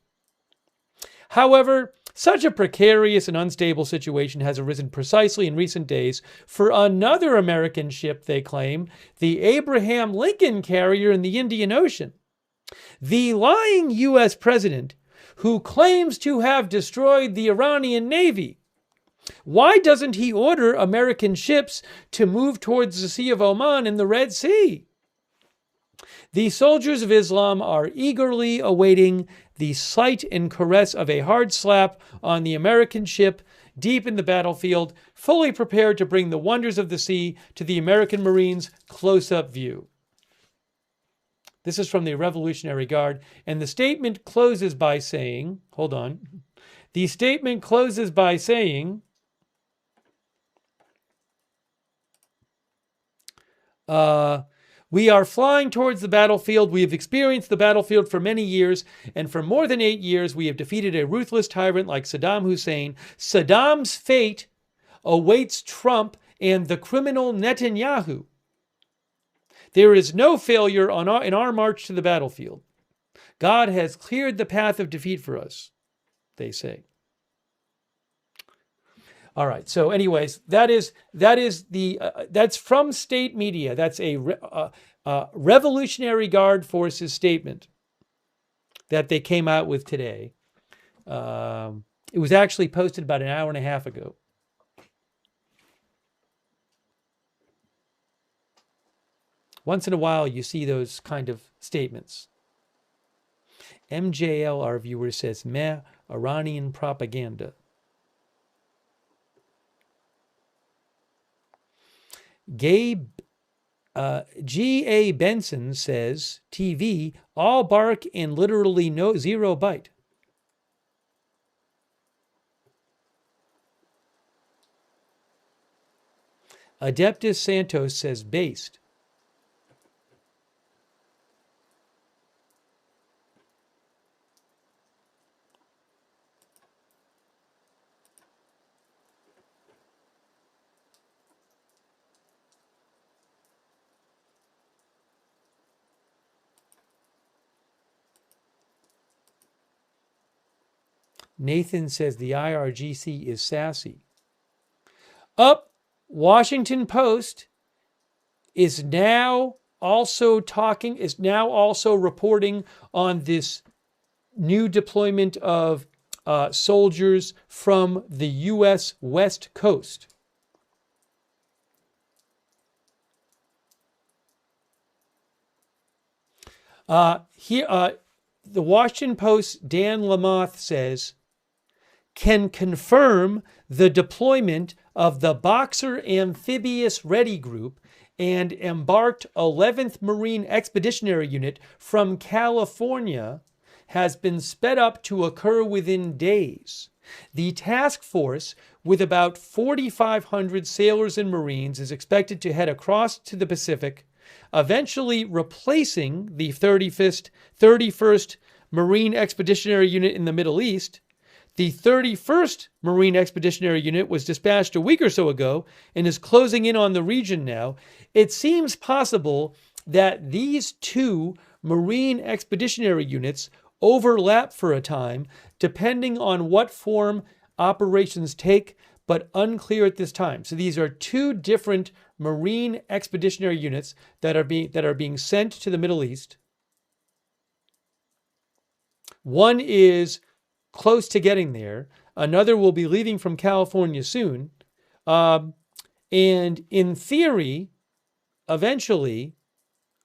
However, such a precarious and unstable situation has arisen precisely in recent days for another American ship, they claim, the Abraham Lincoln carrier in the Indian Ocean. The lying U.S. president, who claims to have destroyed the Iranian Navy, why doesn't he order American ships to move towards the Sea of Oman and the Red Sea? The soldiers of Islam are eagerly awaiting the sight and caress of a hard slap on the American ship deep in the battlefield, fully prepared to bring the wonders of the sea to the American Marines' close-up view. This is from the Revolutionary Guard. And the statement closes by saying, hold on. The statement closes by saying, we are flying towards the battlefield. We have experienced the battlefield for many years, and for more than 8 years, we have defeated a ruthless tyrant like Saddam Hussein. Saddam's fate awaits Trump and the criminal Netanyahu. There is no failure in our march to the battlefield. God has cleared the path of defeat for us, they say. All right. So, anyways, that's from state media. That's a Revolutionary Guard Forces statement that they came out with today. It was actually posted about an hour and a half ago. Once in a while, you see those kind of statements. MJL, our viewer, says, meh, Iranian propaganda. G.A. Benson says, TV, all bark and literally no zero bite. Adeptus Santos says, based. Nathan says the IRGC is sassy. Washington Post is now also reporting on this new deployment of soldiers from the U.S. West Coast. The Washington Post, Dan Lamoth says, can confirm the deployment of the Boxer Amphibious Ready Group and embarked 11th Marine Expeditionary Unit from California has been sped up to occur within days. The task force, with about 4,500 sailors and Marines, is expected to head across to the Pacific, eventually replacing the 31st Marine Expeditionary Unit in the Middle East. The 31st Marine Expeditionary Unit was dispatched a week or so ago and is closing in on the region now. It seems possible that these two Marine Expeditionary Units overlap for a time, depending on what form operations take, but unclear at this time. So these are two different Marine Expeditionary Units that are being sent to the Middle East. One is close to getting there. Another will be leaving from California soon. And in theory, eventually,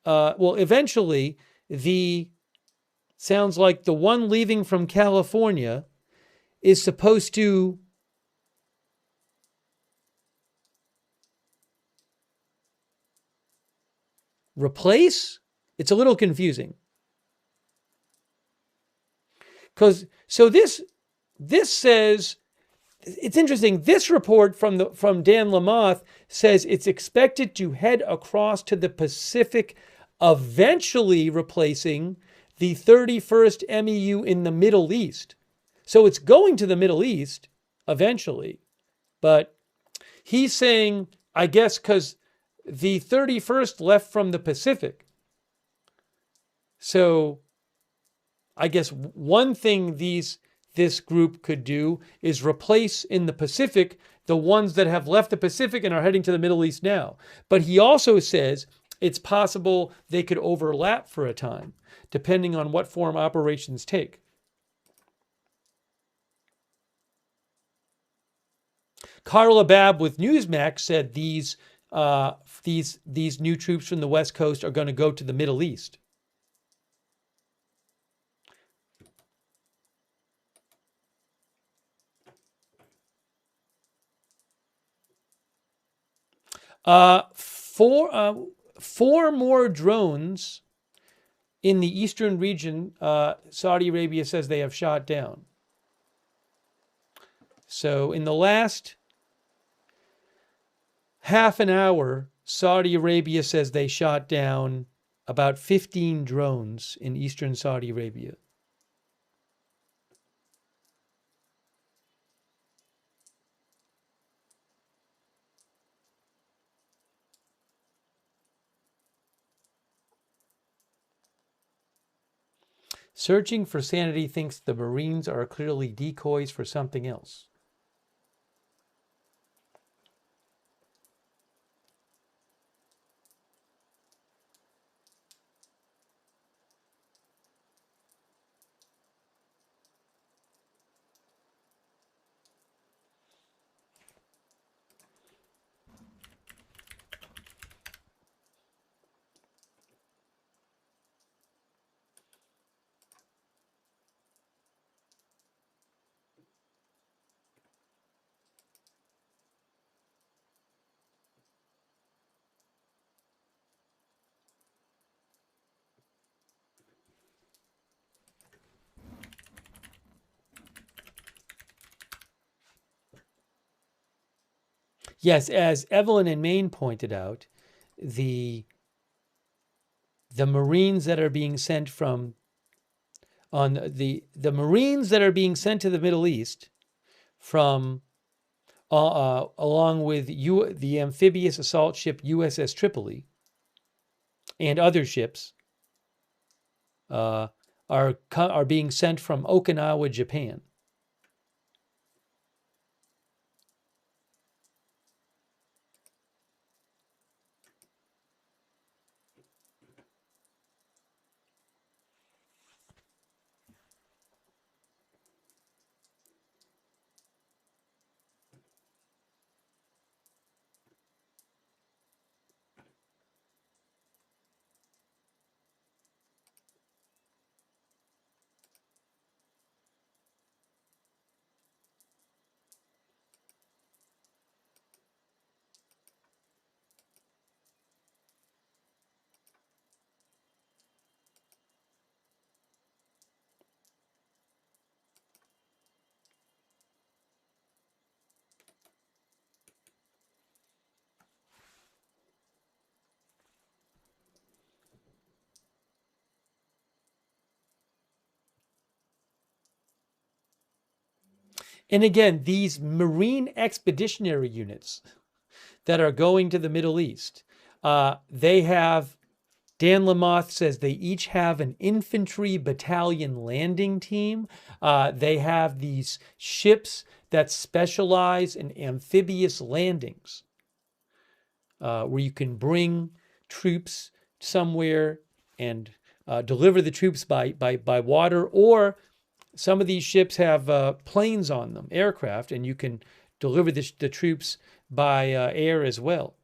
sounds like the one leaving from California is supposed to replace? It's a little confusing. So this says, it's interesting. This report from Dan Lamoth says it's expected to head across to the Pacific, eventually replacing the 31st MEU in the Middle East. So it's going to the Middle East eventually, but he's saying, I guess, because the 31st left from the Pacific. So I guess one thing this group could do is replace in the Pacific the ones that have left the Pacific and are heading to the Middle East now. But he also says it's possible they could overlap for a time, depending on what form operations take. Carla Babb with Newsmax said these new troops from the West Coast are going to go to the Middle East. Four more drones in the eastern region, Saudi Arabia says they have shot down. So in the last half an hour, Saudi Arabia says they shot down about 15 drones in eastern Saudi Arabia. Searching for Sanity thinks the Marines are clearly decoys for something else. Yes, as Evelyn in Maine pointed out, the Marines that are being sent from the Marines that are being sent to the Middle East from along with the amphibious assault ship USS Tripoli and other ships are being sent from Okinawa, Japan. And again, these Marine expeditionary units that are going to the Middle East, they have, Dan Lamoth says they each have an infantry battalion landing team. They have these ships that specialize in amphibious landings, where you can bring troops somewhere and deliver the troops by water, or some of these ships have planes on them, aircraft, and you can deliver the troops by air as well.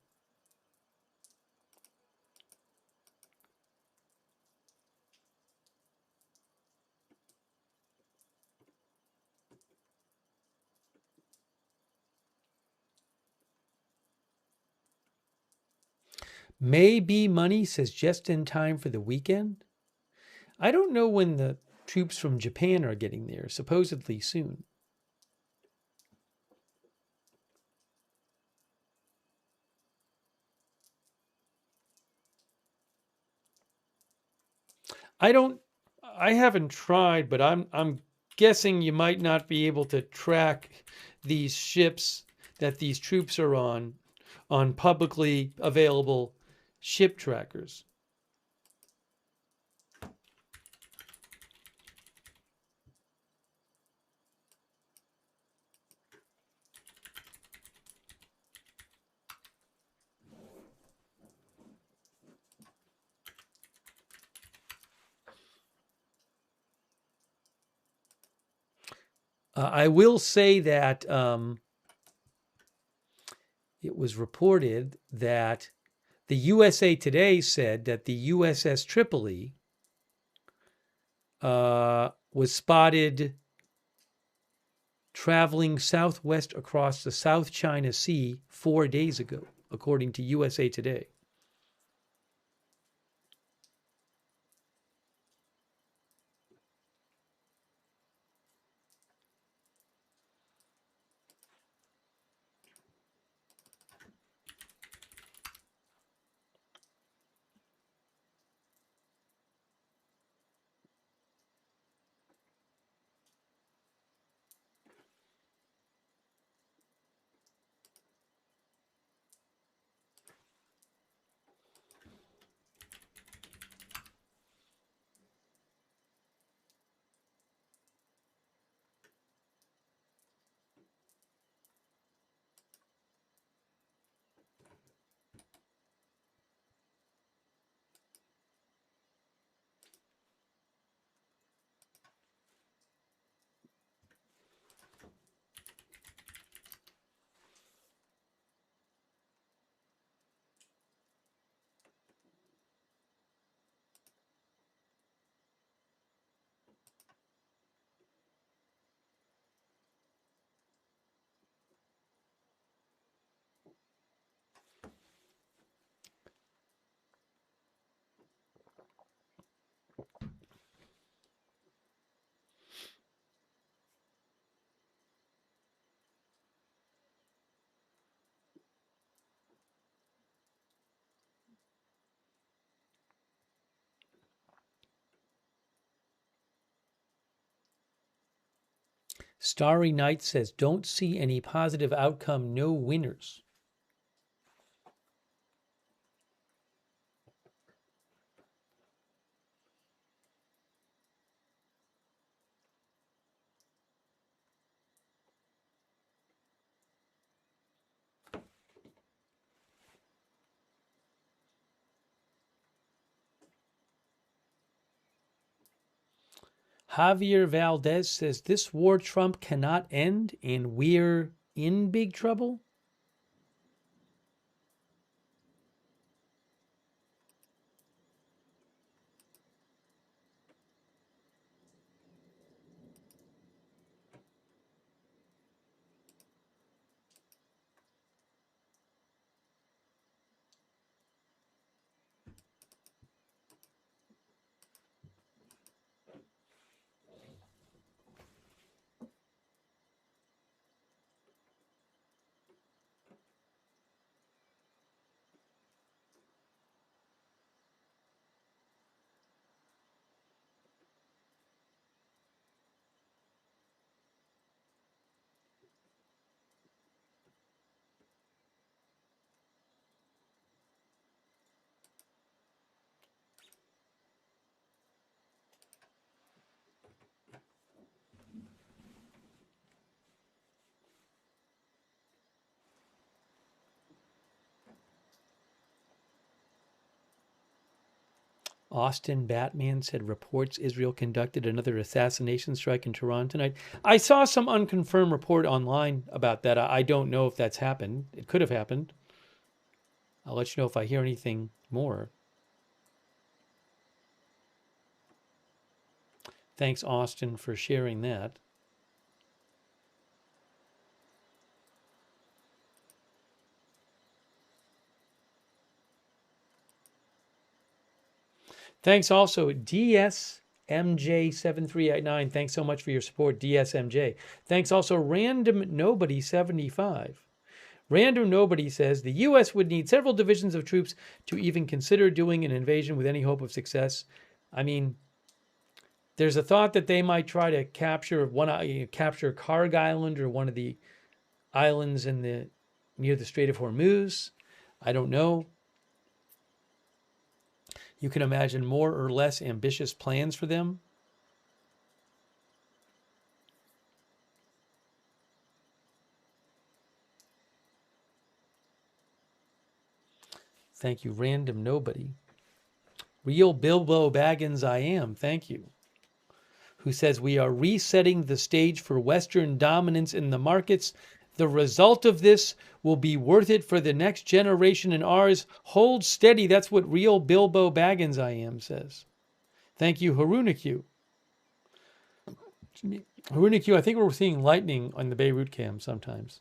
Maybe money says just in time for the weekend. I don't know when the troops from Japan are getting there, supposedly soon. I haven't tried, but I'm guessing you might not be able to track these ships that these troops are on publicly available ship trackers. I will say that it was reported that the USA Today said that the USS Tripoli was spotted traveling southwest across the South China Sea 4 days ago, according to USA Today. Starry Night says, don't see any positive outcome, no winners. Javier Valdez says, this war Trump cannot end and we're in big trouble? Austin Batman said reports Israel conducted another assassination strike in Tehran tonight. I saw some unconfirmed report online about that. I don't know if that's happened. It could have happened. I'll let you know if I hear anything more. Thanks, Austin, for sharing that. Thanks also, DSMJ7389. Thanks so much for your support, DSMJ. Thanks also, Random Nobody 75. Random Nobody says, the U.S. would need several divisions of troops to even consider doing an invasion with any hope of success. I mean, there's a thought that they might try to capture Karg Island or one of the islands near the Strait of Hormuz. I don't know. You can imagine more or less ambitious plans for them. Thank you, Random Nobody. Real Bilbo Baggins I am, thank you. Who says, we are resetting the stage for Western dominance in the markets. The result of this will be worth it for the next generation and ours. Hold steady. That's what Real Bilbo Baggins I am says. Thank you, Haruna Q. Haruna Q, I think we're seeing lightning on the Beirut cam sometimes.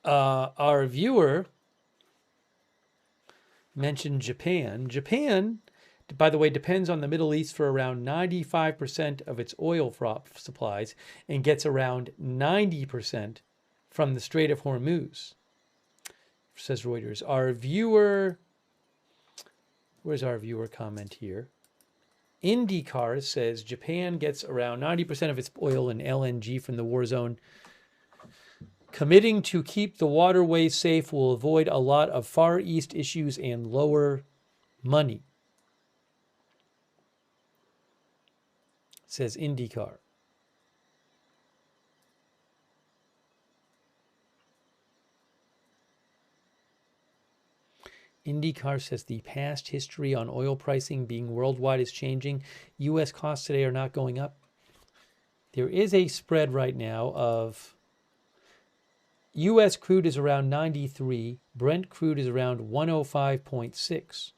Our viewer mentioned Japan. Japan, by the way, depends on the Middle East for around 95% of its oil supplies and gets around 90% from the Strait of Hormuz, says Reuters. Our viewer, where's our viewer comment here? IndyCar says Japan gets around 90% of its oil and LNG from the war zone. Committing to keep the waterways safe will avoid a lot of Far East issues and lower money, says IndyCar. IndyCar says the past history on oil pricing being worldwide is changing. U.S. costs today are not going up. There is a spread right now of U.S. crude is around 93, Brent crude is around 105.6.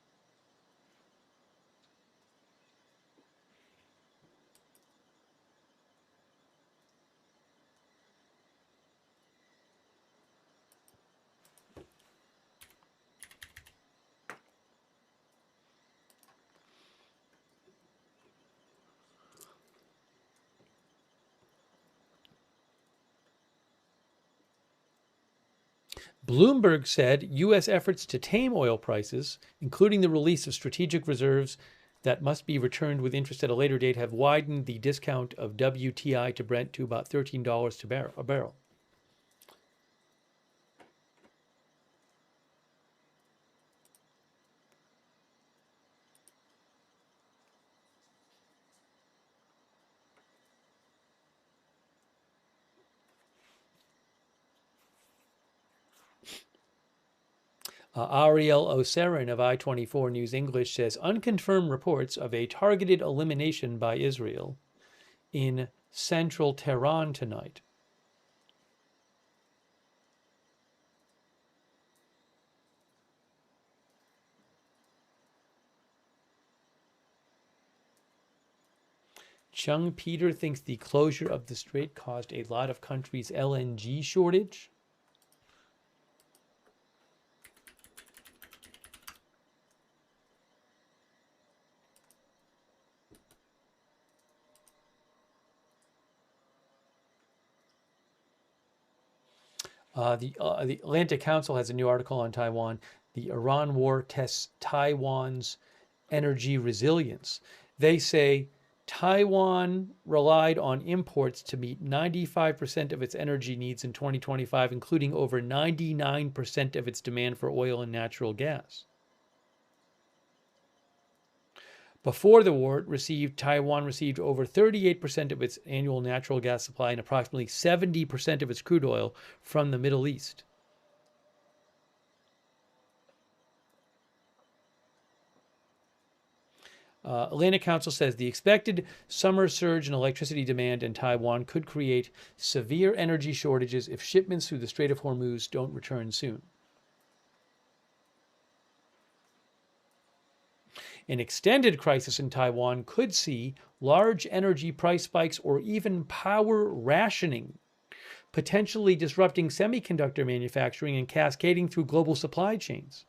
Bloomberg said U.S. efforts to tame oil prices, including the release of strategic reserves that must be returned with interest at a later date, have widened the discount of WTI to Brent to about $13 a barrel. Ariel Oserin of I-24 News English says unconfirmed reports of a targeted elimination by Israel in central Tehran tonight. Chung Peter thinks the closure of the strait caused a lot of countries' LNG shortage. The Atlantic Council has a new article on Taiwan. The Iran war tests Taiwan's energy resilience. They say Taiwan relied on imports to meet 95% of its energy needs in 2025, including over 99% of its demand for oil and natural gas. Before the war, Taiwan received over 38% of its annual natural gas supply and approximately 70% of its crude oil from the Middle East. Atlantic Council says the expected summer surge in electricity demand in Taiwan could create severe energy shortages if shipments through the Strait of Hormuz don't return soon. An extended crisis in Taiwan could see large energy price spikes or even power rationing, potentially disrupting semiconductor manufacturing and cascading through global supply chains.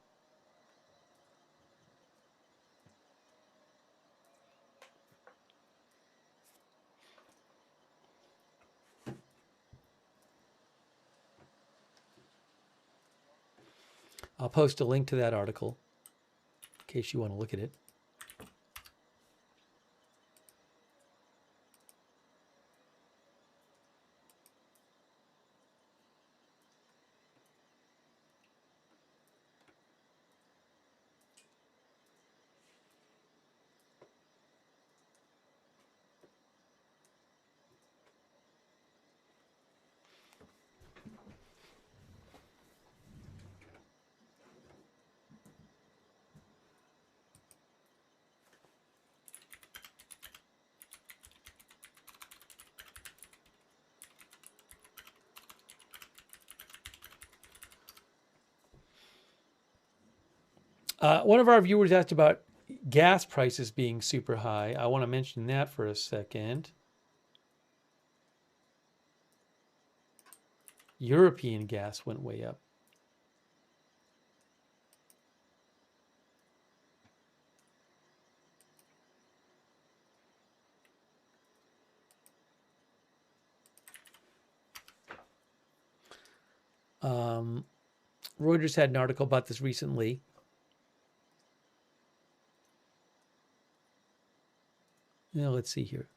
I'll post a link to that article in case you want to look at it. One of our viewers asked about gas prices being super high. I want to mention that for a second. European gas went way up. Reuters had an article about this recently. Now let's see here.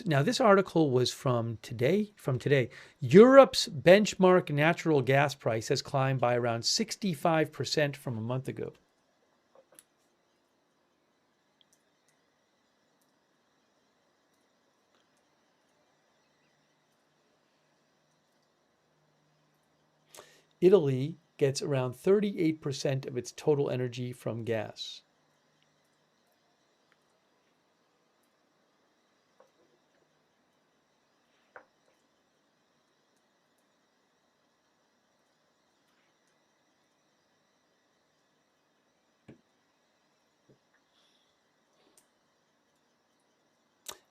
Now this article was from today. Europe's benchmark natural gas price has climbed by around 65% from a month ago. Italy gets around 38% of its total energy from gas.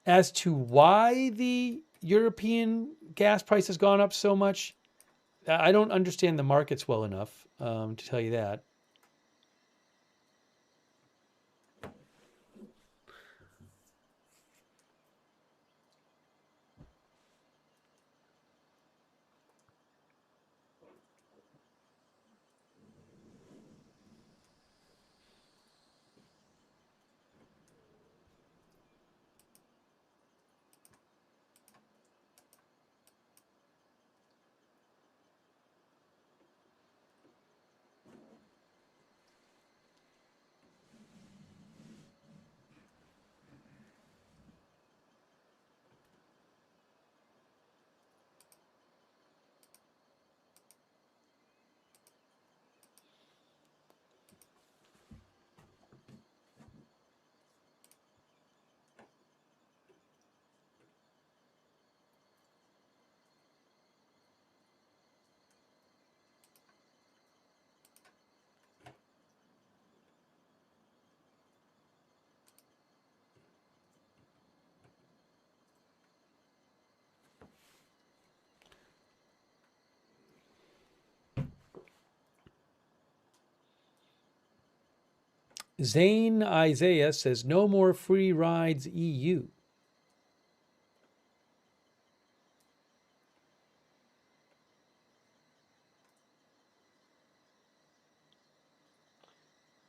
As to why the European gas price has gone up so much, I don't understand the markets well enough to tell you that. Zane Isaiah says, no more free rides EU.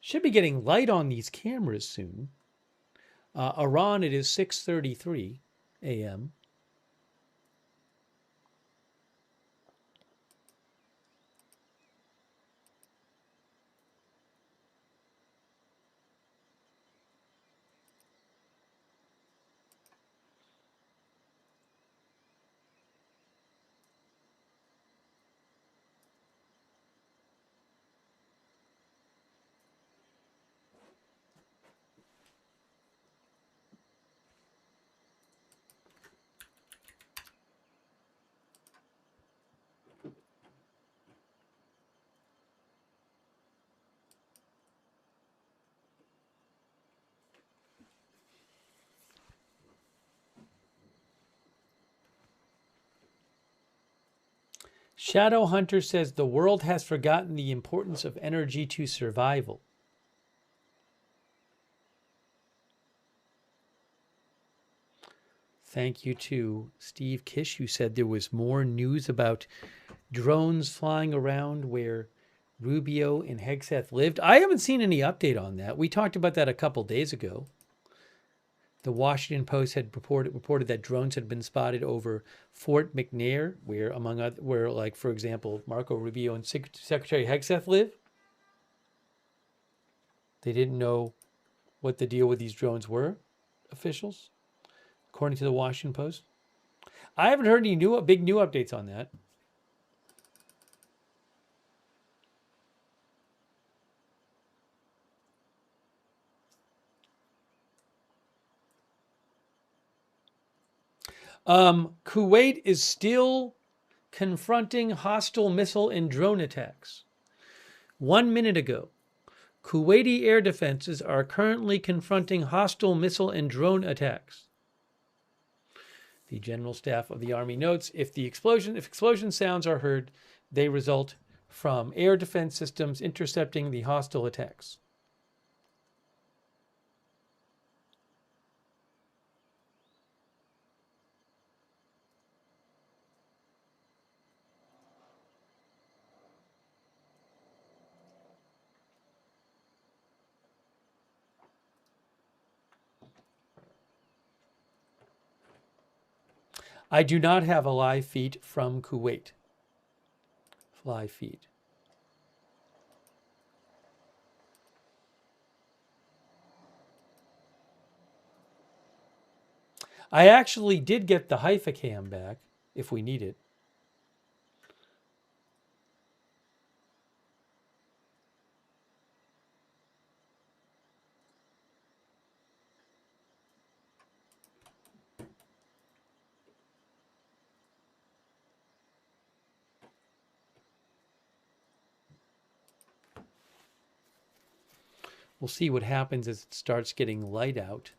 Should be getting light on these cameras soon. Iran, it is 6:33 a.m. Shadow Hunter says the world has forgotten the importance of energy to survival. Thank you to Steve Kish, who said there was more news about drones flying around where Rubio and Hegseth lived. I haven't seen any update on that. We talked about that a couple days ago. The Washington Post had reported that drones had been spotted over Fort McNair, where, among other, where, like, for example, Marco Rubio and Secretary Hegseth live. They didn't know what the deal with these drones were, officials, according to the Washington Post. I haven't heard any big new updates on that. Kuwait is still confronting hostile missile and drone attacks. 1 minute ago, Kuwaiti air defenses are currently confronting hostile missile and drone attacks. The General Staff of the Army notes, if explosion sounds are heard, they result from air defense systems intercepting the hostile attacks. I do not have a live feed from Kuwait. Live feed. I actually did get the Haifa cam back, if we need it. We'll see what happens as it starts getting light out.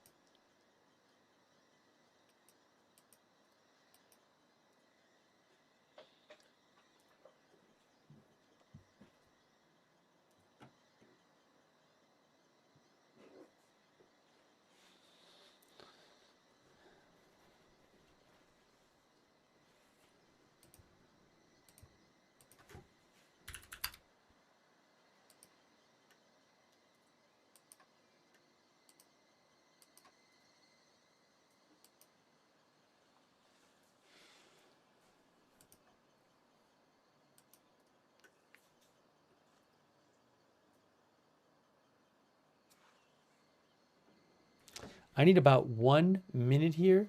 I need about 1 minute here.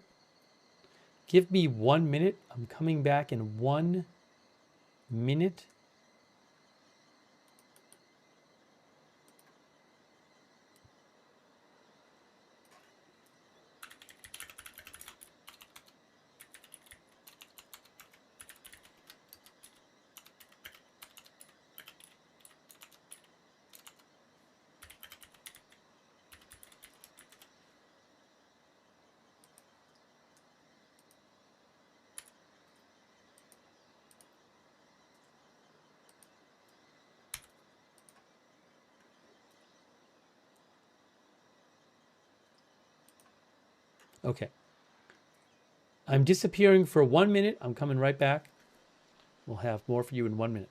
Give me 1 minute. I'm coming back in 1 minute. Okay. I'm disappearing for 1 minute. I'm coming right back. We'll have more for you in 1 minute.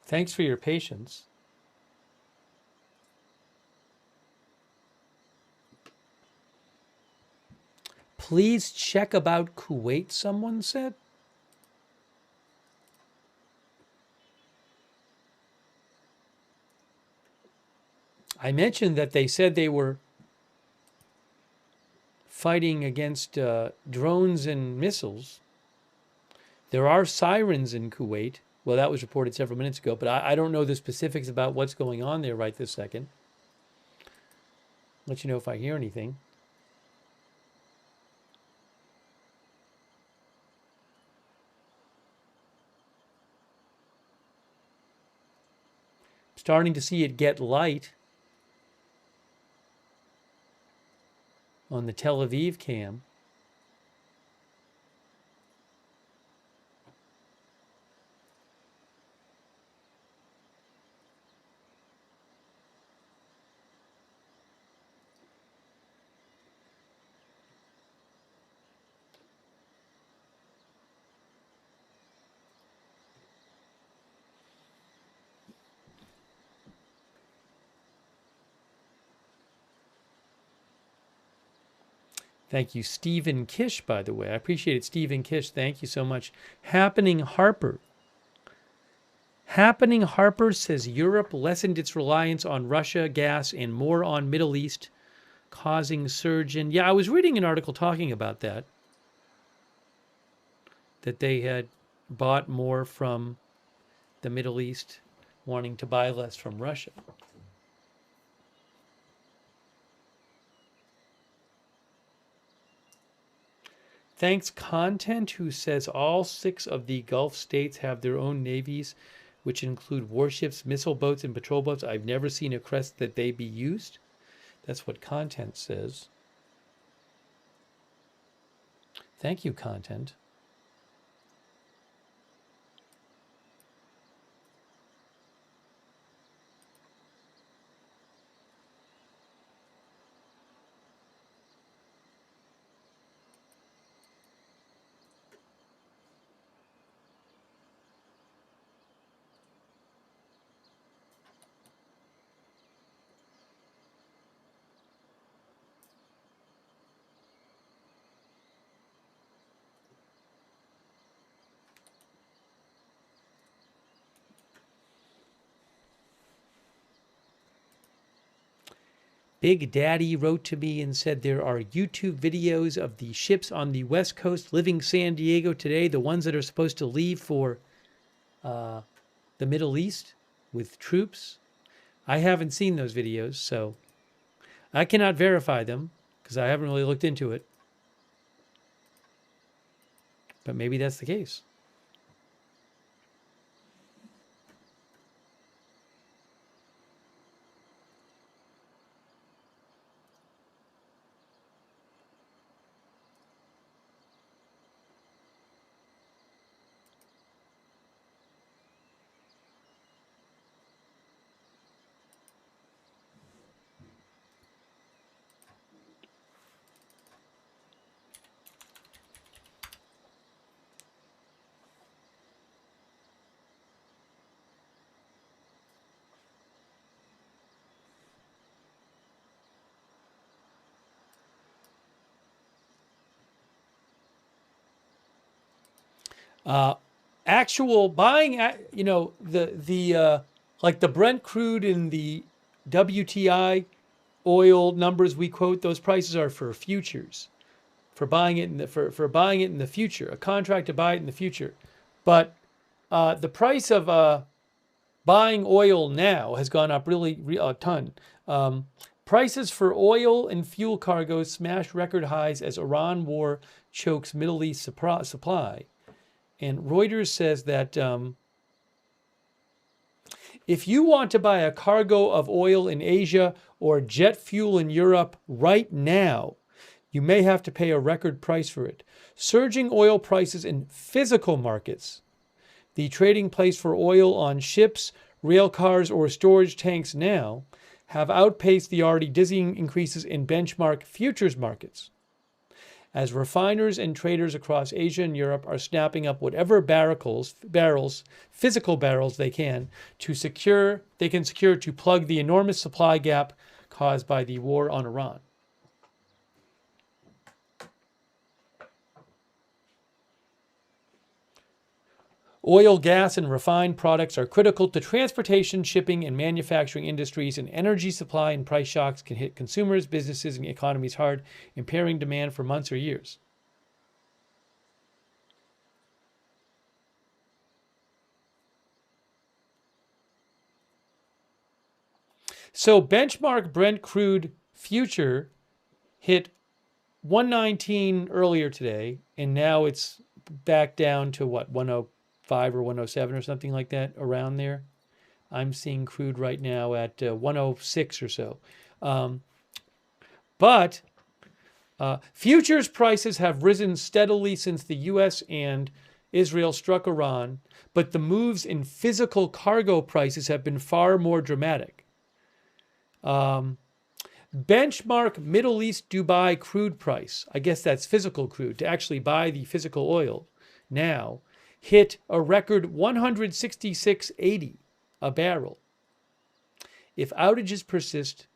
Thanks for your patience. Please check about Kuwait, someone said. I mentioned that they said they were fighting against drones and missiles. There are sirens in Kuwait. Well, that was reported several minutes ago, but I don't know the specifics about what's going on there right this second. Let you know if I hear anything. Starting to see it get light on the Tel Aviv cam. Thank you, Stephen Kish, by the way. I appreciate it, Stephen Kish. Thank you so much. Happening Harper. Happening Harper says Europe lessened its reliance on Russia, gas, and more on Middle East, causing surge in... Yeah, I was reading an article talking about that. That they had bought more from the Middle East, wanting to buy less from Russia. Thanks Content, who says all 6 of the Gulf states have their own navies, which include warships, missile boats, and patrol boats. I've never seen a crest that they be used. That's what Content says. Thank you, Content. Big Daddy wrote to me and said there are YouTube videos of the ships on the West Coast leaving San Diego today, the ones that are supposed to leave for the Middle East with troops. I haven't seen those videos, so I cannot verify them because I haven't really looked into it. But maybe that's the case. Actual buying, like the Brent crude and the WTI oil numbers we quote, those prices are for futures, for buying it in the for buying it in the future, a contract to buy it in the future. But the price of buying oil now has gone up really a ton. Prices for oil and fuel cargoes smashed record highs as Iran war chokes Middle East supply. And Reuters says that if you want to buy a cargo of oil in Asia or jet fuel in Europe right now, you may have to pay a record price for it. Surging oil prices in physical markets, the trading place for oil on ships, rail cars, or storage tanks now, have outpaced the already dizzying increases in benchmark futures markets, as refiners and traders across Asia and Europe are snapping up whatever physical barrels they can secure to plug the enormous supply gap caused by the war on Iran. Oil, gas, and refined products are critical to transportation, shipping, and manufacturing industries, and energy supply and price shocks can hit consumers, businesses, and economies hard, impairing demand for months or years. So benchmark Brent crude future hit 119 earlier today, and now it's back down to what, 105 or 107 or something like that, around there. I'm seeing crude right now at 106 or so. But futures prices have risen steadily since the U.S. and Israel struck Iran, but the moves in physical cargo prices have been far more dramatic. Benchmark Middle East Dubai crude price, I guess that's physical crude, to actually buy the physical oil now, hit a record $166.80 a barrel. If outages persist,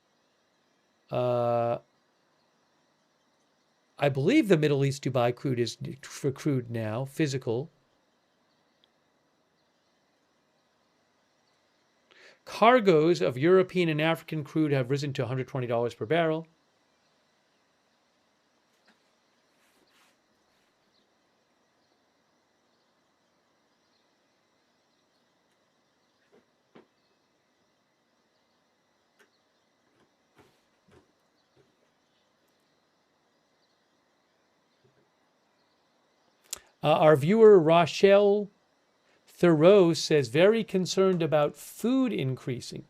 I believe the Middle East Dubai crude is for crude now, physical. Cargoes of European and African crude have risen to $120 per barrel. Our viewer Rochelle Thoreau says, very concerned about food increasing.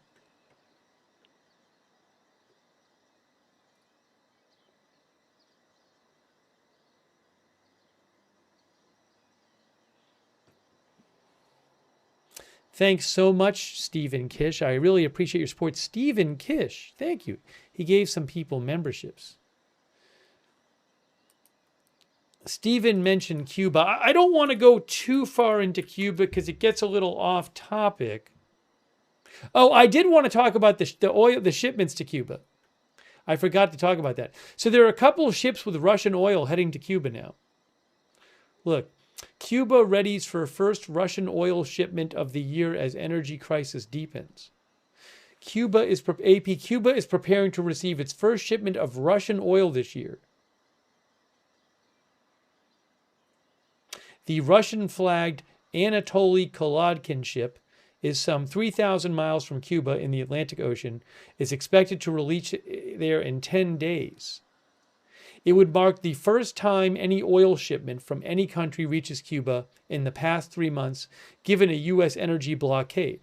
Thanks so much, Stephen Kish. I really appreciate your support. Stephen Kish, thank you. He gave some people memberships. Stephen mentioned Cuba. I don't want to go too far into Cuba because it gets a little off topic. Oh, I did want to talk about the shipments to Cuba. I forgot to talk about that. So there are a couple of ships with Russian oil heading to Cuba now. Look, Cuba readies for first Russian oil shipment of the year as energy crisis deepens. Cuba is preparing to receive its first shipment of Russian oil this year. The Russian-flagged Anatoly Kolodkin ship is some 3,000 miles from Cuba in the Atlantic Ocean, is expected to release there in 10 days. It would mark the first time any oil shipment from any country reaches Cuba in the past 3 months, given a U.S. energy blockade.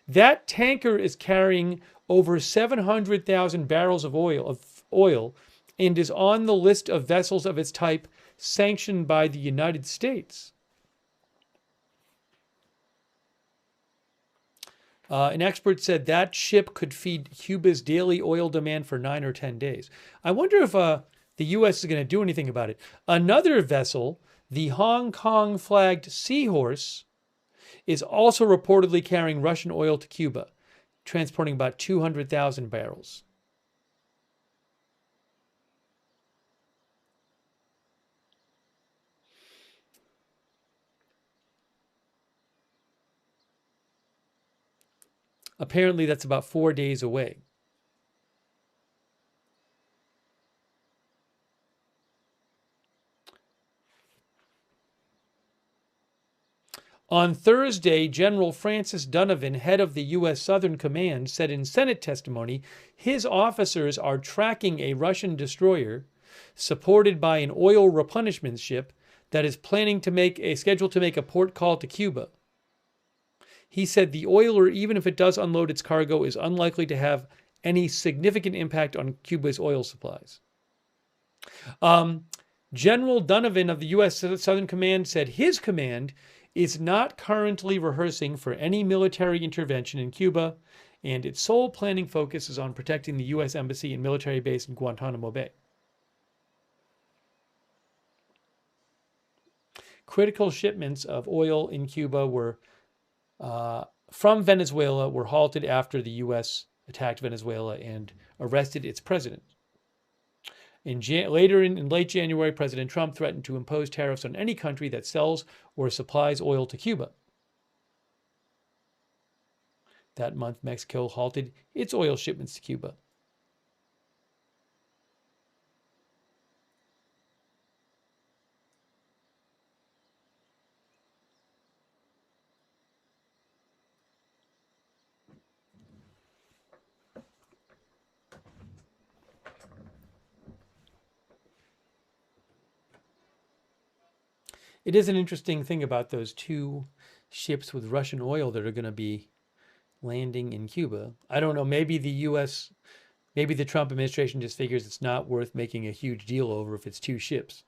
That tanker is carrying over 700,000 barrels of oil and is on the list of vessels of its type sanctioned by the United States. An expert said that ship could feed Cuba's daily oil demand for 9 or 10 days. I wonder if the U.S. is going to do anything about it. Another vessel, the Hong Kong-flagged Seahorse, is also reportedly carrying Russian oil to Cuba, transporting about 200,000 barrels. Apparently, that's about 4 days away. On Thursday, General Francis Donovan, head of the U.S. Southern Command, said in Senate testimony his officers are tracking a Russian destroyer supported by an oil replenishment ship that is scheduled to make a port call to Cuba. He said the oiler, even if it does unload its cargo, is unlikely to have any significant impact on Cuba's oil supplies. General Donovan of the U.S. Southern Command said his command is not currently rehearsing for any military intervention in Cuba, and its sole planning focus is on protecting the U.S. Embassy and military base in Guantanamo Bay. Critical shipments of oil in Cuba from Venezuela were halted after the U.S. attacked Venezuela and arrested its president. In late January, President Trump threatened to impose tariffs on any country that sells or supplies oil to Cuba. That month, Mexico halted its oil shipments to Cuba. It is an interesting thing about those 2 ships with Russian oil that are going to be landing in Cuba. I don't know, maybe the Trump administration just figures it's not worth making a huge deal over if it's 2 ships.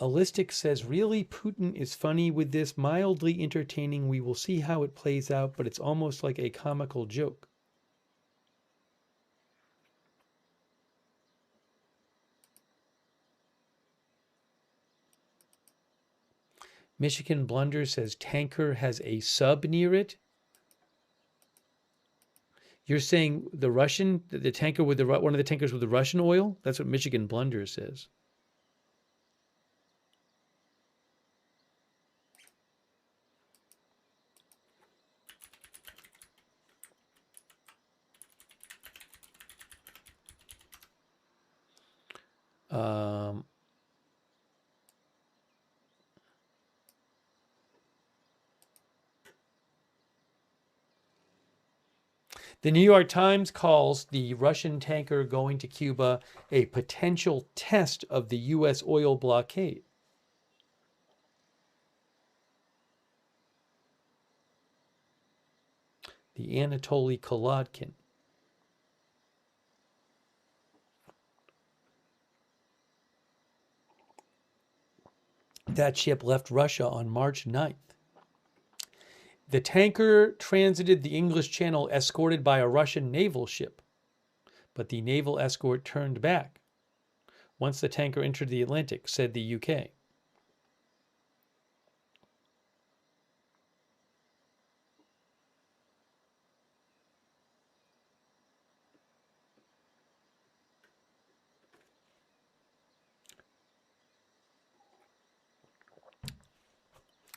Allistic says, really, Putin is funny with this, mildly entertaining. We will see how it plays out, but it's almost like a comical joke. Michigan Blunder says, tanker has a sub near it. You're saying the tanker with one of the tankers with the Russian oil? That's what Michigan Blunder says. The New York Times calls the Russian tanker going to Cuba a potential test of the U.S. oil blockade. The Anatoly Kolodkin. That ship left Russia on March 9th. The tanker transited the English Channel escorted by a Russian naval ship, but the naval escort turned back once the tanker entered the Atlantic, said the UK.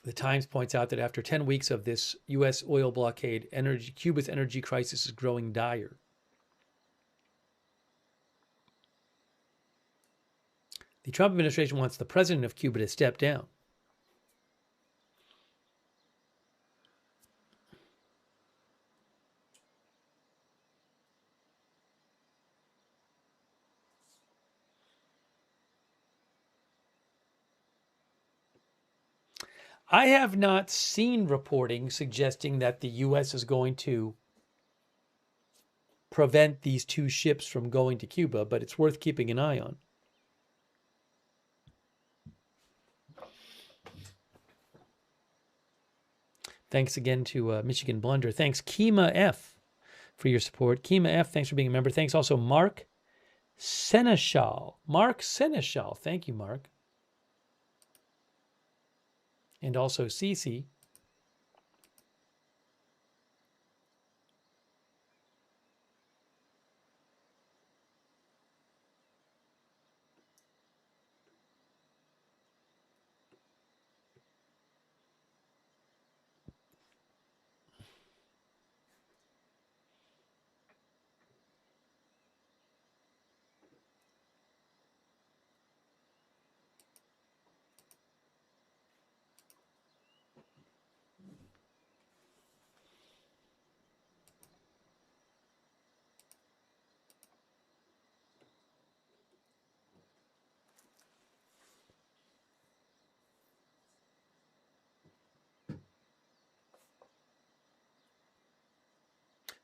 The Times points out that after 10 weeks of this U.S. oil blockade, Cuba's energy crisis is growing dire. The Trump administration wants the president of Cuba to step down. I have not seen reporting suggesting that the U.S. is going to prevent these two ships from going to Cuba, but it's worth keeping an eye on. Thanks again to Michigan Blunder. Thanks, Kima F, for your support. Kima F, thanks for being a member. Thanks also, Mark Seneschal. Mark Seneschal. Thank you, Mark. And also Cece.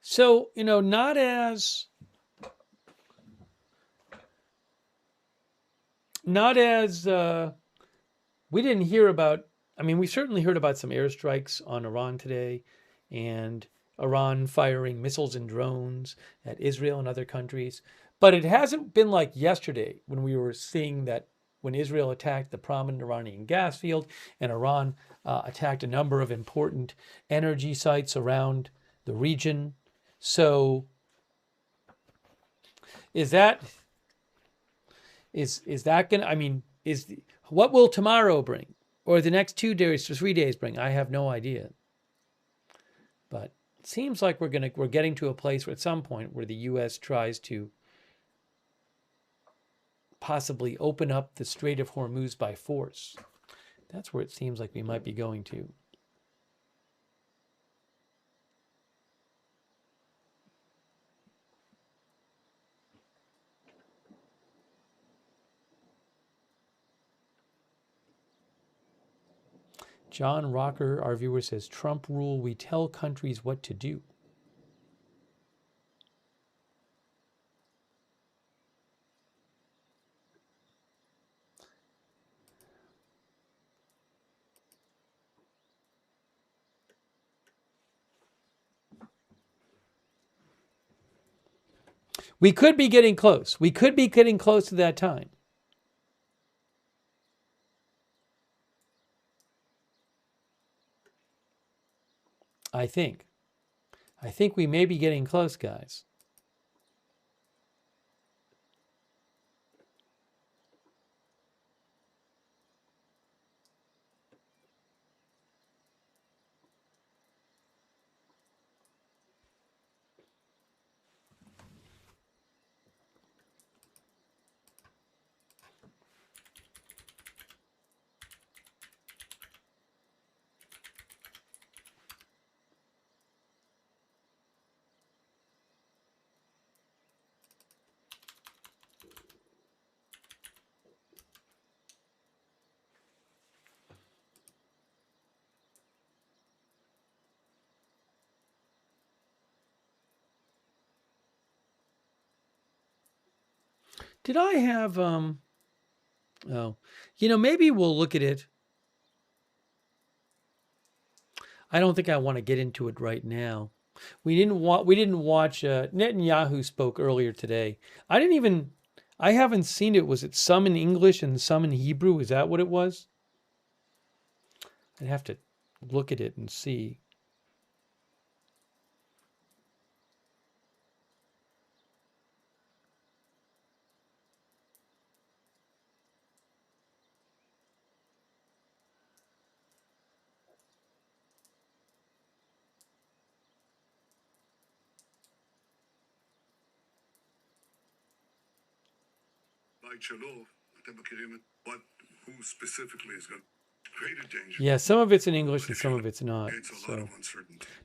So, not as we didn't hear about, we certainly heard about some airstrikes on Iran today and Iran firing missiles and drones at Israel and other countries. But it hasn't been like yesterday when we were seeing that when Israel attacked the prominent Iranian gas field and Iran attacked a number of important energy sites around the region. So is that going to, what will tomorrow bring or the next 2 days or 3 days bring? I have no idea. But it seems like we're getting to a place where at some point where the US tries to possibly open up the Strait of Hormuz by force. That's where it seems like we might be going to. John Rocker, our viewer, says, Trump rule, we tell countries what to do. We could be getting close. We could be getting close to that time. I think we may be getting close, guys. Did I have, maybe we'll look at it. I don't think I want to get into it right now. We didn't watch, Netanyahu spoke earlier today. I haven't seen it. Was it some in English and some in Hebrew? Is that what it was? I'd have to look at it and see. who specifically is going to create a danger. Yeah, some of it's in English and some of it's not. So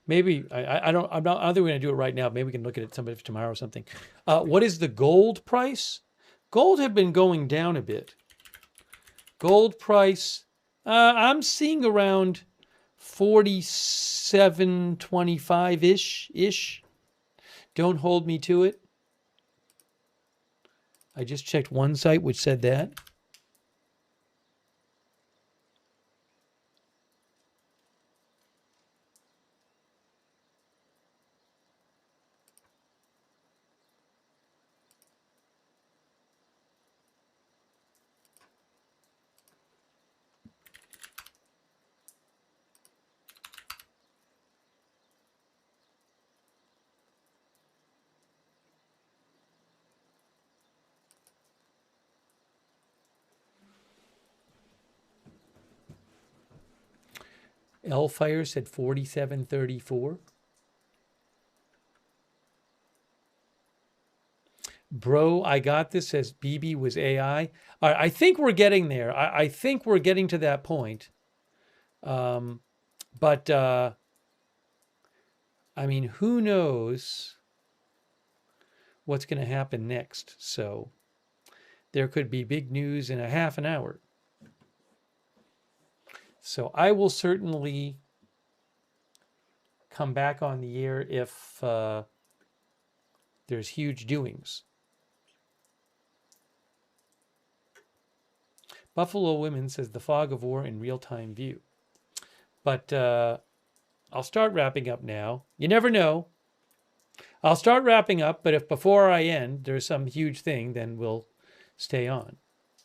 maybe I'm not think we're going to do it right now. Maybe we can look at it tomorrow or something. What is the gold price? Gold had been going down a bit. Gold price, I'm seeing around 47.25 ish. Don't hold me to it. I just checked one site which said that. L-Fire said 47.34. Bro, I got this, says BB was AI. All right, I think we're getting there. I think we're getting to that point. I mean, who knows what's going to happen next? So there could be big news in a half an hour. So I will certainly come back on the air if there's huge doings. Buffalo Women says the fog of war in real-time view. But I'll start wrapping up now. You never know. I'll start wrapping up, but if before I end there's some huge thing, then we'll stay on.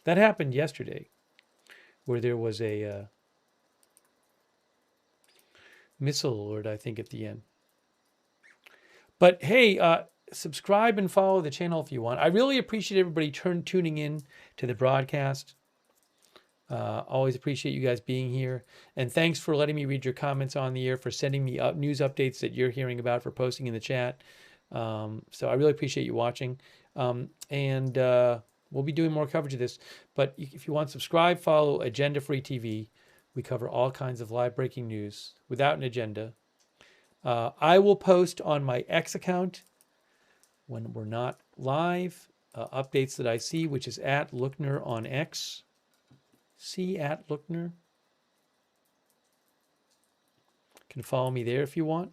That happened yesterday, where there was a missile alert, I think, at the end. But hey, subscribe and follow the channel if you want. I really appreciate everybody tuning in to the broadcast. Always appreciate you guys being here. And thanks for letting me read your comments on the air, for sending me news updates that you're hearing about, for posting in the chat. So I really appreciate you watching. We'll be doing more coverage of this. But if you want to subscribe, follow Agenda Free TV. We cover all kinds of live breaking news without an agenda. I will post on my X account when we're not live updates that I see, which is at Lookner on X. See at Lookner. You can follow me there if you want.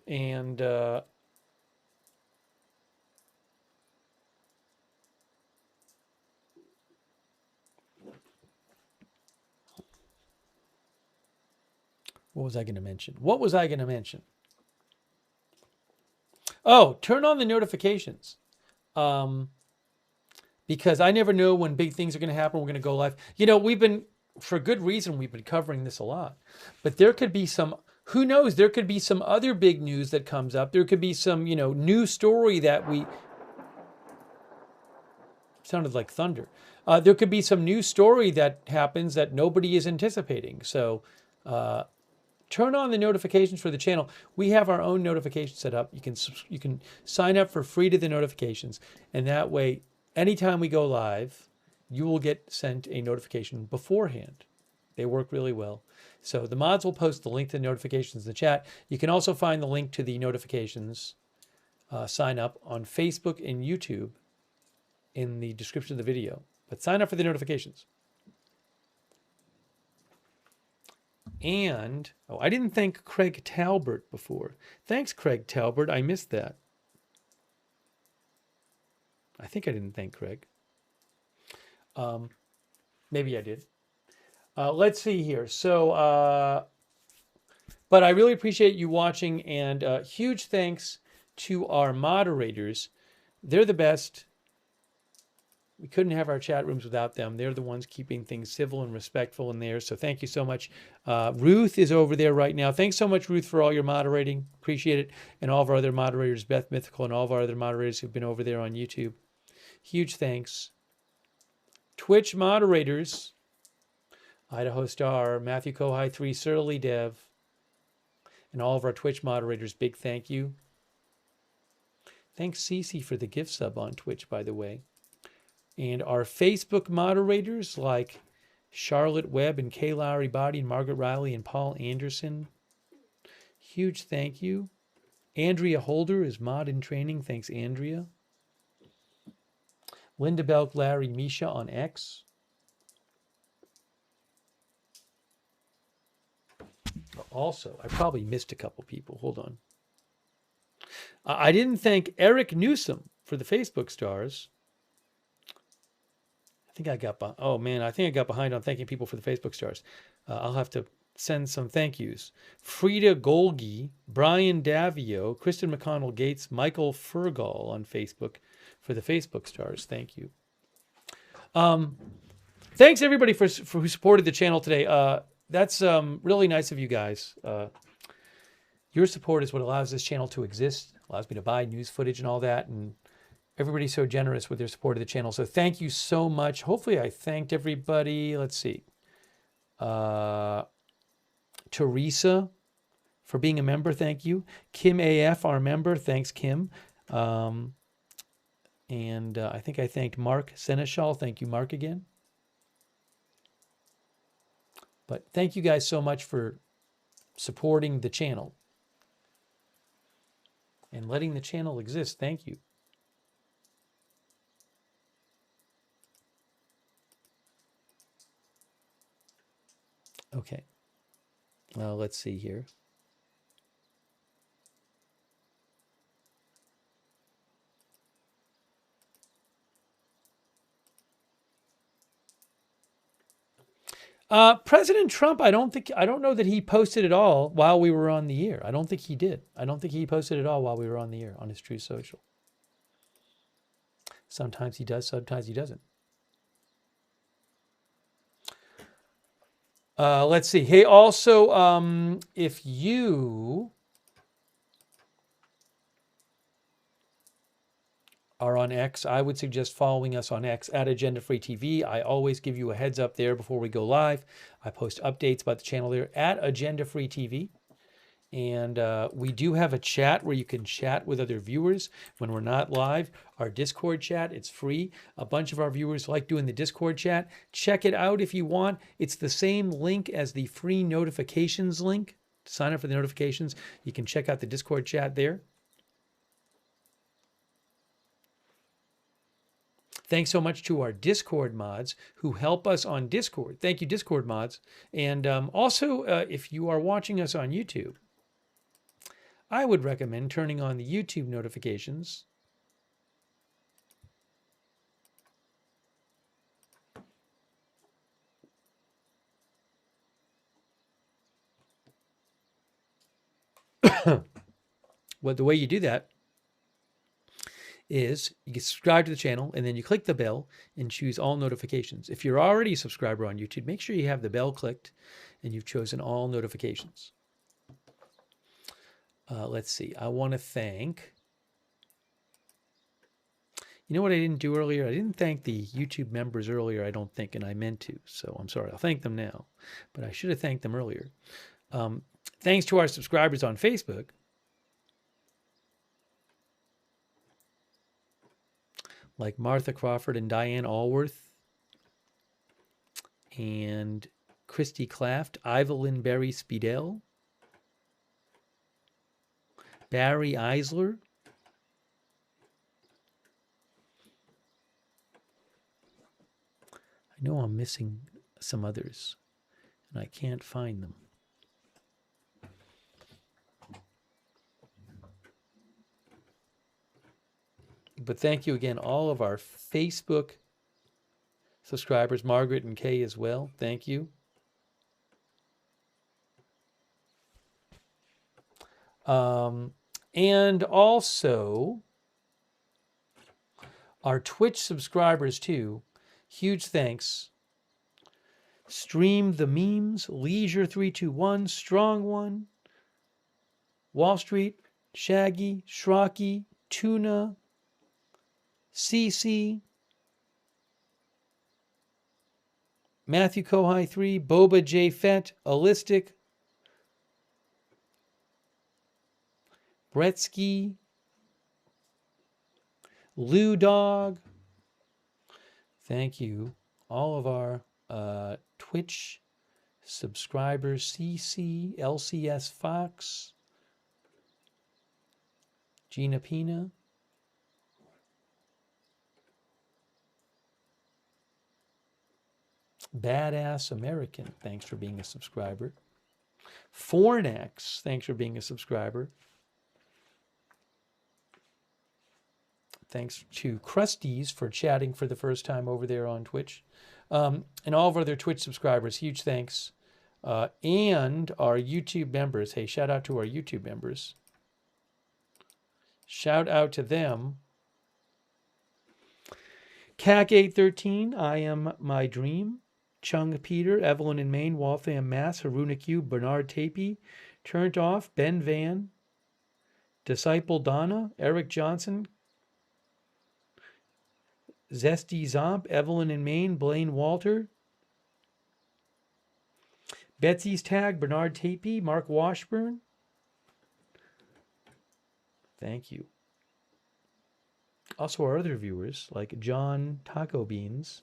And what was I going to mention? Oh, turn on the notifications. Because I never know when big things are going to happen. We're going to go live. You know, for good reason, we've been covering this a lot. But there could be some, who knows, there could be some other big news that comes up. There could be some, new story that sounded like thunder. There could be some new story that happens that nobody is anticipating. So turn on the notifications for the channel. We have our own notification set up. You can sign up for free to the notifications, and that way, anytime we go live, you will get sent a notification beforehand. They work really well. So the mods will post the link to the notifications in the chat. You can also find the link to the notifications sign up on Facebook and YouTube in the description of the video. But sign up for the notifications. And, I didn't thank Craig Talbert before. Thanks, Craig Talbert. I missed that. I think I didn't thank Craig. Maybe I did. Let's see here. So, but I really appreciate you watching, and huge thanks to our moderators. They're the best. We couldn't have our chat rooms without them. They're the ones keeping things civil and respectful in there. So thank you so much. Ruth is over there right now. Thanks so much, Ruth, for all your moderating. Appreciate it. And all of our other moderators, Beth Mythical, and all of our other moderators who've been over there on YouTube. Huge thanks. Twitch moderators, Idaho Star, Matthew Kohai 3, Surly Dev, and all of our Twitch moderators, big thank you. Thanks, Cece, for the gift sub on Twitch, by the way. And our Facebook moderators like Charlotte Webb and Kay Lowry Body and Margaret Riley and Paul Anderson. Huge thank you. Andrea Holder is mod in training. Thanks, Andrea. Linda Belk, Larry, Misha on X. Also, I probably missed a couple people. Hold on. I didn't thank Eric Newsom for the Facebook stars. I think I got behind. Oh, man, I think I got behind on thanking people for the Facebook stars. I'll have to send some thank yous. Frida Golgi, Brian Davio, Kristen McConnell Gates, Michael Fergal on Facebook for the Facebook stars. Thank you. Thanks, everybody, for who supported the channel today. That's really nice of you guys. Your support is what allows this channel to exist, allows me to buy news footage and all that, and everybody's so generous with their support of the channel. So thank you so much. Hopefully I thanked everybody. Let's see. Teresa for being a member, thank you. Kim AF, our member, thanks, Kim. And I think I thanked Mark Seneschal. Thank you, Mark, again. But thank you guys so much for supporting the channel and letting the channel exist. Thank you. Okay. Well, let's see here. President Trump, I don't know that he posted it all while we were on the air. I don't think he did. I don't think he posted it all while we were on the air on his True Social. Sometimes he does, sometimes he doesn't. Let's see. Hey, also, if you are on X, I would suggest following us on X at Agenda Free TV. I always give you a heads up there before we go live. I post updates about the channel there at Agenda Free TV. And we do have a chat where you can chat with other viewers when we're not live. Our Discord chat, it's free. A bunch of our viewers like doing the Discord chat. Check it out if you want. It's the same link as the free notifications link. To sign up for the notifications, you can check out the Discord chat there. Thanks so much to our Discord mods who help us on Discord. Thank you, Discord mods. And also, if you are watching us on YouTube, I would recommend turning on the YouTube notifications. Well, the way you do that is you can subscribe to the channel and then you click the bell and choose all notifications. If you're already a subscriber on YouTube, make sure you have the bell clicked and you've chosen all notifications. Let's see. I want to thank... You know what I didn't do earlier? I didn't thank the YouTube members earlier, I don't think, and I meant to. So I'm sorry. I'll thank them now. But I should have thanked them earlier. Thanks to our subscribers on Facebook. Like Martha Crawford and Diane Allworth. And Christy Claft, Evelyn Berry Speedell. Barry Eisler. I know I'm missing some others, and I can't find them. But thank you again, all of our Facebook subscribers, Margaret and Kay as well. Thank you. And also our Twitch subscribers too. Huge thanks. Stream the Memes, Leisure321, Strong One, Wall Street, Shaggy, Shrocky, Tuna, CC, Matthew Kohai 3, Boba J Fett, Allistic, Bretsky, Lou Dog. Thank you. All of our Twitch subscribers. CC, LCS Fox, Gina Pina. Badass American, thanks for being a subscriber. Fornex, thanks for being a subscriber. Thanks to Krusties for chatting for the first time over there on Twitch. And all of our other Twitch subscribers, huge thanks. And our YouTube members. Hey, shout out to our YouTube members. Shout out to them. CAC813, I Am My Dream. Chung Peter, Evelyn in Maine, Waltham, Mass, Haruna Q, Bernard Tapey, Turned Off, Ben Van, Disciple Donna, Eric Johnson, Zesty Zomp, Evelyn in Maine, Blaine Walter, Betsy's Tag, Bernard Tapey, Mark Washburn. Thank you. Also our other viewers like John Taco Beans,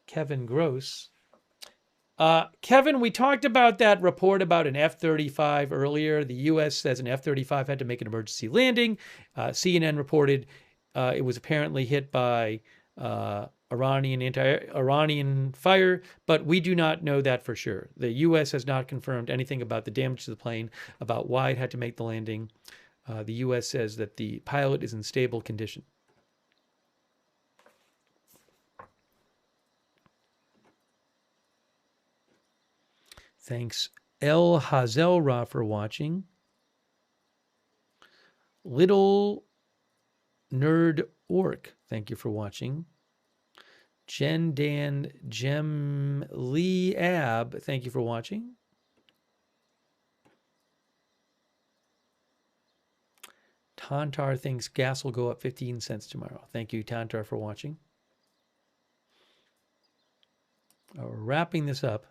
Kevin Gross. Kevin, we talked about that report about an F-35 earlier. The U.S. says an F-35 had to make an emergency landing. CNN reported it was apparently hit by Iranian fire, but we do not know that for sure. The U.S. has not confirmed anything about the damage to the plane, about why it had to make the landing. The U.S. says that the pilot is in stable condition. Thanks, El Hazelra, for watching. Little Nerd Orc, thank you for watching. Jen Dan Jem Lee Ab, thank you for watching. Tantar thinks gas will go up 15 cents tomorrow. Thank you, Tantar, for watching. We're wrapping this up.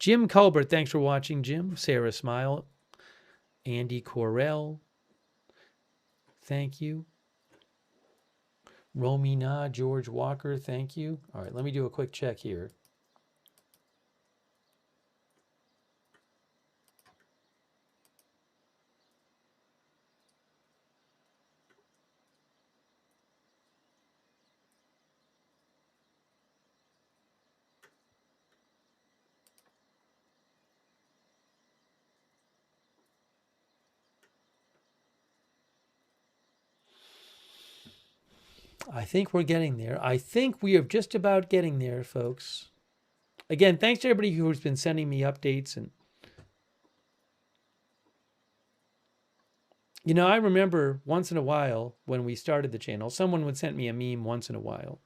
Jim Colbert, thanks for watching, Jim. Sarah Smile. Andy Corell, thank you. Romina, George Walker, thank you. All right, let me do a quick check here. I think we're getting there. I think we are just about getting there, folks. Again, thanks to everybody who's been sending me updates. And you know, I remember once in a while when we started the channel, someone would send me a meme once in a while.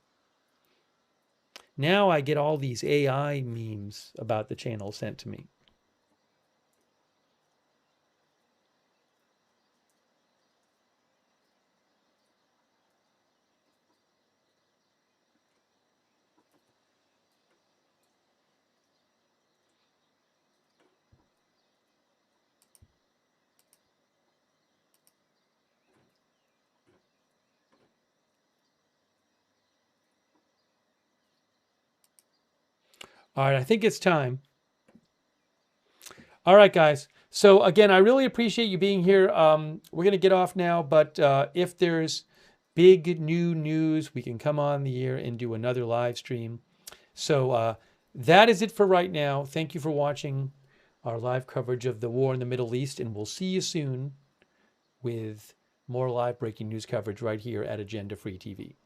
Now I get all these AI memes about the channel sent to me. All right, I think it's time. All right, guys. So again, I really appreciate you being here. We're going to get off now, but if there's big new news, we can come on the air and do another live stream. So that is it for right now. Thank you for watching our live coverage of the war in the Middle East, and we'll see you soon with more live breaking news coverage right here at Agenda Free TV.